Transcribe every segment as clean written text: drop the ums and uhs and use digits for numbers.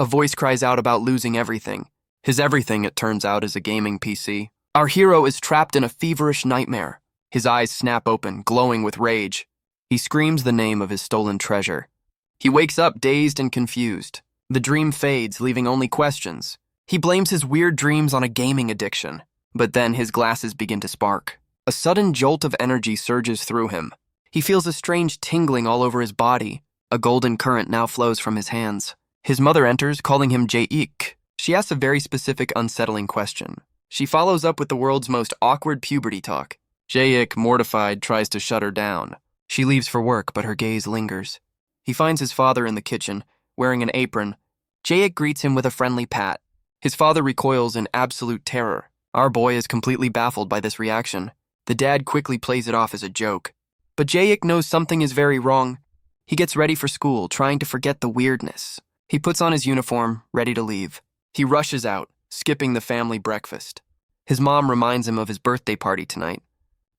A voice cries out about losing everything. His everything, it turns out, is a gaming PC. Our hero is trapped in a feverish nightmare. His eyes snap open, glowing with rage. He screams the name of his stolen treasure. He wakes up dazed and confused. The dream fades, leaving only questions. He blames his weird dreams on a gaming addiction. But then his glasses begin to spark. A sudden jolt of energy surges through him. He feels a strange tingling all over his body. A golden current now flows from his hands. His mother enters, calling him Jae-ik. She asks a very specific, unsettling question. She follows up with the world's most awkward puberty talk. Jae-ik, mortified, tries to shut her down. She leaves for work, but her gaze lingers. He finds his father in the kitchen, wearing an apron. Jae-ik greets him with a friendly pat. His father recoils in absolute terror. Our boy is completely baffled by this reaction. The dad quickly plays it off as a joke. But Jae-ik knows something is very wrong. He gets ready for school, trying to forget the weirdness. He puts on his uniform, ready to leave. He rushes out, skipping the family breakfast. His mom reminds him of his birthday party tonight.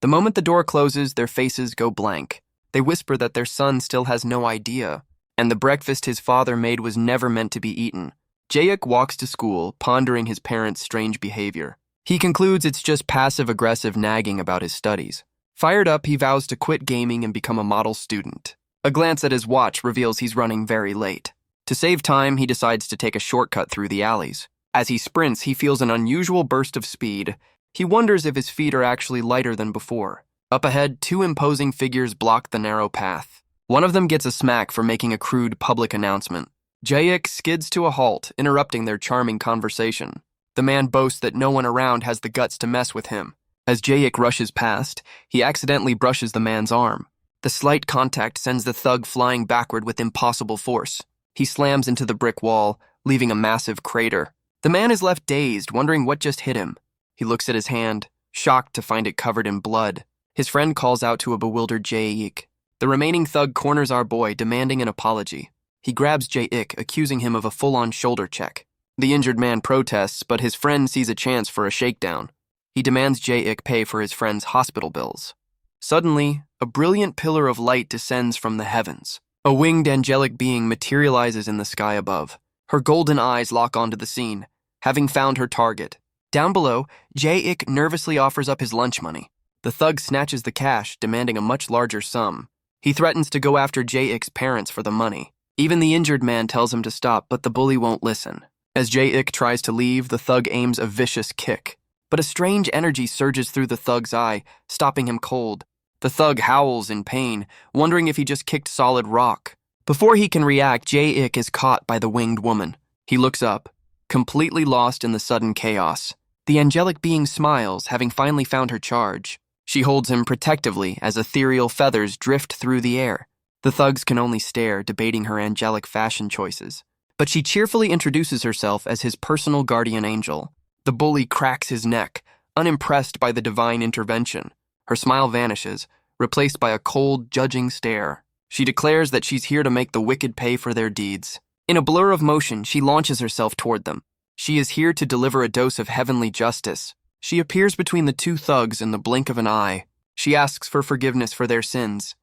The moment the door closes, their faces go blank. They whisper that their son still has no idea, and the breakfast his father made was never meant to be eaten. Jae-ik walks to school, pondering his parents' strange behavior. He concludes it's just passive-aggressive nagging about his studies. Fired up, he vows to quit gaming and become a model student. A glance at his watch reveals he's running very late. To save time, he decides to take a shortcut through the alleys. As he sprints, he feels an unusual burst of speed. He wonders if his feet are actually lighter than before. Up ahead, two imposing figures block the narrow path. One of them gets a smack for making a crude public announcement. Jae-ik skids to a halt, interrupting their charming conversation. The man boasts that no one around has the guts to mess with him. As Jae-ik rushes past, he accidentally brushes the man's arm. The slight contact sends the thug flying backward with impossible force. He slams into the brick wall, leaving a massive crater. The man is left dazed, wondering what just hit him. He looks at his hand, shocked to find it covered in blood. His friend calls out to a bewildered Jae-ik. The remaining thug corners our boy, demanding an apology. He grabs Jae-ik, accusing him of a full-on shoulder check. The injured man protests, but his friend sees a chance for a shakedown. He demands Jae-ik pay for his friend's hospital bills. Suddenly, a brilliant pillar of light descends from the heavens. A winged angelic being materializes in the sky above. Her golden eyes lock onto the scene, having found her target. Down below, Jae-ik nervously offers up his lunch money. The thug snatches the cash, demanding a much larger sum. He threatens to go after Jae-ik's parents for the money. Even the injured man tells him to stop, but the bully won't listen. As Jae-ik tries to leave, the thug aims a vicious kick. But a strange energy surges through the thug's eye, stopping him cold. The thug howls in pain, wondering if he just kicked solid rock. Before he can react, Jae-ik is caught by the winged woman. He looks up, completely lost in the sudden chaos. The angelic being smiles, having finally found her charge. She holds him protectively as ethereal feathers drift through the air. The thugs can only stare, debating her angelic fashion choices. But she cheerfully introduces herself as his personal guardian angel. The bully cracks his neck, unimpressed by the divine intervention. Her smile vanishes, replaced by a cold, judging stare. She declares that she's here to make the wicked pay for their deeds. In a blur of motion, she launches herself toward them. She is here to deliver a dose of heavenly justice. She appears between the two thugs in the blink of an eye. She asks for forgiveness for their sins,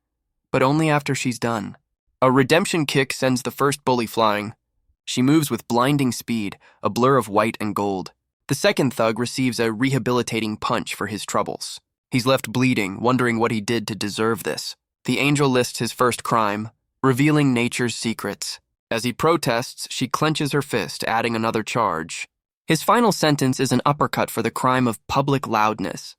but only after she's done. A redemption kick sends the first bully flying. She moves with blinding speed, a blur of white and gold. The second thug receives a rehabilitating punch for his troubles. He's left bleeding, wondering what he did to deserve this. The angel lists his first crime, revealing nature's secrets. As he protests, she clenches her fist, adding another charge. His final sentence is an uppercut for the crime of public loudness.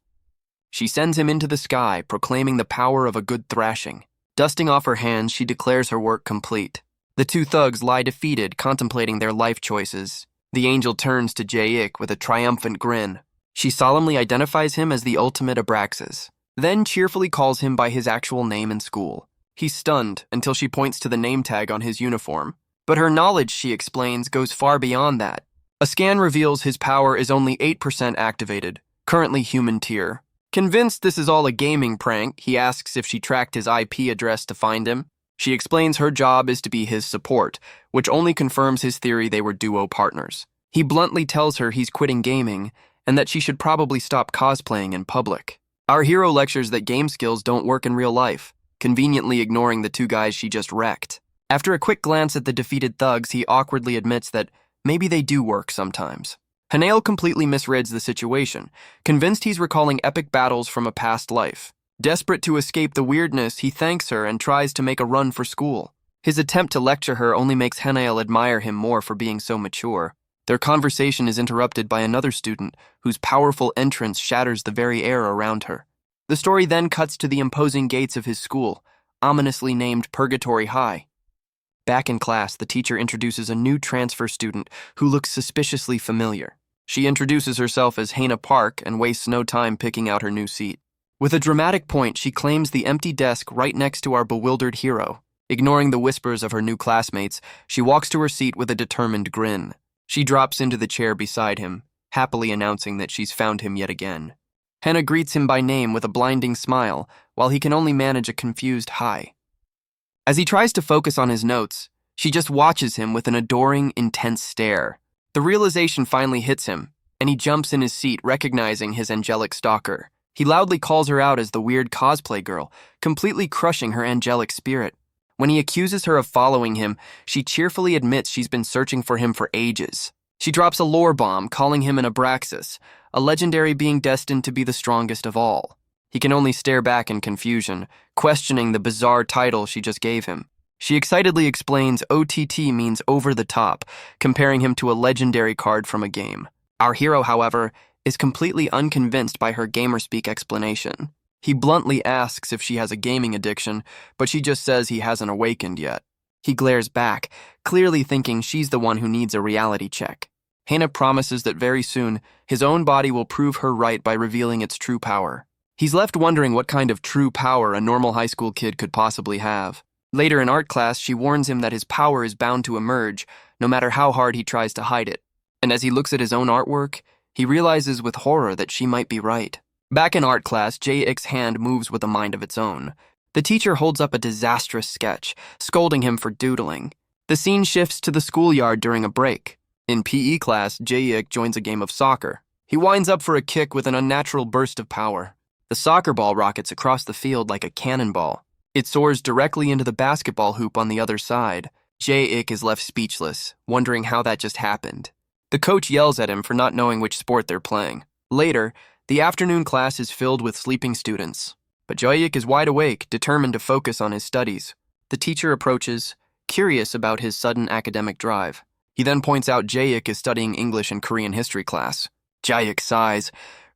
She sends him into the sky, proclaiming the power of a good thrashing. Dusting off her hands, she declares her work complete. The two thugs lie defeated, contemplating their life choices. The angel turns to Jae-ik with a triumphant grin. She solemnly identifies him as the ultimate Abraxas, then cheerfully calls him by his actual name in school. He's stunned until she points to the name tag on his uniform. But her knowledge, she explains, goes far beyond that. A scan reveals his power is only 8% activated, currently human tier. Convinced this is all a gaming prank, he asks if she tracked his IP address to find him. She explains her job is to be his support, which only confirms his theory they were duo partners. He bluntly tells her he's quitting gaming, and that she should probably stop cosplaying in public. Our hero lectures that game skills don't work in real life, conveniently ignoring the two guys she just wrecked. After a quick glance at the defeated thugs, he awkwardly admits that maybe they do work sometimes. Heir completely misreads the situation, convinced he's recalling epic battles from a past life. Desperate to escape the weirdness, he thanks her and tries to make a run for school. His attempt to lecture her only makes Heir admire him more for being so mature. Their conversation is interrupted by another student whose powerful entrance shatters the very air around her. The story then cuts to the imposing gates of his school, ominously named Purgatory High. Back in class, the teacher introduces a new transfer student who looks suspiciously familiar. She introduces herself as Hannah Park and wastes no time picking out her new seat. With a dramatic point, she claims the empty desk right next to our bewildered hero. Ignoring the whispers of her new classmates, she walks to her seat with a determined grin. She drops into the chair beside him, happily announcing that she's found him yet again. Hannah greets him by name with a blinding smile, while he can only manage a confused hi. As he tries to focus on his notes, she just watches him with an adoring, intense stare. The realization finally hits him, and he jumps in his seat, recognizing his angelic stalker. He loudly calls her out as the weird cosplay girl, completely crushing her angelic spirit. When he accuses her of following him, she cheerfully admits she's been searching for him for ages. She drops a lore bomb, calling him an Abraxas, a legendary being destined to be the strongest of all. He can only stare back in confusion, questioning the bizarre title she just gave him. She excitedly explains OTT means over the top, comparing him to a legendary card from a game. Our hero, however, is completely unconvinced by her gamerspeak explanation. He bluntly asks if she has a gaming addiction, but she just says he hasn't awakened yet. He glares back, clearly thinking she's the one who needs a reality check. Hannah promises that very soon, his own body will prove her right by revealing its true power. He's left wondering what kind of true power a normal high school kid could possibly have. Later in art class, she warns him that his power is bound to emerge, no matter how hard he tries to hide it. And as he looks at his own artwork, he realizes with horror that she might be right. Back in art class, Jae-ik's hand moves with a mind of its own. The teacher holds up a disastrous sketch, scolding him for doodling. The scene shifts to the schoolyard during a break. In PE class, Jae-ik joins a game of soccer. He winds up for a kick with an unnatural burst of power. The soccer ball rockets across the field like a cannonball. It soars directly into the basketball hoop on the other side. Jae-ik is left speechless, wondering how that just happened. The coach yells at him for not knowing which sport they're playing. Later, the afternoon class is filled with sleeping students. But Jae-ik is wide awake, determined to focus on his studies. The teacher approaches, curious about his sudden academic drive. He then points out Jae-ik is studying English and Korean history class. Jae-ik sighs,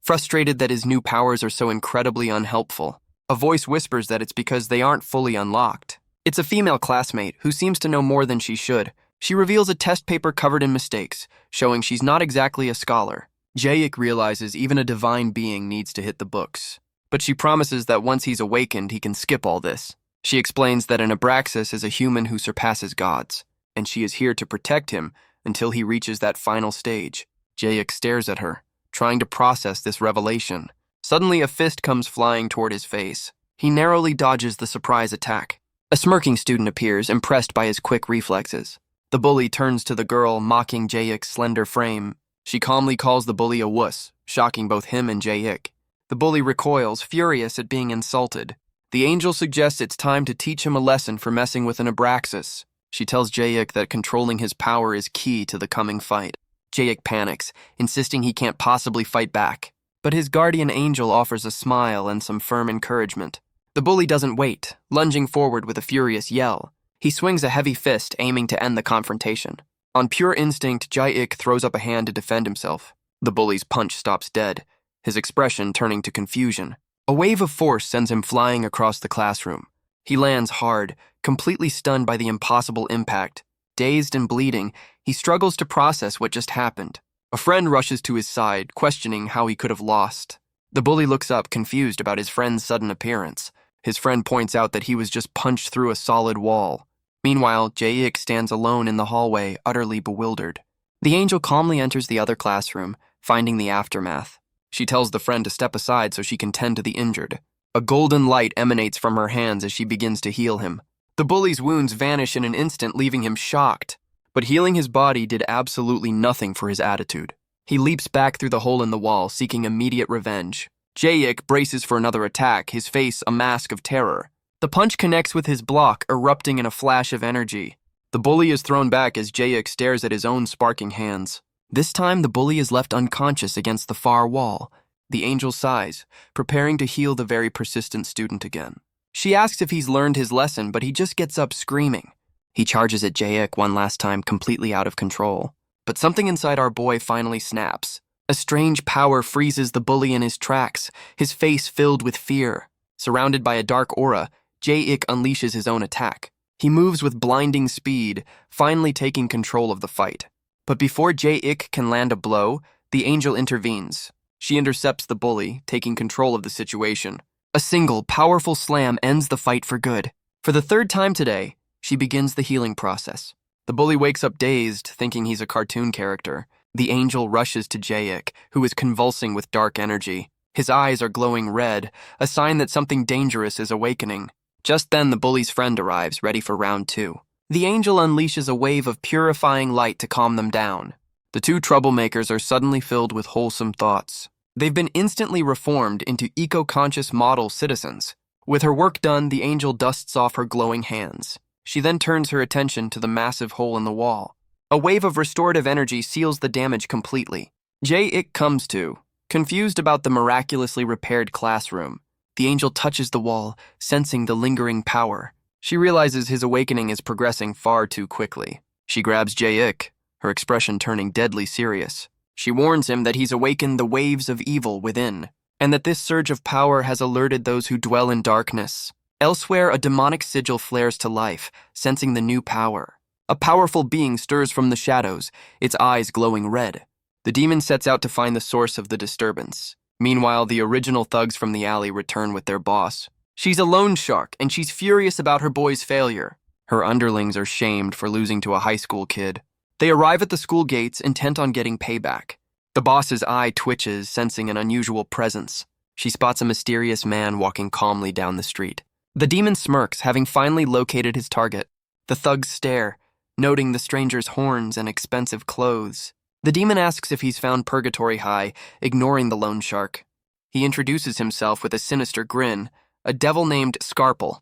frustrated that his new powers are so incredibly unhelpful. A voice whispers that it's because they aren't fully unlocked. It's a female classmate who seems to know more than she should. She reveals a test paper covered in mistakes, showing she's not exactly a scholar. Jae-ik realizes even a divine being needs to hit the books. But she promises that once he's awakened, he can skip all this. She explains that an Abraxas is a human who surpasses gods, and she is here to protect him until he reaches that final stage. Jae-ik stares at her, trying to process this revelation. Suddenly, a fist comes flying toward his face. He narrowly dodges the surprise attack. A smirking student appears, impressed by his quick reflexes. The bully turns to the girl, mocking Jae-ik's slender frame. She calmly calls the bully a wuss, shocking both him and Jae-ik. The bully recoils, furious at being insulted. The angel suggests it's time to teach him a lesson for messing with an Abraxas. She tells Jae-ik that controlling his power is key to the coming fight. Jae-ik panics, insisting he can't possibly fight back. But his guardian angel offers a smile and some firm encouragement. The bully doesn't wait, lunging forward with a furious yell. He swings a heavy fist, aiming to end the confrontation. On pure instinct, Jae-ik throws up a hand to defend himself. The bully's punch stops dead, his expression turning to confusion. A wave of force sends him flying across the classroom. He lands hard, completely stunned by the impossible impact. Dazed and bleeding, he struggles to process what just happened. A friend rushes to his side, questioning how he could have lost. The bully looks up, confused about his friend's sudden appearance. His friend points out that he was just punched through a solid wall. Meanwhile, Jae-ik stands alone in the hallway, utterly bewildered. The angel calmly enters the other classroom, finding the aftermath. She tells the friend to step aside so she can tend to the injured. A golden light emanates from her hands as she begins to heal him. The bully's wounds vanish in an instant, leaving him shocked. But healing his body did absolutely nothing for his attitude. He leaps back through the hole in the wall, seeking immediate revenge. Jae-ik braces for another attack, his face a mask of terror. The punch connects with his block, erupting in a flash of energy. The bully is thrown back as Jae-ik stares at his own sparking hands. This time, the bully is left unconscious against the far wall. The angel sighs, preparing to heal the very persistent student again. She asks if he's learned his lesson, but he just gets up screaming. He charges at Jae-ik one last time, completely out of control. But something inside our boy finally snaps. A strange power freezes the bully in his tracks, his face filled with fear. Surrounded by a dark aura, Jae-ik unleashes his own attack. He moves with blinding speed, finally taking control of the fight. But before Jae-ik can land a blow, the angel intervenes. She intercepts the bully, taking control of the situation. A single, powerful slam ends the fight for good. For the third time today, she begins the healing process. The bully wakes up dazed, thinking he's a cartoon character. The angel rushes to Jae-ik, who is convulsing with dark energy. His eyes are glowing red, a sign that something dangerous is awakening. Just then, the bully's friend arrives, ready for round 2. The angel unleashes a wave of purifying light to calm them down. The two troublemakers are suddenly filled with wholesome thoughts. They've been instantly reformed into eco-conscious model citizens. With her work done, the angel dusts off her glowing hands. She then turns her attention to the massive hole in the wall. A wave of restorative energy seals the damage completely. Jae-ik comes to, confused about the miraculously repaired classroom. The angel touches the wall, sensing the lingering power. She realizes his awakening is progressing far too quickly. She grabs Jae-ik, her expression turning deadly serious. She warns him that he's awakened the waves of evil within, and that this surge of power has alerted those who dwell in darkness. Elsewhere, a demonic sigil flares to life, sensing the new power. A powerful being stirs from the shadows, its eyes glowing red. The demon sets out to find the source of the disturbance. Meanwhile, the original thugs from the alley return with their boss. She's a loan shark, and she's furious about her boy's failure. Her underlings are shamed for losing to a high school kid. They arrive at the school gates, intent on getting payback. The boss's eye twitches, sensing an unusual presence. She spots a mysterious man walking calmly down the street. The demon smirks, having finally located his target. The thugs stare, noting the stranger's horns and expensive clothes. The demon asks if he's found Purgatory High, ignoring the loan shark. He introduces himself with a sinister grin, a devil named Scarple.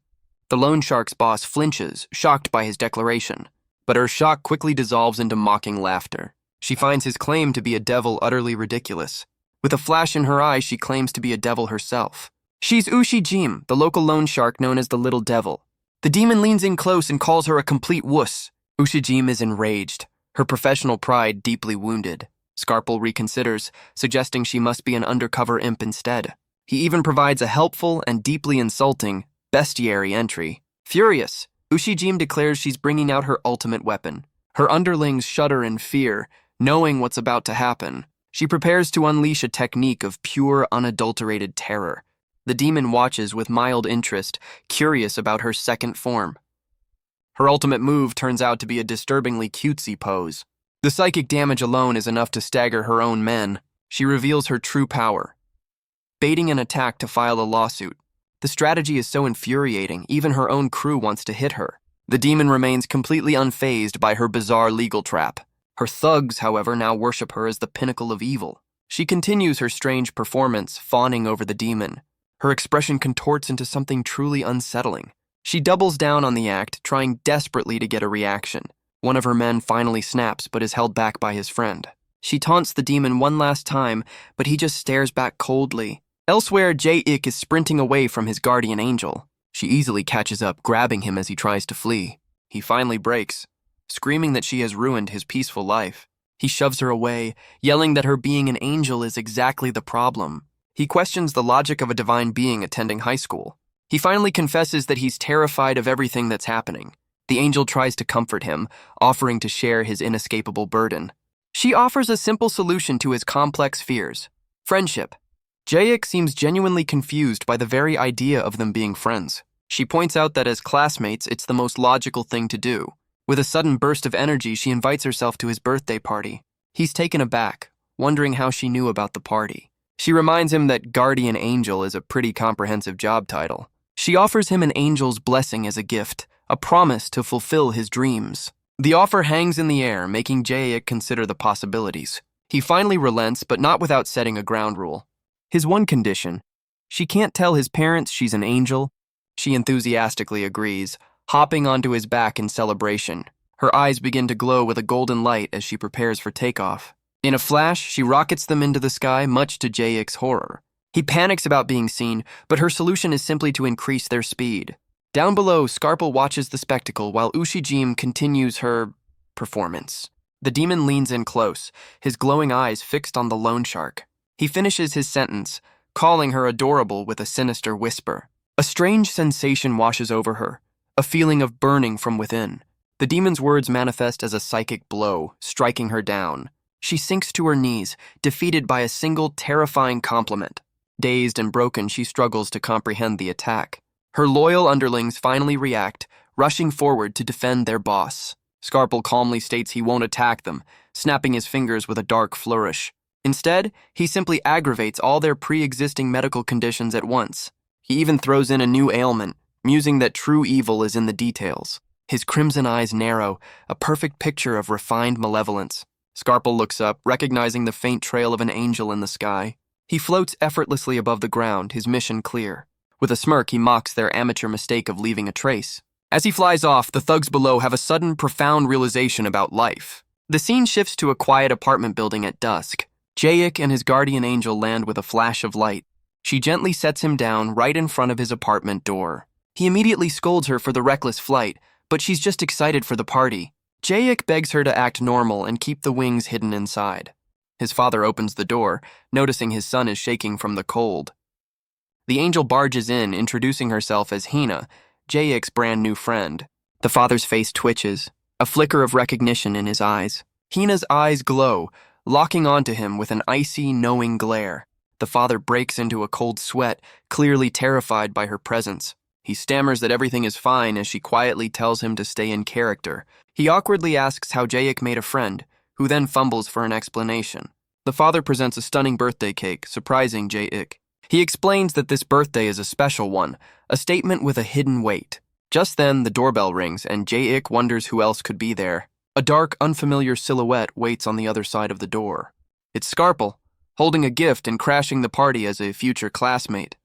The loan shark's boss flinches, shocked by his declaration. But her shock quickly dissolves into mocking laughter. She finds his claim to be a devil utterly ridiculous. With a flash in her eye, she claims to be a devil herself. She's Ushi-jim, the local loan shark known as the Little Devil. The demon leans in close and calls her a complete wuss. Ushi-jim is enraged, her professional pride deeply wounded. Scarple reconsiders, suggesting she must be an undercover imp instead. He even provides a helpful and deeply insulting bestiary entry. Furious, Ushi-jim declares she's bringing out her ultimate weapon. Her underlings shudder in fear, knowing what's about to happen. She prepares to unleash a technique of pure, unadulterated terror. The demon watches with mild interest, curious about her second form. Her ultimate move turns out to be a disturbingly cutesy pose. The psychic damage alone is enough to stagger her own men. She reveals her true power, baiting an attack to file a lawsuit. The strategy is so infuriating, even her own crew wants to hit her. The demon remains completely unfazed by her bizarre legal trap. Her thugs, however, now worship her as the pinnacle of evil. She continues her strange performance, fawning over the demon. Her expression contorts into something truly unsettling. She doubles down on the act, trying desperately to get a reaction. One of her men finally snaps, but is held back by his friend. She taunts the demon one last time, but he just stares back coldly. Elsewhere, Jae-ik is sprinting away from his guardian angel. She easily catches up, grabbing him as he tries to flee. He finally breaks, screaming that she has ruined his peaceful life. He shoves her away, yelling that her being an angel is exactly the problem. He questions the logic of a divine being attending high school. He finally confesses that he's terrified of everything that's happening. The angel tries to comfort him, offering to share his inescapable burden. She offers a simple solution to his complex fears: friendship. Jae-ik seems genuinely confused by the very idea of them being friends. She points out that as classmates, it's the most logical thing to do. With a sudden burst of energy, she invites herself to his birthday party. He's taken aback, wondering how she knew about the party. She reminds him that guardian angel is a pretty comprehensive job title. She offers him an angel's blessing as a gift, a promise to fulfill his dreams. The offer hangs in the air, making Jae-ik consider the possibilities. He finally relents, but not without setting a ground rule. His one condition: she can't tell his parents she's an angel, She enthusiastically agrees, hopping onto his back in celebration. Her eyes begin to glow with a golden light as she prepares for takeoff. In a flash, she rockets them into the sky, much to Jaeik's horror. He panics about being seen, but her solution is simply to increase their speed. Down below, Scarple watches the spectacle while Ushijime continues her performance. The demon leans in close, his glowing eyes fixed on the loan shark. He finishes his sentence, calling her adorable with a sinister whisper. A strange sensation washes over her, a feeling of burning from within. The demon's words manifest as a psychic blow, striking her down. She sinks to her knees, defeated by a single terrifying compliment. Dazed and broken, she struggles to comprehend the attack. Her loyal underlings finally react, rushing forward to defend their boss. Scarple calmly states he won't attack them, snapping his fingers with a dark flourish. Instead, he simply aggravates all their pre-existing medical conditions at once. He even throws in a new ailment, musing that true evil is in the details. His crimson eyes narrow, a perfect picture of refined malevolence. Scarple looks up, recognizing the faint trail of an angel in the sky. He floats effortlessly above the ground, his mission clear. With a smirk, he mocks their amateur mistake of leaving a trace. As he flies off, the thugs below have a sudden, profound realization about life. The scene shifts to a quiet apartment building at dusk. Jaeik and his guardian angel land with a flash of light. She gently sets him down right in front of his apartment door. He immediately scolds her for the reckless flight, but she's just excited for the party. Jaeik begs her to act normal and keep the wings hidden inside. His father opens the door, noticing his son is shaking from the cold. The angel barges in, introducing herself as Hina, Jaeik's brand new friend. The father's face twitches, a flicker of recognition in his eyes. Hina's eyes glow, locking onto him with an icy, knowing glare. The father breaks into a cold sweat, clearly terrified by her presence. He stammers that everything is fine as she quietly tells him to stay in character. He awkwardly asks how Jaeik made a friend, who then fumbles for an explanation. The father presents a stunning birthday cake, surprising Jaeik. He explains that this birthday is a special one, a statement with a hidden weight. Just then, the doorbell rings, and Jaeik wonders who else could be there. A dark, unfamiliar silhouette waits on the other side of the door. It's Scarple, holding a gift and crashing the party as a future classmate.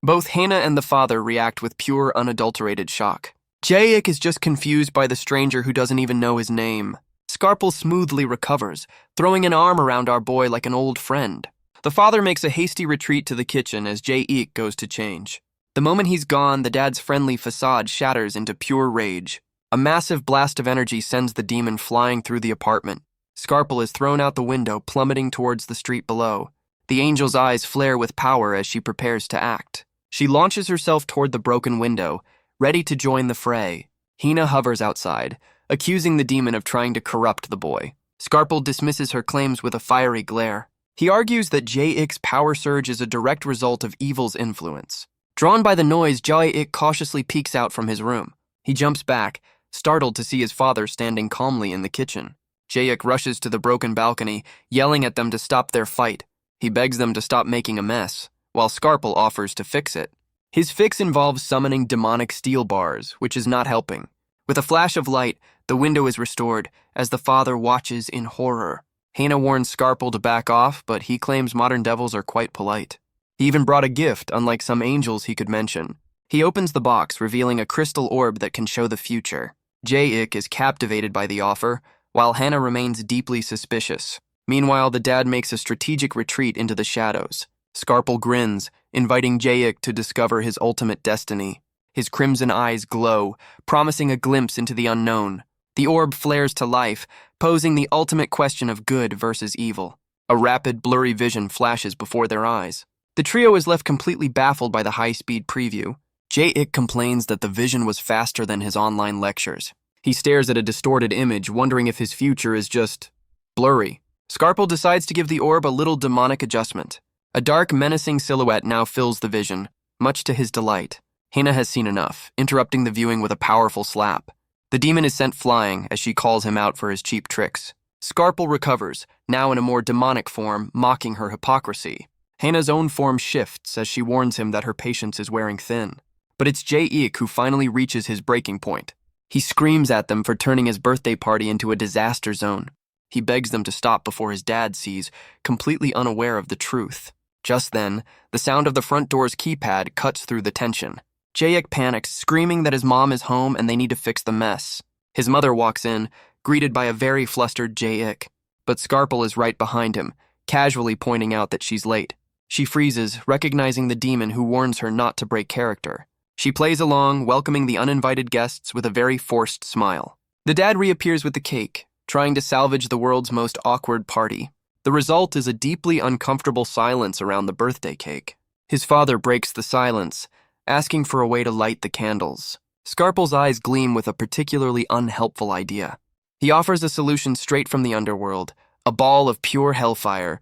Both Hina and the father react with pure, unadulterated shock. Jaeik is just confused by the stranger who doesn't even know his name. Scarple smoothly recovers, throwing an arm around our boy like an old friend. The father makes a hasty retreat to the kitchen as Jaeik goes to change. The moment he's gone, the dad's friendly facade shatters into pure rage. A massive blast of energy sends the demon flying through the apartment. Scarple is thrown out the window, plummeting towards the street below. The angel's eyes flare with power as she prepares to act. She launches herself toward the broken window, ready to join the fray. Hina hovers outside, accusing the demon of trying to corrupt the boy. Scarple dismisses her claims with a fiery glare. He argues that Jaeik's power surge is a direct result of evil's influence. Drawn by the noise, Jaeik cautiously peeks out from his room. He jumps back, startled to see his father standing calmly in the kitchen. Jaeik rushes to the broken balcony, yelling at them to stop their fight. He begs them to stop making a mess, while Scarple offers to fix it. His fix involves summoning demonic steel bars, which is not helping. With a flash of light, the window is restored, as the father watches in horror. Hina warns Scarple to back off, but he claims modern devils are quite polite. He even brought a gift, unlike some angels he could mention. He opens the box, revealing a crystal orb that can show the future. Jaeik is captivated by the offer, while Hina remains deeply suspicious. Meanwhile, the dad makes a strategic retreat into the shadows. Scarple grins, inviting Jaeik to discover his ultimate destiny. His crimson eyes glow, promising a glimpse into the unknown. The orb flares to life, posing the ultimate question of good versus evil. A rapid, blurry vision flashes before their eyes. The trio is left completely baffled by the high-speed preview. Jaeik complains that the vision was faster than his online lectures. He stares at a distorted image, wondering if his future is just blurry. Scarple decides to give the orb a little demonic adjustment. A dark, menacing silhouette now fills the vision, much to his delight. Hina has seen enough, interrupting the viewing with a powerful slap. The demon is sent flying as she calls him out for his cheap tricks. Scarple recovers, now in a more demonic form, mocking her hypocrisy. Hina's own form shifts as she warns him that her patience is wearing thin. But it's Jaeik who finally reaches his breaking point. He screams at them for turning his birthday party into a disaster zone. He begs them to stop before his dad sees, completely unaware of the truth. Just then, the sound of the front door's keypad cuts through the tension. Jae-ik panics, screaming that his mom is home and they need to fix the mess. His mother walks in, greeted by a very flustered Jae-ik, but Scarple is right behind him, casually pointing out that she's late. She freezes, recognizing the demon who warns her not to break character. She plays along, welcoming the uninvited guests with a very forced smile. The dad reappears with the cake, trying to salvage the world's most awkward party. The result is a deeply uncomfortable silence around the birthday cake. His father breaks the silence, asking for a way to light the candles. Scarple's eyes gleam with a particularly unhelpful idea. He offers a solution straight from the underworld, a ball of pure hellfire.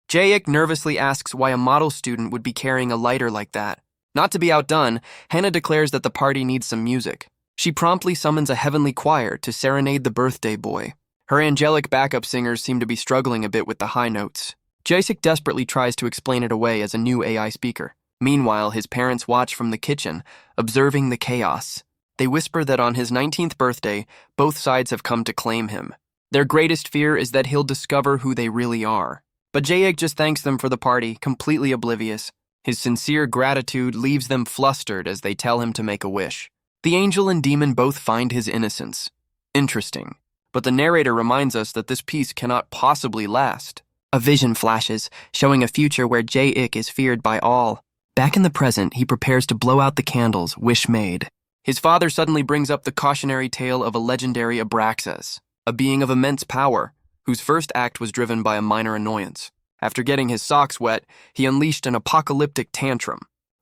Jae-ik nervously asks why a model student would be carrying a lighter like that. Not to be outdone, Hannah declares that the party needs some music. She promptly summons a heavenly choir to serenade the birthday boy. Her angelic backup singers seem to be struggling a bit with the high notes. Jae-ik desperately tries to explain it away as a new AI speaker. Meanwhile, his parents watch from the kitchen, observing the chaos. They whisper that on his 19th birthday, both sides have come to claim him. Their greatest fear is that he'll discover who they really are. But Jae-ik just thanks them for the party, completely oblivious. His sincere gratitude leaves them flustered as they tell him to make a wish. The angel and demon both find his innocence. Interesting. But the narrator reminds us that this peace cannot possibly last. A vision flashes, showing a future where Jae-ik is feared by all. Back in the present, he prepares to blow out the candles, wish made. His father suddenly brings up the cautionary tale of a legendary Abraxas, a being of immense power, whose first act was driven by a minor annoyance. After getting his socks wet, he unleashed an apocalyptic tantrum.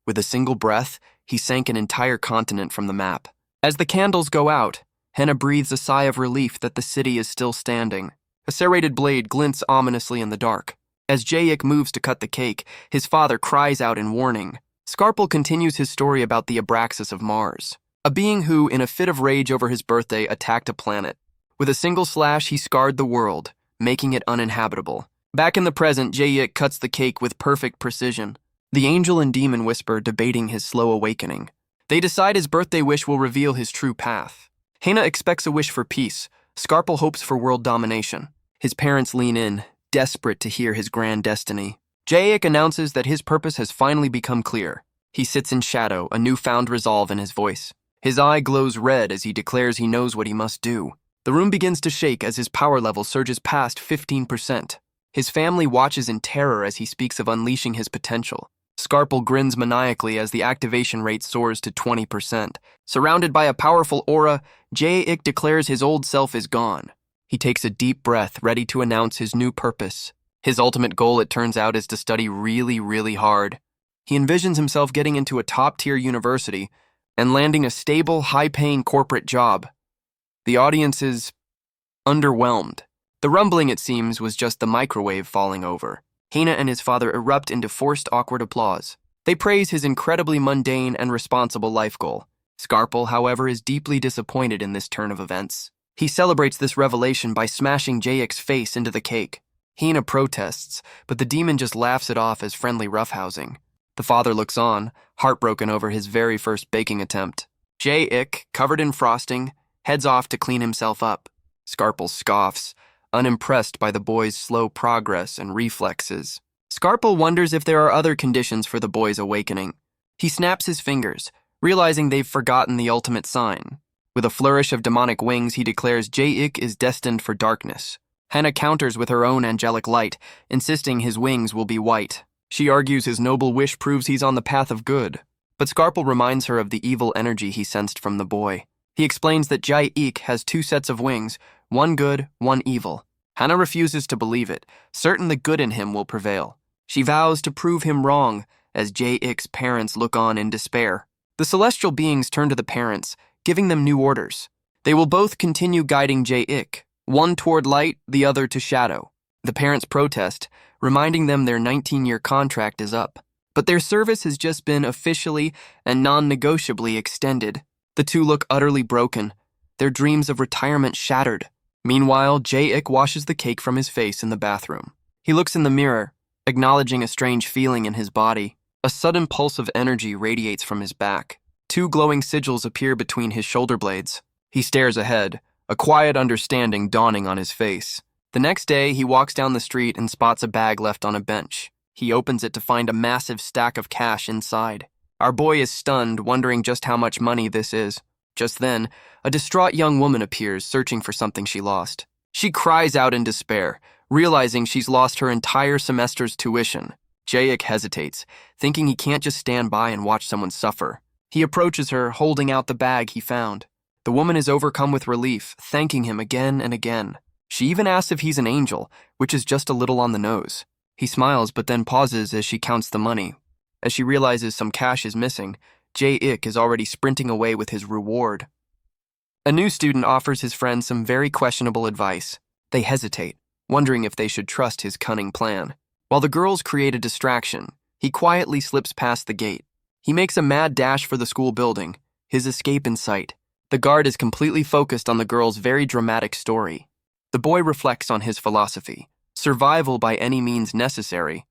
With a single breath, he sank an entire continent from the map. As the candles go out, Hannah breathes a sigh of relief that the city is still standing. A serrated blade glints ominously in the dark. As Jae-ik moves to cut the cake, his father cries out in warning. Scarple continues his story about the Abraxas of Mars, a being who, in a fit of rage over his birthday, attacked a planet. With a single slash, he scarred the world, making it uninhabitable. Back in the present, Jae-ik cuts the cake with perfect precision. The angel and demon whisper, debating his slow awakening. They decide his birthday wish will reveal his true path. Hannah expects a wish for peace. Scarple hopes for world domination. His parents lean in, desperate to hear his grand destiny. Jae-ik announces that his purpose has finally become clear. He sits in shadow, a newfound resolve in his voice. His eye glows red as he declares he knows what he must do. The room begins to shake as his power level surges past 15%. His family watches in terror as he speaks of unleashing his potential. Scarple grins maniacally as the activation rate soars to 20%. Surrounded by a powerful aura, Jae-ik declares his old self is gone. He takes a deep breath, ready to announce his new purpose. His ultimate goal, it turns out, is to study really, really hard. He envisions himself getting into a top-tier university and landing a stable, high-paying corporate job. The audience is underwhelmed. The rumbling, it seems, was just the microwave falling over. Hannah and his father erupt into forced, awkward applause. They praise his incredibly mundane and responsible life goal. Scarple, however, is deeply disappointed in this turn of events. He celebrates this revelation by smashing Jae-ik's face into the cake. Hannah protests, but the demon just laughs it off as friendly roughhousing. The father looks on, heartbroken over his very first baking attempt. Jae-ik, covered in frosting, heads off to clean himself up. Scarple scoffs, unimpressed by the boy's slow progress and reflexes. Scarple wonders if there are other conditions for the boy's awakening. He snaps his fingers, realizing they've forgotten the ultimate sign. With a flourish of demonic wings, he declares Jae-ik is destined for darkness. Hannah counters with her own angelic light, insisting his wings will be white. She argues his noble wish proves he's on the path of good. But Scarple reminds her of the evil energy he sensed from the boy. He explains that Jae-ik has two sets of wings, one good, one evil. Hannah refuses to believe it, certain the good in him will prevail. She vows to prove him wrong, as Jae-ik's parents look on in despair. The celestial beings turn to the parents, giving them new orders. They will both continue guiding Jae-ik, one toward light, the other to shadow. The parents protest, reminding them their 19-year contract is up. But their service has just been officially and non-negotiably extended. The two look utterly broken, their dreams of retirement shattered. Meanwhile, Jae-ik washes the cake from his face in the bathroom. He looks in the mirror, acknowledging a strange feeling in his body. A sudden pulse of energy radiates from his back. Two glowing sigils appear between his shoulder blades. He stares ahead, a quiet understanding dawning on his face. The next day, he walks down the street and spots a bag left on a bench. He opens it to find a massive stack of cash inside. Our boy is stunned, wondering just how much money this is. Just then, a distraught young woman appears, searching for something she lost. She cries out in despair, realizing she's lost her entire semester's tuition. Jaek hesitates, thinking he can't just stand by and watch someone suffer. He approaches her, holding out the bag he found. The woman is overcome with relief, thanking him again and again. She even asks if he's an angel, which is just a little on the nose. He smiles but then pauses as she counts the money. As she realizes some cash is missing, Jae-ik is already sprinting away with his reward. A new student offers his friends some very questionable advice. They hesitate, wondering if they should trust his cunning plan. While the girls create a distraction, he quietly slips past the gate. He makes a mad dash for the school building, his escape in sight. The guard is completely focused on the girl's very dramatic story. The boy reflects on his philosophy, survival by any means necessary.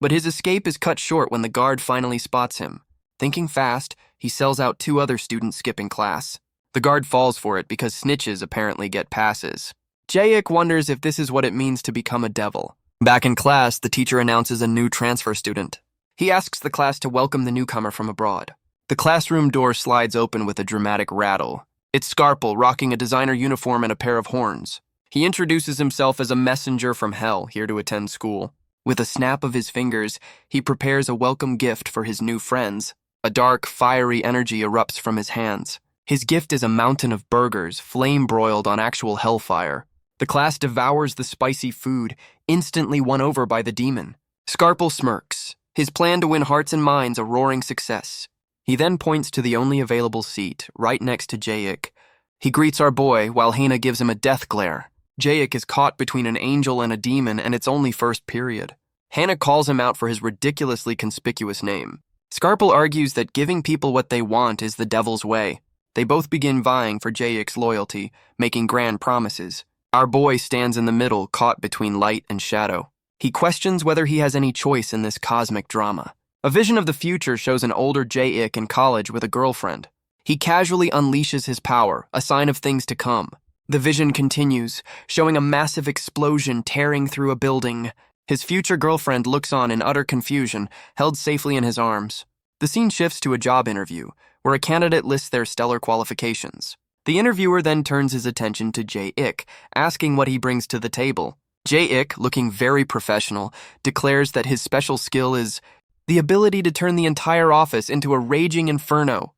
But his escape is cut short when the guard finally spots him. Thinking fast, he sells out 2 other students skipping class. The guard falls for it because snitches apparently get passes. Jaek wonders if this is what it means to become a devil. Back in class, the teacher announces a new transfer student. He asks the class to welcome the newcomer from abroad. The classroom door slides open with a dramatic rattle. It's Scarple rocking a designer uniform and a pair of horns. He introduces himself as a messenger from hell here to attend school. With a snap of his fingers, he prepares a welcome gift for his new friends. A dark, fiery energy erupts from his hands. His gift is a mountain of burgers, flame-broiled on actual hellfire. The class devours the spicy food, instantly won over by the demon. Scarple smirks, his plan to win hearts and minds a roaring success. He then points to the only available seat, right next to Jaek. He greets our boy while Hana gives him a death glare. Jaek is caught between an angel and a demon, and it's only first period. Hana calls him out for his ridiculously conspicuous name. Scarple argues that giving people what they want is the devil's way. They both begin vying for Jaek's loyalty, making grand promises. Our boy stands in the middle, caught between light and shadow. He questions whether he has any choice in this cosmic drama. A vision of the future shows an older Jaek in college with a girlfriend. He casually unleashes his power, a sign of things to come. The vision continues, showing a massive explosion tearing through a building. His future girlfriend looks on in utter confusion, held safely in his arms. The scene shifts to a job interview, where a candidate lists their stellar qualifications. The interviewer then turns his attention to Jae-ik, asking what he brings to the table. Jae-ik, looking very professional, declares that his special skill is the ability to turn the entire office into a raging inferno.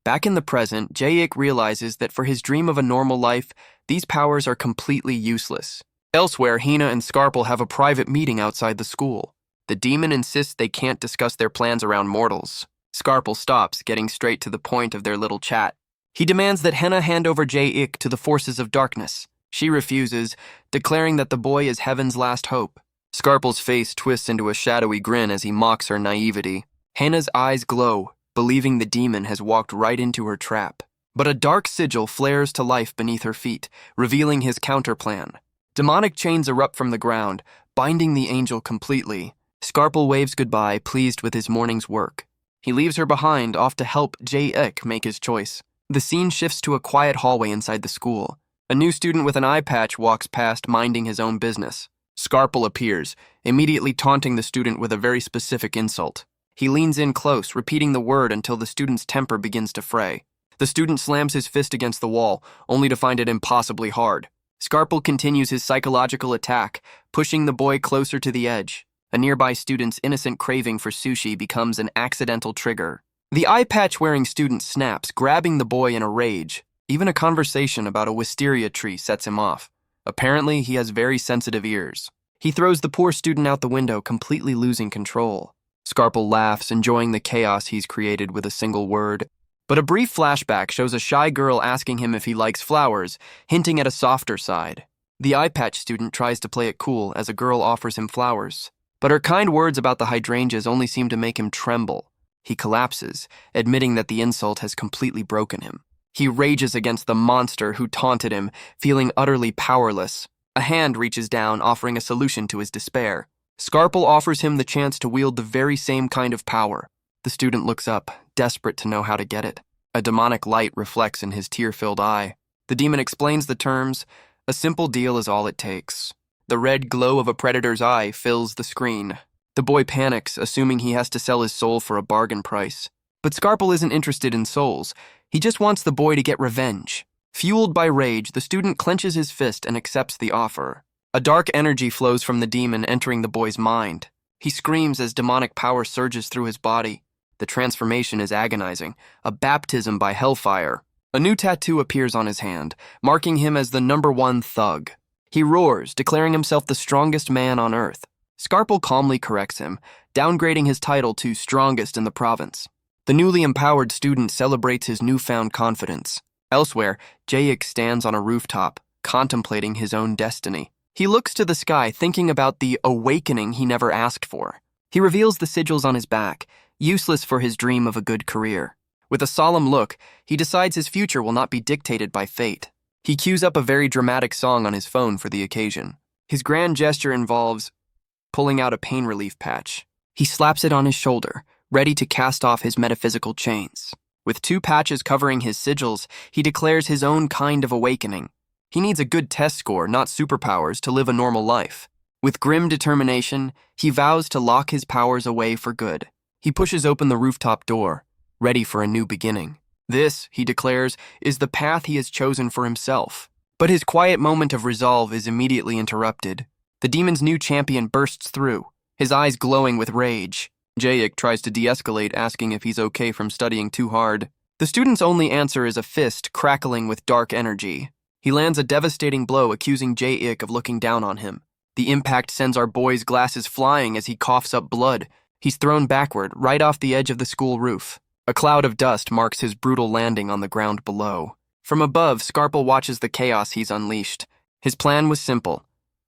Back in the present, Jae-ik realizes that for his dream of a normal life, these powers are completely useless. Elsewhere, Hina and Scarple have a private meeting outside the school. The demon insists they can't discuss their plans around mortals. Scarple stops, getting straight to the point of their little chat. He demands that Hena hand over Jae-ik to the forces of darkness. She refuses, declaring that the boy is heaven's last hope. Scarple's face twists into a shadowy grin as he mocks her naivety. Hannah's eyes glow, believing the demon has walked right into her trap. But a dark sigil flares to life beneath her feet, revealing his counterplan. Demonic chains erupt from the ground, binding the angel completely. Scarple waves goodbye, pleased with his morning's work. He leaves her behind, off to help Jae-ik make his choice. The scene shifts to a quiet hallway inside the school. A new student with an eye patch walks past, minding his own business. Scarple appears, immediately taunting the student with a very specific insult. He leans in close, repeating the word until the student's temper begins to fray. The student slams his fist against the wall, only to find it impossibly hard. Scarple continues his psychological attack, pushing the boy closer to the edge. A nearby student's innocent craving for sushi becomes an accidental trigger. The eye patch-wearing student snaps, grabbing the boy in a rage. Even a conversation about a wisteria tree sets him off. Apparently, he has very sensitive ears. He throws the poor student out the window, completely losing control. Scarple laughs, enjoying the chaos he's created with a single word. But a brief flashback shows a shy girl asking him if he likes flowers, hinting at a softer side. The eye patch student tries to play it cool as a girl offers him flowers. But her kind words about the hydrangeas only seem to make him tremble. He collapses, admitting that the insult has completely broken him. He rages against the monster who taunted him, feeling utterly powerless. A hand reaches down, offering a solution to his despair. Scarple offers him the chance to wield the very same kind of power. The student looks up, desperate to know how to get it. A demonic light reflects in his tear-filled eye. The demon explains the terms. A simple deal is all it takes. The red glow of a predator's eye fills the screen. The boy panics, assuming he has to sell his soul for a bargain price. But Scarple isn't interested in souls. He just wants the boy to get revenge. Fueled by rage, the student clenches his fist and accepts the offer. A dark energy flows from the demon, entering the boy's mind. He screams as demonic power surges through his body. The transformation is agonizing, a baptism by hellfire. A new tattoo appears on his hand, marking him as the #1 thug. He roars, declaring himself the strongest man on earth. Scarple calmly corrects him, downgrading his title to strongest in the province. The newly empowered student celebrates his newfound confidence. Elsewhere, Jaeik stands on a rooftop, contemplating his own destiny. He looks to the sky, thinking about the awakening he never asked for. He reveals the sigils on his back, useless for his dream of a good career. With a solemn look, he decides his future will not be dictated by fate. He cues up a very dramatic song on his phone for the occasion. His grand gesture involves pulling out a pain relief patch. He slaps it on his shoulder, ready to cast off his metaphysical chains. With 2 patches covering his sigils, he declares his own kind of awakening. He needs a good test score, not superpowers, to live a normal life. With grim determination, he vows to lock his powers away for good. He pushes open the rooftop door, ready for a new beginning. This, he declares, is the path he has chosen for himself. But his quiet moment of resolve is immediately interrupted. The demon's new champion bursts through, his eyes glowing with rage. Jaeik tries to de-escalate, asking if he's okay from studying too hard. The student's only answer is a fist crackling with dark energy. He lands a devastating blow, accusing Jaeik of looking down on him. The impact sends our boy's glasses flying as he coughs up blood. He's thrown backward, right off the edge of the school roof. A cloud of dust marks his brutal landing on the ground below. From above, Scarple watches the chaos he's unleashed. His plan was simple: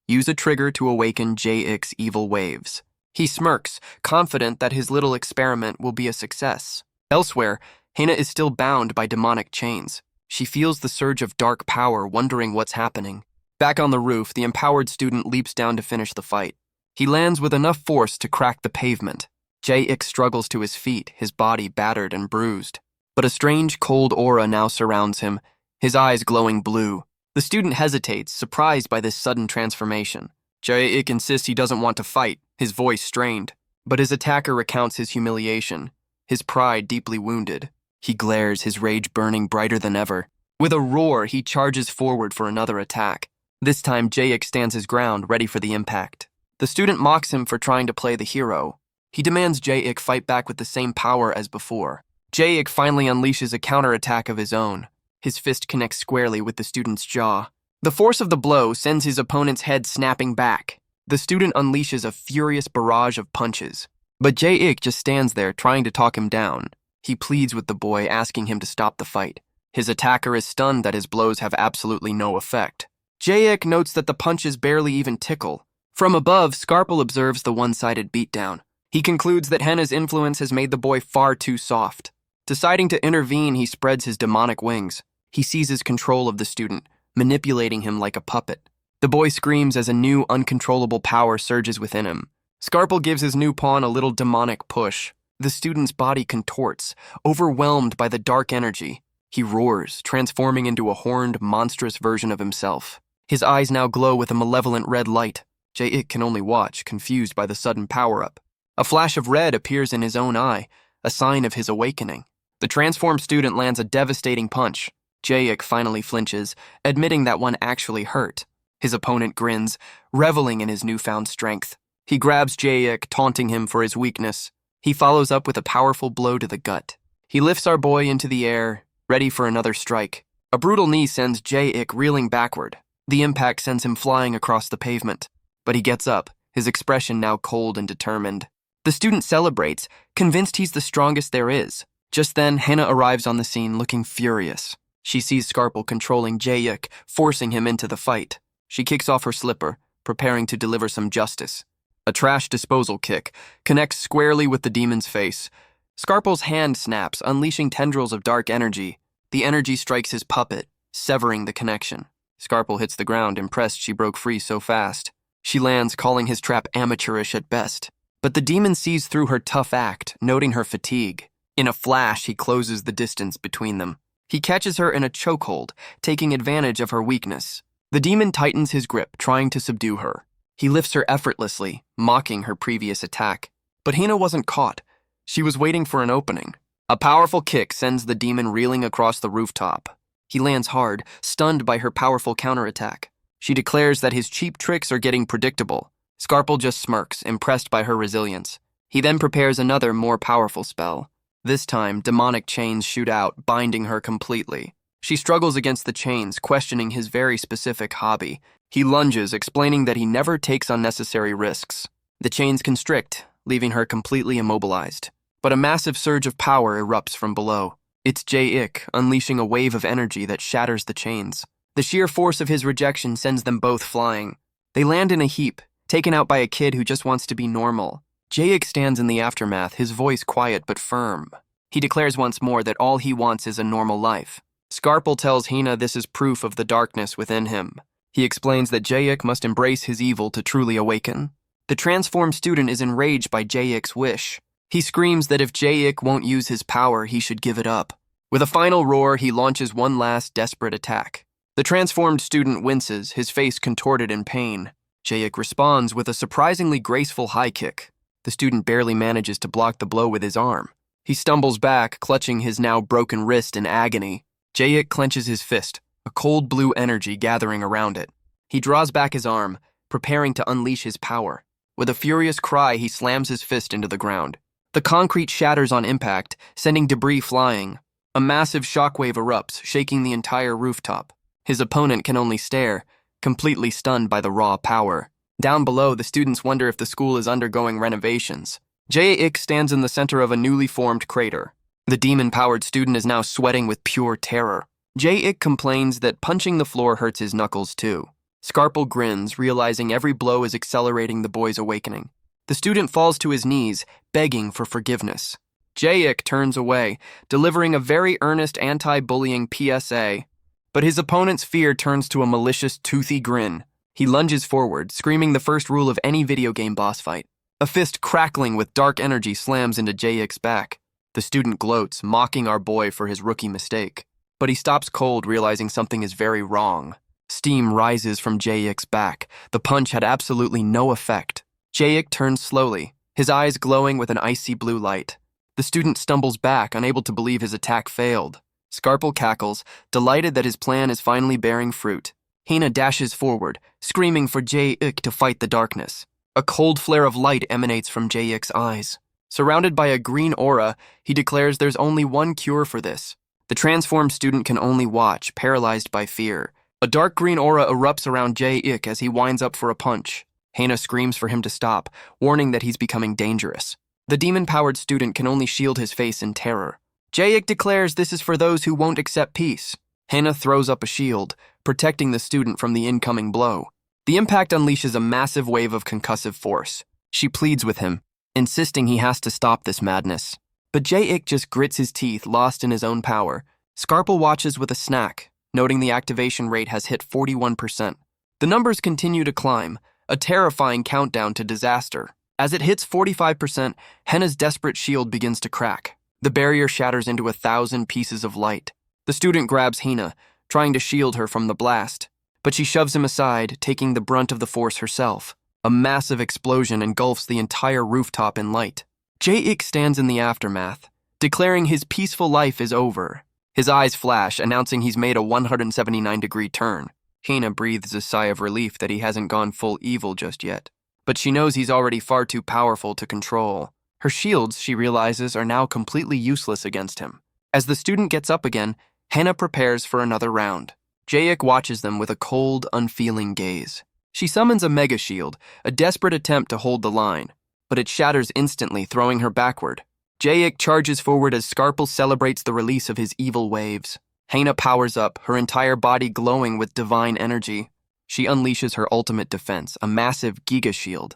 use a trigger to awaken Jaeik's evil waves. He smirks, confident that his little experiment will be a success. Elsewhere, Hina is still bound by demonic chains. She feels the surge of dark power, wondering what's happening. Back on the roof, the empowered student leaps down to finish the fight. He lands with enough force to crack the pavement. Jaeik struggles to his feet, his body battered and bruised. But a strange, cold aura now surrounds him, his eyes glowing blue. The student hesitates, surprised by this sudden transformation. Jaeik insists he doesn't want to fight, his voice strained. But his attacker recounts his humiliation, his pride deeply wounded. He glares, his rage burning brighter than ever. With a roar, he charges forward for another attack. This time, Jaeik stands his ground, ready for the impact. The student mocks him for trying to play the hero. He demands Jaeik fight back with the same power as before. Jaeik finally unleashes a counterattack of his own. His fist connects squarely with the student's jaw. The force of the blow sends his opponent's head snapping back. The student unleashes a furious barrage of punches. But Jaeik just stands there, trying to talk him down. He pleads with the boy, asking him to stop the fight. His attacker is stunned that his blows have absolutely no effect. Jaeik notes that the punches barely even tickle. From above, Scarple observes the one-sided beatdown. He concludes that Henna's influence has made the boy far too soft. Deciding to intervene, he spreads his demonic wings. He seizes control of the student, manipulating him like a puppet. The boy screams as a new, uncontrollable power surges within him. Scarple gives his new pawn a little demonic push. The student's body contorts, overwhelmed by the dark energy. He roars, transforming into a horned, monstrous version of himself. His eyes now glow with a malevolent red light. Jaeik can only watch, confused by the sudden power-up. A flash of red appears in his own eye, a sign of his awakening. The transformed student lands a devastating punch. Jaeik finally flinches, admitting that one actually hurt. His opponent grins, reveling in his newfound strength. He grabs Jaeik, taunting him for his weakness. He follows up with a powerful blow to the gut. He lifts our boy into the air, ready for another strike. A brutal knee sends Jaeik reeling backward. The impact sends him flying across the pavement. But he gets up, his expression now cold and determined. The student celebrates, convinced he's the strongest there is. Just then, Hina arrives on the scene, looking furious. She sees Scarple controlling Jaeik, forcing him into the fight. She kicks off her slipper, preparing to deliver some justice. A trash disposal kick connects squarely with the demon's face. Scarple's hand snaps, unleashing tendrils of dark energy. The energy strikes his puppet, severing the connection. Scarple hits the ground, impressed she broke free so fast. She lands, calling his trap amateurish at best. But the demon sees through her tough act, noting her fatigue. In a flash, he closes the distance between them. He catches her in a chokehold, taking advantage of her weakness. The demon tightens his grip, trying to subdue her. He lifts her effortlessly, mocking her previous attack. But Hina wasn't caught. She was waiting for an opening. A powerful kick sends the demon reeling across the rooftop. He lands hard, stunned by her powerful counterattack. She declares that his cheap tricks are getting predictable. Scarple just smirks, impressed by her resilience. He then prepares another, more powerful spell. This time, demonic chains shoot out, binding her completely. She struggles against the chains, questioning his very specific hobby. He lunges, explaining that he never takes unnecessary risks. The chains constrict, leaving her completely immobilized. But a massive surge of power erupts from below. It's Jae-ik, unleashing a wave of energy that shatters the chains. The sheer force of his rejection sends them both flying. They land in a heap, taken out by a kid who just wants to be normal. Jae-ik stands in the aftermath, his voice quiet but firm. He declares once more that all he wants is a normal life. Scarple tells Hina this is proof of the darkness within him. He explains that Jae-ik must embrace his evil to truly awaken. The transformed student is enraged by Jae-ik's wish. He screams that if Jae-ik won't use his power, he should give it up. With a final roar, he launches one last desperate attack. The transformed student winces, his face contorted in pain. Jae-ik responds with a surprisingly graceful high kick. The student barely manages to block the blow with his arm. He stumbles back, clutching his now broken wrist in agony. Jae-ik clenches his fist, a cold blue energy gathering around it. He draws back his arm, preparing to unleash his power. With a furious cry, he slams his fist into the ground. The concrete shatters on impact, sending debris flying. A massive shockwave erupts, shaking the entire rooftop. His opponent can only stare, completely stunned by the raw power. Down below, the students wonder if the school is undergoing renovations. Jae-ik stands in the center of a newly formed crater. The demon-powered student is now sweating with pure terror. Jae-ik complains that punching the floor hurts his knuckles too. Scarple grins, realizing every blow is accelerating the boy's awakening. The student falls to his knees, begging for forgiveness. Jae-ik turns away, delivering a very earnest anti-bullying PSA. But his opponent's fear turns to a malicious, toothy grin. He lunges forward, screaming the first rule of any video game boss fight. A fist crackling with dark energy slams into Jae-ik's back. The student gloats, mocking our boy for his rookie mistake. But he stops cold, realizing something is very wrong. Steam rises from Jae-ik's back. The punch had absolutely no effect. Jae-ik turns slowly, his eyes glowing with an icy blue light. The student stumbles back, unable to believe his attack failed. Scarple cackles, delighted that his plan is finally bearing fruit. Hina dashes forward, screaming for Jae-ik to fight the darkness. A cold flare of light emanates from Jae-ik's eyes. Surrounded by a green aura, he declares there's only one cure for this. The transformed student can only watch, paralyzed by fear. A dark green aura erupts around Jae-ik as he winds up for a punch. Hina screams for him to stop, warning that he's becoming dangerous. The demon-powered student can only shield his face in terror. Jae-ik declares this is for those who won't accept peace. Hina throws up a shield, protecting the student from the incoming blow. The impact unleashes a massive wave of concussive force. She pleads with him, insisting he has to stop this madness. But Jae-ik just grits his teeth, lost in his own power. Scarple watches with a snack, noting the activation rate has hit 41%. The numbers continue to climb, a terrifying countdown to disaster. As it hits 45%, Henna's desperate shield begins to crack. The barrier shatters into 1,000 pieces of light. The student grabs Hina, trying to shield her from the blast. But she shoves him aside, taking the brunt of the force herself. A massive explosion engulfs the entire rooftop in light. Jae-ik stands in the aftermath, declaring his peaceful life is over. His eyes flash, announcing he's made a 179-degree turn. Hina breathes a sigh of relief that he hasn't gone full evil just yet. But she knows he's already far too powerful to control. Her shields, she realizes, are now completely useless against him. As the student gets up again, Hina prepares for another round. Jae-ik watches them with a cold, unfeeling gaze. She summons a mega shield, a desperate attempt to hold the line, but it shatters instantly, throwing her backward. Jae-ik charges forward as Scarple celebrates the release of his evil waves. Hina powers up, her entire body glowing with divine energy. She unleashes her ultimate defense, a massive Giga Shield.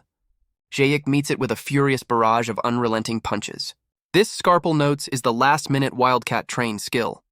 Jae-ik meets it with a furious barrage of unrelenting punches. This, Scarple notes, is the last-minute Wildcat train skill.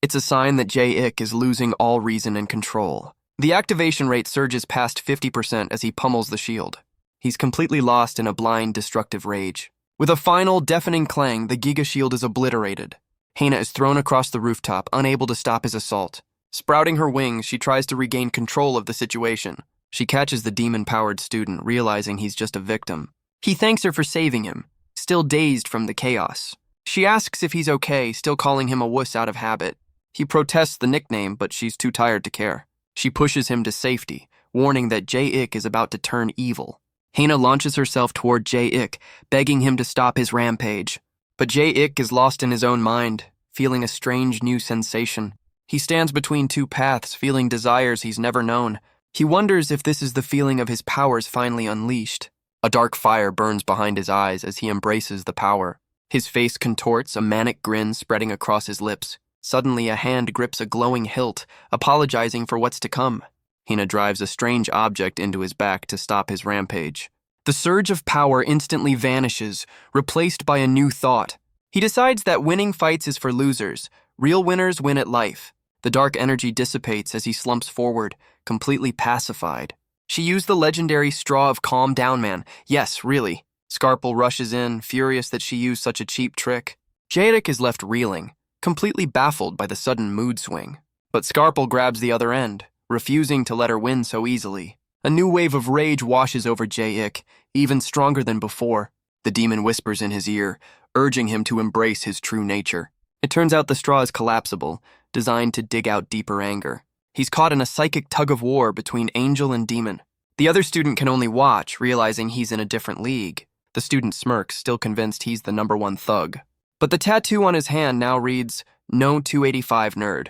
It's a sign that Jae-ik is losing all reason and control. The activation rate surges past 50% as he pummels the shield. He's completely lost in a blind, destructive rage. With a final, deafening clang, the Giga Shield is obliterated. Hina is thrown across the rooftop, unable to stop his assault. Sprouting her wings, she tries to regain control of the situation. She catches the demon-powered student, realizing he's just a victim. He thanks her for saving him, still dazed from the chaos. She asks if he's okay, still calling him a wuss out of habit. He protests the nickname, but she's too tired to care. She pushes him to safety, warning that Jae-ik is about to turn evil. Hina launches herself toward Jae-ik, begging him to stop his rampage. But Jae-ik is lost in his own mind, feeling a strange new sensation. He stands between two paths, feeling desires he's never known. He wonders if this is the feeling of his powers finally unleashed. A dark fire burns behind his eyes as he embraces the power. His face contorts, a manic grin spreading across his lips. Suddenly, a hand grips a glowing hilt, apologizing for what's to come. Hina drives a strange object into his back to stop his rampage. The surge of power instantly vanishes, replaced by a new thought. He decides that winning fights is for losers. Real winners win at life. The dark energy dissipates as he slumps forward, completely pacified. She used the legendary straw of calm down man. Yes, really. Scarple rushes in, furious that she used such a cheap trick. Jae-ik is left reeling, completely baffled by the sudden mood swing. But Scarple grabs the other end, refusing to let her win so easily. A new wave of rage washes over Jae-ik, even stronger than before. The demon whispers in his ear, urging him to embrace his true nature. It turns out the straw is collapsible, designed to dig out deeper anger. He's caught in a psychic tug-of-war between angel and demon. The other student can only watch, realizing he's in a different league. The student smirks, still convinced he's the #1 thug. But the tattoo on his hand now reads, "No 285 nerd."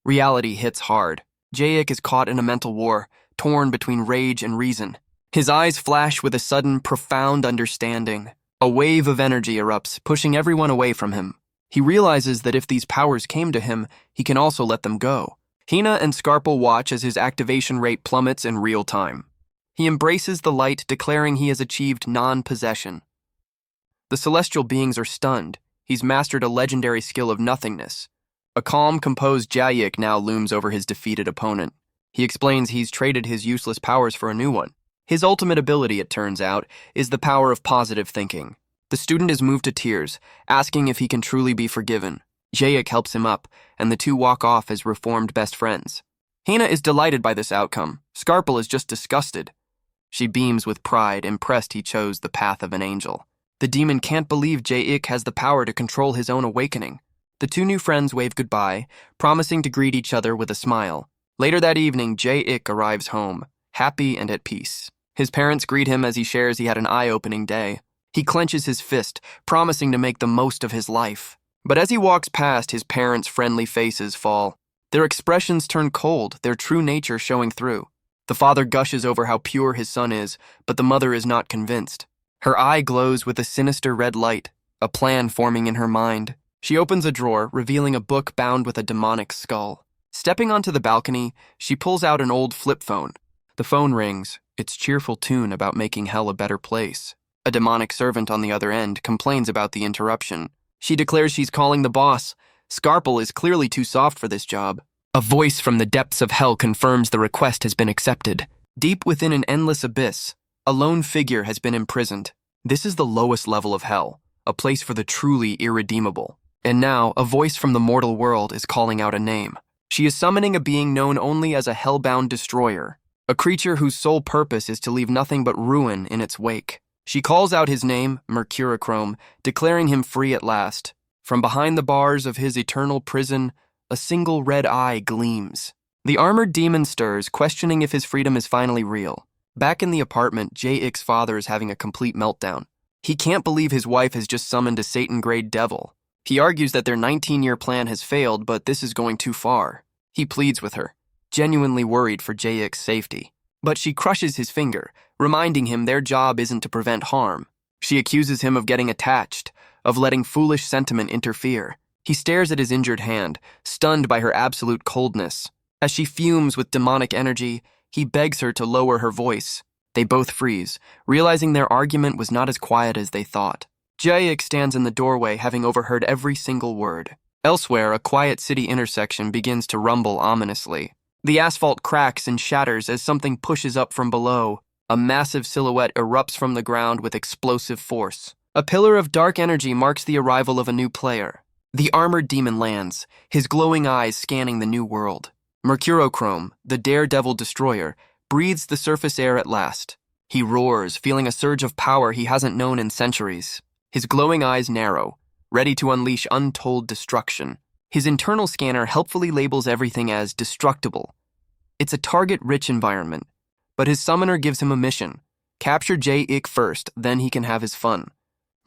Reality hits hard. Jae-ik is caught in a mental war, torn between rage and reason. His eyes flash with a sudden, profound understanding. A wave of energy erupts, pushing everyone away from him. He realizes that if these powers came to him, he can also let them go. Hina and Scarple watch as his activation rate plummets in real time. He embraces the light, declaring he has achieved non-possession. The celestial beings are stunned. He's mastered a legendary skill of nothingness. A calm, composed Jae-ik now looms over his defeated opponent. He explains he's traded his useless powers for a new one. His ultimate ability, it turns out, is the power of positive thinking. The student is moved to tears, asking if he can truly be forgiven. Jae-ik helps him up, and the two walk off as reformed best friends. Hina is delighted by this outcome. Scarple is just disgusted. She beams with pride, impressed he chose the path of an angel. The demon can't believe Jae-ik has the power to control his own awakening. The two new friends wave goodbye, promising to greet each other with a smile. Later that evening, Jae-ik arrives home, happy and at peace. His parents greet him as he shares he had an eye-opening day. He clenches his fist, promising to make the most of his life. But as he walks past, his parents' friendly faces fall. Their expressions turn cold, their true nature showing through. The father gushes over how pure his son is, but the mother is not convinced. Her eye glows with a sinister red light, a plan forming in her mind. She opens a drawer, revealing a book bound with a demonic skull. Stepping onto the balcony, she pulls out an old flip phone. The phone rings, its cheerful tune about making hell a better place. A demonic servant on the other end complains about the interruption. She declares she's calling the boss. Scarple is clearly too soft for this job. A voice from the depths of hell confirms the request has been accepted. Deep within an endless abyss, a lone figure has been imprisoned. This is the lowest level of hell, a place for the truly irredeemable. And now, a voice from the mortal world is calling out a name. She is summoning a being known only as a hellbound destroyer, a creature whose sole purpose is to leave nothing but ruin in its wake. She calls out his name, Mercurochrome, declaring him free at last. From behind the bars of his eternal prison, a single red eye gleams. The armored demon stirs, questioning if his freedom is finally real. Back in the apartment, Jae-ik's father is having a complete meltdown. He can't believe his wife has just summoned a Satan-grade devil. He argues that their 19-year plan has failed, but this is going too far. He pleads with her, genuinely worried for Jae-ik's safety. But she crushes his finger, reminding him their job isn't to prevent harm. She accuses him of getting attached, of letting foolish sentiment interfere. He stares at his injured hand, stunned by her absolute coldness. As she fumes with demonic energy, he begs her to lower her voice. They both freeze, realizing their argument was not as quiet as they thought. Jae-ik stands in the doorway, having overheard every single word. Elsewhere, a quiet city intersection begins to rumble ominously. The asphalt cracks and shatters as something pushes up from below. A massive silhouette erupts from the ground with explosive force. A pillar of dark energy marks the arrival of a new player. The armored demon lands, his glowing eyes scanning the new world. Mercurochrome, the daredevil destroyer, breathes the surface air at last. He roars, feeling a surge of power he hasn't known in centuries. His glowing eyes narrow, ready to unleash untold destruction. His internal scanner helpfully labels everything as destructible. It's a target-rich environment, but his summoner gives him a mission. Capture J-Ik first, then he can have his fun.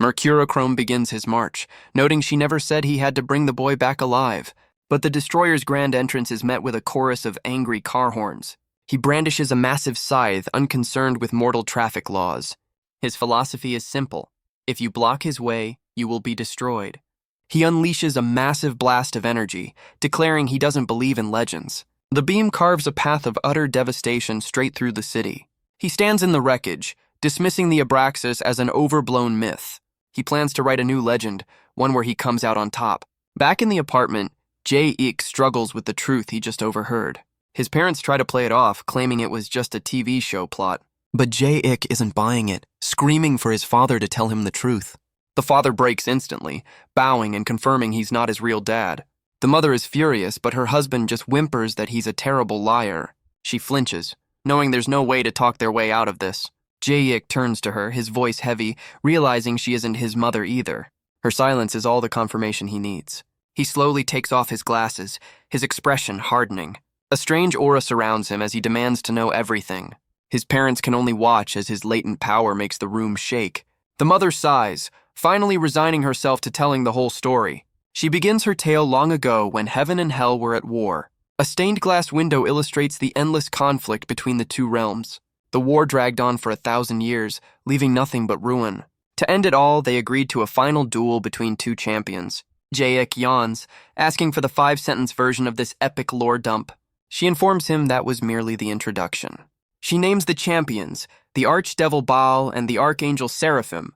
Mercurochrome begins his march, noting she never said he had to bring the boy back alive, but the destroyer's grand entrance is met with a chorus of angry car horns. He brandishes a massive scythe, unconcerned with mortal traffic laws. His philosophy is simple. If you block his way, you will be destroyed. He unleashes a massive blast of energy, declaring he doesn't believe in legends. The beam carves a path of utter devastation straight through the city. He stands in the wreckage, dismissing the Abraxas as an overblown myth. He plans to write a new legend, one where he comes out on top. Back in the apartment, J-Ik struggles with the truth he just overheard. His parents try to play it off, claiming it was just a TV show plot. But J-Ik isn't buying it, screaming for his father to tell him the truth. The father breaks instantly, bowing and confirming he's not his real dad. The mother is furious, but her husband just whimpers that he's a terrible liar. She flinches, knowing there's no way to talk their way out of this. J-Ik turns to her, his voice heavy, realizing she isn't his mother either. Her silence is all the confirmation he needs. He slowly takes off his glasses, his expression hardening. A strange aura surrounds him as he demands to know everything. His parents can only watch as his latent power makes the room shake. The mother sighs, finally resigning herself to telling the whole story. She begins her tale long ago when heaven and hell were at war. A stained glass window illustrates the endless conflict between the two realms. The war dragged on for 1,000 years, leaving nothing but ruin. To end it all, they agreed to a final duel between two champions. J-Ik yawns, asking for the 5-sentence version of this epic lore dump. She informs him that was merely the introduction. She names the champions, the archdevil Baal and the archangel Seraphim.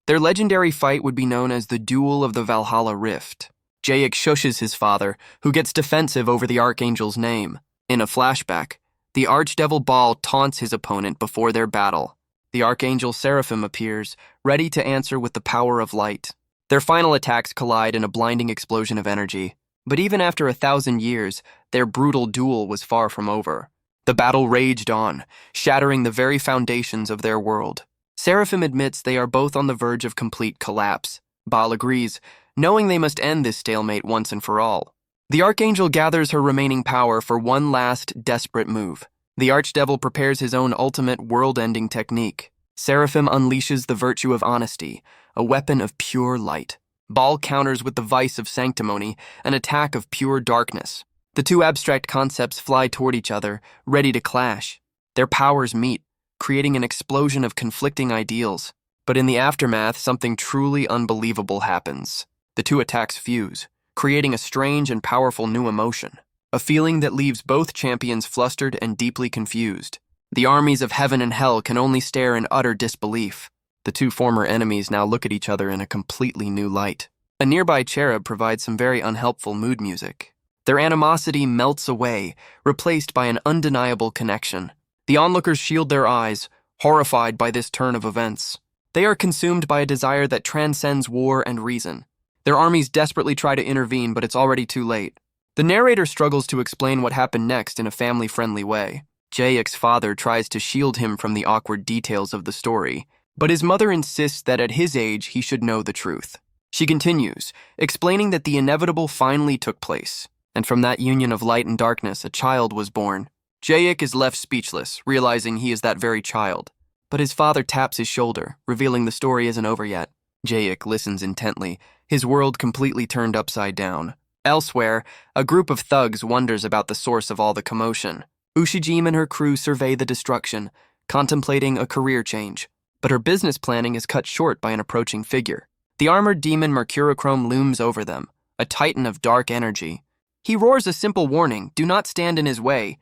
Their legendary fight would be known as the Duel of the Valhalla Rift. J-Ik shushes his father, who gets defensive over the archangel's name. In a flashback, the archdevil Baal taunts his opponent before their battle. The archangel Seraphim appears, ready to answer with the power of light. Their final attacks collide in a blinding explosion of energy. But even after 1,000 years, their brutal duel was far from over. The battle raged on, shattering the very foundations of their world. Seraphim admits they are both on the verge of complete collapse. Baal agrees, knowing they must end this stalemate once and for all. The archangel gathers her remaining power for one last, desperate move. The archdevil prepares his own ultimate world-ending technique. Seraphim unleashes the virtue of honesty, a weapon of pure light. Baal counters with the vice of sanctimony, an attack of pure darkness. The two abstract concepts fly toward each other, ready to clash. Their powers meet, creating an explosion of conflicting ideals. But in the aftermath, something truly unbelievable happens. The two attacks fuse, creating a strange and powerful new emotion. A feeling that leaves both champions flustered and deeply confused. The armies of heaven and hell can only stare in utter disbelief. The two former enemies now look at each other in a completely new light. A nearby cherub provides some very unhelpful mood music. Their animosity melts away, replaced by an undeniable connection. The onlookers shield their eyes, horrified by this turn of events. They are consumed by a desire that transcends war and reason. Their armies desperately try to intervene, but it's already too late. The narrator struggles to explain what happened next in a family-friendly way. J-Ik's father tries to shield him from the awkward details of the story, but his mother insists that at his age he should know the truth. She continues, explaining that the inevitable finally took place, and from that union of light and darkness a child was born. J-Ik is left speechless, realizing he is that very child. But his father taps his shoulder, revealing the story isn't over yet. J-Ik listens intently, his world completely turned upside down. Elsewhere, a group of thugs wonders about the source of all the commotion. Ushijime and her crew survey the destruction, contemplating a career change. But her business planning is cut short by an approaching figure. The armored demon Mercurochrome looms over them, a titan of dark energy. He roars a simple warning, do not stand in his way.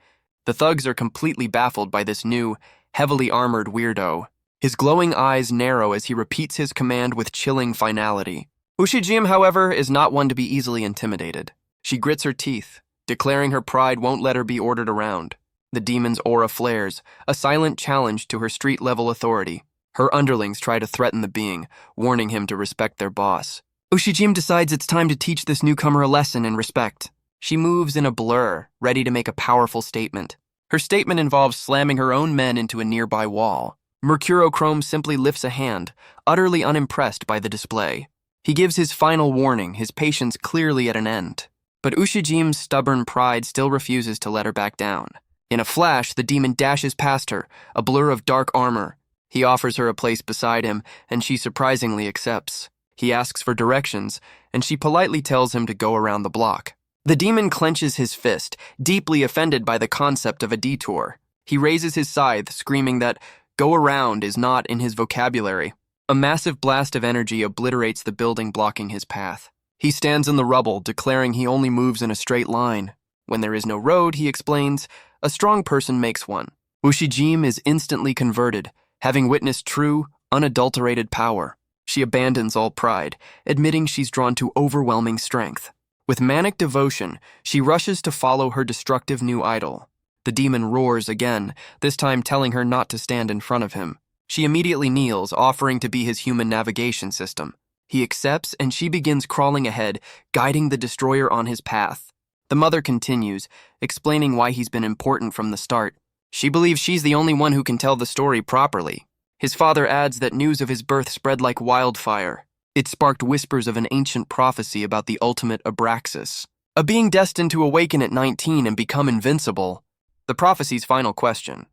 The thugs are completely baffled by this new, heavily armored weirdo. His glowing eyes narrow as he repeats his command with chilling finality. Ushijime, however, is not one to be easily intimidated. She grits her teeth, declaring her pride won't let her be ordered around. The demon's aura flares, a silent challenge to her street-level authority. Her underlings try to threaten the being, warning him to respect their boss. Ushijime decides it's time to teach this newcomer a lesson in respect. She moves in a blur, ready to make a powerful statement. Her statement involves slamming her own men into a nearby wall. Mercurochrome simply lifts a hand, utterly unimpressed by the display. He gives his final warning, his patience clearly at an end. But Ushijim's stubborn pride still refuses to let her back down. In a flash, the demon dashes past her, a blur of dark armor. He offers her a place beside him, and she surprisingly accepts. He asks for directions, and she politely tells him to go around the block. The demon clenches his fist, deeply offended by the concept of a detour. He raises his scythe, screaming that "go around" is not in his vocabulary. A massive blast of energy obliterates the building blocking his path. He stands in the rubble, declaring he only moves in a straight line. When there is no road, he explains, a strong person makes one. Ushijime is instantly converted, having witnessed true, unadulterated power. She abandons all pride, admitting she's drawn to overwhelming strength. With manic devotion, she rushes to follow her destructive new idol. The demon roars again, this time telling her not to stand in front of him. She immediately kneels, offering to be his human navigation system. He accepts, and she begins crawling ahead, guiding the destroyer on his path. The mother continues, explaining why he's been important from the start. She believes she's the only one who can tell the story properly. His father adds that news of his birth spread like wildfire. It sparked whispers of an ancient prophecy about the ultimate Abraxas, a being destined to awaken at 19 and become invincible. The prophecy's final question: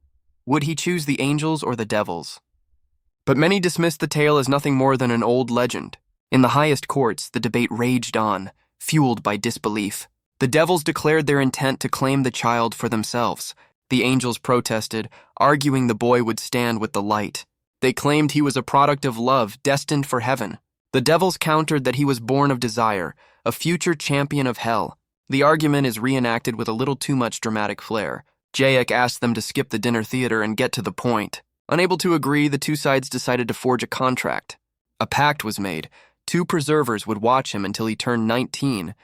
would he choose the angels or the devils? But many dismissed the tale as nothing more than an old legend. In the highest courts, the debate raged on, fueled by disbelief. The devils declared their intent to claim the child for themselves. The angels protested, arguing the boy would stand with the light. They claimed he was a product of love, destined for heaven. The devils countered that he was born of desire, a future champion of hell. The argument is reenacted with a little too much dramatic flair. Jaek asked them to skip the dinner theater and get to the point. Unable to agree, the two sides decided to forge a contract. A pact was made. 2 preservers would watch him until he turned 19.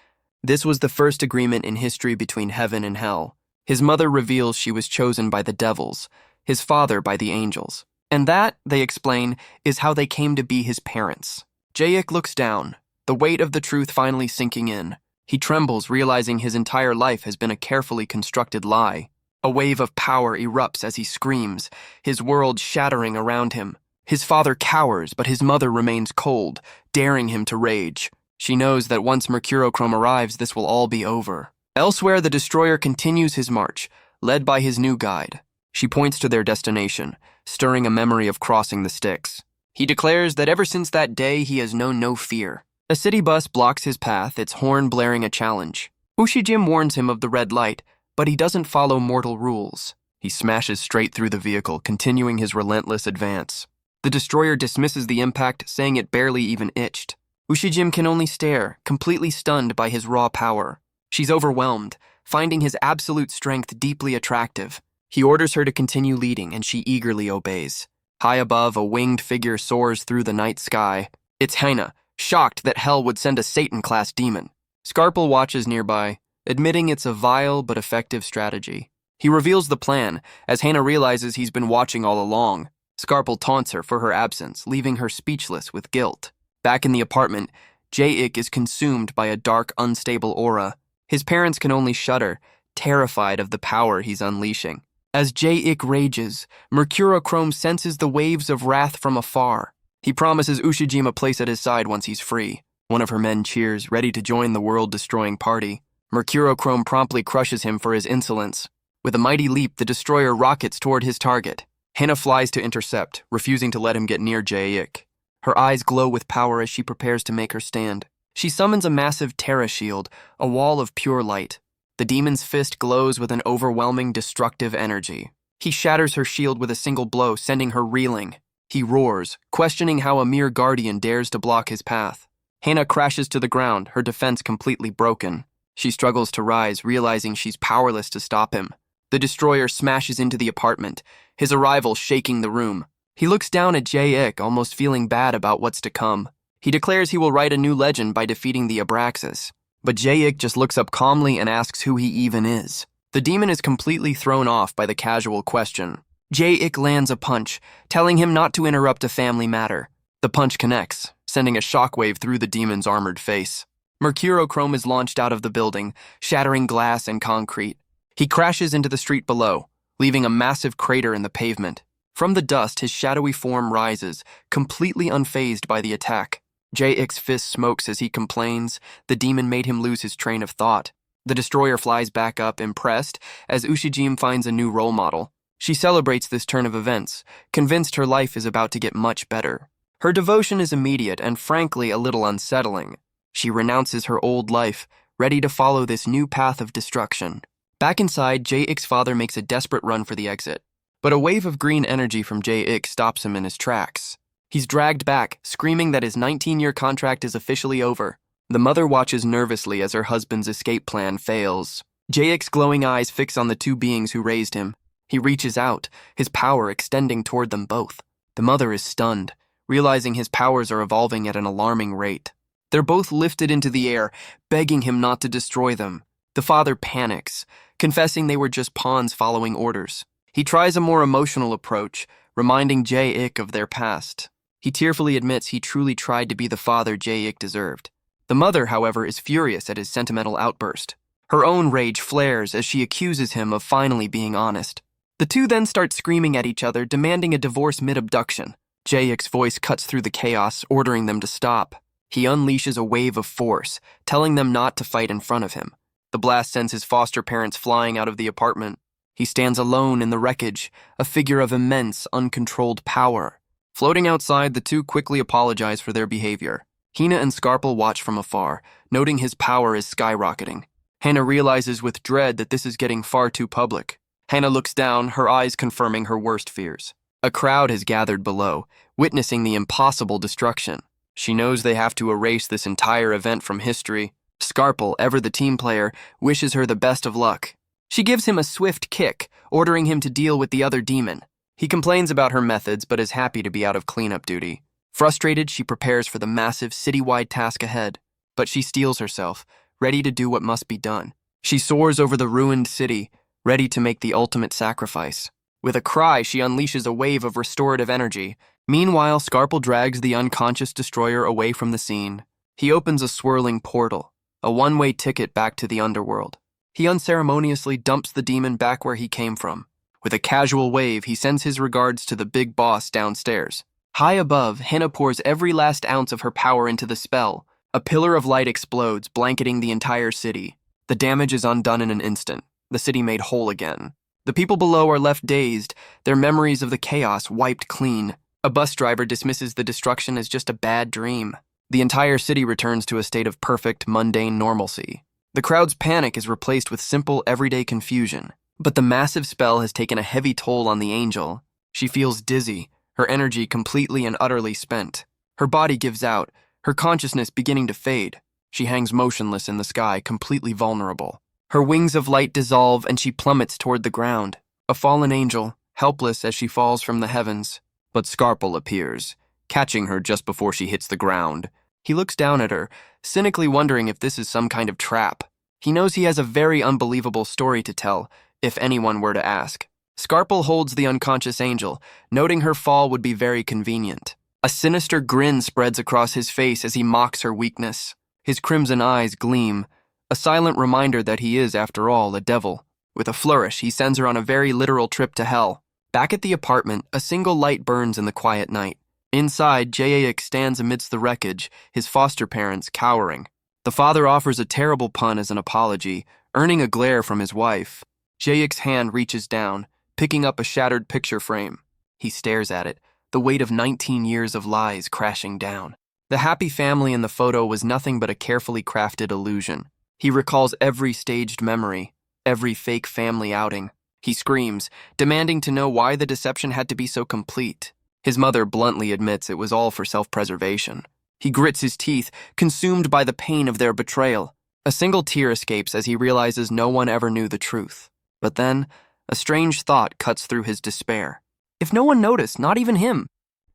This was the first agreement in history between heaven and hell. His mother reveals she was chosen by the devils, his father by the angels. And that, they explain, is how they came to be his parents. Jaek looks down, the weight of the truth finally sinking in. He trembles, realizing his entire life has been a carefully constructed lie. A wave of power erupts as he screams, his world shattering around him. His father cowers, but his mother remains cold, daring him to rage. She knows that once Mercurochrome arrives, this will all be over. Elsewhere, the destroyer continues his march, led by his new guide. She points to their destination, stirring a memory of crossing the Styx. He declares that ever since that day, he has known no fear. A city bus blocks his path, its horn blaring a challenge. Ushijime warns him of the red light, but he doesn't follow mortal rules. He smashes straight through the vehicle, continuing his relentless advance. The destroyer dismisses the impact, saying it barely even itched. Ushijime can only stare, completely stunned by his raw power. She's overwhelmed, finding his absolute strength deeply attractive. He orders her to continue leading, and she eagerly obeys. High above, a winged figure soars through the night sky. It's Heir, shocked that hell would send a Satan-class demon. Scarpel watches nearby, admitting it's a vile but effective strategy. He reveals the plan, as Heir realizes he's been watching all along. Scarpel taunts her for her absence, leaving her speechless with guilt. Back in the apartment, Jaek is consumed by a dark, unstable aura. His parents can only shudder, terrified of the power he's unleashing. As Jaek rages, Mercurochrome senses the waves of wrath from afar. He promises Ushijime a place at his side once he's free. One of her men cheers, ready to join the world-destroying party. Mercurochrome promptly crushes him for his insolence. With a mighty leap, the destroyer rockets toward his target. Heir flies to intercept, refusing to let him get near Jaek. Her eyes glow with power as she prepares to make her stand. She summons a massive Terra shield, a wall of pure light. The demon's fist glows with an overwhelming, destructive energy. He shatters her shield with a single blow, sending her reeling. He roars, questioning how a mere guardian dares to block his path. Heir crashes to the ground, her defense completely broken. She struggles to rise, realizing she's powerless to stop him. The destroyer smashes into the apartment, his arrival shaking the room. He looks down at Jaek, almost feeling bad about what's to come. He declares he will write a new legend by defeating the Abraxas. But Jaek just looks up calmly and asks who he even is. The demon is completely thrown off by the casual question. Jaek lands a punch, telling him not to interrupt a family matter. The punch connects, sending a shockwave through the demon's armored face. Mercurochrome is launched out of the building, shattering glass and concrete. He crashes into the street below, leaving a massive crater in the pavement. From the dust, his shadowy form rises, completely unfazed by the attack. Jae-ik's fist smokes as he complains. The demon made him lose his train of thought. The destroyer flies back up, impressed, as Ushijim finds a new role model. She celebrates this turn of events, convinced her life is about to get much better. Her devotion is immediate and frankly a little unsettling. She renounces her old life, ready to follow this new path of destruction. Back inside, Jae-ik's father makes a desperate run for the exit, but a wave of green energy from Jae-ik stops him in his tracks. He's dragged back, screaming that his 19-year contract is officially over. The mother watches nervously as her husband's escape plan fails. Jae-ik's glowing eyes fix on the two beings who raised him. He reaches out, his power extending toward them both. The mother is stunned, realizing his powers are evolving at an alarming rate. They're both lifted into the air, begging him not to destroy them. The father panics, confessing they were just pawns following orders. He tries a more emotional approach, reminding Jae-ik of their past. He tearfully admits he truly tried to be the father Jae-ik deserved. The mother, however, is furious at his sentimental outburst. Her own rage flares as she accuses him of finally being honest. The two then start screaming at each other, demanding a divorce mid-abduction. Jae-ik's voice cuts through the chaos, ordering them to stop. He unleashes a wave of force, telling them not to fight in front of him. The blast sends his foster parents flying out of the apartment. He stands alone in the wreckage, a figure of immense, uncontrolled power. Floating outside, the two quickly apologize for their behavior. Hina and Scarpel watch from afar, noting his power is skyrocketing. Hannah realizes with dread that this is getting far too public. Hannah looks down, her eyes confirming her worst fears. A crowd has gathered below, witnessing the impossible destruction. She knows they have to erase this entire event from history. Scarpel, ever the team player, wishes her the best of luck. She gives him a swift kick, ordering him to deal with the other demon. He complains about her methods, but is happy to be out of cleanup duty. Frustrated, she prepares for the massive citywide task ahead. But she steels herself, ready to do what must be done. She soars over the ruined city, ready to make the ultimate sacrifice. With a cry, she unleashes a wave of restorative energy. Meanwhile, Scarpel drags the unconscious destroyer away from the scene. He opens a swirling portal, a one-way ticket back to the underworld. He unceremoniously dumps the demon back where he came from. With a casual wave, he sends his regards to the big boss downstairs. High above, Hina pours every last ounce of her power into the spell. A pillar of light explodes, blanketing the entire city. The damage is undone in an instant, the city made whole again. The people below are left dazed, their memories of the chaos wiped clean. A bus driver dismisses the destruction as just a bad dream. The entire city returns to a state of perfect, mundane normalcy. The crowd's panic is replaced with simple, everyday confusion. But the massive spell has taken a heavy toll on the angel. She feels dizzy, her energy completely and utterly spent. Her body gives out, her consciousness beginning to fade. She hangs motionless in the sky, completely vulnerable. Her wings of light dissolve and she plummets toward the ground. A fallen angel, helpless as she falls from the heavens. But Scarpel appears, catching her just before she hits the ground. He looks down at her, cynically wondering if this is some kind of trap. He knows he has a very unbelievable story to tell, if anyone were to ask. Scarpel holds the unconscious angel, noting her fall would be very convenient. A sinister grin spreads across his face as he mocks her weakness. His crimson eyes gleam, a silent reminder that he is, after all, a devil. With a flourish, he sends her on a very literal trip to hell. Back at the apartment, a single light burns in the quiet night. Inside, Jae-ik stands amidst the wreckage, his foster parents cowering. The father offers a terrible pun as an apology, earning a glare from his wife. Jae-ik's hand reaches down, picking up a shattered picture frame. He stares at it, the weight of 19 years of lies crashing down. The happy family in the photo was nothing but a carefully crafted illusion. He recalls every staged memory, every fake family outing. He screams, demanding to know why the deception had to be so complete. His mother bluntly admits it was all for self-preservation. He grits his teeth, consumed by the pain of their betrayal. A single tear escapes as he realizes no one ever knew the truth. But then, a strange thought cuts through his despair. If no one noticed, not even him,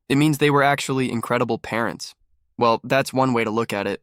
it means they were actually incredible parents. Well, that's one way to look at it.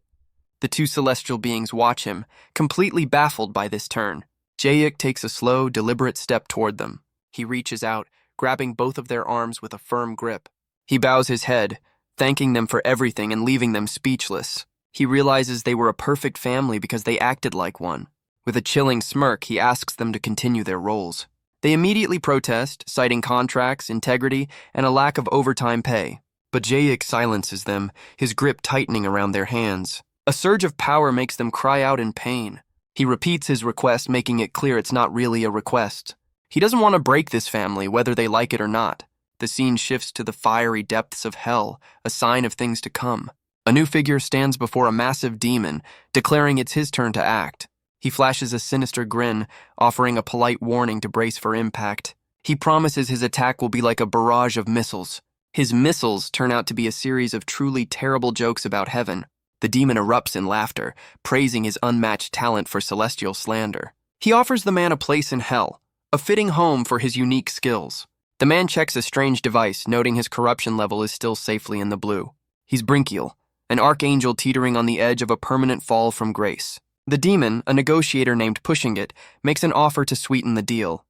The two celestial beings watch him, completely baffled by this turn. Jae-ik takes a slow, deliberate step toward them. He reaches out, grabbing both of their arms with a firm grip. He bows his head, thanking them for everything and leaving them speechless. He realizes they were a perfect family because they acted like one. With a chilling smirk, he asks them to continue their roles. They immediately protest, citing contracts, integrity, and a lack of overtime pay. But Jayik silences them, his grip tightening around their hands. A surge of power makes them cry out in pain. He repeats his request, making it clear it's not really a request. He doesn't want to break this family, whether they like it or not. The scene shifts to the fiery depths of hell, a sign of things to come. A new figure stands before a massive demon, declaring it's his turn to act. He flashes a sinister grin, offering a polite warning to brace for impact. He promises his attack will be like a barrage of missiles. His missiles turn out to be a series of truly terrible jokes about heaven. The demon erupts in laughter, praising his unmatched talent for celestial slander. He offers the man a place in hell, a fitting home for his unique skills. The man checks a strange device, noting his corruption level is still safely in the blue. He's Brinkiel, an archangel teetering on the edge of a permanent fall from grace. The demon, a negotiator named Pushing It, makes an offer to sweeten the deal.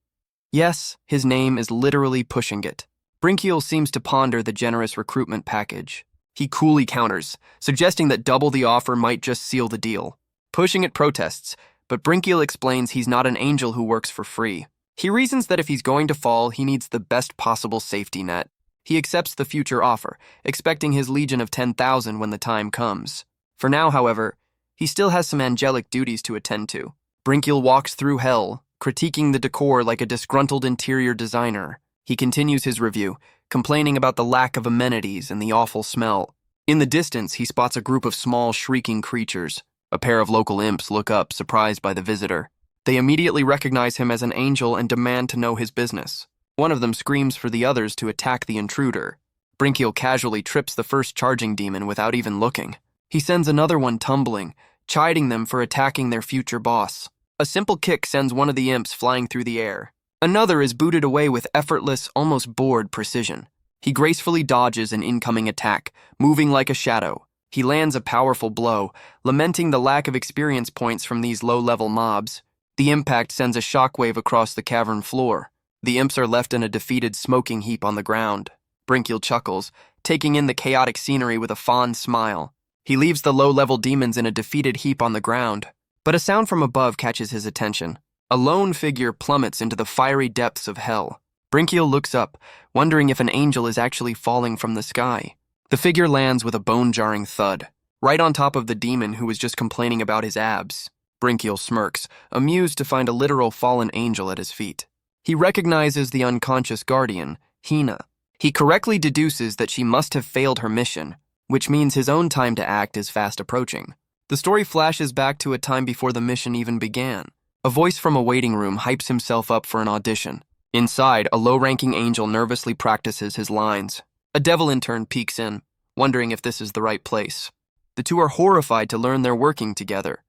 Yes, his name is literally Pushing It. Brinkiel seems to ponder the generous recruitment package. He coolly counters, suggesting that double the offer might just seal the deal. Pushing It protests, but Brinkiel explains he's not an angel who works for free. He reasons that if he's going to fall, he needs the best possible safety net. He accepts the future offer, expecting his legion of 10,000 when the time comes. For now, however, he still has some angelic duties to attend to. Brinkiel walks through hell, critiquing the decor like a disgruntled interior designer. He continues his review, complaining about the lack of amenities and the awful smell. In the distance, he spots a group of small, shrieking creatures. A pair of local imps look up, surprised by the visitor. They immediately recognize him as an angel and demand to know his business. One of them screams for the others to attack the intruder. Brinkiel casually trips the first charging demon without even looking. He sends another one tumbling, chiding them for attacking their future boss. A simple kick sends one of the imps flying through the air. Another is booted away with effortless, almost bored precision. He gracefully dodges an incoming attack, moving like a shadow. He lands a powerful blow, lamenting the lack of experience points from these low-level mobs. The impact sends a shockwave across the cavern floor. The imps are left in a defeated smoking heap on the ground. Brinkiel chuckles, taking in the chaotic scenery with a fond smile. He leaves the low-level demons in a defeated heap on the ground. But a sound from above catches his attention. A lone figure plummets into the fiery depths of hell. Brinkiel looks up, wondering if an angel is actually falling from the sky. The figure lands with a bone-jarring thud, right on top of the demon who was just complaining about his abs. Brinkiel smirks, amused to find a literal fallen angel at his feet. He recognizes the unconscious guardian, Hina. He correctly deduces that she must have failed her mission, which means his own time to act is fast approaching. The story flashes back to a time before the mission even began. A voice from a waiting room hypes himself up for an audition. Inside, a low-ranking angel nervously practices his lines. A devil intern peeks in, wondering if this is the right place. The two are horrified to learn they're working together.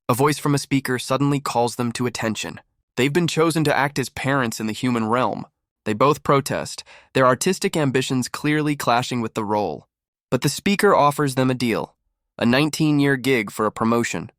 A voice from a speaker suddenly calls them to attention. They've been chosen to act as parents in the human realm. They both protest, their artistic ambitions clearly clashing with the role. But the speaker offers them a deal, a 19-year gig for a promotion.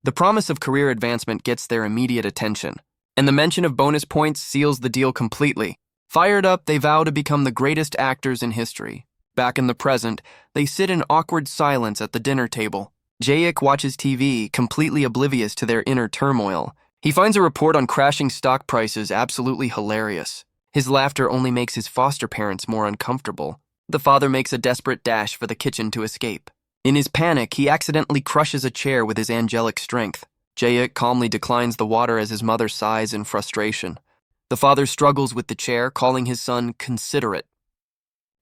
The promise of career advancement gets their immediate attention, and the mention of bonus points seals the deal completely. Fired up, they vow to become the greatest actors in history. Back in the present, they sit in awkward silence at the dinner table. Jayik watches TV, completely oblivious to their inner turmoil. He finds a report on crashing stock prices absolutely hilarious. His laughter only makes his foster parents more uncomfortable. The father makes a desperate dash for the kitchen to escape. In his panic, he accidentally crushes a chair with his angelic strength. Jayik calmly declines the water as his mother sighs in frustration. The father struggles with the chair, calling his son considerate.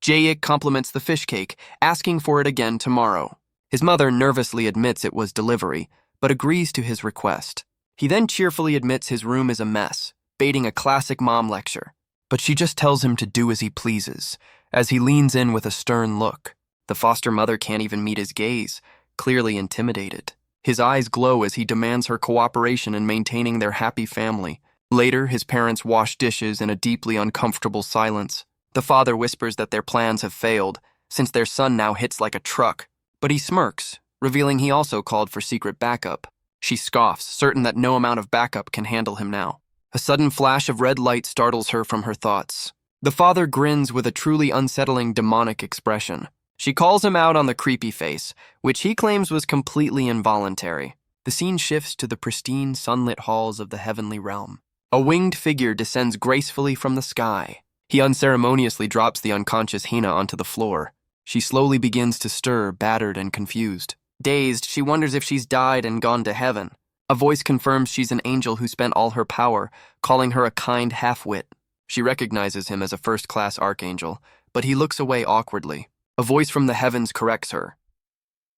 Jayik compliments the fish cake, asking for it again tomorrow. His mother nervously admits it was delivery, but agrees to his request. He then cheerfully admits his room is a mess, baiting a classic mom lecture. But she just tells him to do as he pleases, as he leans in with a stern look. The foster mother can't even meet his gaze, clearly intimidated. His eyes glow as he demands her cooperation in maintaining their happy family. Later, his parents wash dishes in a deeply uncomfortable silence. The father whispers that their plans have failed, since their son now hits like a truck. But he smirks, revealing he also called for secret backup. She scoffs, certain that no amount of backup can handle him now. A sudden flash of red light startles her from her thoughts. The father grins with a truly unsettling demonic expression. She calls him out on the creepy face, which he claims was completely involuntary. The scene shifts to the pristine, sunlit halls of the heavenly realm. A winged figure descends gracefully from the sky. He unceremoniously drops the unconscious Hina onto the floor. She slowly begins to stir, battered and confused. Dazed, she wonders if she's died and gone to heaven. A voice confirms she's an angel who spent all her power, calling her a kind half-wit. She recognizes him as a first-class archangel, but he looks away awkwardly. A voice from the heavens corrects her.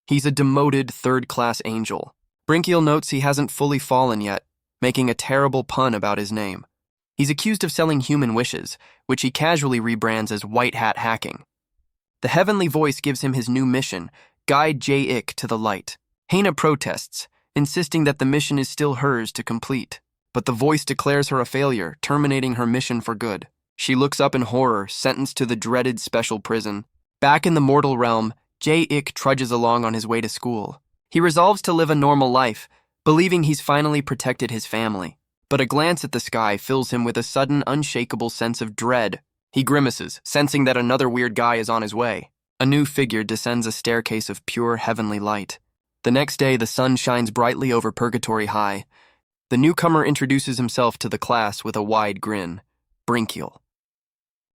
He's a demoted third-class angel. Brinkiel notes he hasn't fully fallen yet, making a terrible pun about his name. He's accused of selling human wishes, which he casually rebrands as white hat hacking. The heavenly voice gives him his new mission, guide Jae-ik to the light. Hina protests, insisting that the mission is still hers to complete. But the voice declares her a failure, terminating her mission for good. She looks up in horror, sentenced to the dreaded special prison. Back in the mortal realm, Jae-ik trudges along on his way to school. He resolves to live a normal life, believing he's finally protected his family. But a glance at the sky fills him with a sudden, unshakable sense of dread. He grimaces, sensing that another weird guy is on his way. A new figure descends a staircase of pure heavenly light. The next day, the sun shines brightly over Purgatory High. The newcomer introduces himself to the class with a wide grin. Brinkiel.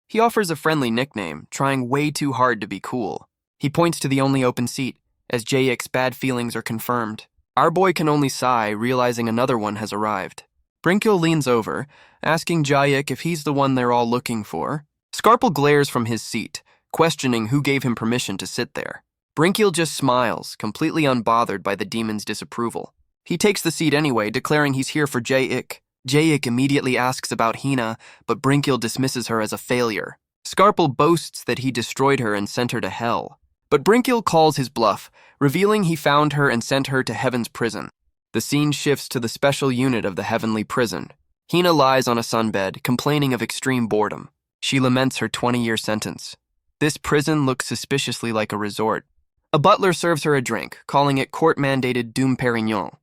He offers a friendly nickname, trying way too hard to be cool. He points to the only open seat, as Jae-ik's bad feelings are confirmed. Our boy can only sigh, realizing another one has arrived. Brinkiel leans over, asking Jae-ik if he's the one they're all looking for. Scarple glares from his seat, questioning who gave him permission to sit there. Brinkiel just smiles, completely unbothered by the demon's disapproval. He takes the seat anyway, declaring he's here for Jae-ik. Jae-ik immediately asks about Hina, but Brinkiel dismisses her as a failure. Scarple boasts that he destroyed her and sent her to hell. But Brinkiel calls his bluff, revealing he found her and sent her to Heaven's prison. The scene shifts to the special unit of the heavenly prison. Hina lies on a sunbed, complaining of extreme boredom. She laments her 20-year sentence. This prison looks suspiciously like a resort. A butler serves her a drink, calling it court-mandated Dom Perignon.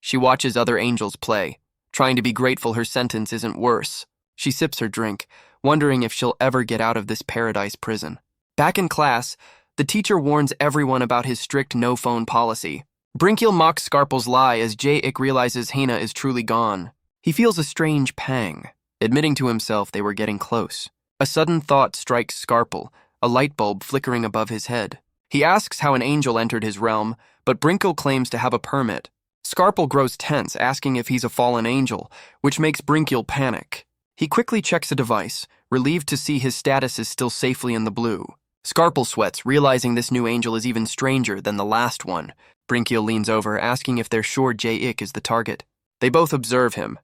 She watches other angels play, trying to be grateful her sentence isn't worse. She sips her drink, wondering if she'll ever get out of this paradise prison. Back in class, the teacher warns everyone about his strict no-phone policy. Brinkiel mocks Scarple's lie as Jae-ik realizes Hina is truly gone. He feels a strange pang, admitting to himself they were getting close. A sudden thought strikes Scarple, a light bulb flickering above his head. He asks how an angel entered his realm, but Brinkiel claims to have a permit. Scarple grows tense, asking if he's a fallen angel, which makes Brinkiel panic. He quickly checks a device, relieved to see his status is still safely in the blue. Scarple sweats, realizing this new angel is even stranger than the last one. Brinkiel leans over, asking if they're sure Jae-ik is the target. They both observe him,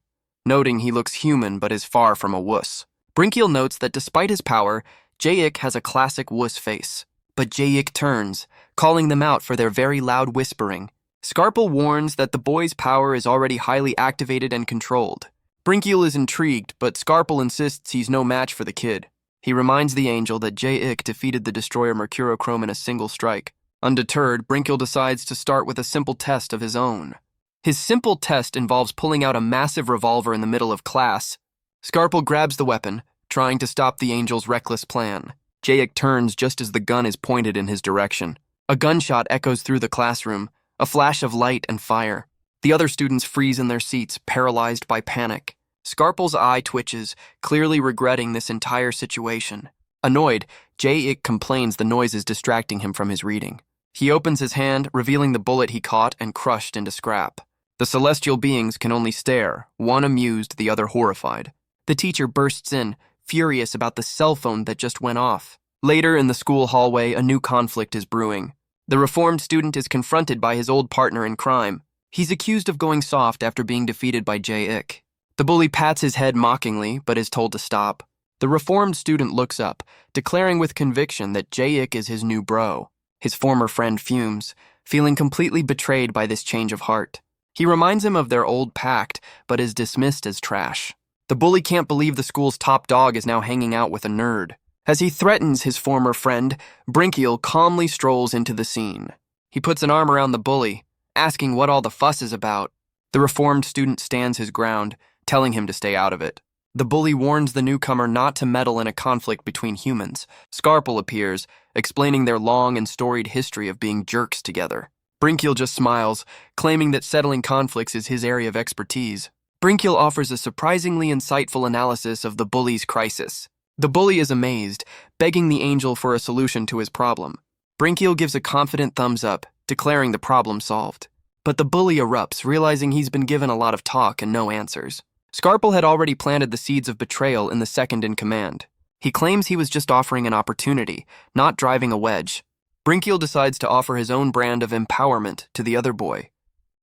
noting he looks human but is far from a wuss. Brinkiel notes that despite his power, Jae-ik has a classic wuss face. But Jae-ik turns, calling them out for their very loud whispering. Scarple warns that the boy's power is already highly activated and controlled. Brinkiel is intrigued, but Scarple insists he's no match for the kid. He reminds the angel that Jae-ik defeated the destroyer Mercurochrome in a single strike. Undeterred, Brinkiel decides to start with a simple test of his own. His simple test involves pulling out a massive revolver in the middle of class. Scarple grabs the weapon, trying to stop the angel's reckless plan. Jae-ik turns just as the gun is pointed in his direction. A gunshot echoes through the classroom, a flash of light and fire. The other students freeze in their seats, paralyzed by panic. Scarple's eye twitches, clearly regretting this entire situation. Annoyed, Jae-ik complains the noise is distracting him from his reading. He opens his hand, revealing the bullet he caught and crushed into scrap. The celestial beings can only stare, one amused, the other horrified. The teacher bursts in, furious about the cell phone that just went off. Later in the school hallway, a new conflict is brewing. The reformed student is confronted by his old partner in crime. He's accused of going soft after being defeated by Jae-ik. The bully pats his head mockingly, but is told to stop. The reformed student looks up, declaring with conviction that Jae-ik is his new bro. His former friend fumes, feeling completely betrayed by this change of heart. He reminds him of their old pact, but is dismissed as trash. The bully can't believe the school's top dog is now hanging out with a nerd. As he threatens his former friend, Brinkiel calmly strolls into the scene. He puts an arm around the bully, asking what all the fuss is about. The reformed student stands his ground, telling him to stay out of it. The bully warns the newcomer not to meddle in a conflict between humans. Scarple appears, explaining their long and storied history of being jerks together. Brinkiel just smiles, claiming that settling conflicts is his area of expertise. Brinkiel offers a surprisingly insightful analysis of the bully's crisis. The bully is amazed, begging the angel for a solution to his problem. Brinkiel gives a confident thumbs up, declaring the problem solved. But the bully erupts, realizing he's been given a lot of talk and no answers. Scarple had already planted the seeds of betrayal in the second in command. He claims he was just offering an opportunity, not driving a wedge. Brinkiel decides to offer his own brand of empowerment to the other boy.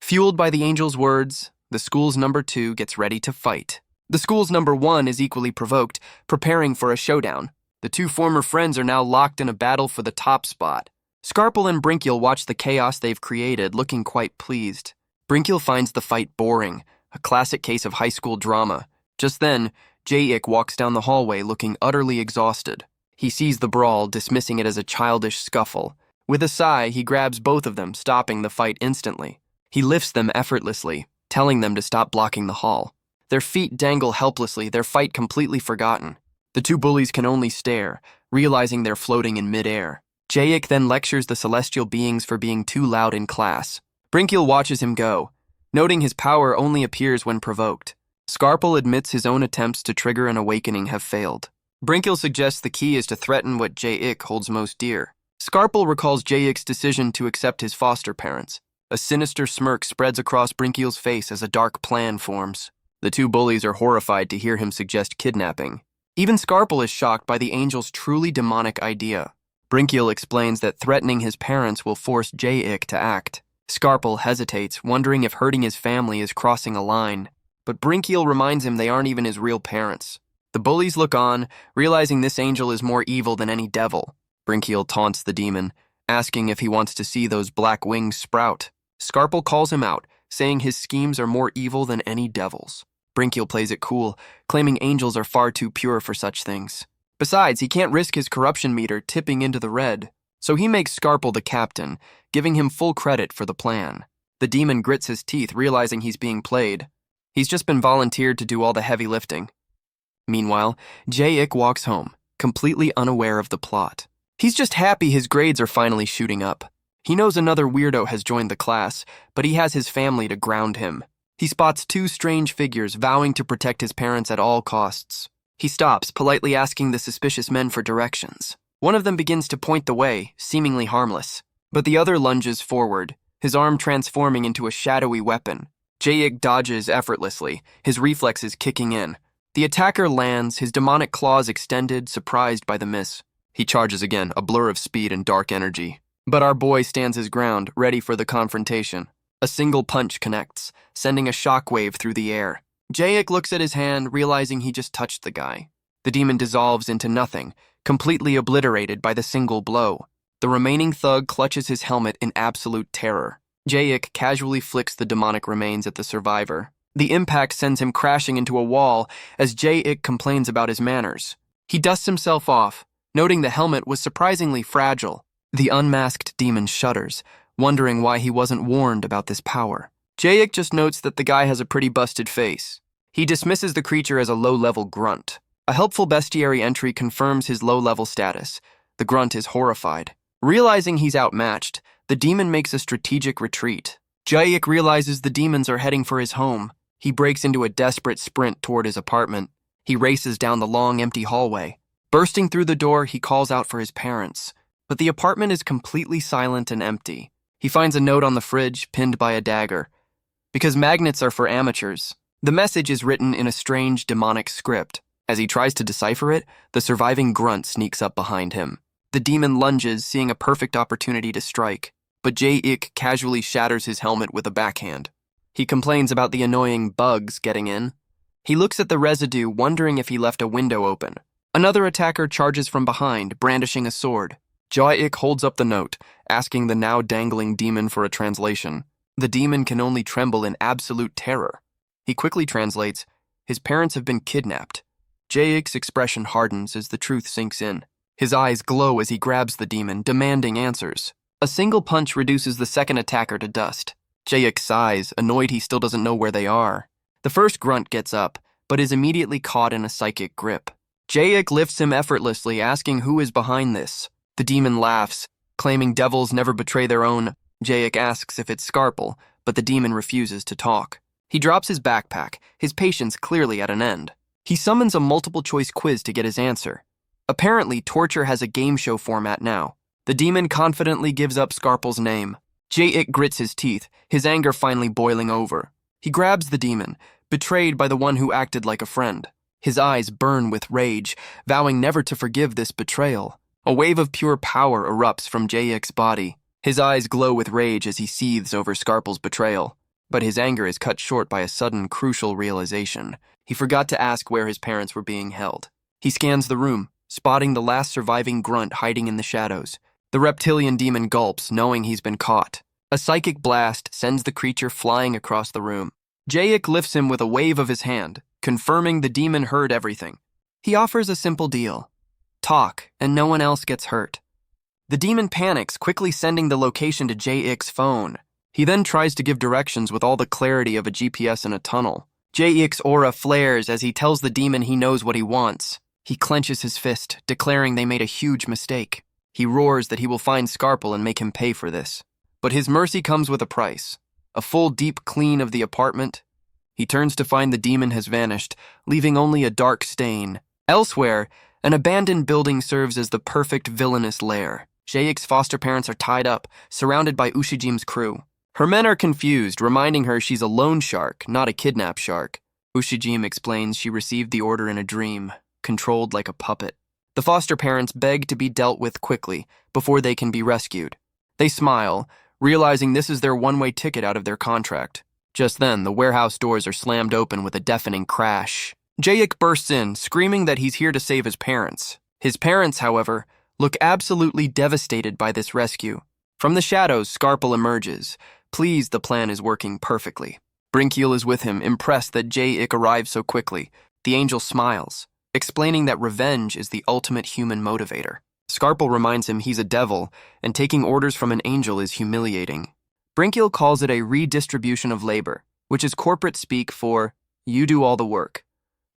Fueled by the angel's words, the school's number 2 gets ready to fight. The school's number 1 is equally provoked, preparing for a showdown. The two former friends are now locked in a battle for the top spot. Scarple and Brinkiel watch the chaos they've created, looking quite pleased. Brinkiel finds the fight boring, a classic case of high school drama. Just then, Jae-ik walks down the hallway looking utterly exhausted. He sees the brawl, dismissing it as a childish scuffle. With a sigh, he grabs both of them, stopping the fight instantly. He lifts them effortlessly, telling them to stop blocking the hall. Their feet dangle helplessly, their fight completely forgotten. The two bullies can only stare, realizing they're floating in midair. Jae-ik then lectures the celestial beings for being too loud in class. Brinkiel watches him go, noting his power only appears when provoked. Scarple admits his own attempts to trigger an awakening have failed. Brinkiel suggests the key is to threaten what Jae-ik holds most dear. Scarple recalls Jae-ik's decision to accept his foster parents. A sinister smirk spreads across Brinkiel's face as a dark plan forms. The two bullies are horrified to hear him suggest kidnapping. Even Scarple is shocked by the angel's truly demonic idea. Brinkiel explains that threatening his parents will force Jae-ik to act. Scarple hesitates, wondering if hurting his family is crossing a line. But Brinkiel reminds him they aren't even his real parents. The bullies look on, realizing this angel is more evil than any devil. Brinkiel taunts the demon, asking if he wants to see those black wings sprout. Scarple calls him out, saying his schemes are more evil than any devil's. Brinkiel plays it cool, claiming angels are far too pure for such things. Besides, he can't risk his corruption meter tipping into the red, so he makes Scarple the captain, giving him full credit for the plan. The demon grits his teeth, realizing he's being played. He's just been volunteered to do all the heavy lifting. Meanwhile, Jae-ik walks home, completely unaware of the plot. He's just happy his grades are finally shooting up. He knows another weirdo has joined the class, but he has his family to ground him. He spots two strange figures vowing to protect his parents at all costs. He stops, politely asking the suspicious men for directions. One of them begins to point the way, seemingly harmless, but the other lunges forward, his arm transforming into a shadowy weapon. Jae-ik dodges effortlessly, his reflexes kicking in. The attacker lands, his demonic claws extended, surprised by the miss. He charges again, a blur of speed and dark energy. But our boy stands his ground, ready for the confrontation. A single punch connects, sending a shockwave through the air. Jae-ik looks at his hand, realizing he just touched the guy. The demon dissolves into nothing, completely obliterated by the single blow. The remaining thug clutches his helmet in absolute terror. Jae-ik casually flicks the demonic remains at the survivor. The impact sends him crashing into a wall as Jae-ik complains about his manners. He dusts himself off, noting the helmet was surprisingly fragile. The unmasked demon shudders, wondering why he wasn't warned about this power. Jae-ik just notes that the guy has a pretty busted face. He dismisses the creature as a low-level grunt. A helpful bestiary entry confirms his low-level status. The grunt is horrified. Realizing he's outmatched, the demon makes a strategic retreat. Jae-ik realizes the demons are heading for his home. He breaks into a desperate sprint toward his apartment. He races down the long, empty hallway. Bursting through the door, he calls out for his parents. But the apartment is completely silent and empty. He finds a note on the fridge, pinned by a dagger. Because magnets are for amateurs, the message is written in a strange, demonic script. As he tries to decipher it, the surviving grunt sneaks up behind him. The demon lunges, seeing a perfect opportunity to strike, but Jae-ik casually shatters his helmet with a backhand. He complains about the annoying bugs getting in. He looks at the residue, wondering if he left a window open. Another attacker charges from behind, brandishing a sword. Jae-ik holds up the note, asking the now dangling demon for a translation. The demon can only tremble in absolute terror. He quickly translates, "His parents have been kidnapped." Jae-ik's expression hardens as the truth sinks in. His eyes glow as he grabs the demon, demanding answers. A single punch reduces the second attacker to dust. Jae-ik sighs, annoyed he still doesn't know where they are. The first grunt gets up, but is immediately caught in a psychic grip. Jae-ik lifts him effortlessly, asking who is behind this. The demon laughs, claiming devils never betray their own. Jae-ik asks if it's Scarple, but the demon refuses to talk. He drops his backpack, his patience clearly at an end. He summons a multiple-choice quiz to get his answer. Apparently, torture has a game show format now. The demon confidently gives up Scarpel's name. Jae-ik grits his teeth, his anger finally boiling over. He grabs the demon, betrayed by the one who acted like a friend. His eyes burn with rage, vowing never to forgive this betrayal. A wave of pure power erupts from Jae-ik's body. His eyes glow with rage as he seethes over Scarpel's betrayal. But his anger is cut short by a sudden, crucial realization. He forgot to ask where his parents were being held. He scans the room, spotting the last surviving grunt hiding in the shadows. The reptilian demon gulps, knowing he's been caught. A psychic blast sends the creature flying across the room. Jae-ik lifts him with a wave of his hand, confirming the demon heard everything. He offers a simple deal. Talk, and no one else gets hurt. The demon panics, quickly sending the location to Jae-ik's phone. He then tries to give directions with all the clarity of a GPS in a tunnel. Jae-ik's aura flares as he tells the demon he knows what he wants. He clenches his fist, declaring they made a huge mistake. He roars that he will find Scarpel and make him pay for this. But his mercy comes with a price. A full deep clean of the apartment. He turns to find the demon has vanished, leaving only a dark stain. Elsewhere, an abandoned building serves as the perfect villainous lair. Jae-ik's foster parents are tied up, surrounded by Ushijim's crew. Her men are confused, reminding her she's a loan shark, not a kidnap shark. Ushijim explains she received the order in a dream, controlled like a puppet. The foster parents beg to be dealt with quickly, before they can be rescued. They smile, realizing this is their one-way ticket out of their contract. Just then, the warehouse doors are slammed open with a deafening crash. Jae-ik bursts in, screaming that he's here to save his parents. His parents, however, look absolutely devastated by this rescue. From the shadows, Scarpel emerges. Pleased the plan is working perfectly. Brinkiel is with him, impressed that Jae-ik arrived so quickly. The angel smiles, explaining that revenge is the ultimate human motivator. Scarpel reminds him he's a devil, and taking orders from an angel is humiliating. Brinkiel calls it a redistribution of labor, which is corporate speak for, you do all the work.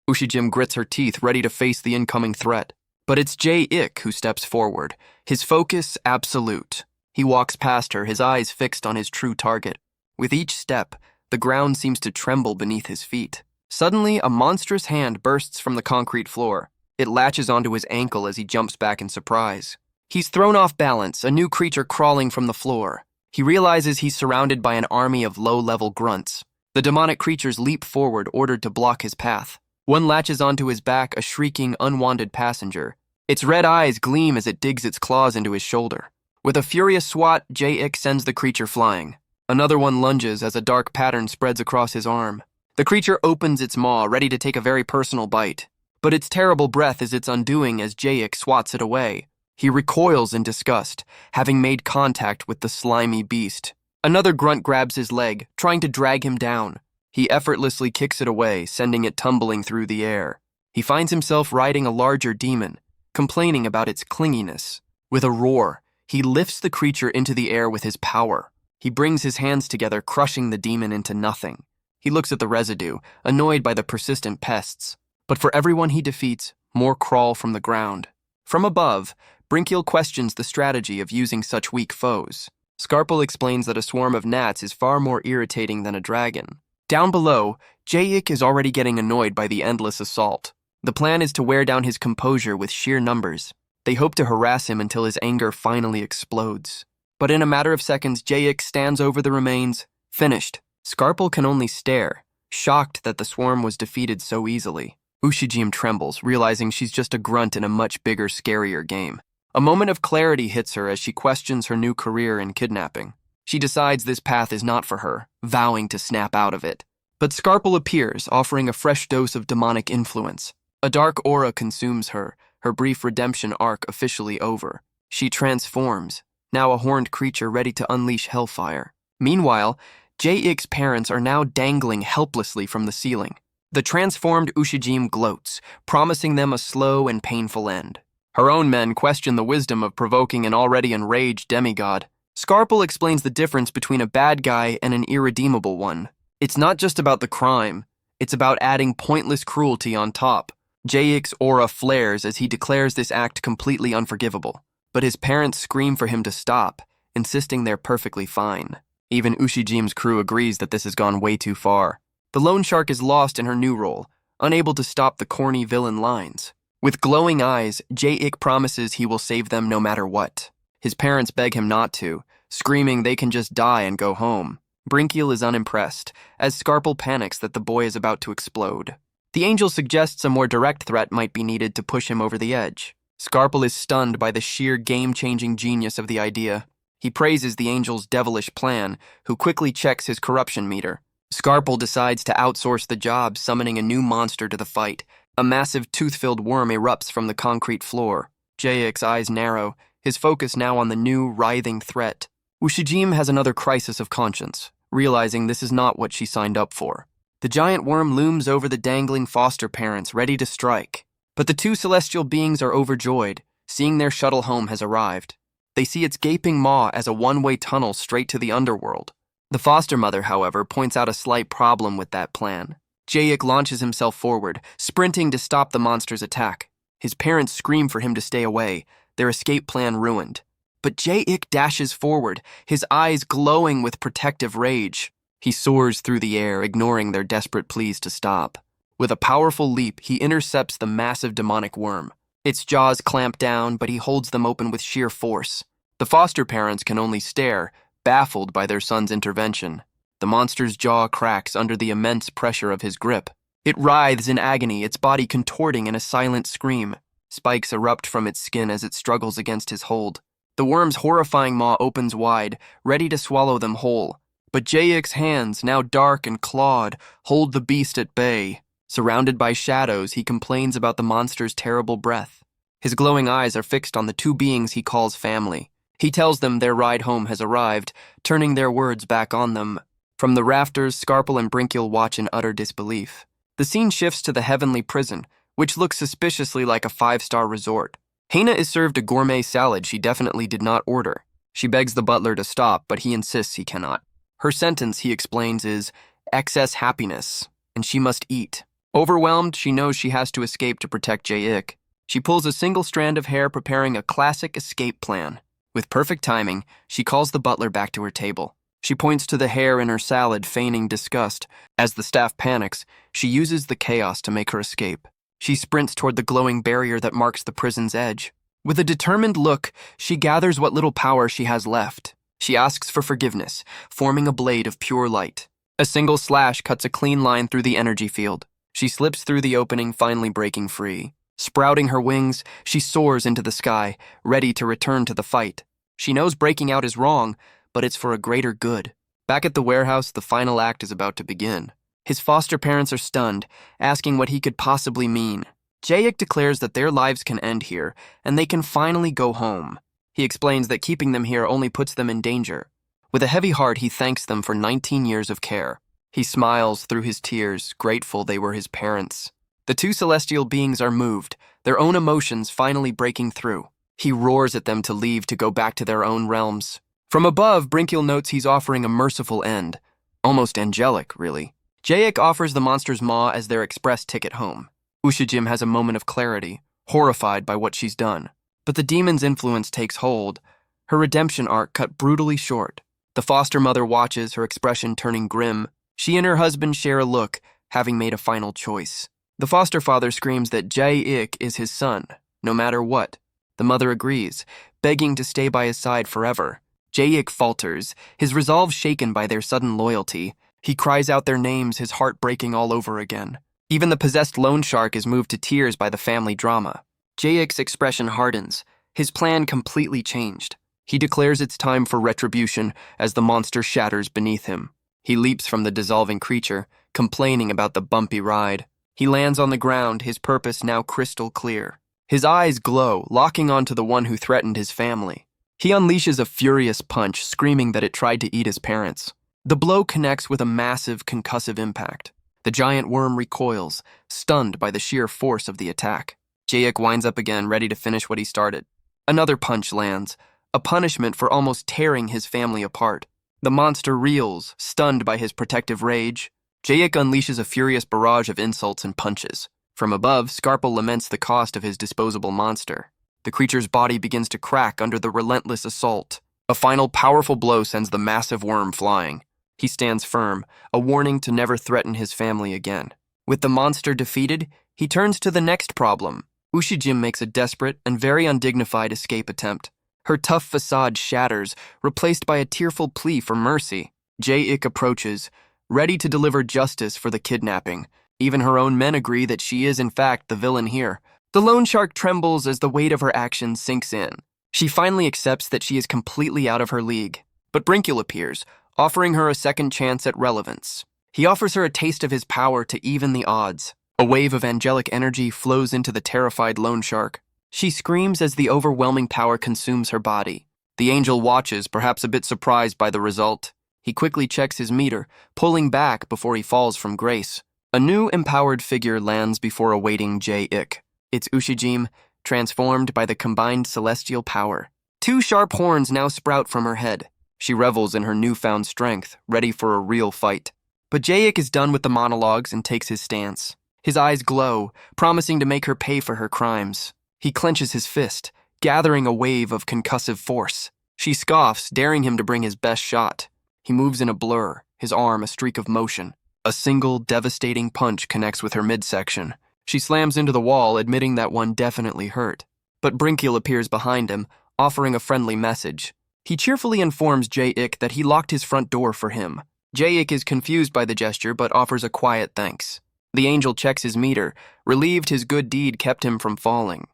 Ushijim grits her teeth, ready to face the incoming threat. But it's Jae-ik who steps forward, his focus absolute. He walks past her, his eyes fixed on his true target. With each step, the ground seems to tremble beneath his feet. Suddenly, a monstrous hand bursts from the concrete floor. It latches onto his ankle as he jumps back in surprise. He's thrown off balance, a new creature crawling from the floor. He realizes he's surrounded by an army of low-level grunts. The demonic creatures leap forward, ordered to block his path. One latches onto his back, a shrieking, unwanted passenger. Its red eyes gleam as it digs its claws into his shoulder. With a furious swat, Jae-ik sends the creature flying. Another one lunges as a dark pattern spreads across his arm. The creature opens its maw, ready to take a very personal bite. But its terrible breath is its undoing as Jae-ik swats it away. He recoils in disgust, having made contact with the slimy beast. Another grunt grabs his leg, trying to drag him down. He effortlessly kicks it away, sending it tumbling through the air. He finds himself riding a larger demon, complaining about its clinginess. With a roar, he lifts the creature into the air with his power. He brings his hands together, crushing the demon into nothing. He looks at the residue, annoyed by the persistent pests. But for everyone he defeats, more crawl from the ground. From above, Brinkiel questions the strategy of using such weak foes. Scarpel explains that a swarm of gnats is far more irritating than a dragon. Down below, Jae-ik is already getting annoyed by the endless assault. The plan is to wear down his composure with sheer numbers. They hope to harass him until his anger finally explodes. But in a matter of seconds, Jae-ik stands over the remains, finished. Scarpel can only stare, shocked that the swarm was defeated so easily. Ushijim trembles, realizing she's just a grunt in a much bigger, scarier game. A moment of clarity hits her as she questions her new career in kidnapping. She decides this path is not for her, vowing to snap out of it. But Scarpel appears, offering a fresh dose of demonic influence. A dark aura consumes her, her brief redemption arc officially over. She transforms, now a horned creature ready to unleash hellfire. Meanwhile, Jae-ik's parents are now dangling helplessly from the ceiling. The transformed Ushijim gloats, promising them a slow and painful end. Her own men question the wisdom of provoking an already enraged demigod. Scarpel explains the difference between a bad guy and an irredeemable one. It's not just about the crime, it's about adding pointless cruelty on top. Jae-ik's aura flares as he declares this act completely unforgivable. But his parents scream for him to stop, insisting they're perfectly fine. Even Ushijim's crew agrees that this has gone way too far. The loan shark is lost in her new role, unable to stop the corny villain lines. With glowing eyes, Jae-ik promises he will save them no matter what. His parents beg him not to, screaming they can just die and go home. Brinkiel is unimpressed, as Scarple panics that the boy is about to explode. The angel suggests a more direct threat might be needed to push him over the edge. Scarple is stunned by the sheer game-changing genius of the idea. He praises the angel's devilish plan, who quickly checks his corruption meter. Scarple decides to outsource the job, summoning a new monster to the fight. A massive tooth-filled worm erupts from the concrete floor. Jae-ik's eyes narrow, his focus now on the new, writhing threat. Ushijim has another crisis of conscience, realizing this is not what she signed up for. The giant worm looms over the dangling foster parents, ready to strike. But the two celestial beings are overjoyed, seeing their shuttle home has arrived. They see its gaping maw as a one-way tunnel straight to the underworld. The foster mother, however, points out a slight problem with that plan. Jae-ik launches himself forward, sprinting to stop the monster's attack. His parents scream for him to stay away, their escape plan ruined. But Jae-ik dashes forward, his eyes glowing with protective rage. He soars through the air, ignoring their desperate pleas to stop. With a powerful leap, he intercepts the massive demonic worm. Its jaws clamp down, but he holds them open with sheer force. The foster parents can only stare, baffled by their son's intervention. The monster's jaw cracks under the immense pressure of his grip. It writhes in agony, its body contorting in a silent scream. Spikes erupt from its skin as it struggles against his hold. The worm's horrifying maw opens wide, ready to swallow them whole. But Jae-ik's hands, now dark and clawed, hold the beast at bay. Surrounded by shadows, he complains about the monster's terrible breath. His glowing eyes are fixed on the two beings he calls family. He tells them their ride home has arrived, turning their words back on them. From the rafters, Scarple and Brinkiel watch in utter disbelief. The scene shifts to the heavenly prison, which looks suspiciously like a 5-star resort. Hana is served a gourmet salad she definitely did not order. She begs the butler to stop, but he insists he cannot. Her sentence, he explains, is excess happiness, and she must eat. Overwhelmed, she knows she has to escape to protect Jae-ik. She pulls a single strand of hair, preparing a classic escape plan. With perfect timing, she calls the butler back to her table. She points to the hair in her salad, feigning disgust. As the staff panics, she uses the chaos to make her escape. She sprints toward the glowing barrier that marks the prison's edge. With a determined look, she gathers what little power she has left. She asks for forgiveness, forming a blade of pure light. A single slash cuts a clean line through the energy field. She slips through the opening, finally breaking free. Sprouting her wings, she soars into the sky, ready to return to the fight. She knows breaking out is wrong, but it's for a greater good. Back at the warehouse, the final act is about to begin. His foster parents are stunned, asking what he could possibly mean. Jae-ik declares that their lives can end here, and they can finally go home. He explains that keeping them here only puts them in danger. With a heavy heart, he thanks them for 19 years of care. He smiles through his tears, grateful they were his parents. The two celestial beings are moved, their own emotions finally breaking through. He roars at them to leave to go back to their own realms. From above, Brinkiel notes he's offering a merciful end. Almost angelic, really. Jae-ik offers the monster's maw as their express ticket home. Ushijim has a moment of clarity, horrified by what she's done. But the demon's influence takes hold, her redemption arc cut brutally short. The foster mother watches, her expression turning grim. She and her husband share a look, having made a final choice. The foster father screams that Jae-ik is his son, no matter what. The mother agrees, begging to stay by his side forever. Jae-ik falters, his resolve shaken by their sudden loyalty. He cries out their names, his heart breaking all over again. Even the possessed loan shark is moved to tears by the family drama. Jae-ik's expression hardens, his plan completely changed. He declares it's time for retribution as the monster shatters beneath him. He leaps from the dissolving creature, complaining about the bumpy ride. He lands on the ground, his purpose now crystal clear. His eyes glow, locking onto the one who threatened his family. He unleashes a furious punch, screaming that it tried to eat his parents. The blow connects with a massive concussive impact. The giant worm recoils, stunned by the sheer force of the attack. Jae-ik winds up again, ready to finish what he started. Another punch lands, a punishment for almost tearing his family apart. The monster reels, stunned by his protective rage. Jae-ik unleashes a furious barrage of insults and punches. From above, Scarple laments the cost of his disposable monster. The creature's body begins to crack under the relentless assault. A final powerful blow sends the massive worm flying. He stands firm, a warning to never threaten his family again. With the monster defeated, he turns to the next problem. Ushijim makes a desperate and very undignified escape attempt. Her tough facade shatters, replaced by a tearful plea for mercy. Jae-ik approaches, ready to deliver justice for the kidnapping. Even her own men agree that she is in fact the villain here. The loan shark trembles as the weight of her actions sinks in. She finally accepts that she is completely out of her league. But Brinkule appears, offering her a second chance at relevance. He offers her a taste of his power to even the odds. A wave of angelic energy flows into the terrified loan shark. She screams as the overwhelming power consumes her body. The angel watches, perhaps a bit surprised by the result. He quickly checks his meter, pulling back before he falls from grace. A new empowered figure lands before awaiting Jae-ik. It's Ushijim, transformed by the combined celestial power. 2 sharp horns now sprout from her head. She revels in her newfound strength, ready for a real fight. But Jae-ik is done with the monologues and takes his stance. His eyes glow, promising to make her pay for her crimes. He clenches his fist, gathering a wave of concussive force. She scoffs, daring him to bring his best shot. He moves in a blur, his arm a streak of motion. A single, devastating punch connects with her midsection. She slams into the wall, admitting that one definitely hurt. But Brinkule appears behind him, offering a friendly message. He cheerfully informs Jae-ik that he locked his front door for him. Jae-ik is confused by the gesture, but offers a quiet thanks. The angel checks his meter, relieved his good deed kept him from falling.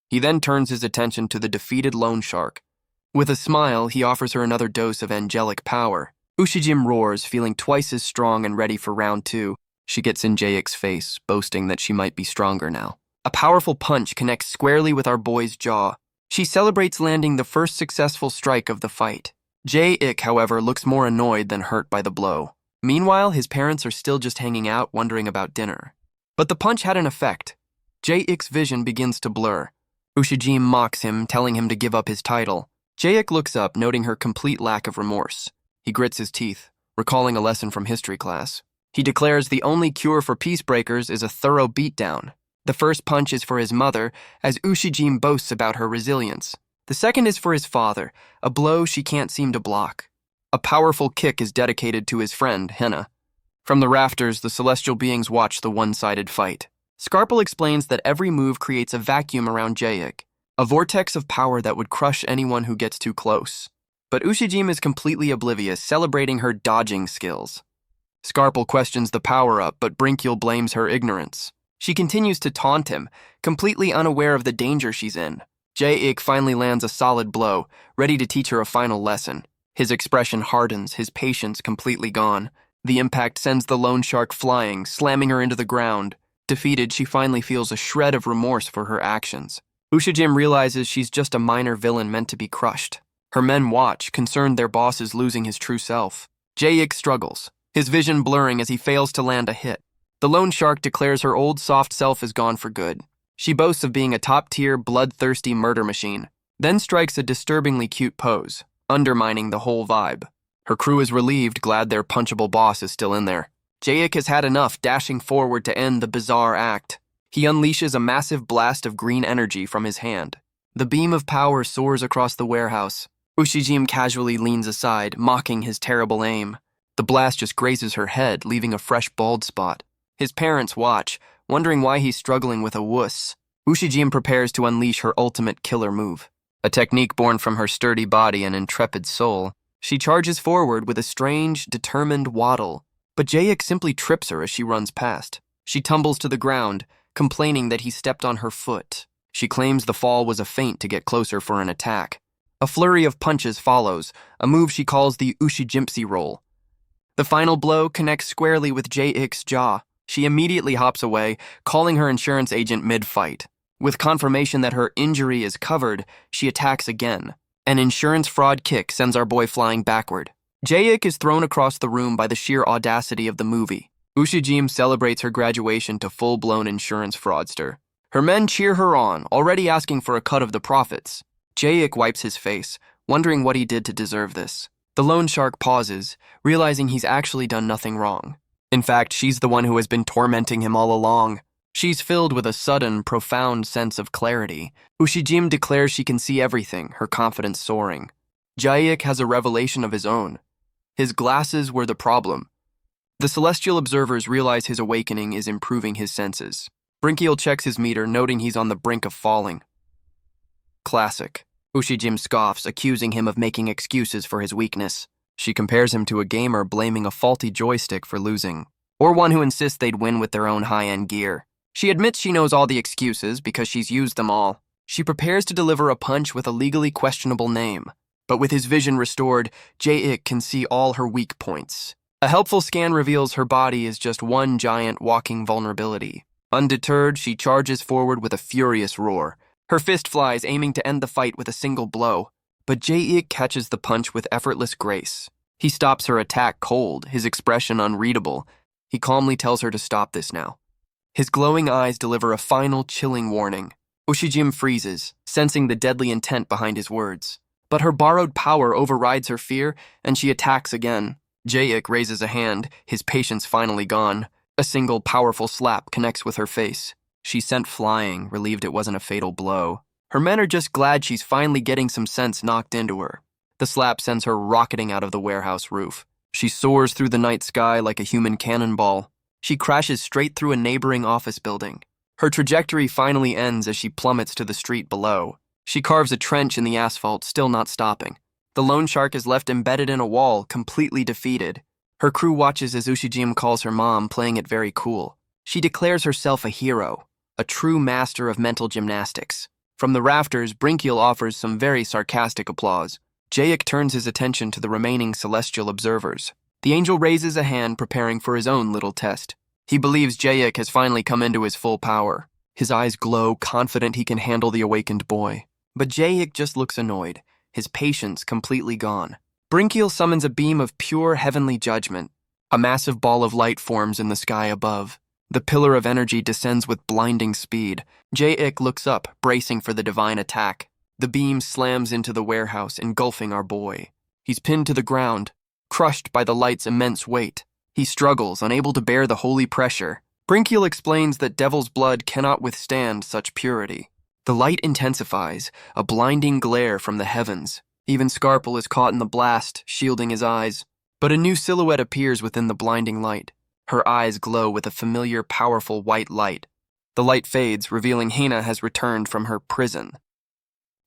He then turns his attention to the defeated loan shark. With a smile, he offers her another dose of angelic power. Ushijim roars, feeling twice as strong and ready for round 2. She gets in Jae-ik's face, boasting that she might be stronger now. A powerful punch connects squarely with our boy's jaw. She celebrates landing the first successful strike of the fight. Jae-ik, however, looks more annoyed than hurt by the blow. Meanwhile, his parents are still just hanging out, wondering about dinner. But the punch had an effect. Jae-ik's vision begins to blur. Ushijim mocks him, telling him to give up his title. Jae-ik looks up, noting her complete lack of remorse. He grits his teeth, recalling a lesson from history class. He declares the only cure for peacebreakers is a thorough beatdown. The first punch is for his mother, as Ushijim boasts about her resilience. The second is for his father, a blow she can't seem to block. A powerful kick is dedicated to his friend, Henna. From the rafters, the celestial beings watch the one-sided fight. Scarpel explains that every move creates a vacuum around Jae-ik, a vortex of power that would crush anyone who gets too close. But Ushijim is completely oblivious, celebrating her dodging skills. Scarpel questions the power-up, but Brinkule blames her ignorance. She continues to taunt him, completely unaware of the danger she's in. Jae-ik finally lands a solid blow, ready to teach her a final lesson. His expression hardens, his patience completely gone. The impact sends the loan shark flying, slamming her into the ground. Defeated, she finally feels a shred of remorse for her actions. Ushijim realizes she's just a minor villain meant to be crushed. Her men watch, concerned their boss is losing his true self. Jae-ik struggles, his vision blurring as he fails to land a hit. The loan shark declares her old soft self is gone for good. She boasts of being a top-tier, bloodthirsty murder machine, then strikes a disturbingly cute pose, undermining the whole vibe. Her crew is relieved, glad their punchable boss is still in there. Jae-ik has had enough, dashing forward to end the bizarre act. He unleashes a massive blast of green energy from his hand. The beam of power soars across the warehouse. Ushijim casually leans aside, mocking his terrible aim. The blast just grazes her head, leaving a fresh bald spot. His parents watch, wondering why he's struggling with a wuss. Ushijim prepares to unleash her ultimate killer move. A technique born from her sturdy body and intrepid soul. She charges forward with a strange, determined waddle, but Jae-ik simply trips her as she runs past. She tumbles to the ground, complaining that he stepped on her foot. She claims the fall was a feint to get closer for an attack. A flurry of punches follows, a move she calls the Ushijimsi roll. The final blow connects squarely with Jae-ik's jaw. She immediately hops away, calling her insurance agent mid-fight. With confirmation that her injury is covered, she attacks again. An insurance fraud kick sends our boy flying backward. Jae-ik is thrown across the room by the sheer audacity of the movie. Ushijim celebrates her graduation to full-blown insurance fraudster. Her men cheer her on, already asking for a cut of the profits. Jae-ik wipes his face, wondering what he did to deserve this. The loan shark pauses, realizing he's actually done nothing wrong. In fact, she's the one who has been tormenting him all along. She's filled with a sudden, profound sense of clarity. Ushijim declares she can see everything, her confidence soaring. Jae-ik has a revelation of his own. His glasses were the problem. The celestial observers realize his awakening is improving his senses. Brinkiel checks his meter, noting he's on the brink of falling. Classic. Ushijim scoffs, accusing him of making excuses for his weakness. She compares him to a gamer blaming a faulty joystick for losing, or one who insists they'd win with their own high-end gear. She admits she knows all the excuses because she's used them all. She prepares to deliver a punch with a legally questionable name. But with his vision restored, Jae-ik can see all her weak points. A helpful scan reveals her body is just one giant walking vulnerability. Undeterred, she charges forward with a furious roar. Her fist flies, aiming to end the fight with a single blow. But Jae-ik catches the punch with effortless grace. He stops her attack cold, his expression unreadable. He calmly tells her to stop this now. His glowing eyes deliver a final, chilling warning. Ushijim freezes, sensing the deadly intent behind his words. But her borrowed power overrides her fear, and she attacks again. Jae-ik raises a hand, his patience finally gone. A single, powerful slap connects with her face. She's sent flying, relieved it wasn't a fatal blow. Her men are just glad she's finally getting some sense knocked into her. The slap sends her rocketing out of the warehouse roof. She soars through the night sky like a human cannonball. She crashes straight through a neighboring office building. Her trajectory finally ends as she plummets to the street below. She carves a trench in the asphalt, still not stopping. The loan shark is left embedded in a wall, completely defeated. Her crew watches as Ushijim calls her mom, playing it very cool. She declares herself a hero, a true master of mental gymnastics. From the rafters, Brinkiel offers some very sarcastic applause. Jae-ik turns his attention to the remaining celestial observers. The angel raises a hand, preparing for his own little test. He believes Jae-ik has finally come into his full power. His eyes glow, confident he can handle the awakened boy. But Jae-ik just looks annoyed, his patience completely gone. Brinkiel summons a beam of pure heavenly judgment. A massive ball of light forms in the sky above. The pillar of energy descends with blinding speed. Jae-ik looks up, bracing for the divine attack. The beam slams into the warehouse, engulfing our boy. He's pinned to the ground, crushed by the light's immense weight. He struggles, unable to bear the holy pressure. Brinkiel explains that devil's blood cannot withstand such purity. The light intensifies, a blinding glare from the heavens. Even Scarpel is caught in the blast, shielding his eyes. But a new silhouette appears within the blinding light. Her eyes glow with a familiar, powerful white light. The light fades, revealing Hina has returned from her prison.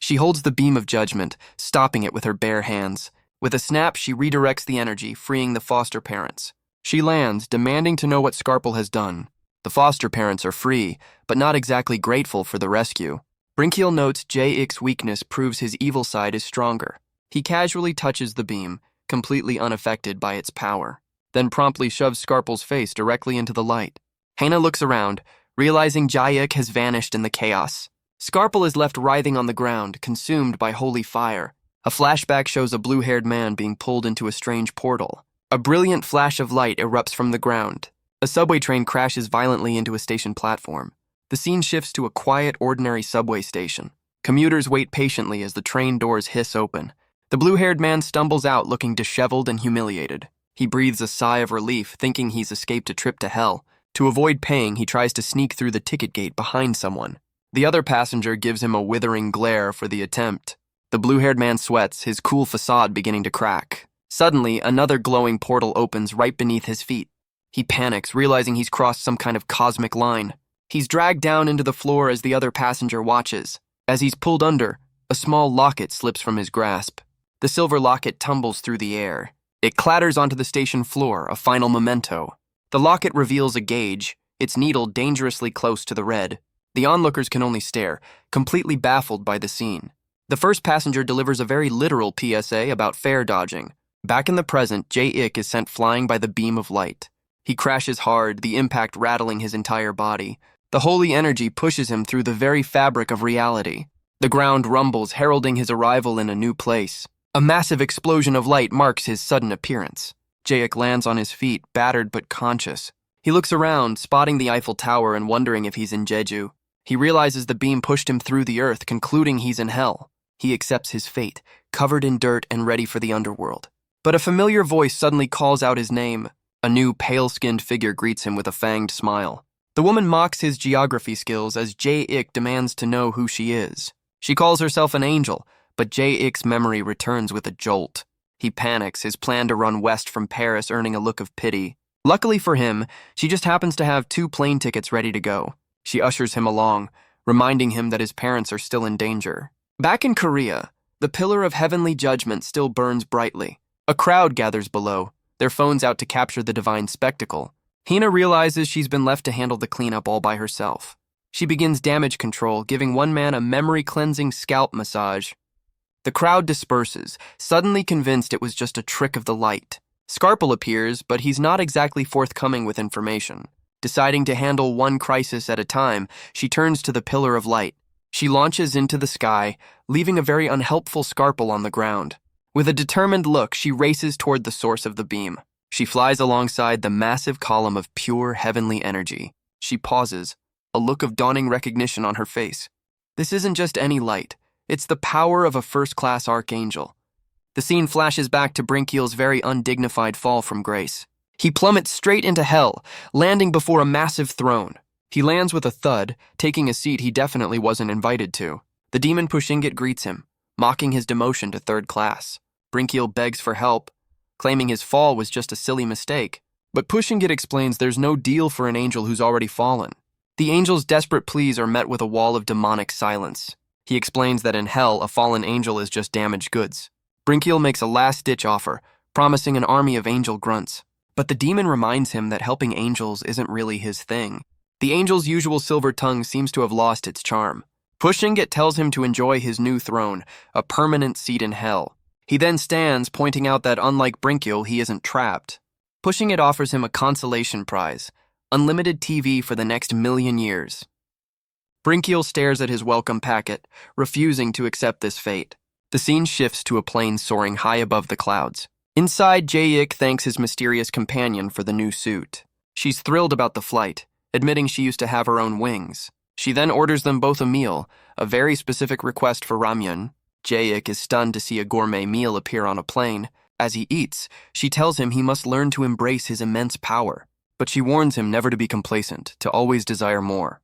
She holds the beam of judgment, stopping it with her bare hands. With a snap, she redirects the energy, freeing the foster parents. She lands, demanding to know what Scarpel has done. The foster parents are free, but not exactly grateful for the rescue. Brinkiel notes Jae-ik's weakness proves his evil side is stronger. He casually touches the beam, completely unaffected by its power, then promptly shoves Scarpel's face directly into the light. Hina looks around, realizing Jae-ik has vanished in the chaos. Scarpel is left writhing on the ground, consumed by holy fire. A flashback shows a blue-haired man being pulled into a strange portal. A brilliant flash of light erupts from the ground. A subway train crashes violently into a station platform. The scene shifts to a quiet, ordinary subway station. Commuters wait patiently as the train doors hiss open. The blue-haired man stumbles out looking disheveled and humiliated. He breathes a sigh of relief, thinking he's escaped a trip to hell. To avoid paying, he tries to sneak through the ticket gate behind someone. The other passenger gives him a withering glare for the attempt. The blue-haired man sweats, his cool facade beginning to crack. Suddenly, another glowing portal opens right beneath his feet. He panics, realizing he's crossed some kind of cosmic line. He's dragged down into the floor as the other passenger watches. As he's pulled under, a small locket slips from his grasp. The silver locket tumbles through the air. It clatters onto the station floor, a final memento. The locket reveals a gauge, its needle dangerously close to the red. The onlookers can only stare, completely baffled by the scene. The first passenger delivers a very literal PSA about fare dodging. Back in the present, Jae-ik is sent flying by the beam of light. He crashes hard, the impact rattling his entire body. The holy energy pushes him through the very fabric of reality. The ground rumbles, heralding his arrival in a new place. A massive explosion of light marks his sudden appearance. Jae-ik lands on his feet, battered but conscious. He looks around, spotting the Eiffel Tower and wondering if he's in Jeju. He realizes the beam pushed him through the earth, concluding he's in hell. He accepts his fate, covered in dirt and ready for the underworld. But a familiar voice suddenly calls out his name. A new, pale-skinned figure greets him with a fanged smile. The woman mocks his geography skills as Jae-ik demands to know who she is. She calls herself an angel, but Jae-ik's memory returns with a jolt. He panics, his plan to run west from Paris earning a look of pity. Luckily for him, she just happens to have 2 plane tickets ready to go. She ushers him along, reminding him that his parents are still in danger. Back in Korea, the pillar of heavenly judgment still burns brightly. A crowd gathers below, their phones out to capture the divine spectacle. Hina realizes she's been left to handle the cleanup all by herself. She begins damage control, giving one man a memory-cleansing scalp massage. The crowd disperses, suddenly convinced it was just a trick of the light. Scarpel appears, but he's not exactly forthcoming with information. Deciding to handle one crisis at a time, she turns to the pillar of light. She launches into the sky, leaving a very unhelpful Scarpel on the ground. With a determined look, she races toward the source of the beam. She flies alongside the massive column of pure heavenly energy. She pauses, a look of dawning recognition on her face. This isn't just any light. It's the power of a first-class archangel. The scene flashes back to Brinkiel's very undignified fall from grace. He plummets straight into hell, landing before a massive throne. He lands with a thud, taking a seat he definitely wasn't invited to. The demon Pushingit greets him, mocking his demotion to 3rd class. Brinkiel begs for help, claiming his fall was just a silly mistake. But Pushingit explains there's no deal for an angel who's already fallen. The angel's desperate pleas are met with a wall of demonic silence. He explains that in hell, a fallen angel is just damaged goods. Brinkiel makes a last-ditch offer, promising an army of angel grunts. But the demon reminds him that helping angels isn't really his thing. The angel's usual silver tongue seems to have lost its charm. Pushingit tells him to enjoy his new throne, a permanent seat in hell. He then stands, pointing out that unlike Brinkiel, he isn't trapped. Pushingit offers him a consolation prize, unlimited TV for the next 1,000,000 years. Brinkiel stares at his welcome packet, refusing to accept this fate. The scene shifts to a plane soaring high above the clouds. Inside, Jae-ik thanks his mysterious companion for the new suit. She's thrilled about the flight, admitting she used to have her own wings. She then orders them both a meal, a very specific request for ramyun. Jae-ik is stunned to see a gourmet meal appear on a plane. As he eats, she tells him he must learn to embrace his immense power. But she warns him never to be complacent, to always desire more.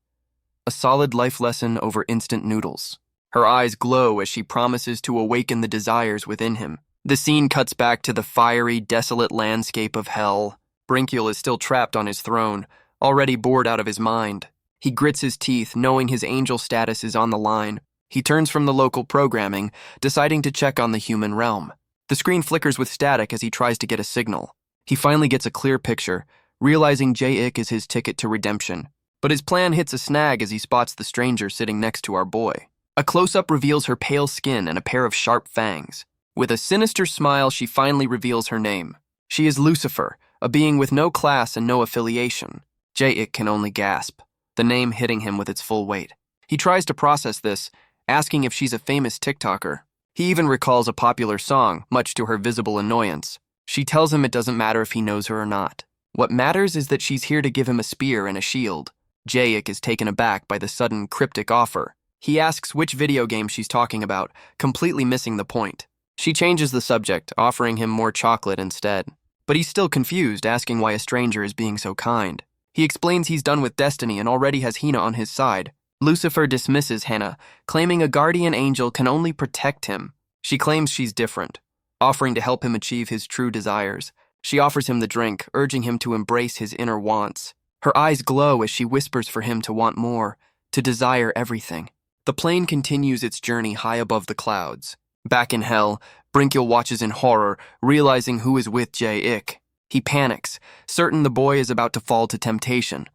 A solid life lesson over instant noodles. Her eyes glow as she promises to awaken the desires within him. The scene cuts back to the fiery, desolate landscape of hell. Brinkiel is still trapped on his throne, already bored out of his mind. He grits his teeth, knowing his angel status is on the line. He turns from the local programming, deciding to check on the human realm. The screen flickers with static as he tries to get a signal. He finally gets a clear picture, realizing Jae-ik is his ticket to redemption. But his plan hits a snag as he spots the stranger sitting next to our boy. A close-up reveals her pale skin and a pair of sharp fangs. With a sinister smile, she finally reveals her name. She is Lucifer, a being with no class and no affiliation. Jae-ik can only gasp, the name hitting him with its full weight. He tries to process this, asking if she's a famous TikToker. He even recalls a popular song, much to her visible annoyance. She tells him it doesn't matter if he knows her or not. What matters is that she's here to give him a spear and a shield. Jae-ik is taken aback by the sudden, cryptic offer. He asks which video game she's talking about, completely missing the point. She changes the subject, offering him more chocolate instead. But he's still confused, asking why a stranger is being so kind. He explains he's done with destiny and already has Hina on his side. Lucifer dismisses Hannah, claiming a guardian angel can only protect him. She claims she's different, offering to help him achieve his true desires. She offers him the drink, urging him to embrace his inner wants. Her eyes glow as she whispers for him to want more, to desire everything. The plane continues its journey high above the clouds. Back in hell, Brinkiel watches in horror, realizing who is with Jae-ik. He panics, certain the boy is about to fall to temptation.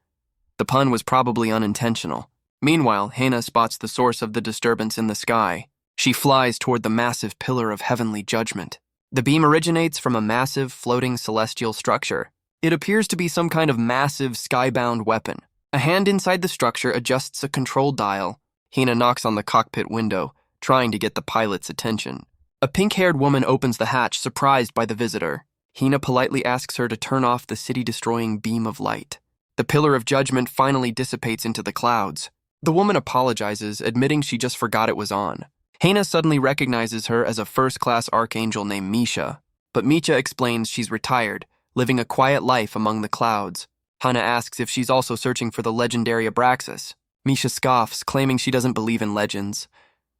The pun was probably unintentional. Meanwhile, Hannah spots the source of the disturbance in the sky. She flies toward the massive pillar of heavenly judgment. The beam originates from a massive, floating celestial structure. It appears to be some kind of massive, skybound weapon. A hand inside the structure adjusts a control dial. Hina knocks on the cockpit window, trying to get the pilot's attention. A pink-haired woman opens the hatch, surprised by the visitor. Hina politely asks her to turn off the city-destroying beam of light. The pillar of judgment finally dissipates into the clouds. The woman apologizes, admitting she just forgot it was on. Hina suddenly recognizes her as a first-class archangel named Misha. But Misha explains she's retired, living a quiet life among the clouds. Hana asks if she's also searching for the legendary Abraxas. Misha scoffs, claiming she doesn't believe in legends,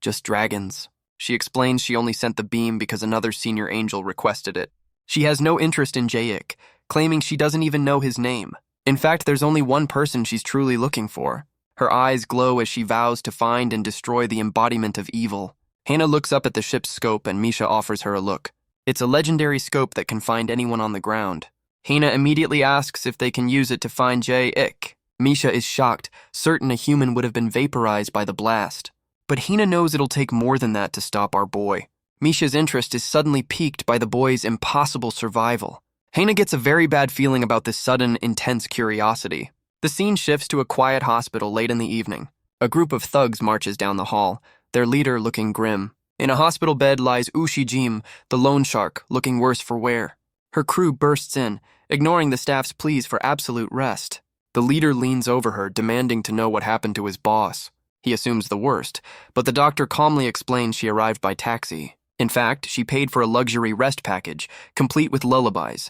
just dragons. She explains she only sent the beam because another senior angel requested it. She has no interest in Jae-ik, claiming she doesn't even know his name. In fact, there's only one person she's truly looking for. Her eyes glow as she vows to find and destroy the embodiment of evil. Hannah looks up at the ship's scope and Misha offers her a look. It's a legendary scope that can find anyone on the ground. Hannah immediately asks if they can use it to find Jae-ik. Misha is shocked, certain a human would have been vaporized by the blast. But Hannah knows it'll take more than that to stop our boy. Misha's interest is suddenly piqued by the boy's impossible survival. Hannah gets a very bad feeling about this sudden, intense curiosity. The scene shifts to a quiet hospital late in the evening. A group of thugs marches down the hall, their leader looking grim. In a hospital bed lies Ushi-jim, the loan shark, looking worse for wear. Her crew bursts in, ignoring the staff's pleas for absolute rest. The leader leans over her, demanding to know what happened to his boss. He assumes the worst, but the doctor calmly explains she arrived by taxi. In fact, she paid for a luxury rest package, complete with lullabies.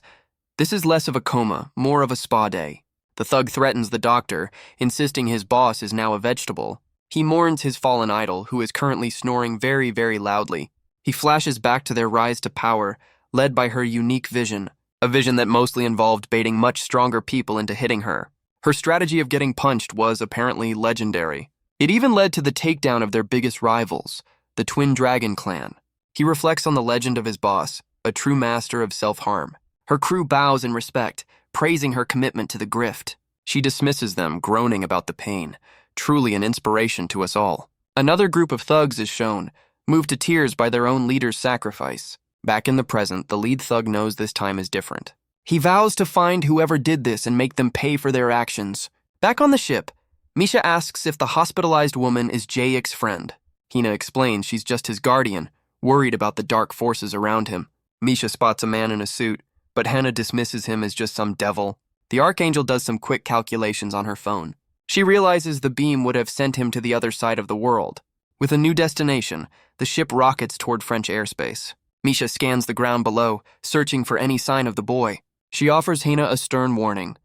This is less of a coma, more of a spa day. The thug threatens the doctor, insisting his boss is now a vegetable. He mourns his fallen idol, who is currently snoring very, very loudly. He flashes back to their rise to power, led by her unique vision, a vision that mostly involved baiting much stronger people into hitting her. Her strategy of getting punched was apparently legendary. It even led to the takedown of their biggest rivals, the Twin Dragon clan. He reflects on the legend of his boss, a true master of self-harm. Her crew bows in respect, praising her commitment to the grift. She dismisses them, groaning about the pain. Truly an inspiration to us all. Another group of thugs is shown, moved to tears by their own leader's sacrifice. Back in the present, the lead thug knows this time is different. He vows to find whoever did this and make them pay for their actions. Back on the ship, Misha asks if the hospitalized woman is Jae-ik's friend. Hina explains she's just his guardian, worried about the dark forces around him. Misha spots a man in a suit, but Hannah dismisses him as just some devil. The archangel does some quick calculations on her phone. She realizes the beam would have sent him to the other side of the world. With a new destination, the ship rockets toward French airspace. Misha scans the ground below, searching for any sign of the boy. She offers Hina a stern warning.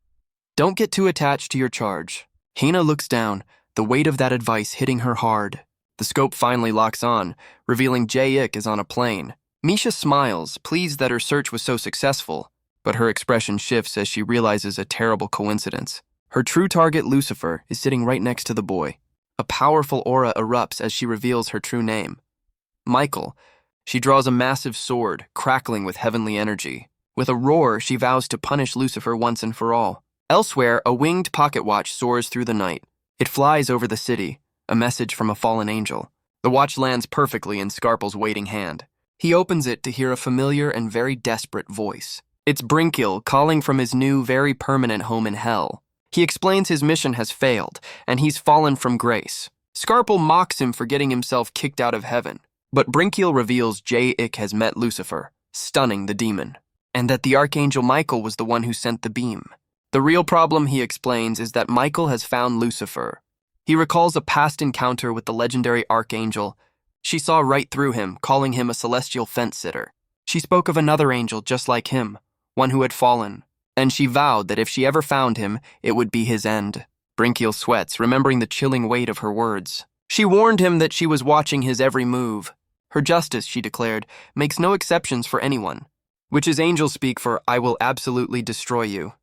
Don't get too attached to your charge. Hina looks down, the weight of that advice hitting her hard. The scope finally locks on, revealing Jae-ik is on a plane. Misha smiles, pleased that her search was so successful, but her expression shifts as she realizes a terrible coincidence. Her true target, Lucifer, is sitting right next to the boy. A powerful aura erupts as she reveals her true name. Michael. She draws a massive sword, crackling with heavenly energy. With a roar, she vows to punish Lucifer once and for all. Elsewhere, a winged pocket watch soars through the night. It flies over the city, a message from a fallen angel. The watch lands perfectly in Scarpel's waiting hand. He opens it to hear a familiar and very desperate voice. It's Brinkill calling from his new, very permanent home in hell. He explains his mission has failed, and he's fallen from grace. Scarpel mocks him for getting himself kicked out of heaven. But Brinkill reveals Jae-ik has met Lucifer, stunning the demon, and that the archangel Michael was the one who sent the beam. The real problem, he explains, is that Michael has found Lucifer. He recalls a past encounter with the legendary archangel. She saw right through him, calling him a celestial fence-sitter. She spoke of another angel just like him, one who had fallen, and she vowed that if she ever found him, it would be his end. Brinkill sweats, remembering the chilling weight of her words. She warned him that she was watching his every move. Her justice, she declared, makes no exceptions for anyone, which is angel speak for I will absolutely destroy you.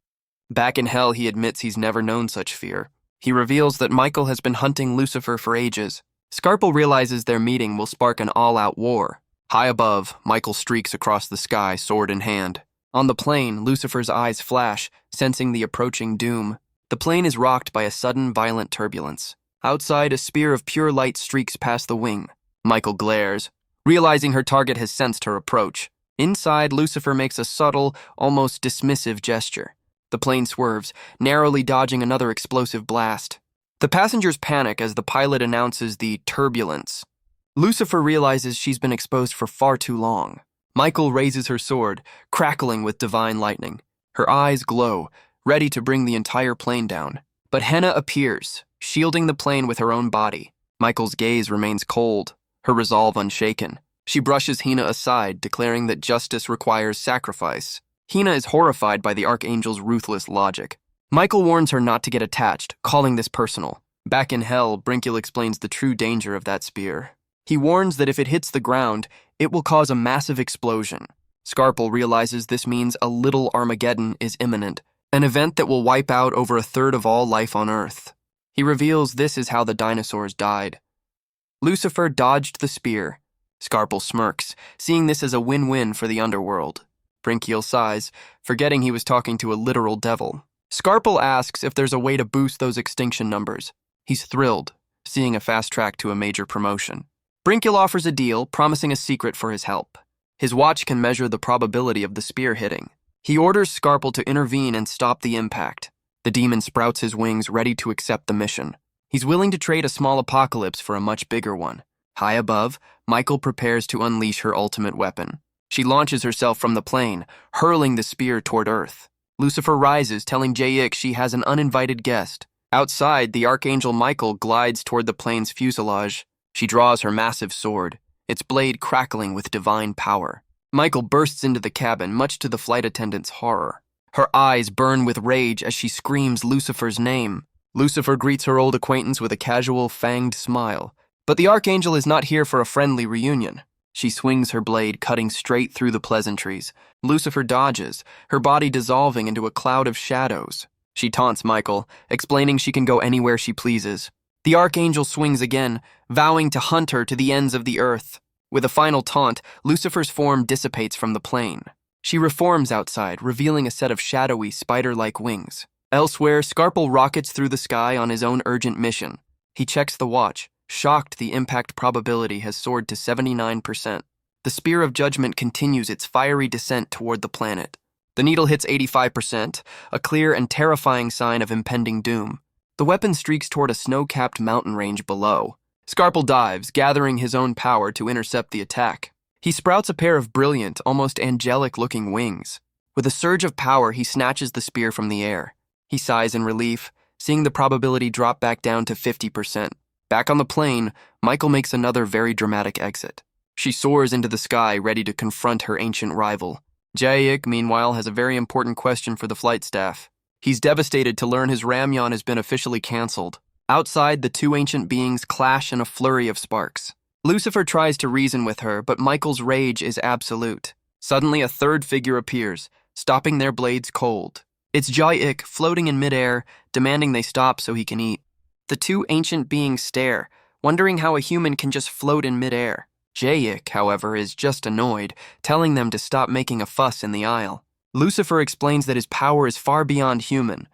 Back in hell, he admits he's never known such fear. He reveals that Michael has been hunting Lucifer for ages. Scarpel realizes their meeting will spark an all-out war. High above, Michael streaks across the sky, sword in hand. On the plane, Lucifer's eyes flash, sensing the approaching doom. The plane is rocked by a sudden, violent turbulence. Outside, a spear of pure light streaks past the wing. Michael glares, realizing her target has sensed her approach. Inside, Lucifer makes a subtle, almost dismissive gesture. The plane swerves, narrowly dodging another explosive blast. The passengers panic as the pilot announces the turbulence. Lucifer realizes she's been exposed for far too long. Michael raises her sword, crackling with divine lightning. Her eyes glow, ready to bring the entire plane down. But Henna appears, shielding the plane with her own body. Michael's gaze remains cold, her resolve unshaken. She brushes Hina aside, declaring that justice requires sacrifice. Hina is horrified by the Archangel's ruthless logic. Michael warns her not to get attached, calling this personal. Back in hell, Brinkill explains the true danger of that spear. He warns that if it hits the ground, it will cause a massive explosion. Scarpel realizes this means a little Armageddon is imminent, an event that will wipe out over a third of all life on Earth. He reveals this is how the dinosaurs died. Lucifer dodged the spear. Scarpel smirks, seeing this as a win-win for the underworld. Brinchial sighs, forgetting he was talking to a literal devil. Scarpel asks if there's a way to boost those extinction numbers. He's thrilled, seeing a fast track to a major promotion. Brinchial offers a deal, promising a secret for his help. His watch can measure the probability of the spear hitting. He orders Scarpel to intervene and stop the impact. The demon sprouts his wings, ready to accept the mission. He's willing to trade a small apocalypse for a much bigger one. High above, Michael prepares to unleash her ultimate weapon. She launches herself from the plane, hurling the spear toward Earth. Lucifer rises, telling Jayik she has an uninvited guest. Outside, the archangel Michael glides toward the plane's fuselage. She draws her massive sword, its blade crackling with divine power. Michael bursts into the cabin, much to the flight attendant's horror. Her eyes burn with rage as she screams Lucifer's name. Lucifer greets her old acquaintance with a casual, fanged smile. But the archangel is not here for a friendly reunion. She swings her blade, cutting straight through the pleasantries. Lucifer dodges, her body dissolving into a cloud of shadows. She taunts Michael, explaining she can go anywhere she pleases. The archangel swings again, vowing to hunt her to the ends of the earth. With a final taunt, Lucifer's form dissipates from the plane. She reforms outside, revealing a set of shadowy, spider-like wings. Elsewhere, Scarpel rockets through the sky on his own urgent mission. He checks the watch, shocked the impact probability has soared to 79%. The Spear of Judgment continues its fiery descent toward the planet. The needle hits 85%, a clear and terrifying sign of impending doom. The weapon streaks toward a snow-capped mountain range below. Scarpel dives, gathering his own power to intercept the attack. He sprouts a pair of brilliant, almost angelic-looking wings. With a surge of power, he snatches the spear from the air. He sighs in relief, seeing the probability drop back down to 50%. Back on the plane, Michael makes another very dramatic exit. She soars into the sky, ready to confront her ancient rival. Jayik, meanwhile, has a very important question for the flight staff. He's devastated to learn his ramyon has been officially canceled. Outside, the two ancient beings clash in a flurry of sparks. Lucifer tries to reason with her, but Michael's rage is absolute. Suddenly, a third figure appears, stopping their blades cold. It's Jayik, floating in midair, demanding they stop so he can eat. The two ancient beings stare, wondering how a human can just float in midair. Jayik, however, is just annoyed, telling them to stop making a fuss in the aisle. Lucifer explains that his power is far beyond human,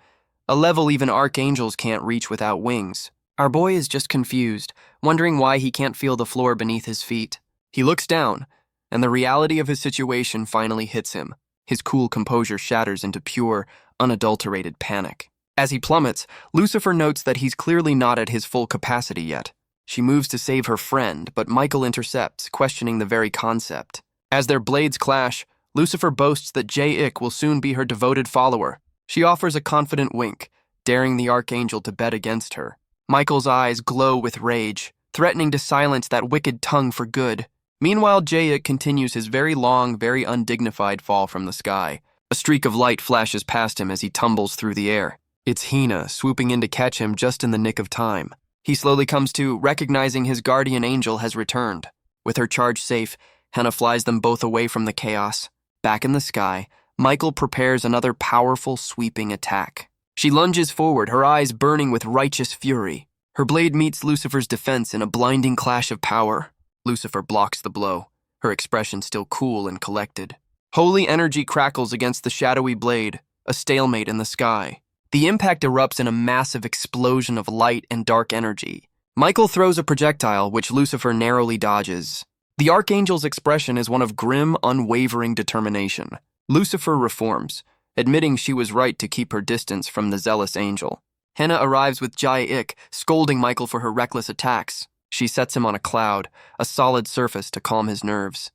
a level even archangels can't reach without wings. Our boy is just confused, wondering why he can't feel the floor beneath his feet. He looks down, and the reality of his situation finally hits him. His cool composure shatters into pure, unadulterated panic. As he plummets, Lucifer notes that he's clearly not at his full capacity yet. She moves to save her friend, but Michael intercepts, questioning the very concept. As their blades clash, Lucifer boasts that Jayik will soon be her devoted follower. She offers a confident wink, daring the archangel to bet against her. Michael's eyes glow with rage, threatening to silence that wicked tongue for good. Meanwhile, Jayik continues his very long, very undignified fall from the sky. A streak of light flashes past him as he tumbles through the air. It's Hina, swooping in to catch him just in the nick of time. He slowly comes to, recognizing his guardian angel has returned. With her charge safe, Hina flies them both away from the chaos. Back in the sky, Michael prepares another powerful, sweeping attack. She lunges forward, her eyes burning with righteous fury. Her blade meets Lucifer's defense in a blinding clash of power. Lucifer blocks the blow, her expression still cool and collected. Holy energy crackles against the shadowy blade, a stalemate in the sky. The impact erupts in a massive explosion of light and dark energy. Michael throws a projectile, which Lucifer narrowly dodges. The archangel's expression is one of grim, unwavering determination. Lucifer reforms, admitting she was right to keep her distance from the zealous angel. Hina arrives with Jayik, scolding Michael for her reckless attacks. She sets him on a cloud, a solid surface to calm his nerves.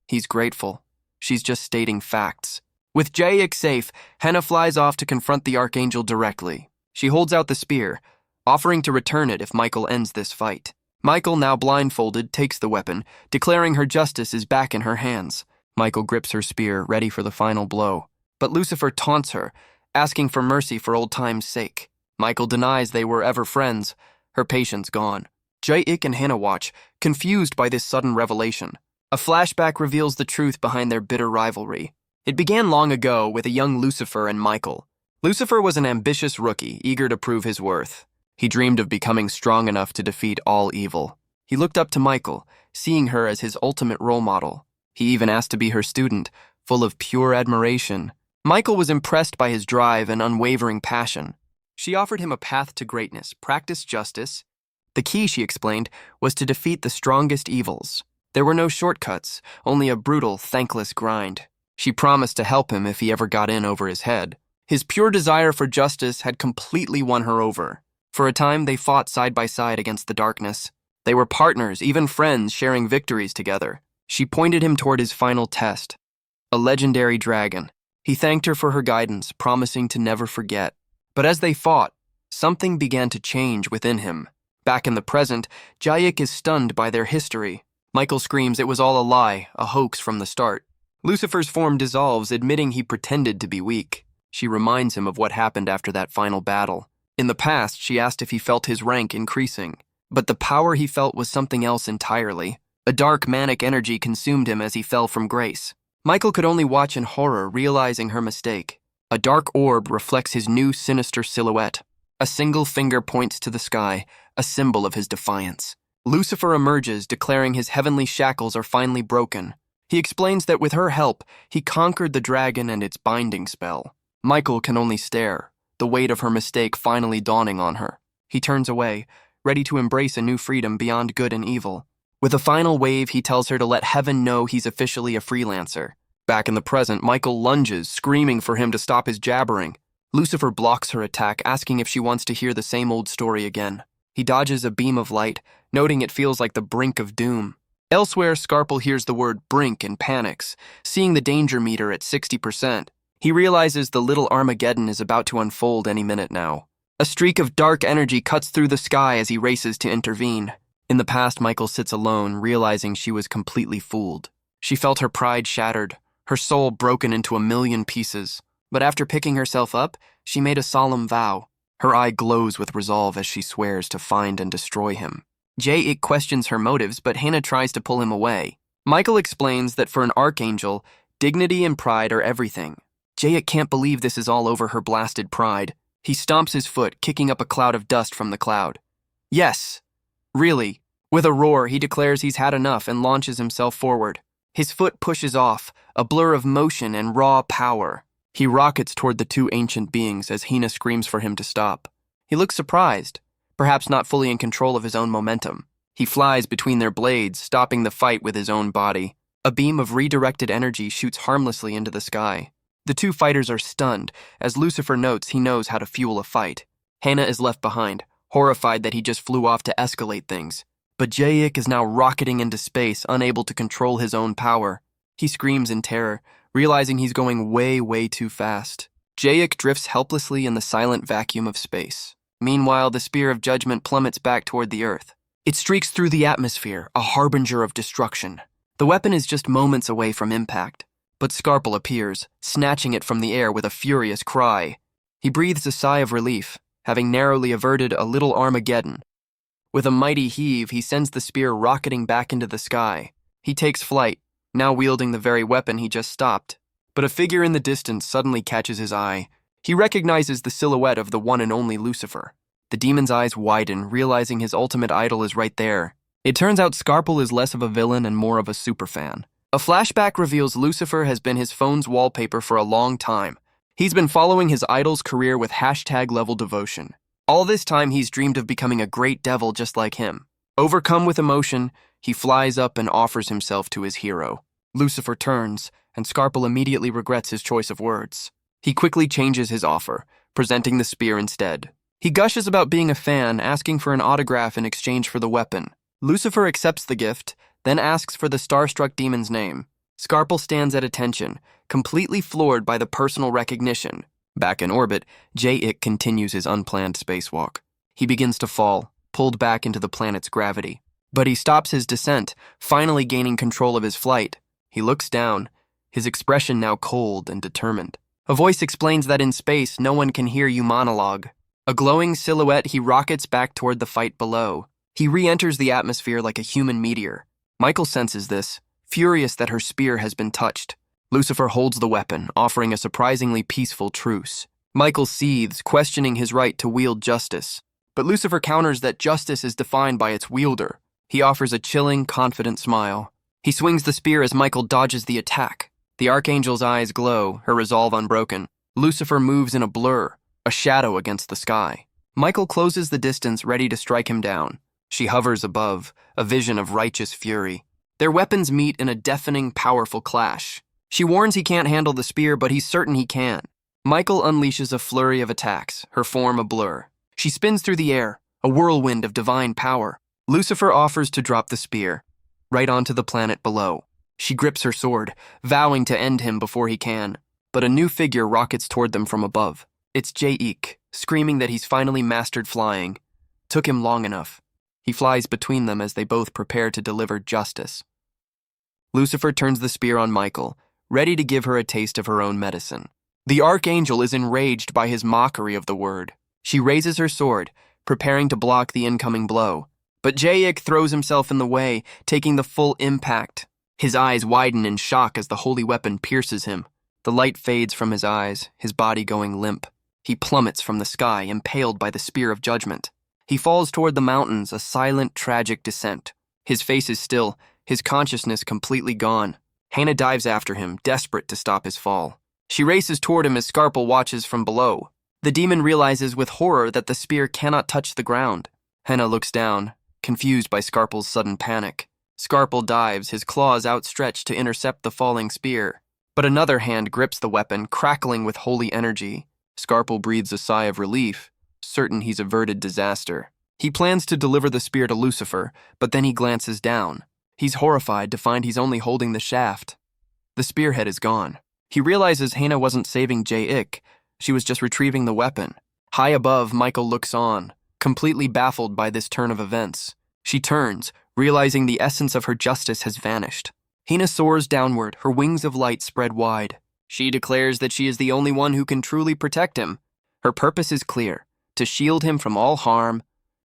He's grateful. She's just stating facts. With Jayik safe, Hina flies off to confront the archangel directly. She holds out the spear, offering to return it if Michael ends this fight. Michael, now blindfolded, takes the weapon, declaring her justice is back in her hands. Michael grips her spear, ready for the final blow. But Lucifer taunts her, asking for mercy for old time's sake. Michael denies they were ever friends, her patience gone. Jayik and Hina watch, confused by this sudden revelation. A flashback reveals the truth behind their bitter rivalry. It began long ago with a young Lucifer and Michael. Lucifer was an ambitious rookie, eager to prove his worth. He dreamed of becoming strong enough to defeat all evil. He looked up to Michael, seeing her as his ultimate role model. He even asked to be her student, full of pure admiration. Michael was impressed by his drive and unwavering passion. She offered him a path to greatness, practice justice. The key, she explained, was to defeat the strongest evils. There were no shortcuts, only a brutal, thankless grind. She promised to help him if he ever got in over his head. His pure desire for justice had completely won her over. For a time, they fought side by side against the darkness. They were partners, even friends, sharing victories together. She pointed him toward his final test, a legendary dragon. He thanked her for her guidance, promising to never forget. But as they fought, something began to change within him. Back in the present, Jayik is stunned by their history. Michael screams it was all a lie, a hoax from the start. Lucifer's form dissolves, admitting he pretended to be weak. She reminds him of what happened after that final battle. In the past, she asked if he felt his rank increasing. But the power he felt was something else entirely. A dark, manic energy consumed him as he fell from grace. Michael could only watch in horror, realizing her mistake. A dark orb reflects his new sinister silhouette. A single finger points to the sky, a symbol of his defiance. Lucifer emerges, declaring his heavenly shackles are finally broken. He explains that with her help, he conquered the dragon and its binding spell. Michael can only stare, the weight of her mistake finally dawning on her. He turns away, ready to embrace a new freedom beyond good and evil. With a final wave, he tells her to let heaven know he's officially a freelancer. Back in the present, Michael lunges, screaming for him to stop his jabbering. Lucifer blocks her attack, asking if she wants to hear the same old story again. He dodges a beam of light, noting it feels like the brink of doom. Elsewhere, Scarpel hears the word brink and panics, seeing the danger meter at 60%. He realizes the little Armageddon is about to unfold any minute now. A streak of dark energy cuts through the sky as he races to intervene. In the past, Michael sits alone, realizing she was completely fooled. She felt her pride shattered, her soul broken into a million pieces. But after picking herself up, she made a solemn vow. Her eye glows with resolve as she swears to find and destroy him. Jayik questions her motives, but Hannah tries to pull him away. Michael explains that for an archangel, dignity and pride are everything. Jayik can't believe this is all over her blasted pride. He stomps his foot, kicking up a cloud of dust from the cloud. Yes, really. With a roar, he declares he's had enough and launches himself forward. His foot pushes off, a blur of motion and raw power. He rockets toward the two ancient beings as Hina screams for him to stop. He looks surprised, perhaps not fully in control of his own momentum. He flies between their blades, stopping the fight with his own body. A beam of redirected energy shoots harmlessly into the sky. The two fighters are stunned. As Lucifer notes, he knows how to fuel a fight. Hannah is left behind, horrified that he just flew off to escalate things. But Jayik is now rocketing into space, unable to control his own power. He screams in terror, realizing he's going way, way too fast. Jayik drifts helplessly in the silent vacuum of space. Meanwhile, the spear of judgment plummets back toward the earth. It streaks through the atmosphere, a harbinger of destruction. The weapon is just moments away from impact. But Scarpel appears, snatching it from the air with a furious cry. He breathes a sigh of relief, having narrowly averted a little Armageddon. With a mighty heave, he sends the spear rocketing back into the sky. He takes flight, now wielding the very weapon he just stopped. But a figure in the distance suddenly catches his eye. He recognizes the silhouette of the one and only Lucifer. The demon's eyes widen, realizing his ultimate idol is right there. It turns out Scarpel is less of a villain and more of a superfan. A flashback reveals Lucifer has been his phone's wallpaper for a long time. He's been following his idol's career with #level devotion. All this time, he's dreamed of becoming a great devil just like him. Overcome with emotion, he flies up and offers himself to his hero. Lucifer turns, and Scarpel immediately regrets his choice of words. He quickly changes his offer, presenting the spear instead. He gushes about being a fan, asking for an autograph in exchange for the weapon. Lucifer accepts the gift, then asks for the starstruck demon's name. Scarpel stands at attention, completely floored by the personal recognition. Back in orbit, Jayik continues his unplanned spacewalk. He begins to fall, pulled back into the planet's gravity. But he stops his descent, finally gaining control of his flight. He looks down, his expression now cold and determined. A voice explains that in space, no one can hear you monologue. A glowing silhouette, he rockets back toward the fight below. He re-enters the atmosphere like a human meteor. Michael senses this, furious that her spear has been touched. Lucifer holds the weapon, offering a surprisingly peaceful truce. Michael seethes, questioning his right to wield justice. But Lucifer counters that justice is defined by its wielder. He offers a chilling, confident smile. He swings the spear as Michael dodges the attack. The archangel's eyes glow, her resolve unbroken. Lucifer moves in a blur, a shadow against the sky. Michael closes the distance, ready to strike him down. She hovers above, a vision of righteous fury. Their weapons meet in a deafening, powerful clash. She warns he can't handle the spear, but he's certain he can. Michael unleashes a flurry of attacks, her form a blur. She spins through the air, a whirlwind of divine power. Lucifer offers to drop the spear, right onto the planet below. She grips her sword, vowing to end him before he can. But a new figure rockets toward them from above. It's Heir, screaming that he's finally mastered flying. Took him long enough. He flies between them as they both prepare to deliver justice. Lucifer turns the spear on Michael, ready to give her a taste of her own medicine. The archangel is enraged by his mockery of the word. She raises her sword, preparing to block the incoming blow. But Heir throws himself in the way, taking the full impact. His eyes widen in shock as the holy weapon pierces him. The light fades from his eyes, his body going limp. He plummets from the sky, impaled by the spear of judgment. He falls toward the mountains, a silent, tragic descent. His face is still, his consciousness completely gone. Hannah dives after him, desperate to stop his fall. She races toward him as Scarpel watches from below. The demon realizes with horror that the spear cannot touch the ground. Hannah looks down, confused by Scarpel's sudden panic. Scarpel dives, his claws outstretched to intercept the falling spear. But another hand grips the weapon, crackling with holy energy. Scarpel breathes a sigh of relief, certain he's averted disaster. He plans to deliver the spear to Lucifer, but then he glances down. He's horrified to find he's only holding the shaft. The spearhead is gone. He realizes Hannah wasn't saving Heir, she was just retrieving the weapon. High above, Michael looks on, completely baffled by this turn of events. She turns, realizing the essence of her justice has vanished. Hannah soars downward, her wings of light spread wide. She declares that she is the only one who can truly protect him. Her purpose is clear, to shield him from all harm.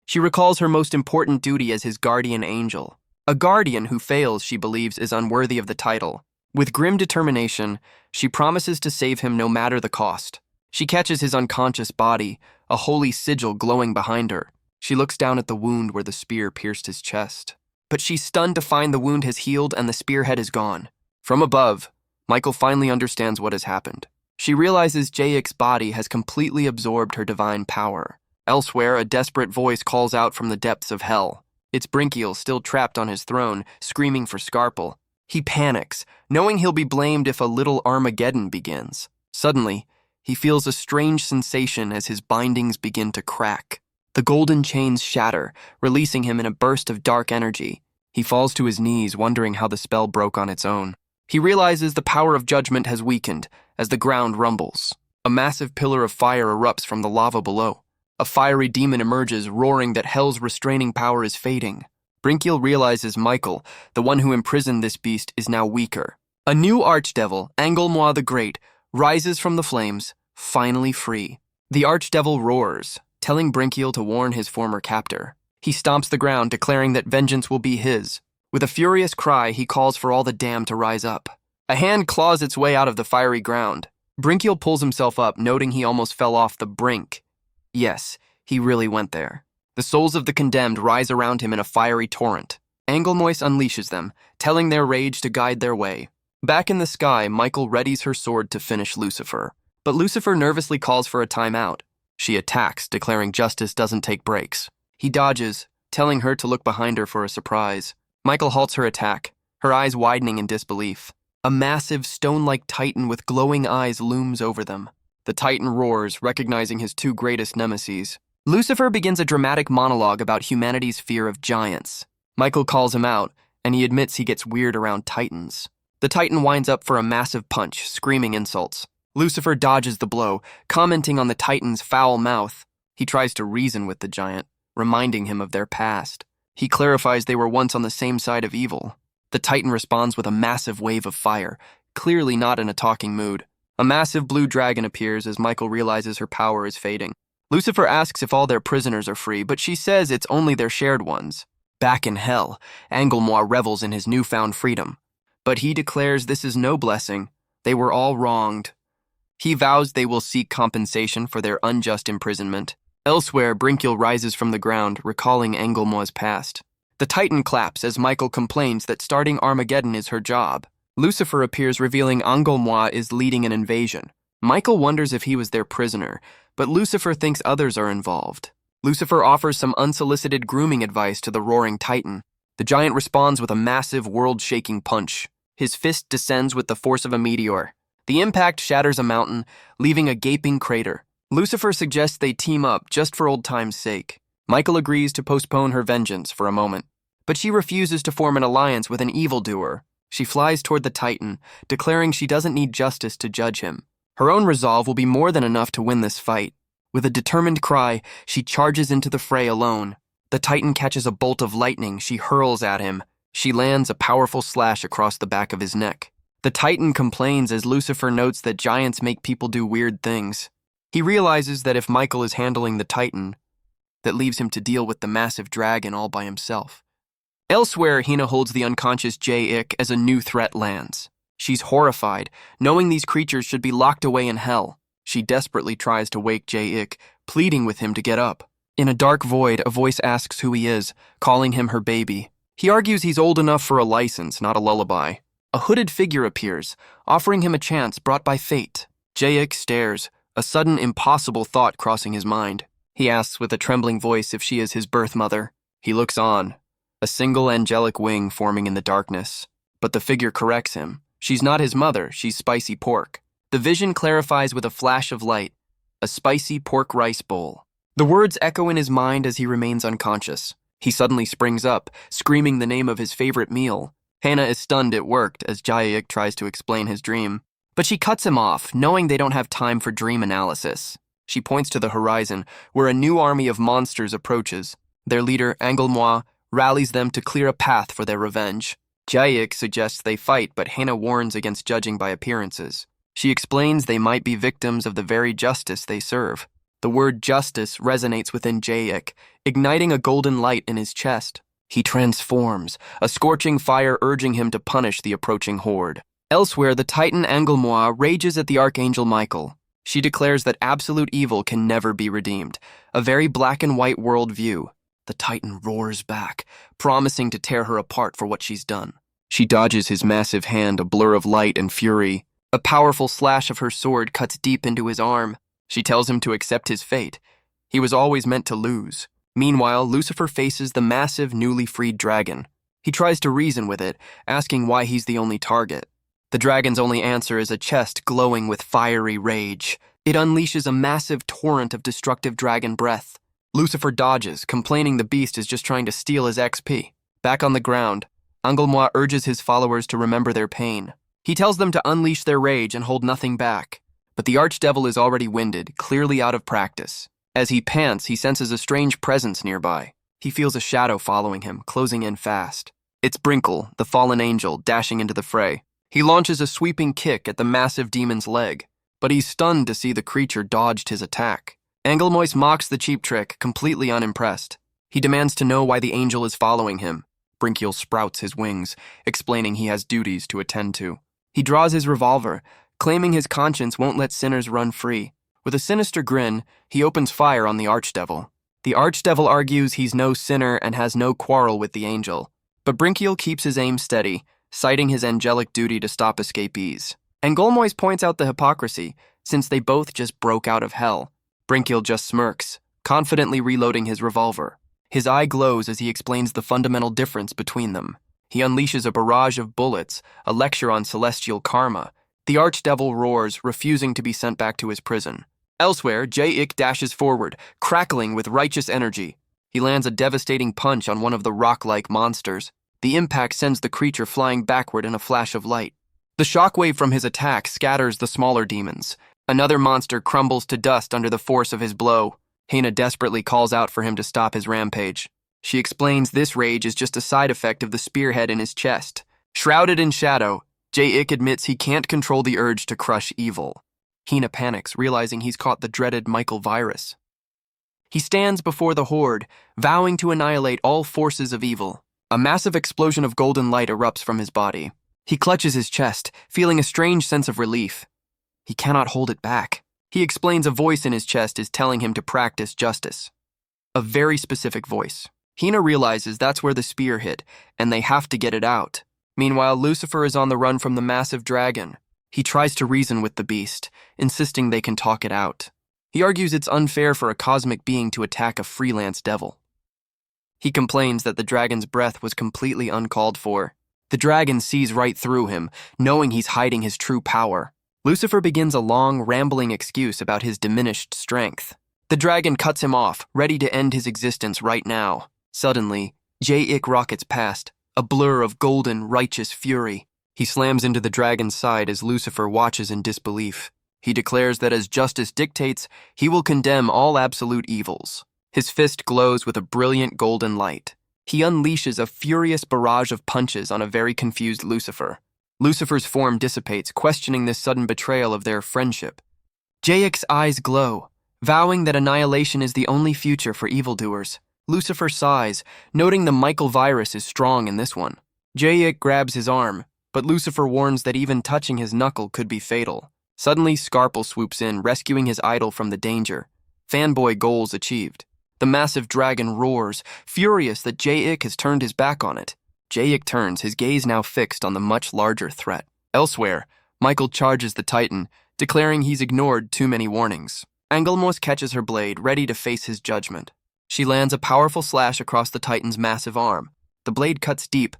She recalls her most important duty as his guardian angel. A guardian who fails, she believes, is unworthy of the title. With grim determination, she promises to save him no matter the cost. She catches his unconscious body, a holy sigil glowing behind her. She looks down at the wound where the spear pierced his chest. But she's stunned to find the wound has healed and the spearhead is gone. From above, Michael finally understands what has happened. She realizes Heir's body has completely absorbed her divine power. Elsewhere, a desperate voice calls out from the depths of hell. It's Brinkiel, still trapped on his throne, screaming for Scarpel. He panics, knowing he'll be blamed if a little Armageddon begins. Suddenly, he feels a strange sensation as his bindings begin to crack. The golden chains shatter, releasing him in a burst of dark energy. He falls to his knees, wondering how the spell broke on its own. He realizes the power of judgment has weakened as the ground rumbles. A massive pillar of fire erupts from the lava below. A fiery demon emerges, roaring that hell's restraining power is fading. Brinkiel realizes Michael, the one who imprisoned this beast, is now weaker. A new archdevil, Angelmois the Great, rises from the flames, finally free. The archdevil roars, telling Brinkiel to warn his former captor. He stomps the ground, declaring that vengeance will be his. With a furious cry, he calls for all the damned to rise up. A hand claws its way out of the fiery ground. Brinkiel pulls himself up, noting he almost fell off the brink. Yes, he really went there. The souls of the condemned rise around him in a fiery torrent. Angelmois unleashes them, telling their rage to guide their way. Back in the sky, Michael readies her sword to finish Lucifer. But Lucifer nervously calls for a timeout. She attacks, declaring justice doesn't take breaks. He dodges, telling her to look behind her for a surprise. Michael halts her attack, her eyes widening in disbelief. A massive, stone-like titan with glowing eyes looms over them. The titan roars, recognizing his two greatest nemeses. Lucifer begins a dramatic monologue about humanity's fear of giants. Michael calls him out, and he admits he gets weird around titans. The titan winds up for a massive punch, screaming insults. Lucifer dodges the blow, commenting on the titan's foul mouth. He tries to reason with the giant, reminding him of their past. He clarifies they were once on the same side of evil. The titan responds with a massive wave of fire, clearly not in a talking mood. A massive blue dragon appears as Michael realizes her power is fading. Lucifer asks if all their prisoners are free, but she says it's only their shared ones. Back in hell, Angelmois revels in his newfound freedom. But he declares this is no blessing. They were all wronged. He vows they will seek compensation for their unjust imprisonment. Elsewhere, Brinkiel rises from the ground, recalling Engelmoi's past. The Titan claps as Michael complains that starting Armageddon is her job. Lucifer appears, revealing Engelmoi is leading an invasion. Michael wonders if he was their prisoner, but Lucifer thinks others are involved. Lucifer offers some unsolicited grooming advice to the roaring Titan. The giant responds with a massive, world-shaking punch. His fist descends with the force of a meteor. The impact shatters a mountain, leaving a gaping crater. Lucifer suggests they team up just for old time's sake. Michael agrees to postpone her vengeance for a moment, but she refuses to form an alliance with an evildoer. She flies toward the Titan, declaring she doesn't need justice to judge him. Her own resolve will be more than enough to win this fight. With a determined cry, she charges into the fray alone. The Titan catches a bolt of lightning she hurls at him. She lands a powerful slash across the back of his neck. The Titan complains as Lucifer notes that giants make people do weird things. He realizes that if Michael is handling the Titan, that leaves him to deal with the massive dragon all by himself. Elsewhere, Hina holds the unconscious Jae-ik as a new threat lands. She's horrified, knowing these creatures should be locked away in hell. She desperately tries to wake Jae-ik, pleading with him to get up. In a dark void, a voice asks who he is, calling him her baby. He argues he's old enough for a license, not a lullaby. A hooded figure appears, offering him a chance brought by fate. Jae-ik stares, a sudden impossible thought crossing his mind. He asks with a trembling voice if she is his birth mother. He looks on, a single angelic wing forming in the darkness. But the figure corrects him. She's not his mother, she's spicy pork. The vision clarifies with a flash of light, a spicy pork rice bowl. The words echo in his mind as he remains unconscious. He suddenly springs up, screaming the name of his favorite meal. Hannah is stunned it worked as Jae-ik tries to explain his dream. But she cuts him off, knowing they don't have time for dream analysis. She points to the horizon, where a new army of monsters approaches. Their leader, Engelmoi, rallies them to clear a path for their revenge. Jae-ik suggests they fight, but Hannah warns against judging by appearances. She explains they might be victims of the very justice they serve. The word justice resonates within Jae-ik, igniting a golden light in his chest. He transforms, a scorching fire urging him to punish the approaching horde. Elsewhere, the Titan Engelmoi rages at the archangel Michael. She declares that absolute evil can never be redeemed, a very black and white worldview. The Titan roars back, promising to tear her apart for what she's done. She dodges his massive hand, a blur of light and fury. A powerful slash of her sword cuts deep into his arm. She tells him to accept his fate. He was always meant to lose. Meanwhile, Lucifer faces the massive, newly freed dragon. He tries to reason with it, asking why he's the only target. The dragon's only answer is a chest glowing with fiery rage. It unleashes a massive torrent of destructive dragon breath. Lucifer dodges, complaining the beast is just trying to steal his XP. Back on the ground, Engelmoi urges his followers to remember their pain. He tells them to unleash their rage and hold nothing back. But the archdevil is already winded, clearly out of practice. As he pants, he senses a strange presence nearby. He feels a shadow following him, closing in fast. It's Brinkiel, the fallen angel, dashing into the fray. He launches a sweeping kick at the massive demon's leg, but he's stunned to see the creature dodged his attack. Engelmois mocks the cheap trick, completely unimpressed. He demands to know why the angel is following him. Brinkiel sprouts his wings, explaining he has duties to attend to. He draws his revolver, claiming his conscience won't let sinners run free. With a sinister grin, he opens fire on the archdevil. The archdevil argues he's no sinner and has no quarrel with the angel. But Brinkiel keeps his aim steady, citing his angelic duty to stop escapees. Engelmois points out the hypocrisy, since they both just broke out of hell. Brinkiel just smirks, confidently reloading his revolver. His eye glows as he explains the fundamental difference between them. He unleashes a barrage of bullets, a lecture on celestial karma. The archdevil roars, refusing to be sent back to his prison. Elsewhere, Jae-ik dashes forward, crackling with righteous energy. He lands a devastating punch on one of the rock-like monsters. The impact sends the creature flying backward in a flash of light. The shockwave from his attack scatters the smaller demons. Another monster crumbles to dust under the force of his blow. Hina desperately calls out for him to stop his rampage. She explains this rage is just a side effect of the spearhead in his chest. Shrouded in shadow, Jae-ik admits he can't control the urge to crush evil. Hina panics, realizing he's caught the dreaded Michael virus. He stands before the horde, vowing to annihilate all forces of evil. A massive explosion of golden light erupts from his body. He clutches his chest, feeling a strange sense of relief. He cannot hold it back. He explains a voice in his chest is telling him to practice justice. A very specific voice. Hina realizes that's where the spear hit, and they have to get it out. Meanwhile, Lucifer is on the run from the massive dragon. He tries to reason with the beast, insisting they can talk it out. He argues it's unfair for a cosmic being to attack a freelance devil. He complains that the dragon's breath was completely uncalled for. The dragon sees right through him, knowing he's hiding his true power. Lucifer begins a long, rambling excuse about his diminished strength. The dragon cuts him off, ready to end his existence right now. Suddenly, Jae-ik rockets past, a blur of golden, righteous fury. He slams into the dragon's side as Lucifer watches in disbelief. He declares that as justice dictates, he will condemn all absolute evils. His fist glows with a brilliant golden light. He unleashes a furious barrage of punches on a very confused Lucifer. Lucifer's form dissipates, questioning this sudden betrayal of their friendship. Jae-ik's eyes glow, vowing that annihilation is the only future for evildoers. Lucifer sighs, noting the Michael virus is strong in this one. Jae-ik grabs his arm, but Lucifer warns that even touching his knuckle could be fatal. Suddenly, Scarple swoops in, rescuing his idol from the danger. Fanboy goals achieved. The massive dragon roars, furious that Jae-ik has turned his back on it. Jae-ik turns, his gaze now fixed on the much larger threat. Elsewhere, Michael charges the Titan, declaring he's ignored too many warnings. Angelmos catches her blade, ready to face his judgment. She lands a powerful slash across the Titan's massive arm. The blade cuts deep,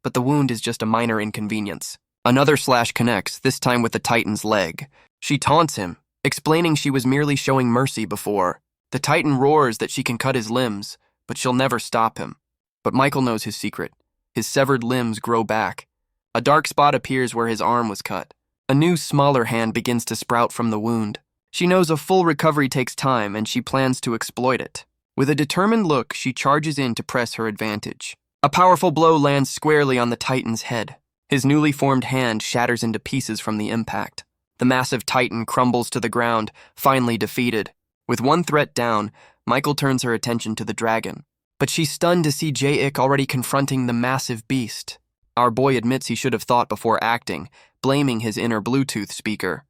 but the wound is just a minor inconvenience. Another slash connects, this time with the Titan's leg. She taunts him, explaining she was merely showing mercy before. The Titan roars that she can cut his limbs, but she'll never stop him. But Michael knows his secret. His severed limbs grow back. A dark spot appears where his arm was cut. A new, smaller hand begins to sprout from the wound. She knows a full recovery takes time, and she plans to exploit it. With a determined look, she charges in to press her advantage. A powerful blow lands squarely on the Titan's head. His newly formed hand shatters into pieces from the impact. The massive Titan crumbles to the ground, finally defeated. With one threat down, Michael turns her attention to the dragon. But she's stunned to see Jae-ik already confronting the massive beast. Our boy admits he should have thought before acting, blaming his inner Bluetooth speaker.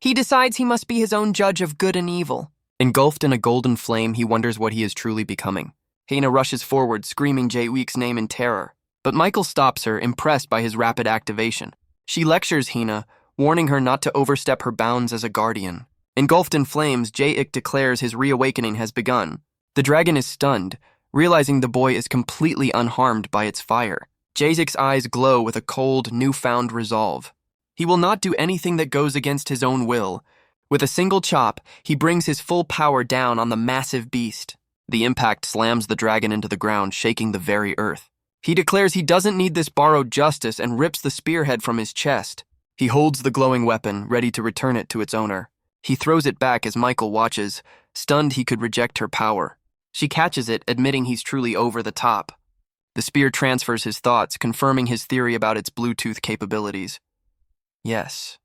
He decides he must be his own judge of good and evil. Engulfed in a golden flame, he wonders what he is truly becoming. Hina rushes forward, screaming Jae-ik's name in terror. But Michael stops her, impressed by his rapid activation. She lectures Hina, warning her not to overstep her bounds as a guardian. Engulfed in flames, Jae-ik declares his reawakening has begun. The dragon is stunned, realizing the boy is completely unharmed by its fire. Jae-ik's eyes glow with a cold, newfound resolve. He will not do anything that goes against his own will. With a single chop, he brings his full power down on the massive beast. The impact slams the dragon into the ground, shaking the very earth. He declares he doesn't need this borrowed justice and rips the spearhead from his chest. He holds the glowing weapon, ready to return it to its owner. He throws it back as Michael watches, stunned he could reject her power. She catches it, admitting he's truly over the top. The spear transfers his thoughts, confirming his theory about its Bluetooth capabilities. Yes,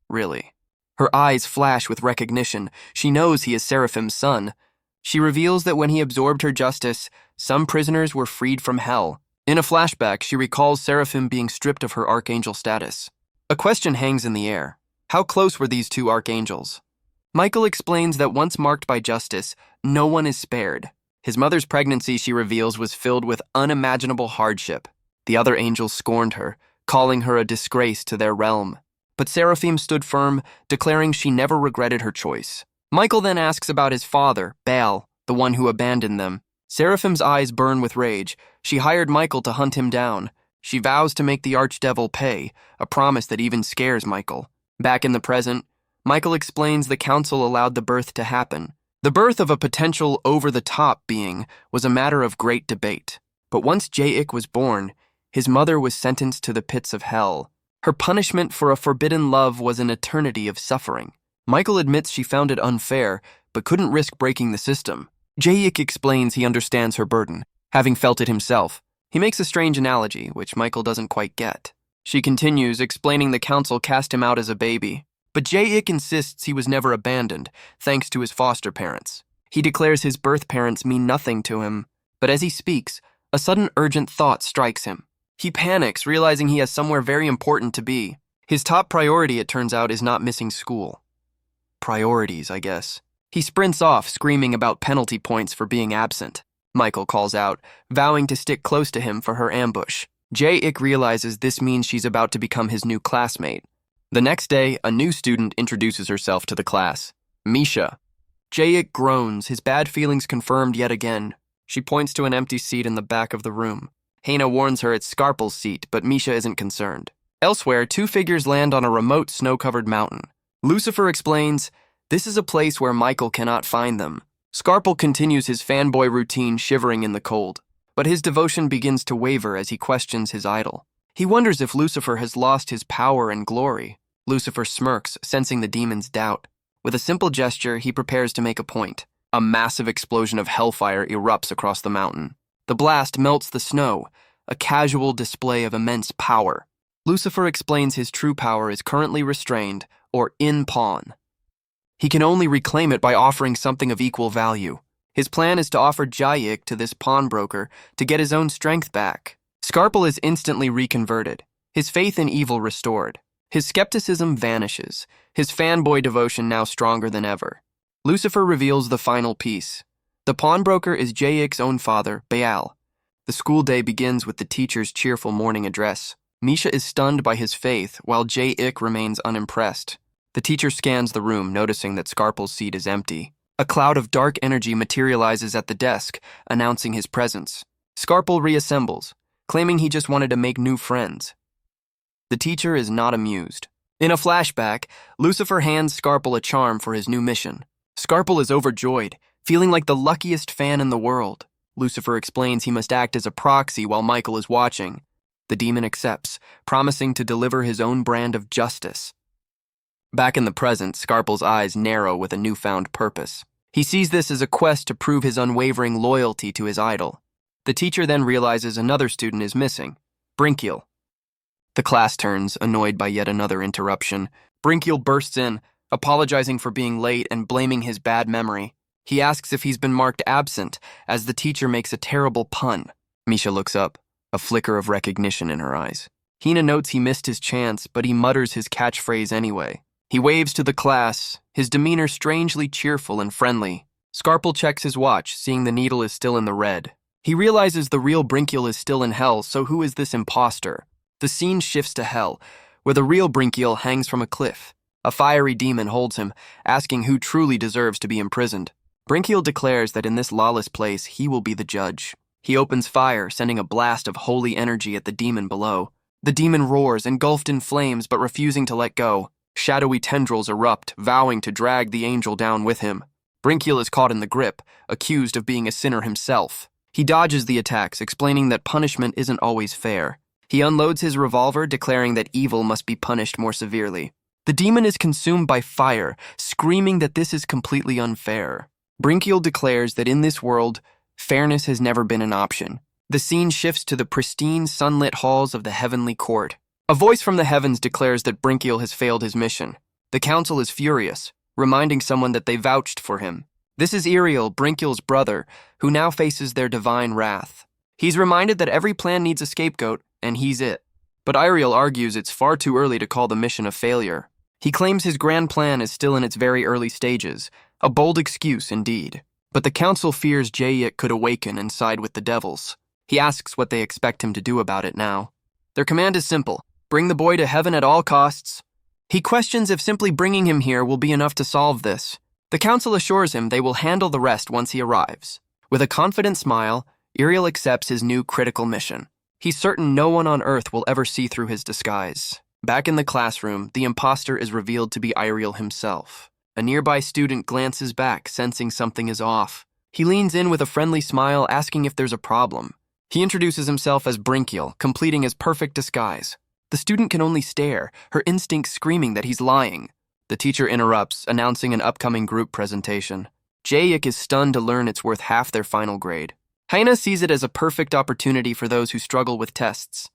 really. Her eyes flash with recognition. She knows he is Seraphim's son. She reveals that when he absorbed her justice, some prisoners were freed from hell. In a flashback, she recalls Seraphim being stripped of her archangel status. A question hangs in the air. How close were these two archangels? Michael explains that once marked by justice, no one is spared. His mother's pregnancy, she reveals, was filled with unimaginable hardship. The other angels scorned her, calling her a disgrace to their realm. But Seraphim stood firm, declaring she never regretted her choice. Michael then asks about his father, Baal, the one who abandoned them. Seraphim's eyes burn with rage. She hired Michael to hunt him down. She vows to make the archdevil pay, a promise that even scares Michael. Back in the present, Michael explains the council allowed the birth to happen. The birth of a potential over-the-top being was a matter of great debate. But once Jae-ik was born, his mother was sentenced to the pits of hell. Her punishment for a forbidden love was an eternity of suffering. Michael admits she found it unfair, but couldn't risk breaking the system. Jae-ik explains he understands her burden, having felt it himself. He makes a strange analogy, which Michael doesn't quite get. She continues, explaining the council cast him out as a baby. But Jae-ik insists he was never abandoned, thanks to his foster parents. He declares his birth parents mean nothing to him. But as he speaks, a sudden urgent thought strikes him. He panics, realizing he has somewhere very important to be. His top priority, it turns out, is not missing school. Priorities, I guess. He sprints off, screaming about penalty points for being absent. Michael calls out, vowing to stick close to him for her ambush. Jae-ik realizes this means she's about to become his new classmate. The next day, a new student introduces herself to the class. Misha. Jae-ik groans, his bad feelings confirmed yet again. She points to an empty seat in the back of the room. Haina warns her it's Scarpel's seat, but Misha isn't concerned. Elsewhere, two figures land on a remote snow-covered mountain. Lucifer explains, this is a place where Michael cannot find them. Scarpel continues his fanboy routine, shivering in the cold. But his devotion begins to waver as he questions his idol. He wonders if Lucifer has lost his power and glory. Lucifer smirks, sensing the demon's doubt. With a simple gesture, he prepares to make a point. A massive explosion of hellfire erupts across the mountain. The blast melts the snow, a casual display of immense power. Lucifer explains his true power is currently restrained, or in pawn. He can only reclaim it by offering something of equal value. His plan is to offer Jae-ik to this pawnbroker to get his own strength back. Scarpel is instantly reconverted, his faith in evil restored. His skepticism vanishes, his fanboy devotion now stronger than ever. Lucifer reveals the final piece. The pawnbroker is Jae-ik's own father, Baal. The school day begins with the teacher's cheerful morning address. Misha is stunned by his faith, while Jae-ik remains unimpressed. The teacher scans the room, noticing that Scarpel's seat is empty. A cloud of dark energy materializes at the desk, announcing his presence. Scarpel reassembles, claiming he just wanted to make new friends. The teacher is not amused. In a flashback, Lucifer hands Scarpel a charm for his new mission. Scarpel is overjoyed, feeling like the luckiest fan in the world. Lucifer explains he must act as a proxy while Michael is watching. The demon accepts, promising to deliver his own brand of justice. Back in the present, Scarpel's eyes narrow with a newfound purpose. He sees this as a quest to prove his unwavering loyalty to his idol. The teacher then realizes another student is missing, Brinkiel. The class turns, annoyed by yet another interruption. Brinkiel bursts in, apologizing for being late and blaming his bad memory. He asks if he's been marked absent, as the teacher makes a terrible pun. Misha looks up, a flicker of recognition in her eyes. Hina notes he missed his chance, but he mutters his catchphrase anyway. He waves to the class, his demeanor strangely cheerful and friendly. Scarpel checks his watch, seeing the needle is still in the red. He realizes the real Brinkiel is still in hell, so who is this impostor? The scene shifts to hell, where the real Brinkiel hangs from a cliff. A fiery demon holds him, asking who truly deserves to be imprisoned. Brinkiel declares that in this lawless place, he will be the judge. He opens fire, sending a blast of holy energy at the demon below. The demon roars, engulfed in flames, but refusing to let go. Shadowy tendrils erupt, vowing to drag the angel down with him. Brinkiel is caught in the grip, accused of being a sinner himself. He dodges the attacks, explaining that punishment isn't always fair. He unloads his revolver, declaring that evil must be punished more severely. The demon is consumed by fire, screaming that this is completely unfair. Brinkiel declares that in this world, fairness has never been an option. The scene shifts to the pristine, sunlit halls of the heavenly court. A voice from the heavens declares that Brinkiel has failed his mission. The council is furious, reminding someone that they vouched for him. This is Iriel, Brinkiel's brother, who now faces their divine wrath. He's reminded that every plan needs a scapegoat, and he's it. But Iriel argues it's far too early to call the mission a failure. He claims his grand plan is still in its very early stages, a bold excuse indeed. But the council fears Jae-ik could awaken and side with the devils. He asks what they expect him to do about it now. Their command is simple: bring the boy to heaven at all costs. He questions if simply bringing him here will be enough to solve this. The council assures him they will handle the rest once he arrives. With a confident smile, Iriel accepts his new critical mission. He's certain no one on Earth will ever see through his disguise. Back in the classroom, the impostor is revealed to be Iriel himself. A nearby student glances back, sensing something is off. He leans in with a friendly smile, asking if there's a problem. He introduces himself as Brinkiel, completing his perfect disguise. The student can only stare, her instincts screaming that he's lying. The teacher interrupts, announcing an upcoming group presentation. Jae-ik is stunned to learn it's worth half their final grade. Haina sees it as a perfect opportunity for those who struggle with tests.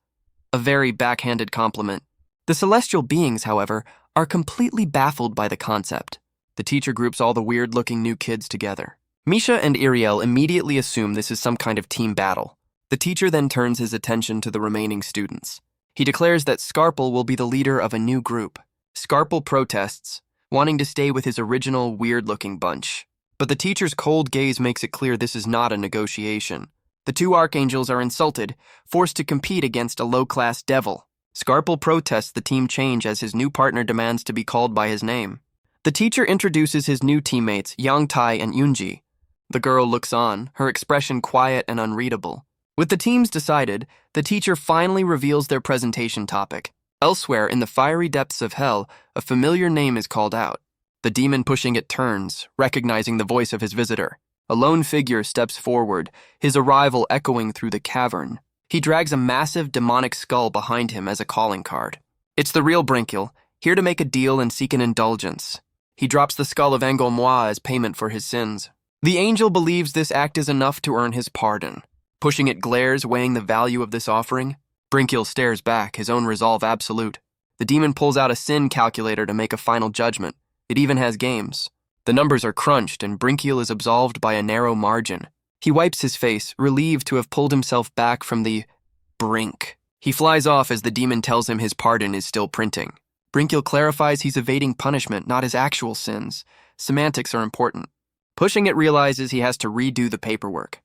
A very backhanded compliment. The celestial beings, however, are completely baffled by the concept. The teacher groups all the weird-looking new kids together. Misha and Iriel immediately assume this is some kind of team battle. The teacher then turns his attention to the remaining students. He declares that Scarple will be the leader of a new group. Scarple protests, wanting to stay with his original, weird-looking bunch. But the teacher's cold gaze makes it clear this is not a negotiation. The two archangels are insulted, forced to compete against a low-class devil. Scarple protests the team change as his new partner demands to be called by his name. The teacher introduces his new teammates, Yangtai and Yunji. The girl looks on, her expression quiet and unreadable. With the teams decided, the teacher finally reveals their presentation topic. Elsewhere, in the fiery depths of hell, a familiar name is called out. The demon pushing it turns, recognizing the voice of his visitor. A lone figure steps forward, his arrival echoing through the cavern. He drags a massive demonic skull behind him as a calling card. It's the real Brinkiel, here to make a deal and seek an indulgence. He drops the skull of Angomwa as payment for his sins. The angel believes this act is enough to earn his pardon. Pushing it glares, weighing the value of this offering. Brinkiel stares back, his own resolve absolute. The demon pulls out a sin calculator to make a final judgment. It even has games. The numbers are crunched, and Brinkiel is absolved by a narrow margin. He wipes his face, relieved to have pulled himself back from the brink. He flies off as the demon tells him his pardon is still printing. Brinkiel clarifies he's evading punishment, not his actual sins. Semantics are important. Pushing it realizes he has to redo the paperwork.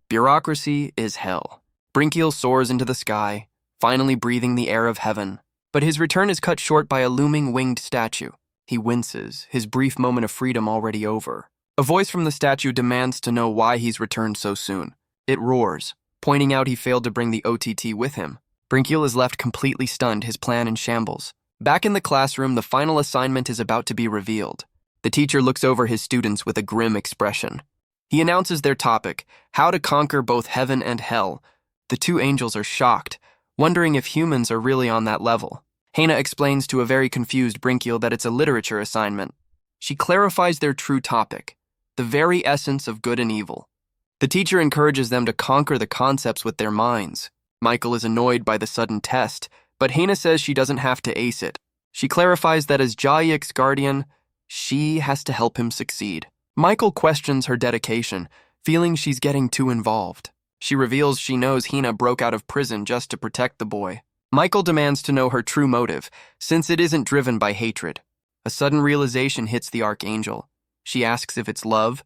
Bureaucracy is hell. Brinkiel soars into the sky, finally breathing the air of heaven. But his return is cut short by a looming winged statue. He winces, his brief moment of freedom already over. A voice from the statue demands to know why he's returned so soon. It roars, pointing out he failed to bring the OTT with him. Brinkiel is left completely stunned, his plan in shambles. Back in the classroom, the final assignment is about to be revealed. The teacher looks over his students with a grim expression. He announces their topic, how to conquer both heaven and hell. The two angels are shocked, wondering if humans are really on that level. Hana explains to a very confused Brinkiel that it's a literature assignment. She clarifies their true topic, the very essence of good and evil. The teacher encourages them to conquer the concepts with their minds. Michael is annoyed by the sudden test, but Hana says she doesn't have to ace it. She clarifies that as Jayik's guardian, she has to help him succeed. Michael questions her dedication, feeling she's getting too involved. She reveals she knows Hina broke out of prison just to protect the boy. Michael demands to know her true motive, since it isn't driven by hatred. A sudden realization hits the archangel. She asks if it's love.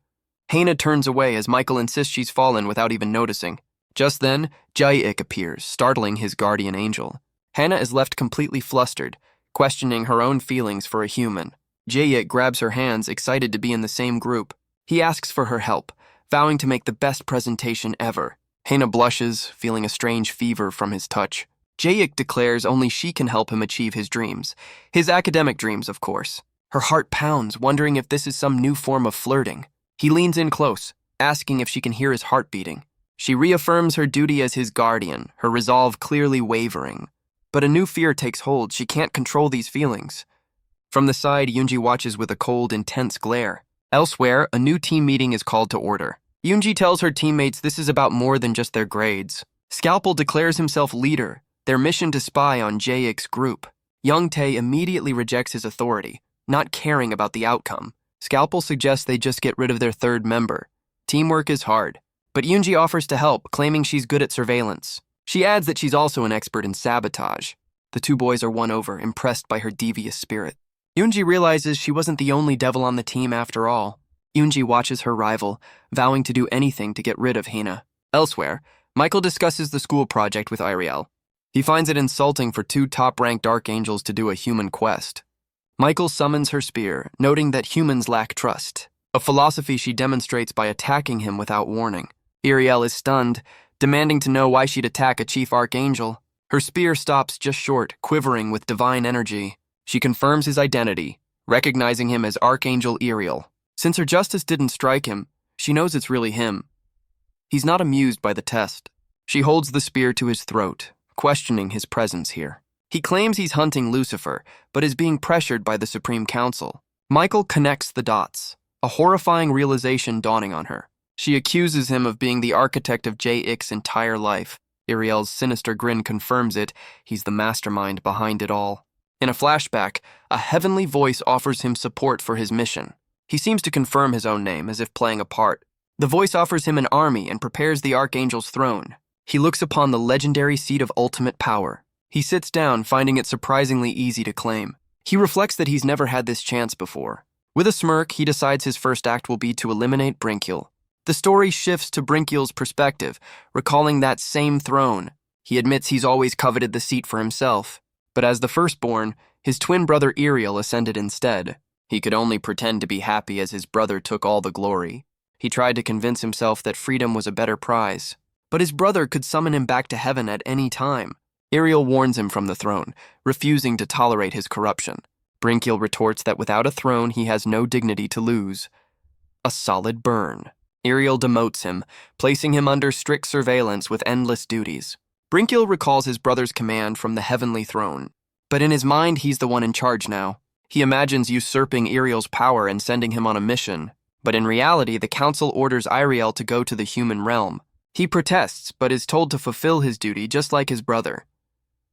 Hana turns away as Michael insists she's fallen without even noticing. Just then, Jayik appears, startling his guardian angel. Hana is left completely flustered, questioning her own feelings for a human. Jayik grabs her hands, excited to be in the same group. He asks for her help, vowing to make the best presentation ever. Hana blushes, feeling a strange fever from his touch. Jayik declares only she can help him achieve his dreams. His academic dreams, of course. Her heart pounds, wondering if this is some new form of flirting. He leans in close, asking if she can hear his heart beating. She reaffirms her duty as his guardian, her resolve clearly wavering. But a new fear takes hold. She can't control these feelings. From the side, Yunji watches with a cold, intense glare. Elsewhere, a new team meeting is called to order. Yunji tells her teammates this is about more than just their grades. Scalpel declares himself leader, their mission to spy on Jayik's group. Youngtae immediately rejects his authority, not caring about the outcome. Scalpel suggests they just get rid of their third member. Teamwork is hard, but Yunji offers to help, claiming she's good at surveillance. She adds that she's also an expert in sabotage. The two boys are won over, impressed by her devious spirit. Yunji realizes she wasn't the only devil on the team after all. Yunji watches her rival, vowing to do anything to get rid of Hina. Elsewhere, Michael discusses the school project with Iriel. He finds it insulting for two top-ranked archangels to do a human quest. Michael summons her spear, noting that humans lack trust, a philosophy she demonstrates by attacking him without warning. Iriel is stunned, demanding to know why she'd attack a chief archangel. Her spear stops just short, quivering with divine energy. She confirms his identity, recognizing him as Archangel Iriel. Since her justice didn't strike him, she knows it's really him. He's not amused by the test. She holds the spear to his throat, questioning his presence here. He claims he's hunting Lucifer, but is being pressured by the Supreme Council. Michael connects the dots, a horrifying realization dawning on her. She accuses him of being the architect of Jayik's entire life. Iriel's sinister grin confirms it. He's the mastermind behind it all. In a flashback, a heavenly voice offers him support for his mission. He seems to confirm his own name, as if playing a part. The voice offers him an army and prepares the Archangel's throne. He looks upon the legendary seat of ultimate power. He sits down, finding it surprisingly easy to claim. He reflects that he's never had this chance before. With a smirk, he decides his first act will be to eliminate Brinkiel. The story shifts to Brinkiel's perspective, recalling that same throne. He admits he's always coveted the seat for himself, but as the firstborn, his twin brother Iriel ascended instead. He could only pretend to be happy as his brother took all the glory. He tried to convince himself that freedom was a better prize, but his brother could summon him back to heaven at any time. Iriel warns him from the throne, refusing to tolerate his corruption. Brinkiel retorts that without a throne, he has no dignity to lose. A solid burn. Iriel demotes him, placing him under strict surveillance with endless duties. Brinkiel recalls his brother's command from the heavenly throne, but in his mind, he's the one in charge now. He imagines usurping Iriel's power and sending him on a mission, but in reality, the council orders Iriel to go to the human realm. He protests, but is told to fulfill his duty just like his brother.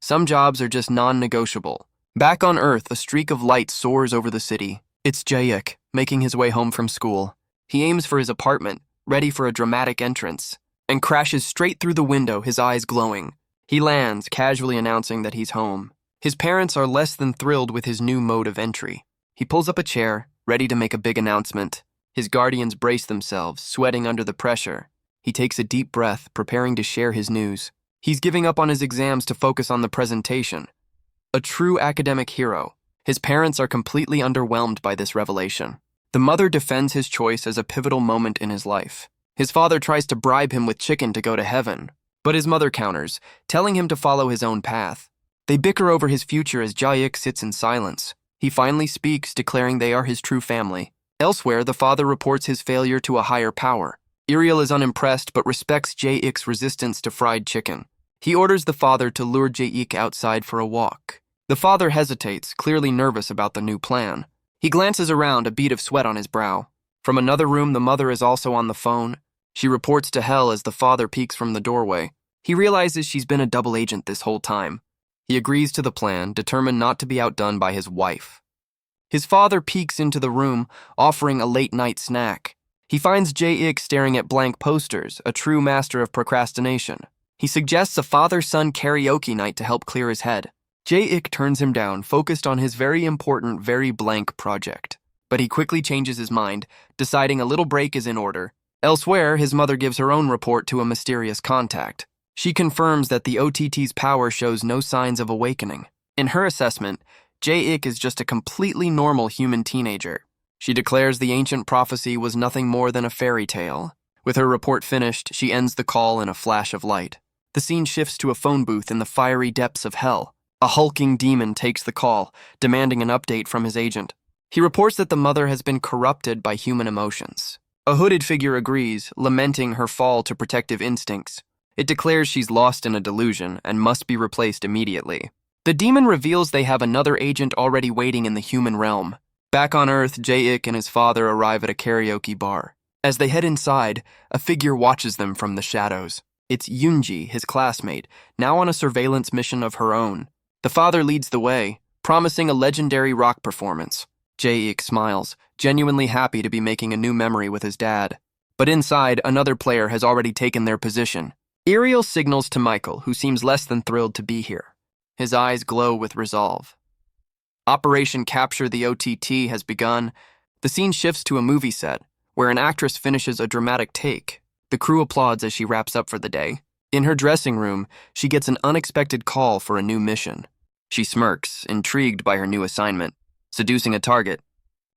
Some jobs are just non-negotiable. Back on Earth, a streak of light soars over the city. It's Jayuk, making his way home from school. He aims for his apartment, ready for a dramatic entrance, and crashes straight through the window, his eyes glowing. He lands, casually announcing that he's home. His parents are less than thrilled with his new mode of entry. He pulls up a chair, ready to make a big announcement. His guardians brace themselves, sweating under the pressure. He takes a deep breath, preparing to share his news. He's giving up on his exams to focus on the presentation. A true academic hero. His parents are completely underwhelmed by this revelation. The mother defends his choice as a pivotal moment in his life. His father tries to bribe him with chicken to go to heaven, but his mother counters, telling him to follow his own path. They bicker over his future as Jayuk sits in silence. He finally speaks, declaring they are his true family. Elsewhere, the father reports his failure to a higher power. Iriel is unimpressed but respects Jayuk's resistance to fried chicken. He orders the father to lure Jayuk outside for a walk. The father hesitates, clearly nervous about the new plan. He glances around, a bead of sweat on his brow. From another room, the mother is also on the phone. She reports to Hell as the father peeks from the doorway. He realizes she's been a double agent this whole time. He agrees to the plan, determined not to be outdone by his wife. His father peeks into the room, offering a late-night snack. He finds Jayuk staring at blank posters, a true master of procrastination. He suggests a father-son karaoke night to help clear his head. Jayuk turns him down, focused on his very important, very blank project. But he quickly changes his mind, deciding a little break is in order. Elsewhere, his mother gives her own report to a mysterious contact. She confirms that the OTT's power shows no signs of awakening. In her assessment, Jayuk is just a completely normal human teenager. She declares the ancient prophecy was nothing more than a fairy tale. With her report finished, she ends the call in a flash of light. The scene shifts to a phone booth in the fiery depths of hell. A hulking demon takes the call, demanding an update from his agent. He reports that the mother has been corrupted by human emotions. A hooded figure agrees, lamenting her fall to protective instincts. It declares she's lost in a delusion and must be replaced immediately. The demon reveals they have another agent already waiting in the human realm. Back on Earth, Jayuk and his father arrive at a karaoke bar. As they head inside, a figure watches them from the shadows. It's Yoonji, his classmate, now on a surveillance mission of her own. The father leads the way, promising a legendary rock performance. Jayuk smiles, genuinely happy to be making a new memory with his dad. But inside, another player has already taken their position. Iriel signals to Michael, who seems less than thrilled to be here. His eyes glow with resolve. Operation Capture the OTT has begun. The scene shifts to a movie set, where an actress finishes a dramatic take. The crew applauds as she wraps up for the day. In her dressing room, she gets an unexpected call for a new mission. She smirks, intrigued by her new assignment, seducing a target.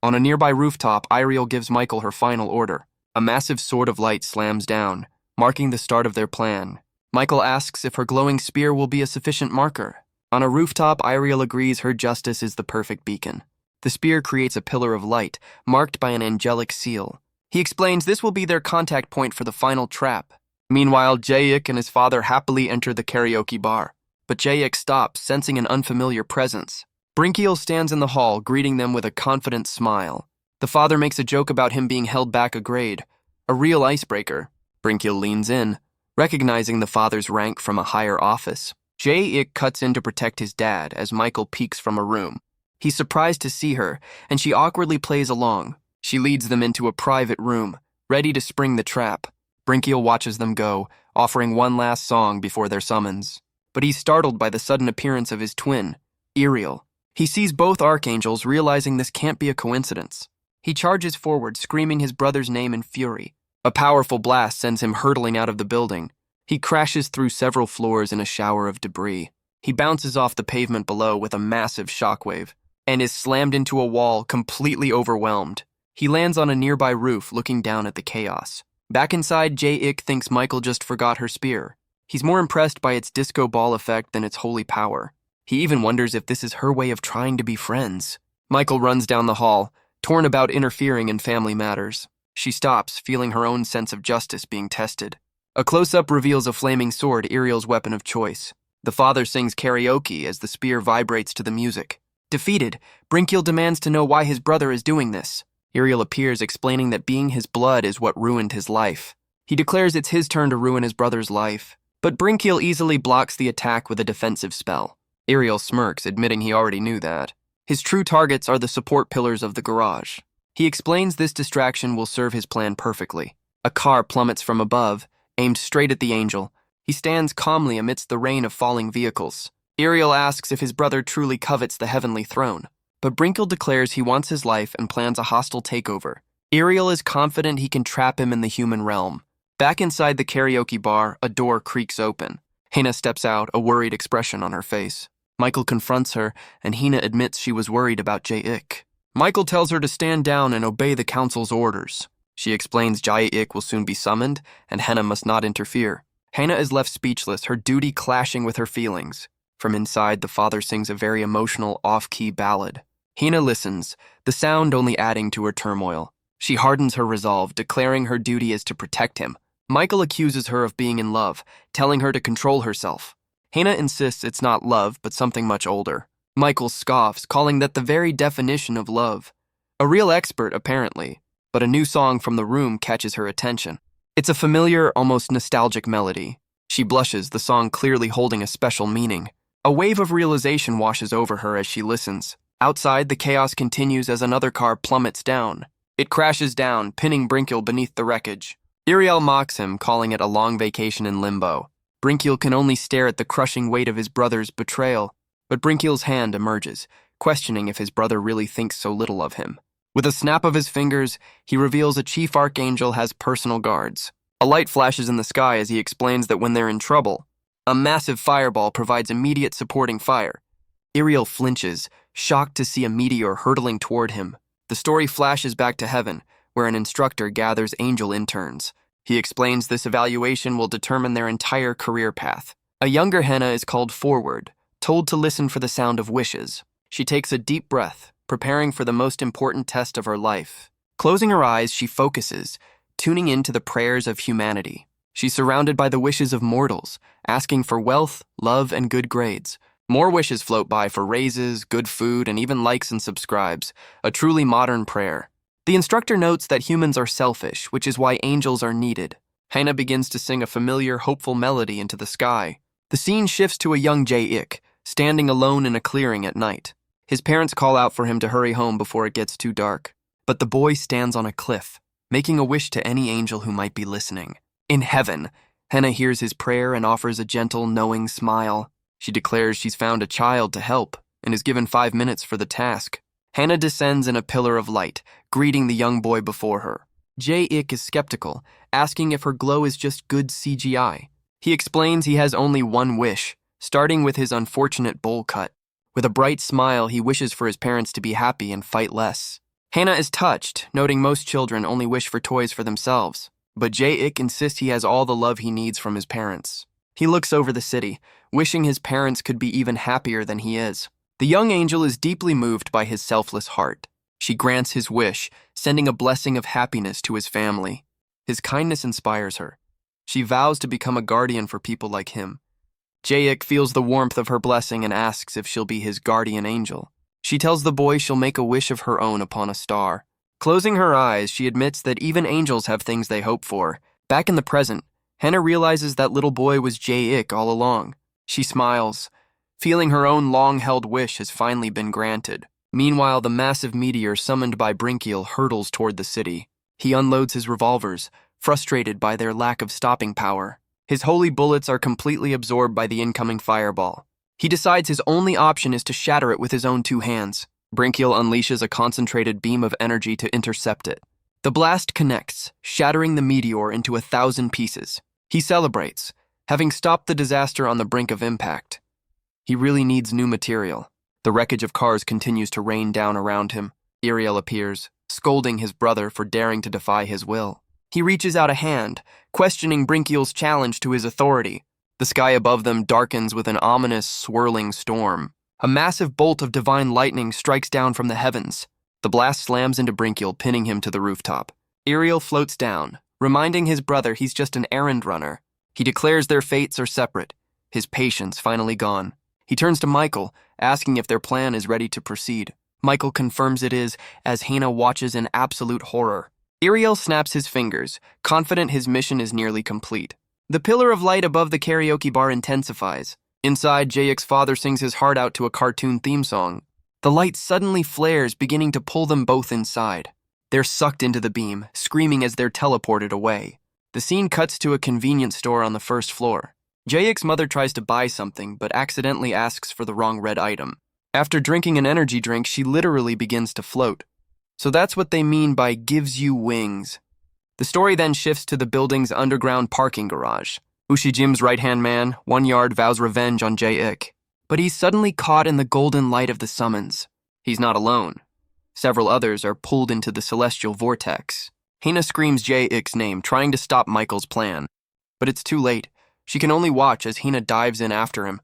On a nearby rooftop, Iriel gives Michael her final order. A massive sword of light slams down, marking the start of their plan. Michael asks if her glowing spear will be a sufficient marker. On a rooftop, Iriel agrees her justice is the perfect beacon. The spear creates a pillar of light, marked by an angelic seal. He explains this will be their contact point for the final trap. Meanwhile, Jayuk and his father happily enter the karaoke bar. But Jayuk stops, sensing an unfamiliar presence. Brinkiel stands in the hall, greeting them with a confident smile. The father makes a joke about him being held back a grade, a real icebreaker. Brinkiel leans in, recognizing the father's rank from a higher office. Jayuk cuts in to protect his dad as Michael peeks from a room. He's surprised to see her, and she awkwardly plays along. She leads them into a private room, ready to spring the trap. Brinkiel watches them go, offering one last song before their summons. But he's startled by the sudden appearance of his twin, Ariel. He sees both archangels, realizing this can't be a coincidence. He charges forward, screaming his brother's name in fury. A powerful blast sends him hurtling out of the building. He crashes through several floors in a shower of debris. He bounces off the pavement below with a massive shockwave and is slammed into a wall, completely overwhelmed. He lands on a nearby roof, looking down at the chaos. Back inside, Jae-ik thinks Michael just forgot her spear. He's more impressed by its disco ball effect than its holy power. He even wonders if this is her way of trying to be friends. Michael runs down the hall, torn about interfering in family matters. She stops, feeling her own sense of justice being tested. A close-up reveals a flaming sword, Ariel's weapon of choice. The father sings karaoke as the spear vibrates to the music. Defeated, Brinkiel demands to know why his brother is doing this. Ariel appears, explaining that being his blood is what ruined his life. He declares it's his turn to ruin his brother's life, but Brinkiel easily blocks the attack with a defensive spell. Ariel smirks, admitting he already knew that. His true targets are the support pillars of the garage. He explains this distraction will serve his plan perfectly. A car plummets from above, aimed straight at the angel. He stands calmly amidst the rain of falling vehicles. Ariel asks if his brother truly covets the heavenly throne, but Brinkiel declares he wants his life and plans a hostile takeover. Ariel is confident he can trap him in the human realm. Back inside the karaoke bar, a door creaks open. Hina steps out, a worried expression on her face. Michael confronts her, and Hina admits she was worried about Jae-ik. Michael tells her to stand down and obey the council's orders. She explains Jae-ik will soon be summoned, and Hina must not interfere. Hina is left speechless, her duty clashing with her feelings. From inside, the father sings a very emotional, off-key ballad. Hina listens, the sound only adding to her turmoil. She hardens her resolve, declaring her duty is to protect him. Michael accuses her of being in love, telling her to control herself. Hina insists it's not love, but something much older. Michael scoffs, calling that the very definition of love. A real expert, apparently, but a new song from the room catches her attention. It's a familiar, almost nostalgic melody. She blushes, the song clearly holding a special meaning. A wave of realization washes over her as she listens. Outside, the chaos continues as another car plummets down. It crashes down, pinning Brinkiel beneath the wreckage. Ariel mocks him, calling it a long vacation in limbo. Brinkiel can only stare at the crushing weight of his brother's betrayal, but Brinkiel's hand emerges, questioning if his brother really thinks so little of him. With a snap of his fingers, he reveals a chief archangel has personal guards. A light flashes in the sky as he explains that when they're in trouble, a massive fireball provides immediate supporting fire. Ariel flinches, shocked to see a meteor hurtling toward him. The story flashes back to heaven, where an instructor gathers angel interns. He explains this evaluation will determine their entire career path. A younger Henna is called forward, told to listen for the sound of wishes. She takes a deep breath, preparing for the most important test of her life. Closing her eyes, she focuses, tuning into the prayers of humanity. She's surrounded by the wishes of mortals, asking for wealth, love, and good grades. More wishes float by for raises, good food, and even likes and subscribes, a truly modern prayer. The instructor notes that humans are selfish, which is why angels are needed. Hannah begins to sing a familiar, hopeful melody into the sky. The scene shifts to a young Jae-ik, standing alone in a clearing at night. His parents call out for him to hurry home before it gets too dark. But the boy stands on a cliff, making a wish to any angel who might be listening. In heaven, Hannah hears his prayer and offers a gentle, knowing smile. She declares she's found a child to help and is given 5 minutes for the task. Hannah descends in a pillar of light, greeting the young boy before her. Jae-ik is skeptical, asking if her glow is just good CGI. He explains he has only one wish, starting with his unfortunate bowl cut. With a bright smile, he wishes for his parents to be happy and fight less. Hannah is touched, noting most children only wish for toys for themselves. But Jae-ik insists he has all the love he needs from his parents. He looks over the city, wishing his parents could be even happier than he is. The young angel is deeply moved by his selfless heart. She grants his wish, sending a blessing of happiness to his family. His kindness inspires her. She vows to become a guardian for people like him. Jae-ik feels the warmth of her blessing and asks if she'll be his guardian angel. She tells the boy she'll make a wish of her own upon a star. Closing her eyes, she admits that even angels have things they hope for. Back in the present, Hannah realizes that little boy was Jae-ik all along. She smiles, feeling her own long-held wish has finally been granted. Meanwhile, the massive meteor summoned by Brinkiel hurtles toward the city. He unloads his revolvers, frustrated by their lack of stopping power. His holy bullets are completely absorbed by the incoming fireball. He decides his only option is to shatter it with his own two hands. Brinkiel unleashes a concentrated beam of energy to intercept it. The blast connects, shattering the meteor into 1,000 pieces. He celebrates, having stopped the disaster on the brink of impact. He really needs new material. The wreckage of cars continues to rain down around him. Iriel appears, scolding his brother for daring to defy his will. He reaches out a hand, questioning Brinkiel's challenge to his authority. The sky above them darkens with an ominous, swirling storm. A massive bolt of divine lightning strikes down from the heavens. The blast slams into Brinkiel, pinning him to the rooftop. Iriel floats down, reminding his brother he's just an errand runner. He declares their fates are separate, his patience finally gone. He turns to Michael, asking if their plan is ready to proceed. Michael confirms it is, as Hannah watches in absolute horror. Iriel snaps his fingers, confident his mission is nearly complete. The pillar of light above the karaoke bar intensifies. Inside, Jayek's father sings his heart out to a cartoon theme song. The light suddenly flares, beginning to pull them both inside. They're sucked into the beam, screaming as they're teleported away. The scene cuts to a convenience store on the first floor. Jayek's mother tries to buy something, but accidentally asks for the wrong red item. After drinking an energy drink, she literally begins to float. So that's what they mean by gives you wings. The story then shifts to the building's underground parking garage. Ushijim's right-hand man, 1 Yard, vows revenge on Jae-ik. But he's suddenly caught in the golden light of the summons. He's not alone. Several others are pulled into the celestial vortex. Hina screams Jae-ik's name, trying to stop Michael's plan. But it's too late. She can only watch as Hina dives in after him.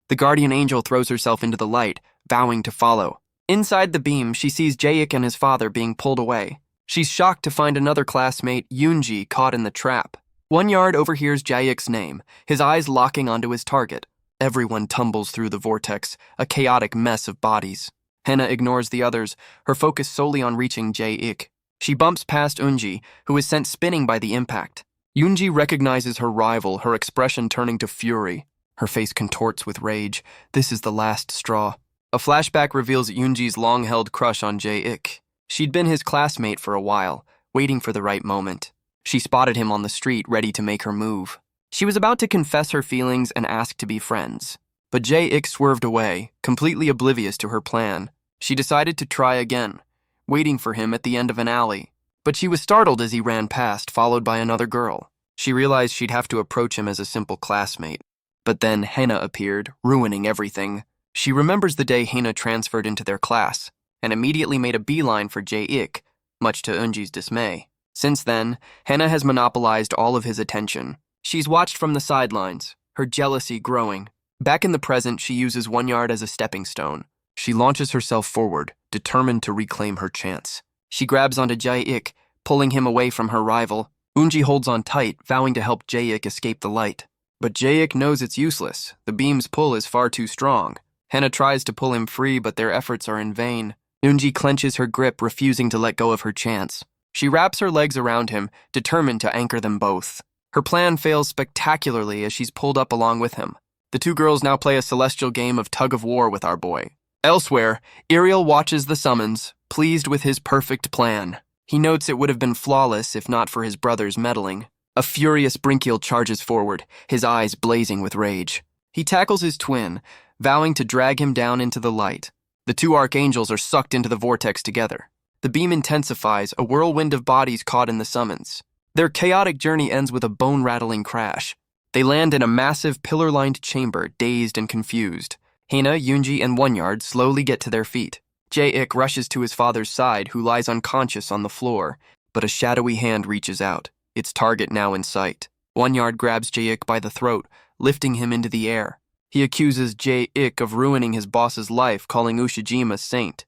The guardian angel throws herself into the light, vowing to follow. Inside the beam, she sees Jae-ik and his father being pulled away. She's shocked to find another classmate, Yoonji, caught in the trap. 1 Yard overhears Jae-ik's name, his eyes locking onto his target. Everyone tumbles through the vortex, a chaotic mess of bodies. Hina ignores the others, her focus solely on reaching Jae-ik. She bumps past Eunji, who is sent spinning by the impact. Yoonji recognizes her rival, her expression turning to fury. Her face contorts with rage. This is the last straw. A flashback reveals Yoonji's long-held crush on Jae-ik. She'd been his classmate for a while, waiting for the right moment. She spotted him on the street, ready to make her move. She was about to confess her feelings and ask to be friends. But Jae-ik swerved away, completely oblivious to her plan. She decided to try again, waiting for him at the end of an alley. But she was startled as he ran past, followed by another girl. She realized she'd have to approach him as a simple classmate. But then Hina appeared, ruining everything. She remembers the day Hina transferred into their class, and immediately made a beeline for Jae-ik, much to Eunji's dismay. Since then, Hina has monopolized all of his attention. She's watched from the sidelines, her jealousy growing. Back in the present, she uses 1 Yard as a stepping stone. She launches herself forward, determined to reclaim her chance. She grabs onto Jae-ik, pulling him away from her rival. Eunji holds on tight, vowing to help Jae-ik escape the light. But Jae-ik knows it's useless. The beam's pull is far too strong. Hina tries to pull him free, but their efforts are in vain. Eunji clenches her grip, refusing to let go of her chance. She wraps her legs around him, determined to anchor them both. Her plan fails spectacularly as she's pulled up along with him. The two girls now play a celestial game of tug-of-war with our boy. Elsewhere, Iriel watches the summons, pleased with his perfect plan. He notes it would have been flawless if not for his brother's meddling. A furious Brinkiel charges forward, his eyes blazing with rage. He tackles his twin, vowing to drag him down into the light. The two archangels are sucked into the vortex together. The beam intensifies, a whirlwind of bodies caught in the summons. Their chaotic journey ends with a bone-rattling crash. They land in a massive pillar-lined chamber, dazed and confused. Hina, Yoonji, and 1 Yard slowly get to their feet. Jae-ik rushes to his father's side, who lies unconscious on the floor, but a shadowy hand reaches out, its target now in sight. 1 Yard grabs Jae-ik by the throat, lifting him into the air. He accuses Jae-ik of ruining his boss's life, calling Ushijima a saint.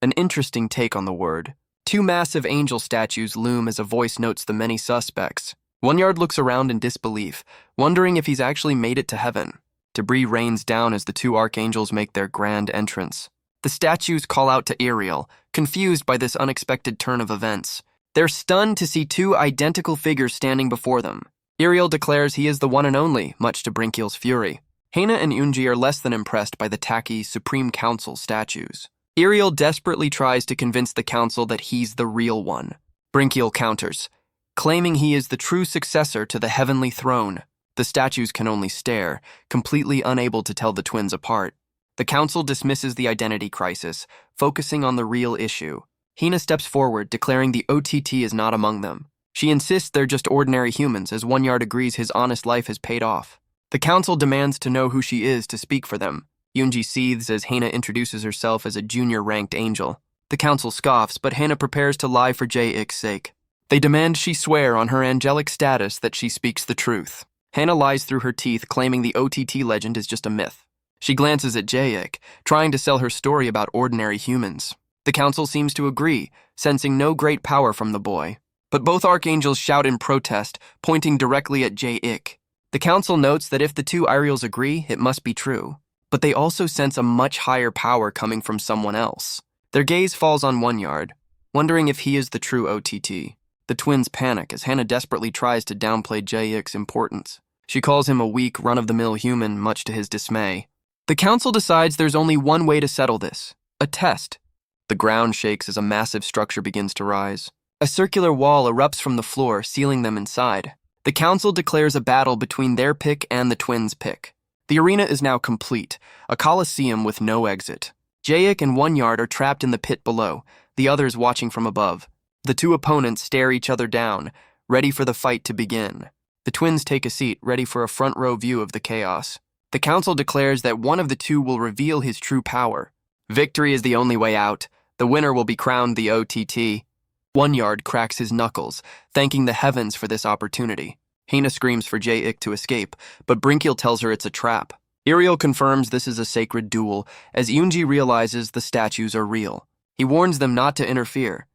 An interesting take on the word. 2 massive angel statues loom as a voice notes the many suspects. 1 Yard looks around in disbelief, wondering if he's actually made it to heaven. Debris rains down as the 2 archangels make their grand entrance. The statues call out to Iriel, confused by this unexpected turn of events. They're stunned to see 2 identical figures standing before them. Iriel declares he is the one and only, much to Brinkiel's fury. Hina and Eunji are less than impressed by the tacky Supreme Council statues. Iriel desperately tries to convince the council that he's the real one. Brinkiel counters, claiming he is the true successor to the heavenly throne. The The statues can only stare, completely unable to tell the twins apart. The council dismisses the identity crisis, focusing on the real issue. Hina steps forward, declaring the OTT is not among them. She insists they're just ordinary humans, as One-Yard agrees his honest life has paid off. The council demands to know who she is to speak for them. Yoonji seethes as Hina introduces herself as a junior-ranked angel. The council scoffs, but Hina prepares to lie for Jae-ik's sake. They demand she swear on her angelic status that she speaks the truth. Hina lies through her teeth, claiming the OTT legend is just a myth. She glances at Jae-ik, trying to sell her story about ordinary humans. The council seems to agree, sensing no great power from the boy. But both archangels shout in protest, pointing directly at Jae-ik. The council notes that if the two Ariels agree, it must be true. But they also sense a much higher power coming from someone else. Their gaze falls on One-Yard, wondering if he is the true OTT. The twins panic as Hannah desperately tries to downplay Jae-ik's importance. She calls him a weak, run-of-the-mill human, much to his dismay. The council decides there's only one way to settle this: a test. The ground shakes as a massive structure begins to rise. A circular wall erupts from the floor, sealing them inside. The council declares a battle between their pick and the twins' pick. The arena is now complete, a coliseum with no exit. Jae-ik and One-Yard are trapped in the pit below, the others watching from above. The two opponents stare each other down, ready for the fight to begin. The twins take a seat, ready for a front-row view of the chaos. The council declares that one of the two will reveal his true power. Victory is the only way out. The winner will be crowned the OTT. One-Yard cracks his knuckles, thanking the heavens for this opportunity. Hina screams for Jae-ik to escape, but Brinkiel tells her it's a trap. Iriel confirms this is a sacred duel, as Yoonji realizes the statues are real. He warns them not to interfere.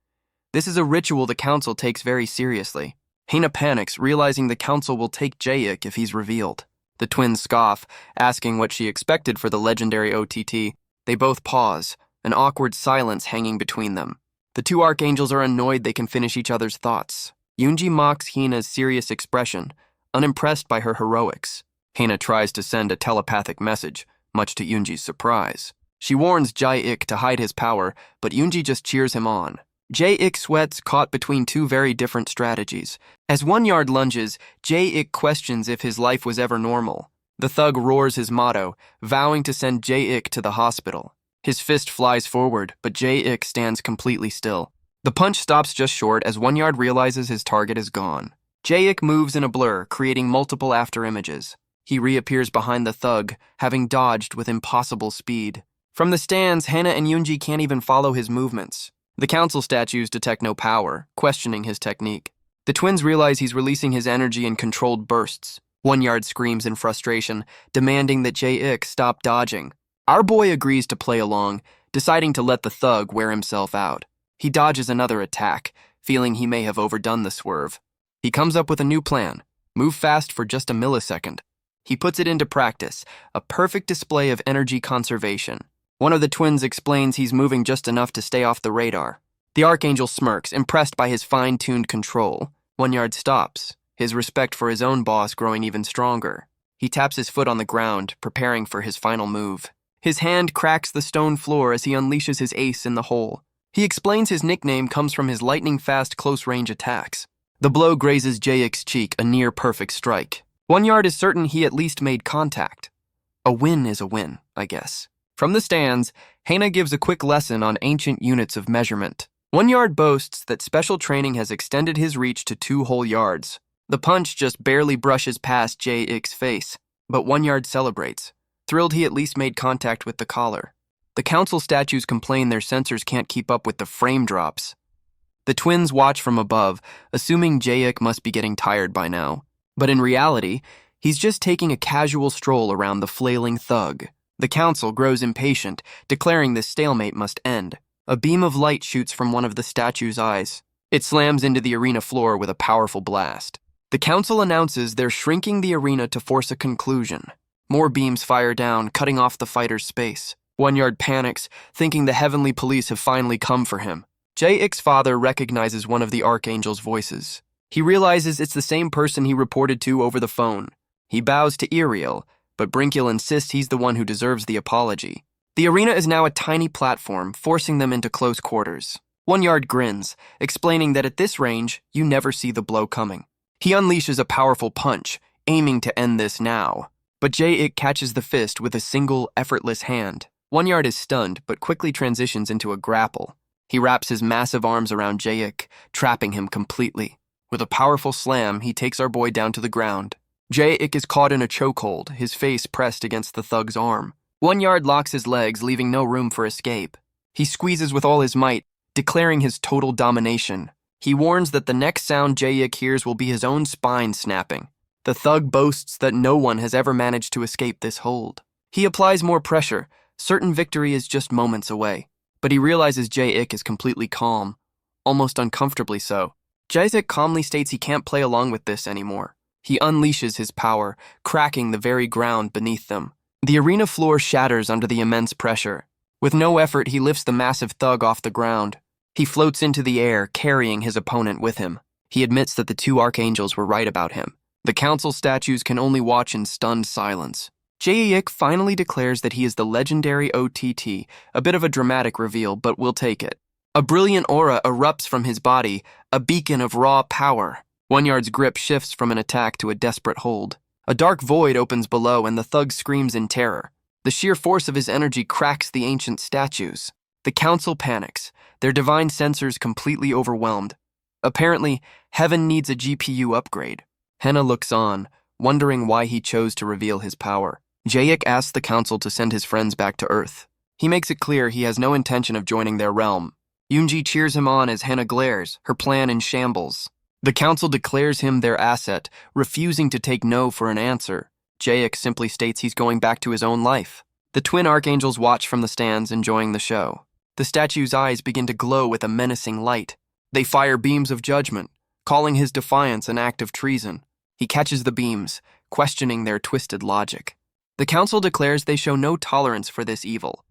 This is a ritual the council takes very seriously. Hina panics, realizing the council will take Jae-ik if he's revealed. The twins scoff, asking what she expected for the legendary OTT. They both pause, an awkward silence hanging between them. The two archangels are annoyed they can finish each other's thoughts. Yoonji mocks Hina's serious expression, unimpressed by her heroics. Hina tries to send a telepathic message, much to Yoonji's surprise. She warns Jae-ik to hide his power, but Yoonji just cheers him on. Jae-ik sweats, caught between two very different strategies. As One-Yard lunges, Jae-ik questions if his life was ever normal. The thug roars his motto, vowing to send Jae-ik to the hospital. His fist flies forward, but Jae-ik stands completely still. The punch stops just short as One-Yard realizes his target is gone. Jae-ik moves in a blur, creating multiple afterimages. He reappears behind the thug, having dodged with impossible speed. From the stands, Hana and Yoonji can't even follow his movements. The council statues detect no power, questioning his technique. The twins realize he's releasing his energy in controlled bursts. One-Yard screams in frustration, demanding that Jae-ik stop dodging. Our boy agrees to play along, deciding to let the thug wear himself out. He dodges another attack, feeling he may have overdone the swerve. He comes up with a new plan: move fast for just a millisecond. He puts it into practice, a perfect display of energy conservation. One of the twins explains he's moving just enough to stay off the radar. The archangel smirks, impressed by his fine-tuned control. One-Yard stops, his respect for his own boss growing even stronger. He taps his foot on the ground, preparing for his final move. His hand cracks the stone floor as he unleashes his ace in the hole. He explains his nickname comes from his lightning-fast close-range attacks. The blow grazes Jae-ik's cheek, a near-perfect strike. One-Yard is certain he at least made contact. A win is a win, I guess. From the stands, Hana gives a quick lesson on ancient units of measurement. One-Yard boasts that special training has extended his reach to 2 whole yards. The punch just barely brushes past Jae-ik's face, but One-Yard celebrates, thrilled he at least made contact with the collar. The council statues complain their sensors can't keep up with the frame drops. The twins watch from above, assuming Jae-ik must be getting tired by now. But in reality, he's just taking a casual stroll around the flailing thug. The council grows impatient, declaring this stalemate must end. A beam of light shoots from one of the statue's eyes. It slams into the arena floor with a powerful blast. The council announces they're shrinking the arena to force a conclusion. More beams fire down, cutting off the fighter's space. One-Yard panics, thinking the heavenly police have finally come for him. Jae-ik's father recognizes one of the archangel's voices. He realizes it's the same person he reported to over the phone. He bows to Iriel, but Brinkiel insists he's the one who deserves the apology. The arena is now a tiny platform, forcing them into close quarters. One-Yard grins, explaining that at this range, you never see the blow coming. He unleashes a powerful punch, aiming to end this now. But Jae-ik catches the fist with a single, effortless hand. 1 Yard is stunned, but quickly transitions into a grapple. He wraps his massive arms around Jae-ik, trapping him completely. With a powerful slam, he takes our boy down to the ground. Jae-ik is caught in a chokehold, his face pressed against the thug's arm. 1 Yard locks his legs, leaving no room for escape. He squeezes with all his might, declaring his total domination. He warns that the next sound Jae-ik hears will be his own spine snapping. The thug boasts that no one has ever managed to escape this hold. He applies more pressure, certain victory is just moments away. But he realizes Jae-ik is completely calm, almost uncomfortably so. Jae-ik calmly states he can't play along with this anymore. He unleashes his power, cracking the very ground beneath them. The arena floor shatters under the immense pressure. With no effort, he lifts the massive thug off the ground. He floats into the air, carrying his opponent with him. He admits that the two archangels were right about him. The council statues can only watch in stunned silence. Jae-ik finally declares that he is the legendary OTT, a bit of a dramatic reveal, but we'll take it. A brilliant aura erupts from his body, a beacon of raw power. 1 Yard's grip shifts from an attack to a desperate hold. A dark void opens below, and the thug screams in terror. The sheer force of his energy cracks the ancient statues. The council panics, their divine sensors completely overwhelmed. Apparently, heaven needs a GPU upgrade. Hena looks on, wondering why he chose to reveal his power. Jae-ik asks the council to send his friends back to Earth. He makes it clear he has no intention of joining their realm. Yoonji cheers him on as Hena glares, her plan in shambles. The council declares him their asset, refusing to take no for an answer. Jae-ik simply states he's going back to his own life. The twin archangels watch from the stands, enjoying the show. The statue's eyes begin to glow with a menacing light. They fire beams of judgment, calling his defiance an act of treason. He catches the beams, questioning their twisted logic. The council declares they show no tolerance for this evil.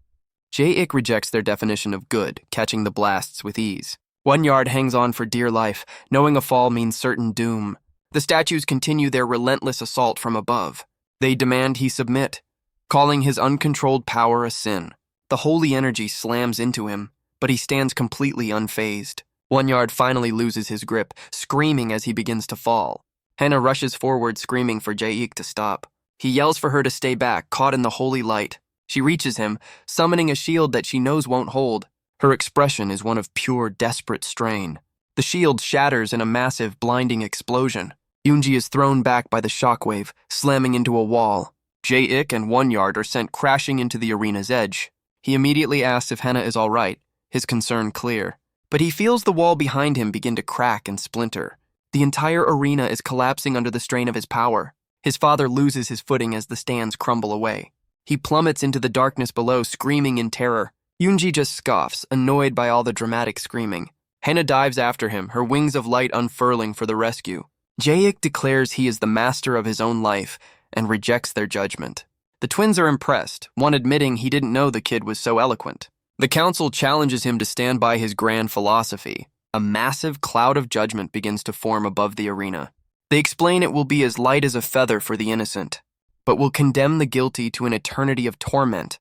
Jae-ik rejects their definition of good, catching the blasts with ease. 1 Yard hangs on for dear life, knowing a fall means certain doom. The statues continue their relentless assault from above. They demand he submit, calling his uncontrolled power a sin. The holy energy slams into him, but he stands completely unfazed. 1 Yard finally loses his grip, screaming as he begins to fall. Hena rushes forward, screaming for Jae-ik to stop. He yells for her to stay back, caught in the holy light. She reaches him, summoning a shield that she knows won't hold. Her expression is one of pure, desperate strain. The shield shatters in a massive, blinding explosion. Yoonji is thrown back by the shockwave, slamming into a wall. Jae-ik and 1 Yard are sent crashing into the arena's edge. He immediately asks if Hena is all right, his concern clear. But he feels the wall behind him begin to crack and splinter. The entire arena is collapsing under the strain of his power. His father loses his footing as the stands crumble away. He plummets into the darkness below, screaming in terror. Yoonji just scoffs, annoyed by all the dramatic screaming. Hena dives after him, her wings of light unfurling for the rescue. Jae-ik declares he is the master of his own life and rejects their judgment. The twins are impressed, one admitting he didn't know the kid was so eloquent. The council challenges him to stand by his grand philosophy. A massive cloud of judgment begins to form above the arena. They explain it will be as light as a feather for the innocent, but will condemn the guilty to an eternity of torment.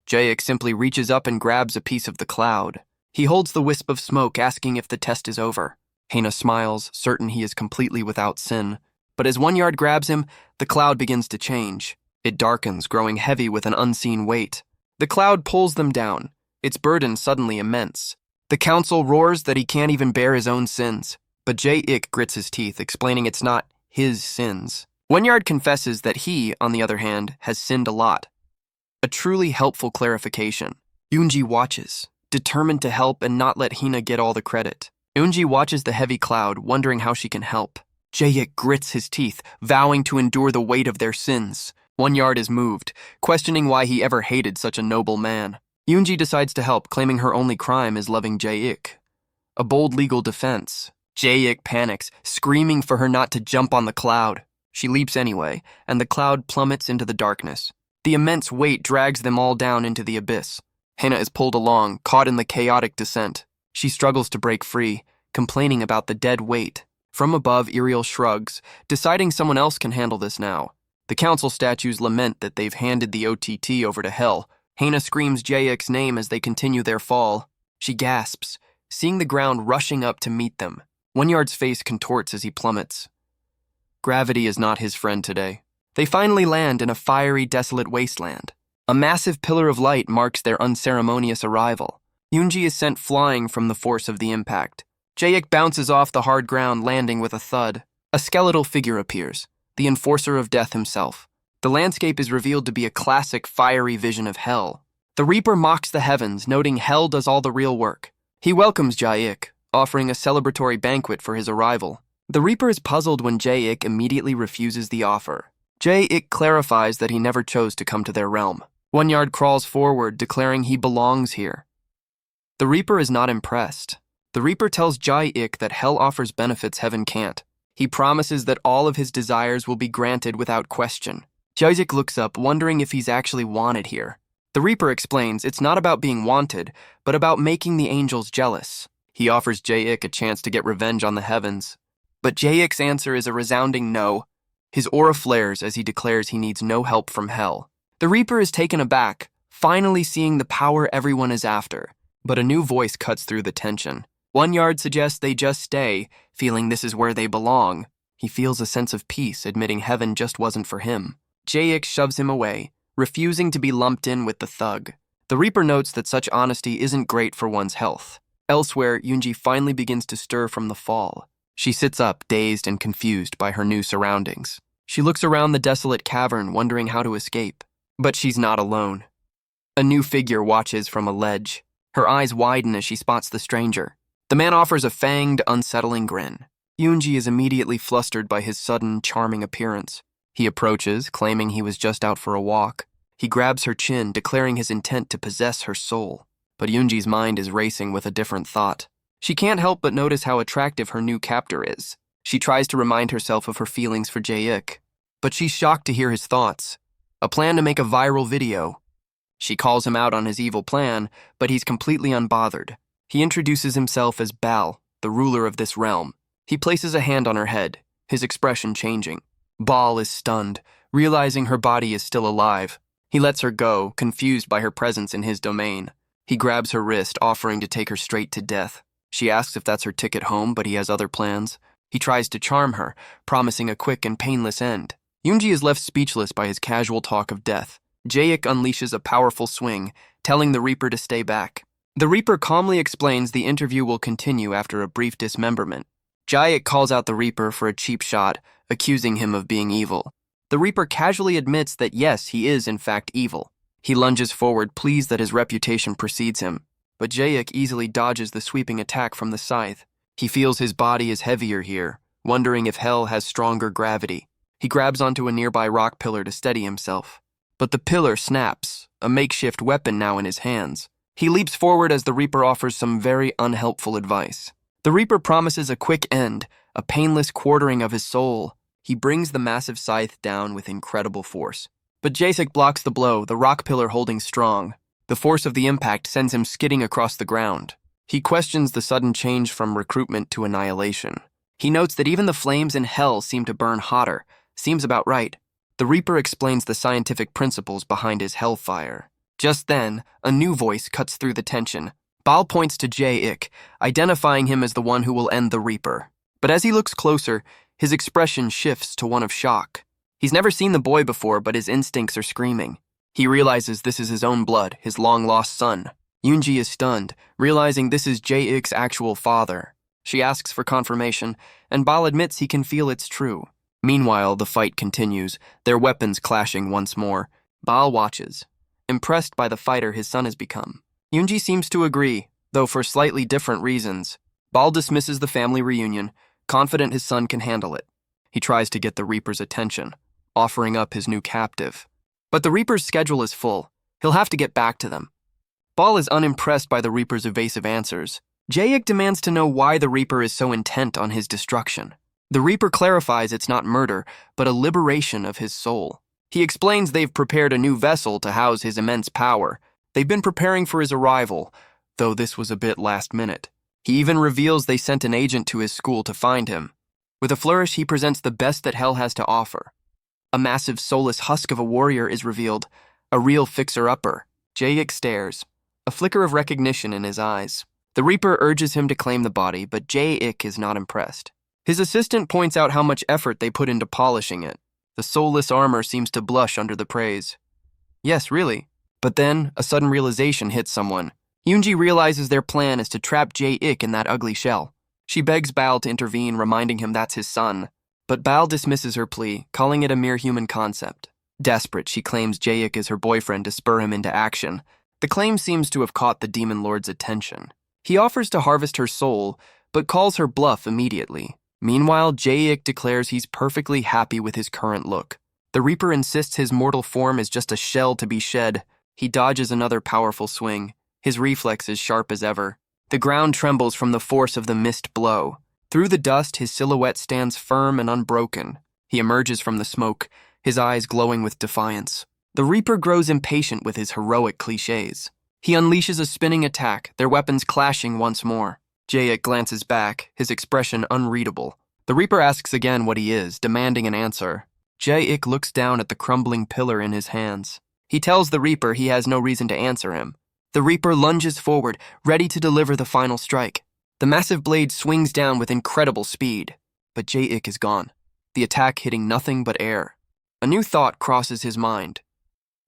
Jae-ik simply reaches up and grabs a piece of the cloud. He holds the wisp of smoke, asking if the test is over. Hena smiles, certain he is completely without sin. But as 1 Yard grabs him, the cloud begins to change. It darkens, growing heavy with an unseen weight. The cloud pulls them down, its burden suddenly immense. The council roars that he can't even bear his own sins. But Jae-ik grits his teeth, explaining it's not his sins. 1 Yard confesses that he, on the other hand, has sinned a lot. A truly helpful clarification. Yoonji watches, determined to help and not let Hina get all the credit. Yoonji watches the heavy cloud, wondering how she can help. Jae-ik grits his teeth, vowing to endure the weight of their sins. 1 Yard is moved, questioning why he ever hated such a noble man. Yoonji decides to help, claiming her only crime is loving Jae-ik. A bold legal defense. Jae-ik panics, screaming for her not to jump on the cloud. She leaps anyway, and the cloud plummets into the darkness. The immense weight drags them all down into the abyss. Hina is pulled along, caught in the chaotic descent. She struggles to break free, complaining about the dead weight. From above, Iriel shrugs, deciding someone else can handle this now. The council statues lament that they've handed the OTT over to hell. Hina screams Jae-ik's name as they continue their fall. She gasps, seeing the ground rushing up to meet them. 1 Yard's face contorts as he plummets. Gravity is not his friend today. They finally land in a fiery, desolate wasteland. A massive pillar of light marks their unceremonious arrival. Yoonji is sent flying from the force of the impact. Jae-ik bounces off the hard ground, landing with a thud. A skeletal figure appears, the enforcer of death himself. The landscape is revealed to be a classic fiery vision of hell. The Reaper mocks the heavens, noting hell does all the real work. He welcomes Jae-ik, offering a celebratory banquet for his arrival. The Reaper is puzzled when Jae-ik immediately refuses the offer. Jae-ik clarifies that he never chose to come to their realm. Won-yard crawls forward, declaring he belongs here. The Reaper is not impressed. The Reaper tells Jae-ik that hell offers benefits heaven can't. He promises that all of his desires will be granted without question. Jae-ik looks up, wondering if he's actually wanted here. The Reaper explains it's not about being wanted, but about making the angels jealous. He offers Jae-ik a chance to get revenge on the heavens. But Jae-ik's answer is a resounding no. His aura flares as he declares he needs no help from hell. The Reaper is taken aback, finally seeing the power everyone is after. But a new voice cuts through the tension. Won-yard suggests they just stay, feeling this is where they belong. He feels a sense of peace, admitting heaven just wasn't for him. Jae-ik shoves him away, refusing to be lumped in with the thug. The Reaper notes that such honesty isn't great for one's health. Elsewhere, Yoonji finally begins to stir from the fall. She sits up, dazed and confused by her new surroundings. She looks around the desolate cavern, wondering how to escape. But she's not alone. A new figure watches from a ledge. Her eyes widen as she spots the stranger. The man offers a fanged, unsettling grin. Yoonji is immediately flustered by his sudden, charming appearance. He approaches, claiming he was just out for a walk. He grabs her chin, declaring his intent to possess her soul. But Yoonji's mind is racing with a different thought. She can't help but notice how attractive her new captor is. She tries to remind herself of her feelings for Jae-ik, but she's shocked to hear his thoughts. A plan to make a viral video. She calls him out on his evil plan, but he's completely unbothered. He introduces himself as Baal, the ruler of this realm. He places a hand on her head, his expression changing. Baal is stunned, realizing her body is still alive. He lets her go, confused by her presence in his domain. He grabs her wrist, offering to take her straight to death. She asks if that's her ticket home, but he has other plans. He tries to charm her, promising a quick and painless end. Yoonji is left speechless by his casual talk of death. Jae-ik unleashes a powerful swing, telling the Reaper to stay back. The Reaper calmly explains the interview will continue after a brief dismemberment. Jae-ik calls out the Reaper for a cheap shot, accusing him of being evil. The Reaper casually admits that yes, he is in fact evil. He lunges forward, pleased that his reputation precedes him. But Jae-ik easily dodges the sweeping attack from the scythe. He feels his body is heavier here, wondering if hell has stronger gravity. He grabs onto a nearby rock pillar to steady himself. But the pillar snaps, a makeshift weapon now in his hands. He leaps forward as the Reaper offers some very unhelpful advice. The Reaper promises a quick end, a painless quartering of his soul. He brings the massive scythe down with incredible force. But Jae-ik blocks the blow, the rock pillar holding strong. The force of the impact sends him skidding across the ground. He questions the sudden change from recruitment to annihilation. He notes that even the flames in hell seem to burn hotter. Seems about right. The Reaper explains the scientific principles behind his hellfire. Just then, a new voice cuts through the tension. Baal points to Jae-ik, identifying him as the one who will end the Reaper. But as he looks closer, his expression shifts to one of shock. He's never seen the boy before, but his instincts are screaming. He realizes this is his own blood, his long-lost son. Yoonji is stunned, realizing this is Jae-ik's actual father. She asks for confirmation, and Baal admits he can feel it's true. Meanwhile, the fight continues, their weapons clashing once more. Baal watches, impressed by the fighter his son has become. Yoonji seems to agree, though for slightly different reasons. Baal dismisses the family reunion, confident his son can handle it. He tries to get the Reaper's attention, offering up his new captive. But the Reaper's schedule is full. He'll have to get back to them. Baal is unimpressed by the Reaper's evasive answers. Jae-ik demands to know why the Reaper is so intent on his destruction. The Reaper clarifies it's not murder, but a liberation of his soul. He explains they've prepared a new vessel to house his immense power. They've been preparing for his arrival, though this was a bit last minute. He even reveals they sent an agent to his school to find him. With a flourish, he presents the best that hell has to offer. A massive soulless husk of a warrior is revealed, a real fixer-upper. Jae-ik stares, a flicker of recognition in his eyes. The Reaper urges him to claim the body, but Jae-ik is not impressed. His assistant points out how much effort they put into polishing it. The soulless armor seems to blush under the praise. Yes, really. But then, a sudden realization hits someone. Yoonji realizes their plan is to trap Jae-ik in that ugly shell. She begs Bal to intervene, reminding him that's his son. But Bal dismisses her plea, calling it a mere human concept. Desperate, she claims Jae-ik is her boyfriend to spur him into action. The claim seems to have caught the Demon Lord's attention. He offers to harvest her soul, but calls her bluff immediately. Meanwhile, Jae-ik declares he's perfectly happy with his current look. The Reaper insists his mortal form is just a shell to be shed. He dodges another powerful swing, his reflexes sharp as ever. The ground trembles from the force of the missed blow. Through the dust, his silhouette stands firm and unbroken. He emerges from the smoke, his eyes glowing with defiance. The Reaper grows impatient with his heroic cliches. He unleashes a spinning attack, their weapons clashing once more. Jae-ik glances back, his expression unreadable. The Reaper asks again what he is, demanding an answer. Jae-ik looks down at the crumbling pillar in his hands. He tells the Reaper he has no reason to answer him. The Reaper lunges forward, ready to deliver the final strike. The massive blade swings down with incredible speed, but Jae-ik is gone, the attack hitting nothing but air. A new thought crosses his mind.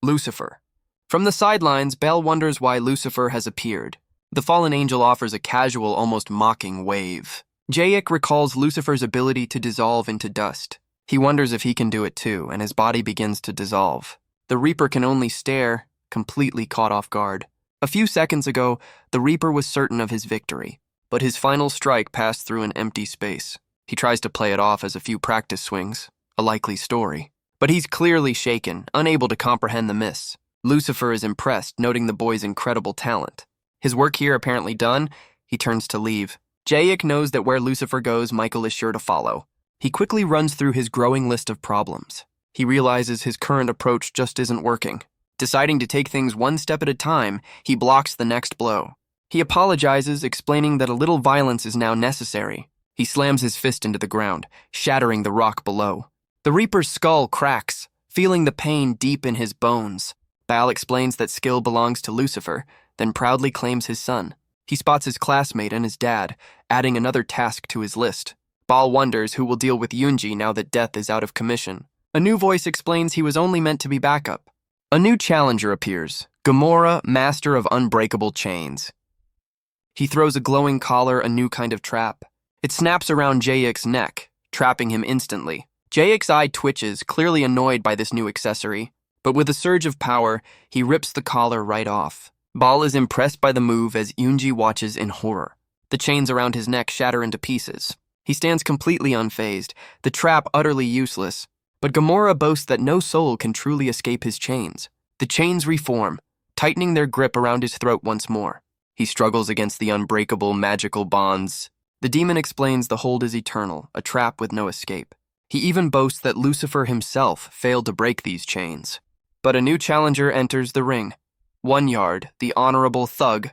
Lucifer. From the sidelines, Bel wonders why Lucifer has appeared. The fallen angel offers a casual, almost mocking wave. Jae-ik recalls Lucifer's ability to dissolve into dust. He wonders if he can do it too, and his body begins to dissolve. The Reaper can only stare, completely caught off guard. A few seconds ago, the Reaper was certain of his victory, but his final strike passed through an empty space. He tries to play it off as a few practice swings, a likely story. But he's clearly shaken, unable to comprehend the miss. Lucifer is impressed, noting the boy's incredible talent. His work here apparently done, he turns to leave. Jae-ik knows that where Lucifer goes, Michael is sure to follow. He quickly runs through his growing list of problems. He realizes his current approach just isn't working. Deciding to take things one step at a time, he blocks the next blow. He apologizes, explaining that a little violence is now necessary. He slams his fist into the ground, shattering the rock below. The Reaper's skull cracks, feeling the pain deep in his bones. Bal explains that skill belongs to Lucifer, then proudly claims his son. He spots his classmate and his dad, adding another task to his list. Bal wonders who will deal with Yoonji now that Death is out of commission. A new voice explains he was only meant to be backup. A new challenger appears, Gamora, master of unbreakable chains. He throws a glowing collar, a new kind of trap. It snaps around Jae-ik's neck, trapping him instantly. Jae-ik's eye twitches, clearly annoyed by this new accessory, but with a surge of power, he rips the collar right off. Bal is impressed by the move as Yoonji watches in horror. The chains around his neck shatter into pieces. He stands completely unfazed, the trap utterly useless. But Gamora boasts that no soul can truly escape his chains. The chains reform, tightening their grip around his throat once more. He struggles against the unbreakable, magical bonds. The demon explains the hold is eternal, a trap with no escape. He even boasts that Lucifer himself failed to break these chains. But a new challenger enters the ring. Wonyard, the honorable thug.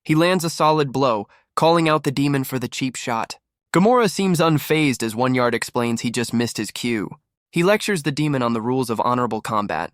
He lands a solid blow, calling out the demon for the cheap shot. Gamora seems unfazed as Wonyard explains he just missed his cue. He lectures the demon on the rules of honorable combat.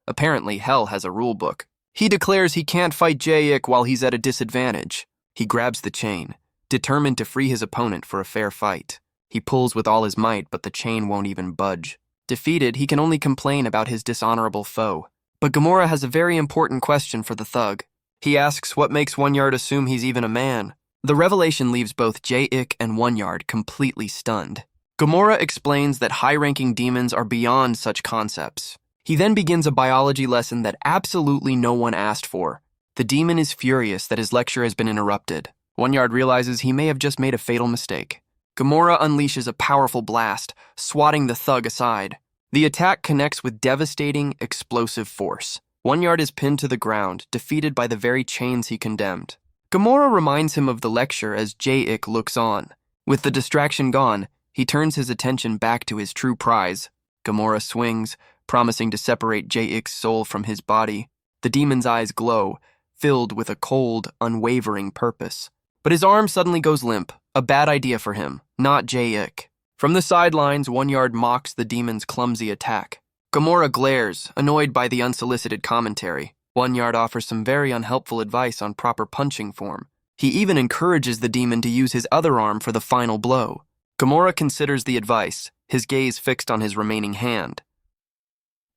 Apparently, Hell has a rule book. He declares he can't fight Jae-ik while he's at a disadvantage. He grabs the chain, determined to free his opponent for a fair fight. He pulls with all his might, but the chain won't even budge. Defeated, he can only complain about his dishonorable foe. But Gamora has a very important question for the thug. He asks what makes Wonyard assume he's even a man. The revelation leaves both Jae-ik and Wonyard completely stunned. Gamora explains that high-ranking demons are beyond such concepts. He then begins a biology lesson that absolutely no one asked for. The demon is furious that his lecture has been interrupted. Wonyard realizes he may have just made a fatal mistake. Gamora unleashes a powerful blast, swatting the thug aside. The attack connects with devastating, explosive force. Wonyard is pinned to the ground, defeated by the very chains he condemned. Gamora reminds him of the lecture as Jae-ik looks on. With the distraction gone, he turns his attention back to his true prize. Gamora swings, promising to separate Jae-ik's soul from his body. The demon's eyes glow, filled with a cold, unwavering purpose. But his arm suddenly goes limp, a bad idea for him, not Jae-ik. From the sidelines, Wonyard mocks the demon's clumsy attack. Gamora glares, annoyed by the unsolicited commentary. Wonyard offers some very unhelpful advice on proper punching form. He even encourages the demon to use his other arm for the final blow. Gamora considers the advice, his gaze fixed on his remaining hand.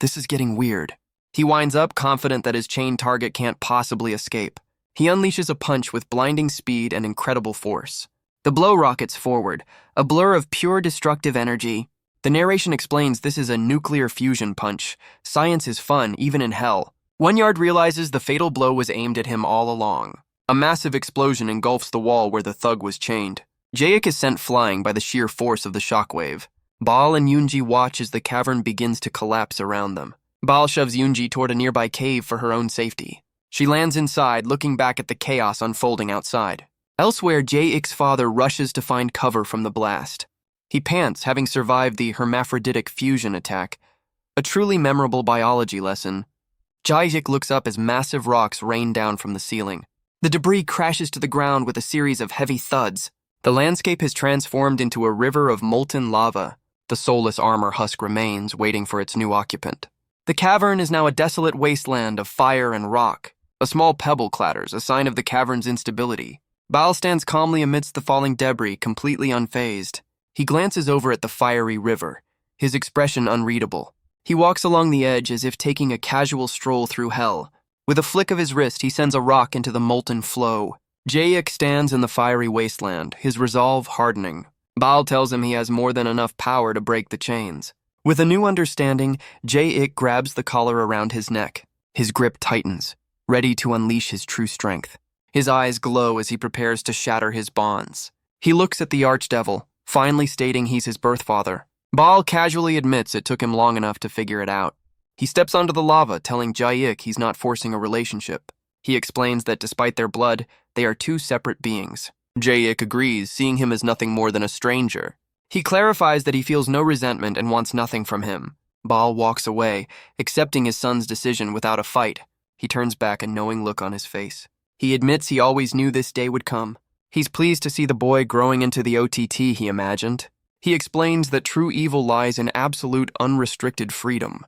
This is getting weird. He winds up, confident that his chained target can't possibly escape. He unleashes a punch with blinding speed and incredible force. The blow rockets forward, a blur of pure destructive energy. The narration explains this is a nuclear fusion punch. Science is fun, even in hell. Yard realizes the fatal blow was aimed at him all along. A massive explosion engulfs the wall where the thug was chained. Jaek is sent flying by the sheer force of the shockwave. Baal and Yoonji watch as the cavern begins to collapse around them. Baal shoves Yoonji toward a nearby cave for her own safety. She lands inside, looking back at the chaos unfolding outside. Elsewhere, Jaek's father rushes to find cover from the blast. He pants, having survived the hermaphroditic fusion attack. A truly memorable biology lesson. Jaek looks up as massive rocks rain down from the ceiling. The debris crashes to the ground with a series of heavy thuds. The landscape has transformed into a river of molten lava. The soulless armor husk remains, waiting for its new occupant. The cavern is now a desolate wasteland of fire and rock. A small pebble clatters, a sign of the cavern's instability. Baal stands calmly amidst the falling debris, completely unfazed. He glances over at the fiery river, his expression unreadable. He walks along the edge as if taking a casual stroll through hell. With a flick of his wrist, he sends a rock into the molten flow. Jaek stands in the fiery wasteland, his resolve hardening. Baal tells him he has more than enough power to break the chains. With a new understanding, Jaek grabs the collar around his neck. His grip tightens, ready to unleash his true strength. His eyes glow as he prepares to shatter his bonds. He looks at the archdevil, finally stating he's his birth father. Baal casually admits it took him long enough to figure it out. He steps onto the lava, telling Jaek he's not forcing a relationship. He explains that despite their blood, they are two separate beings. Jaek agrees, seeing him as nothing more than a stranger. He clarifies that he feels no resentment and wants nothing from him. Baal walks away, accepting his son's decision without a fight. He turns back, a knowing look on his face. He admits he always knew this day would come. He's pleased to see the boy growing into the OTT he imagined. He explains that true evil lies in absolute unrestricted freedom.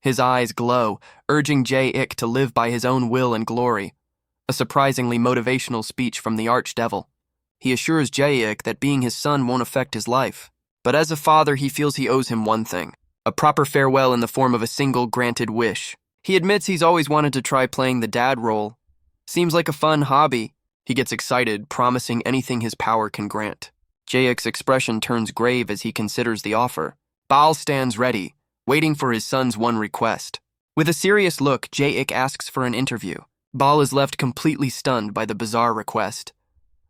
His eyes glow, urging Jaek to live by his own will and glory. A surprisingly motivational speech from the archdevil. He assures Jaek that being his son won't affect his life. But as a father, he feels he owes him one thing, a proper farewell in the form of a single granted wish. He admits he's always wanted to try playing the dad role. Seems like a fun hobby. He gets excited, promising anything his power can grant. Jaek's expression turns grave as he considers the offer. Baal stands ready, waiting for his son's one request. With a serious look, Jaek asks for an interview. Baal is left completely stunned by the bizarre request.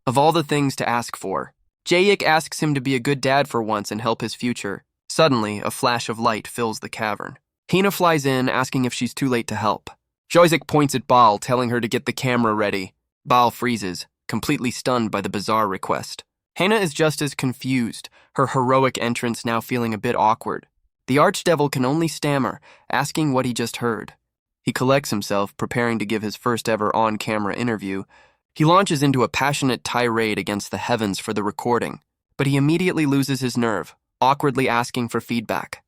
Of all the things to ask for, Jaek asks him to be a good dad for once and help his future. Suddenly, a flash of light fills the cavern. Hina flies in, asking if she's too late to help. Jaek points at Baal, telling her to get the camera ready. Baal freezes, completely stunned by the bizarre request. Hina is just as confused, her heroic entrance now feeling a bit awkward. The archdevil can only stammer, asking what he just heard. He collects himself, preparing to give his first ever on-camera interview. He launches into a passionate tirade against the heavens for the recording, but he immediately loses his nerve, awkwardly asking for feedback.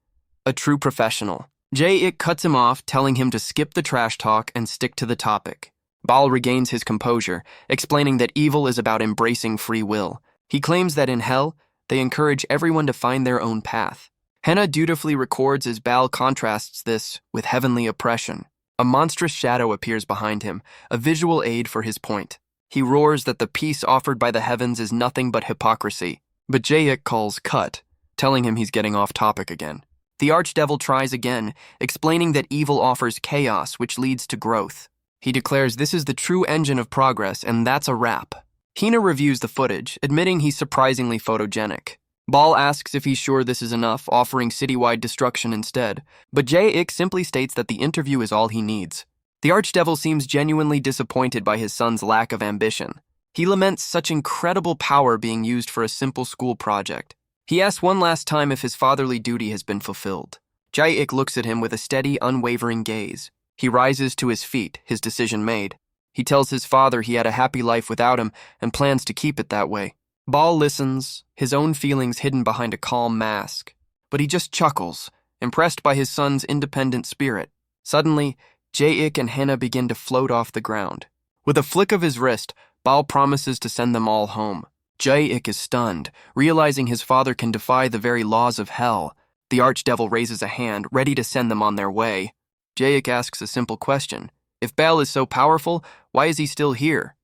A true professional. Jaek cuts him off, telling him to skip the trash talk and stick to the topic. Baal regains his composure, explaining that evil is about embracing free will. He claims that in hell, they encourage everyone to find their own path. Hina dutifully records as Baal contrasts this with heavenly oppression. A monstrous shadow appears behind him, a visual aid for his point. He roars that the peace offered by the heavens is nothing but hypocrisy. But Jaek calls cut, telling him he's getting off topic again. The archdevil tries again, explaining that evil offers chaos, which leads to growth. He declares this is the true engine of progress, and that's a wrap. Hina reviews the footage, admitting he's surprisingly photogenic. Baal asks if he's sure this is enough, offering citywide destruction instead, but Jaek simply states that the interview is all he needs. The archdevil seems genuinely disappointed by his son's lack of ambition. He laments such incredible power being used for a simple school project. He asks one last time if his fatherly duty has been fulfilled. Jaek looks at him with a steady, unwavering gaze. He rises to his feet, his decision made. He tells his father he had a happy life without him and plans to keep it that way. Baal listens, his own feelings hidden behind a calm mask. But he just chuckles, impressed by his son's independent spirit. Suddenly, Jaek and Hina begin to float off the ground. With a flick of his wrist, Baal promises to send them all home. Jae-ik is stunned, realizing his father can defy the very laws of hell. The archdevil raises a hand, ready to send them on their way. Jae-ik asks a simple question. If Baal is so powerful, why is he still here?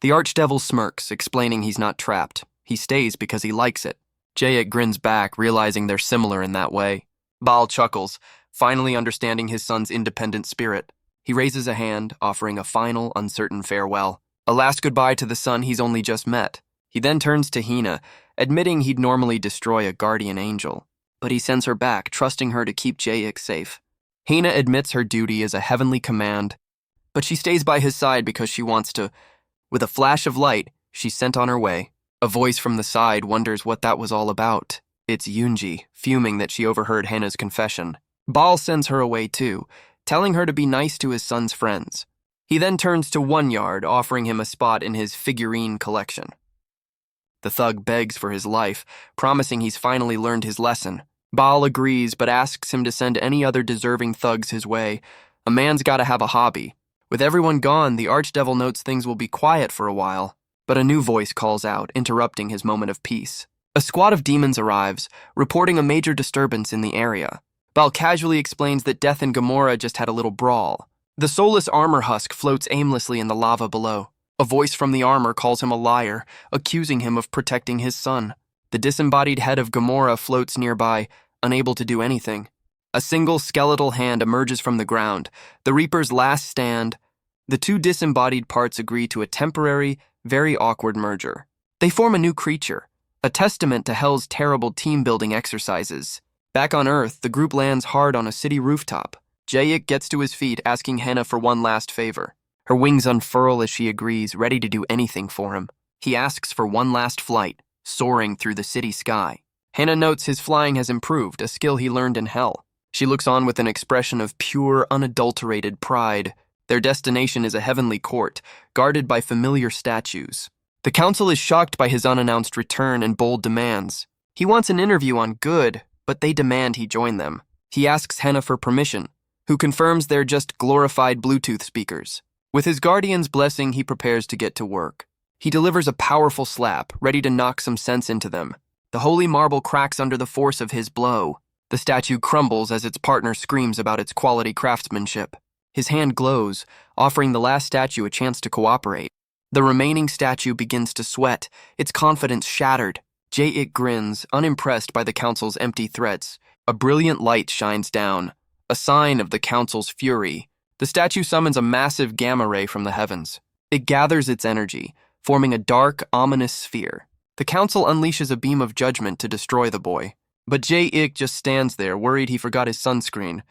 The archdevil smirks, explaining he's not trapped. He stays because he likes it. Jae-ik grins back, realizing they're similar in that way. Baal chuckles, finally understanding his son's independent spirit. He raises a hand, offering a final, uncertain farewell. A last goodbye to the son he's only just met. He then turns to Hina, admitting he'd normally destroy a guardian angel. But he sends her back, trusting her to keep Jae-ik safe. Hina admits her duty is a heavenly command, but she stays by his side because she wants to. With a flash of light, she's sent on her way. A voice from the side wonders what that was all about. It's Yoonji, fuming that she overheard Hina's confession. Baal sends her away too, telling her to be nice to his son's friends. He then turns to Wonyard, offering him a spot in his figurine collection. The thug begs for his life, promising he's finally learned his lesson. Baal agrees, but asks him to send any other deserving thugs his way. A man's gotta have a hobby. With everyone gone, the archdevil notes things will be quiet for a while, but a new voice calls out, interrupting his moment of peace. A squad of demons arrives, reporting a major disturbance in the area. Baal casually explains that Death and Gamora just had a little brawl. The soulless armor husk floats aimlessly in the lava below. A voice from the armor calls him a liar, accusing him of protecting his son. The disembodied head of Gamora floats nearby, unable to do anything. A single skeletal hand emerges from the ground, the Reaper's last stand. The two disembodied parts agree to a temporary, very awkward merger. They form a new creature, a testament to Hell's terrible team-building exercises. Back on Earth, the group lands hard on a city rooftop. Jae-ik gets to his feet, asking Hina for one last favor. Her wings unfurl as she agrees, ready to do anything for him. He asks for one last flight, soaring through the city sky. Hina notes his flying has improved, a skill he learned in Hell. She looks on with an expression of pure, unadulterated pride. Their destination is a heavenly court, guarded by familiar statues. The council is shocked by his unannounced return and bold demands. He wants an interview on Good, but they demand he join them. He asks Hina for permission, who confirms they're just glorified Bluetooth speakers. With his guardian's blessing, he prepares to get to work. He delivers a powerful slap, ready to knock some sense into them. The holy marble cracks under the force of his blow. The statue crumbles as its partner screams about its quality craftsmanship. His hand glows, offering the last statue a chance to cooperate. The remaining statue begins to sweat, its confidence shattered. Jae-ik grins, unimpressed by the council's empty threats. A brilliant light shines down, a sign of the council's fury. The statue summons a massive gamma ray from the heavens. It gathers its energy, forming a dark, ominous sphere. The council unleashes a beam of judgment to destroy the boy. But Jae-ik just stands there, worried he forgot his sunscreen.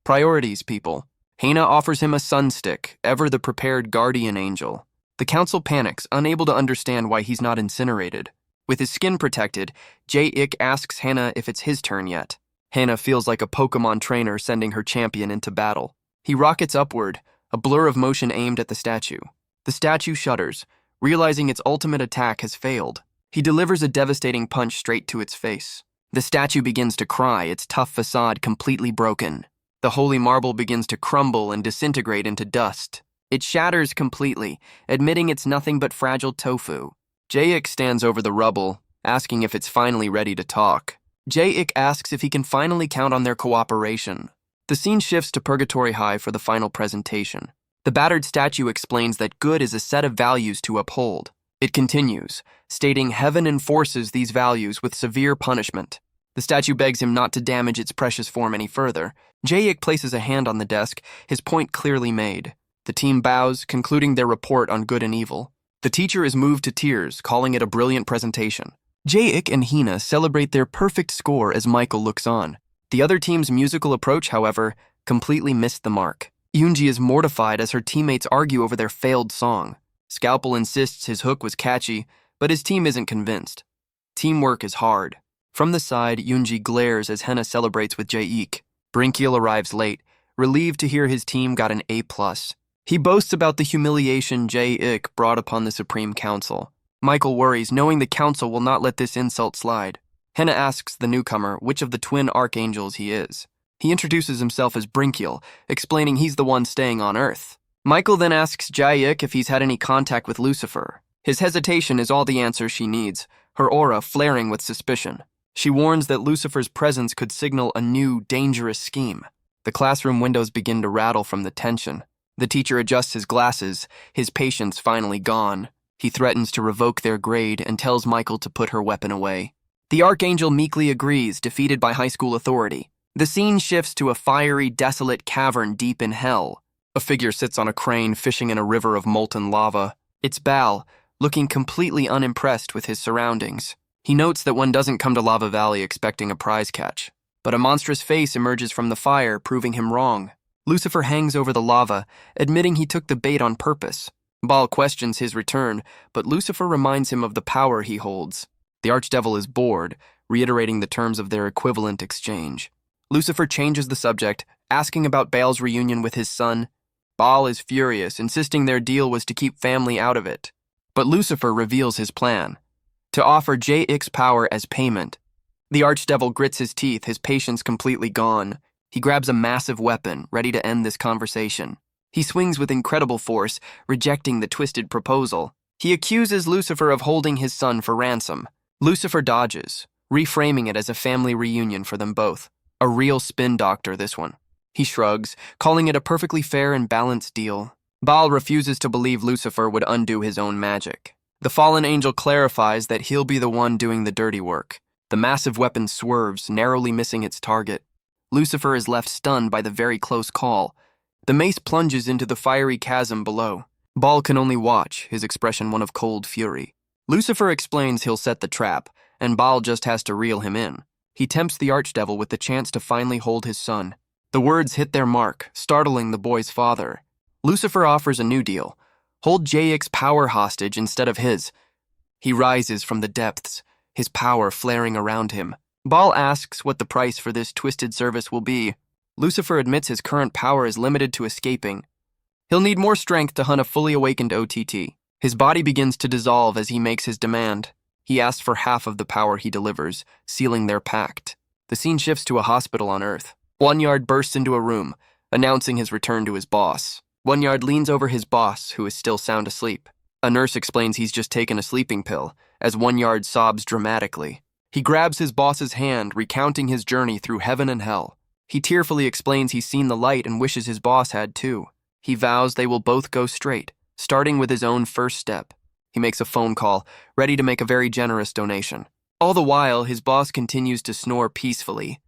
Priorities, people. Hina offers him a sunstick, ever the prepared guardian angel. The council panics, unable to understand why he's not incinerated. With his skin protected, Jae-ik asks Hina if it's his turn yet. Hina feels like a Pokemon trainer sending her champion into battle. He rockets upward, a blur of motion aimed at the statue. The statue shudders, realizing its ultimate attack has failed. He delivers a devastating punch straight to its face. The statue begins to cry, its tough facade completely broken. The holy marble begins to crumble and disintegrate into dust. It shatters completely, admitting it's nothing but fragile tofu. Jae-ik stands over the rubble, asking if it's finally ready to talk. Jae-ik asks if he can finally count on their cooperation. The scene shifts to Purgatory High for the final presentation. The battered statue explains that good is a set of values to uphold. It continues, stating heaven enforces these values with severe punishment. The statue begs him not to damage its precious form any further. Jae-ik places a hand on the desk, his point clearly made. The team bows, concluding their report on good and evil. The teacher is moved to tears, calling it a brilliant presentation. Jae-ik and Hina celebrate their perfect score as Michael looks on. The other team's musical approach, however, completely missed the mark. Yoonji is mortified as her teammates argue over their failed song. Scalpel insists his hook was catchy, but his team isn't convinced. Teamwork is hard. From the side, Yoonji glares as Hina celebrates with Jae-ik. Brinkiel arrives late, relieved to hear his team got an A+. He boasts about the humiliation Jae-ik brought upon the Supreme Council. Michael worries, knowing the Council will not let this insult slide. Hina asks the newcomer which of the twin archangels he is. He introduces himself as Brinkiel, explaining he's the one staying on Earth. Michael then asks Jae-ik if he's had any contact with Lucifer. His hesitation is all the answer she needs, her aura flaring with suspicion. She warns that Lucifer's presence could signal a new, dangerous scheme. The classroom windows begin to rattle from the tension. The teacher adjusts his glasses, his patience finally gone. He threatens to revoke their grade and tells Michael to put her weapon away. The archangel meekly agrees, defeated by high school authority. The scene shifts to a fiery, desolate cavern deep in hell. A figure sits on a crane fishing in a river of molten lava. It's Bal, looking completely unimpressed with his surroundings. He notes that one doesn't come to Lava Valley expecting a prize catch, but a monstrous face emerges from the fire, proving him wrong. Lucifer hangs over the lava, admitting he took the bait on purpose. Bal questions his return, but Lucifer reminds him of the power he holds. The archdevil is bored, reiterating the terms of their equivalent exchange. Lucifer changes the subject, asking about Bal's reunion with his son. Bal is furious, insisting their deal was to keep family out of it. But Lucifer reveals his plan, to offer JX power as payment. The archdevil grits his teeth, his patience completely gone. He grabs a massive weapon, ready to end this conversation. He swings with incredible force, rejecting the twisted proposal. He accuses Lucifer of holding his son for ransom. Lucifer dodges, reframing it as a family reunion for them both. A real spin doctor, this one. He shrugs, calling it a perfectly fair and balanced deal. Bal refuses to believe Lucifer would undo his own magic. The fallen angel clarifies that he'll be the one doing the dirty work. The massive weapon swerves, narrowly missing its target. Lucifer is left stunned by the very close call. The mace plunges into the fiery chasm below. Bal can only watch, his expression one of cold fury. Lucifer explains he'll set the trap, and Bal just has to reel him in. He tempts the archdevil with the chance to finally hold his son. The words hit their mark, startling the boy's father. Lucifer offers a new deal. Hold JX power hostage instead of his. He rises from the depths, his power flaring around him. Bal asks what the price for this twisted service will be. Lucifer admits his current power is limited to escaping. He'll need more strength to hunt a fully awakened OTT. His body begins to dissolve as he makes his demand. He asks for half of the power he delivers, sealing their pact. The scene shifts to a hospital on Earth. One-Yard bursts into a room, announcing his return to his boss. One-Yard leans over his boss, who is still sound asleep. A nurse explains he's just taken a sleeping pill, as One-Yard sobs dramatically. He grabs his boss's hand, recounting his journey through heaven and hell. He tearfully explains he's seen the light and wishes his boss had too. He vows they will both go straight, starting with his own first step. He makes a phone call, ready to make a very generous donation. All the while, his boss continues to snore peacefully.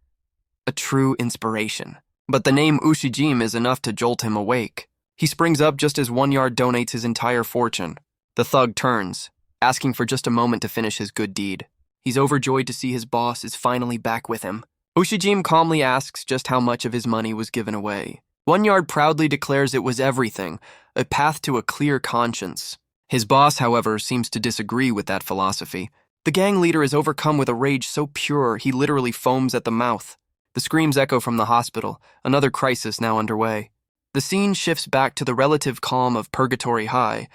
A true inspiration. But the name Ushijim is enough to jolt him awake. He springs up just as One-Yard donates his entire fortune. The thug turns, asking for just a moment to finish his good deed. He's overjoyed to see his boss is finally back with him. Ushijim calmly asks just how much of his money was given away. One-Yard proudly declares it was everything, a path to a clear conscience. His boss, however, seems to disagree with that philosophy. The gang leader is overcome with a rage so pure he literally foams at the mouth. The screams echo from the hospital, another crisis now underway. The scene shifts back to the relative calm of Purgatory High.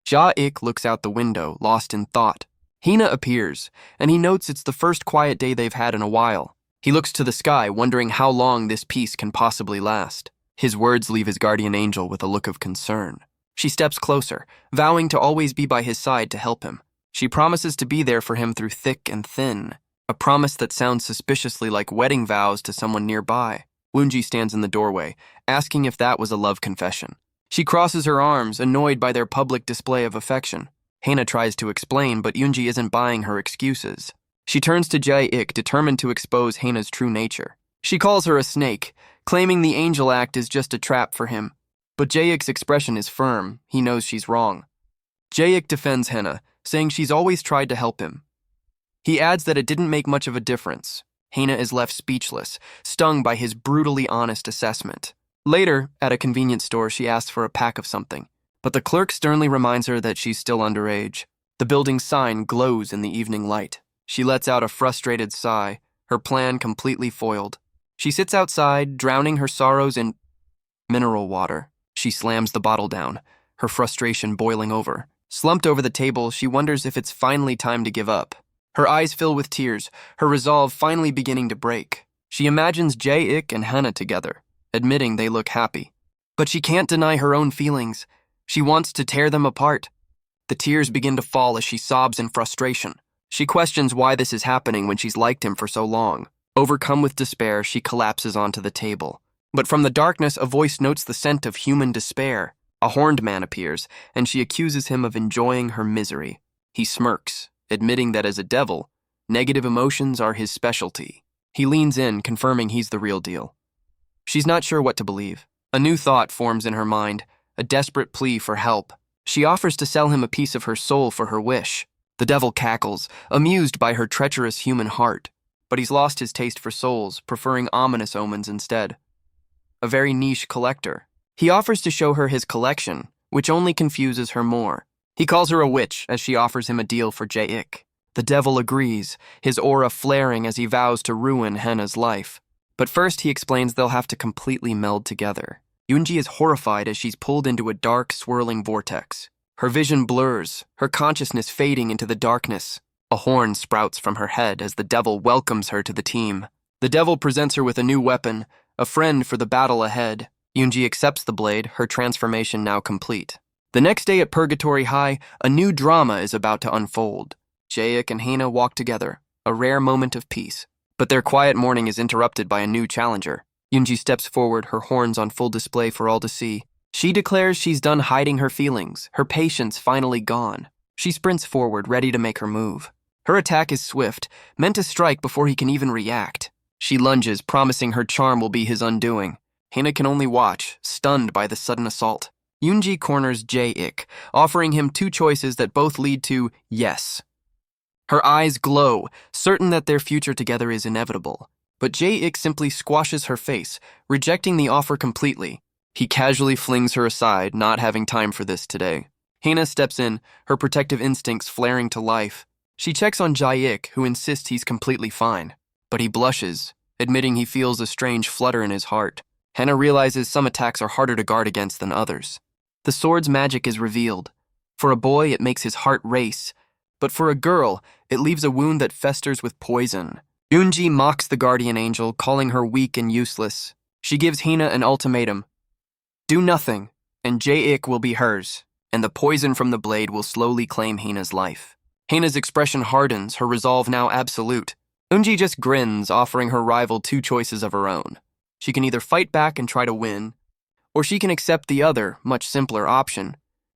Ja-ik looks out the window, lost in thought. Hina appears, and he notes it's the first quiet day they've had in a while. He looks to the sky, wondering how long this peace can possibly last. His words leave his guardian angel with a look of concern. She steps closer, vowing to always be by his side to help him. She promises to be there for him through thick and thin, a promise that sounds suspiciously like wedding vows to someone nearby. Woonji stands in the doorway, asking if that was a love confession. She crosses her arms, annoyed by their public display of affection. Hana tries to explain, but Yoonji isn't buying her excuses. She turns to Jae-ik, determined to expose Hana's true nature. She calls her a snake, claiming the angel act is just a trap for him. But Jae-ik's expression is firm. He knows she's wrong. Jae-ik defends Hana, saying she's always tried to help him. He adds that it didn't make much of a difference. Hana is left speechless, stung by his brutally honest assessment. Later, at a convenience store, she asks for a pack of something, but the clerk sternly reminds her that she's still underage. The building's sign glows in the evening light. She lets out a frustrated sigh, her plan completely foiled. She sits outside, drowning her sorrows in mineral water. She slams the bottle down, her frustration boiling over. Slumped over the table, she wonders if it's finally time to give up. Her eyes fill with tears, her resolve finally beginning to break. She imagines Jae-ik and Hana together, admitting they look happy. But she can't deny her own feelings. She wants to tear them apart. The tears begin to fall as she sobs in frustration. She questions why this is happening when she's liked him for so long. Overcome with despair, she collapses onto the table. But from the darkness, a voice notes the scent of human despair. A horned man appears, and she accuses him of enjoying her misery. He smirks, admitting that as a devil, negative emotions are his specialty. He leans in, confirming he's the real deal. She's not sure what to believe. A new thought forms in her mind, a desperate plea for help. She offers to sell him a piece of her soul for her wish. The devil cackles, amused by her treacherous human heart. But he's lost his taste for souls, preferring ominous omens instead. A very niche collector. He offers to show her his collection, which only confuses her more. He calls her a witch as she offers him a deal for Jae-ik. The devil agrees, his aura flaring as he vows to ruin Henna's life. But first he explains they'll have to completely meld together. Yoonji is horrified as she's pulled into a dark, swirling vortex. Her vision blurs, her consciousness fading into the darkness. A horn sprouts from her head as the devil welcomes her to the team. The devil presents her with a new weapon, a friend for the battle ahead. Yoonji accepts the blade, her transformation now complete. The next day at Purgatory High, a new drama is about to unfold. Jae-ik and Hina walk together, a rare moment of peace. But their quiet morning is interrupted by a new challenger. Yoonji steps forward, her horns on full display for all to see. She declares she's done hiding her feelings, her patience finally gone. She sprints forward, ready to make her move. Her attack is swift, meant to strike before he can even react. She lunges, promising her charm will be his undoing. Hina can only watch, stunned by the sudden assault. Yoonji corners Jae-ik, offering him two choices that both lead to yes. Her eyes glow, certain that their future together is inevitable. But Jae-ik simply squashes her face, rejecting the offer completely. He casually flings her aside, not having time for this today. Hina steps in, her protective instincts flaring to life. She checks on Jae-ik, who insists he's completely fine. But he blushes, admitting he feels a strange flutter in his heart. Hina realizes some attacks are harder to guard against than others. The sword's magic is revealed. For a boy, it makes his heart race. But for a girl, it leaves a wound that festers with poison. Yoonji mocks the guardian angel, calling her weak and useless. She gives Hina an ultimatum. Do nothing, and Jae-ik will be hers, and the poison from the blade will slowly claim Hina's life. Hina's expression hardens, her resolve now absolute. Yoonji just grins, offering her rival two choices of her own. She can either fight back and try to win, or she can accept the other, much simpler option.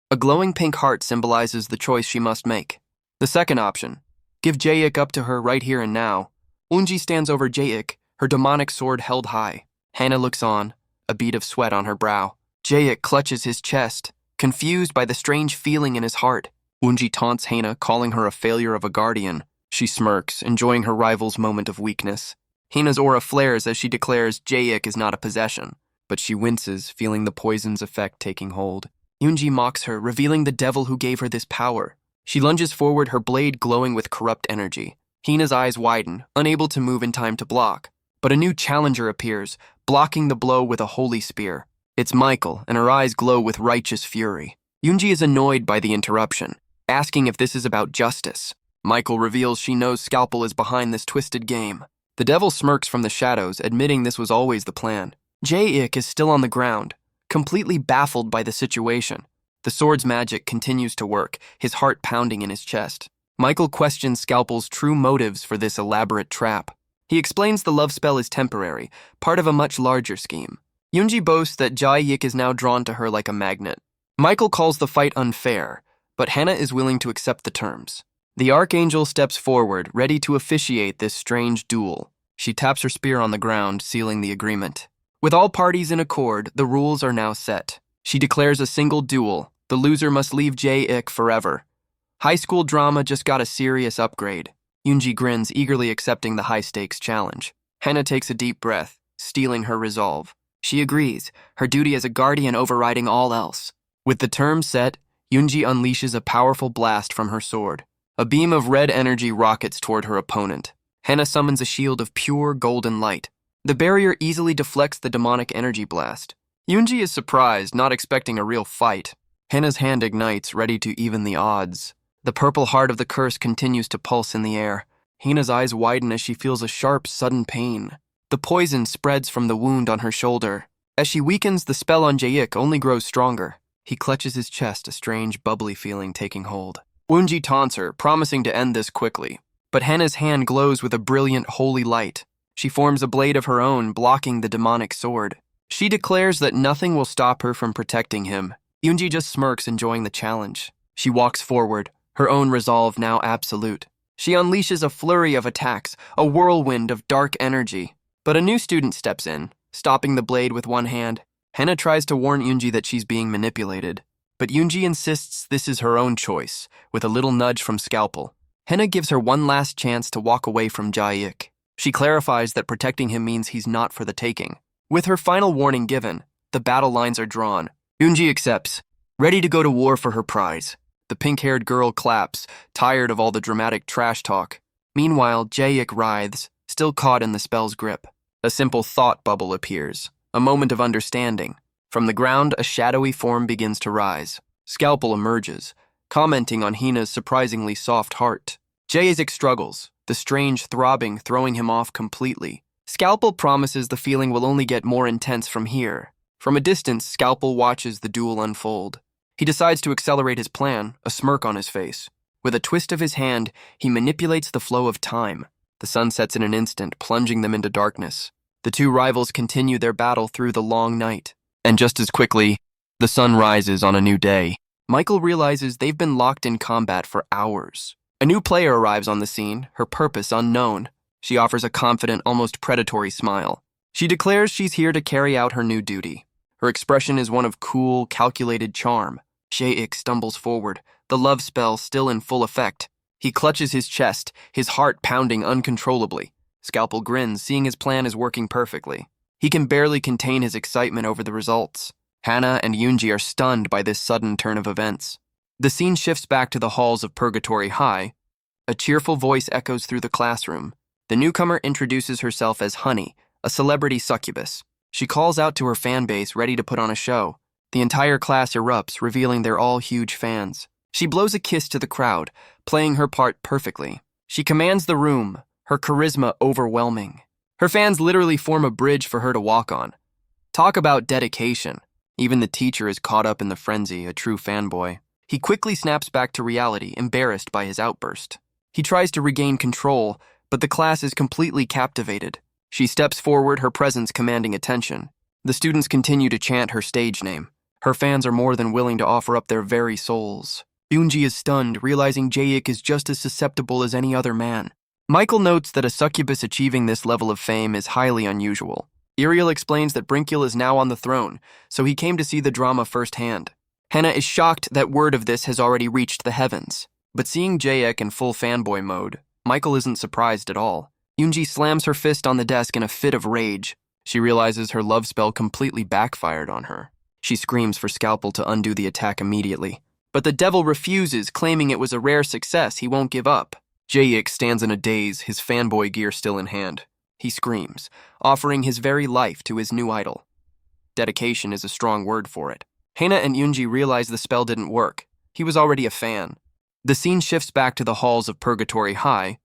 A glowing pink heart symbolizes the choice she must make. The second option, give Jae-ik up to her right here and now. Yoonji stands over Jae-ik, her demonic sword held high. Hina looks on, a bead of sweat on her brow. Jae-ik clutches his chest, confused by the strange feeling in his heart. Yoonji taunts Hina, calling her a failure of a guardian. She smirks, enjoying her rival's moment of weakness. Hina's aura flares as she declares Jae-ik is not a possession, but she winces, feeling the poison's effect taking hold. Yoonji mocks her, revealing the devil who gave her this power. She lunges forward, her blade glowing with corrupt energy. Hina's eyes widen, unable to move in time to block. But a new challenger appears, blocking the blow with a holy spear. It's Michael, and her eyes glow with righteous fury. Yoonji is annoyed by the interruption, asking if this is about justice. Michael reveals she knows Scalpel is behind this twisted game. The devil smirks from the shadows, admitting this was always the plan. Jae-ik is still on the ground, completely baffled by the situation. The sword's magic continues to work, his heart pounding in his chest. Michael questions Scalpel's true motives for this elaborate trap. He explains the love spell is temporary, part of a much larger scheme. Yoonji boasts that Jae-ik is now drawn to her like a magnet. Michael calls the fight unfair, but Hina is willing to accept the terms. The archangel steps forward, ready to officiate this strange duel. She taps her spear on the ground, sealing the agreement. With all parties in accord, the rules are now set. She declares a single duel. The loser must leave Jae-ik forever. High school drama just got a serious upgrade. Yoonji grins, eagerly accepting the high-stakes challenge. Hina takes a deep breath, steeling her resolve. She agrees, her duty as a guardian overriding all else. With the terms set, Yoonji unleashes a powerful blast from her sword. A beam of red energy rockets toward her opponent. Hina summons a shield of pure golden light. The barrier easily deflects the demonic energy blast. Yoonji is surprised, not expecting a real fight. Hina's hand ignites, ready to even the odds. The purple heart of the curse continues to pulse in the air. Hina's eyes widen as she feels a sharp, sudden pain. The poison spreads from the wound on her shoulder. As she weakens, the spell on Jae-ik only grows stronger. He clutches his chest, a strange, bubbly feeling taking hold. Woonji taunts her, promising to end this quickly. But Henna's hand glows with a brilliant, holy light. She forms a blade of her own, blocking the demonic sword. She declares that nothing will stop her from protecting him. Yoonji just smirks, enjoying the challenge. She walks forward, her own resolve now absolute. She unleashes a flurry of attacks, a whirlwind of dark energy. But a new student steps in, stopping the blade with one hand. Henna tries to warn Yoonji that she's being manipulated, but Yoonji insists this is her own choice, with a little nudge from Scalpel. Henna gives her one last chance to walk away from Jae-ik. She clarifies that protecting him means he's not for the taking. With her final warning given, the battle lines are drawn. Yoonji accepts, ready to go to war for her prize. The pink-haired girl claps, tired of all the dramatic trash talk. Meanwhile, Jae-ik writhes, still caught in the spell's grip. A simple thought bubble appears, a moment of understanding. From the ground, a shadowy form begins to rise. Scalpel emerges, commenting on Hina's surprisingly soft heart. Jae-ik struggles, the strange throbbing throwing him off completely. Scalpel promises the feeling will only get more intense from here. From a distance, Scalpel watches the duel unfold. He decides to accelerate his plan, a smirk on his face. With a twist of his hand, he manipulates the flow of time. The sun sets in an instant, plunging them into darkness. The two rivals continue their battle through the long night. And just as quickly, the sun rises on a new day. Michael realizes they've been locked in combat for hours. A new player arrives on the scene, her purpose unknown. She offers a confident, almost predatory smile. She declares she's here to carry out her new duty. Her expression is one of cool, calculated charm. Jae-ik stumbles forward, the love spell still in full effect. He clutches his chest, his heart pounding uncontrollably. Scalpel grins, seeing his plan is working perfectly. He can barely contain his excitement over the results. Hannah and Yoonji are stunned by this sudden turn of events. The scene shifts back to the halls of Purgatory High. A cheerful voice echoes through the classroom. The newcomer introduces herself as Honey, a celebrity succubus. She calls out to her fan base, ready to put on a show. The entire class erupts, revealing they're all huge fans. She blows a kiss to the crowd, playing her part perfectly. She commands the room, her charisma overwhelming. Her fans literally form a bridge for her to walk on. Talk about dedication. Even the teacher is caught up in the frenzy, a true fanboy. He quickly snaps back to reality, embarrassed by his outburst. He tries to regain control, but the class is completely captivated. She steps forward, her presence commanding attention. The students continue to chant her stage name. Her fans are more than willing to offer up their very souls. Yoonji is stunned, realizing Jae-ik is just as susceptible as any other man. Michael notes that a succubus achieving this level of fame is highly unusual. Iriel explains that Brinkiel is now on the throne, so he came to see the drama firsthand. Henna is shocked that word of this has already reached the heavens. But seeing Jae-ik in full fanboy mode, Michael isn't surprised at all. Yoonji slams her fist on the desk in a fit of rage. She realizes her love spell completely backfired on her. She screams for Scalpel to undo the attack immediately. But the devil refuses, claiming it was a rare success he won't give up. Jae-ik stands in a daze, his fanboy gear still in hand. He screams, offering his very life to his new idol. Dedication is a strong word for it. Hana and Yoonji realize the spell didn't work. He was already a fan. The scene shifts back to the halls of Purgatory High.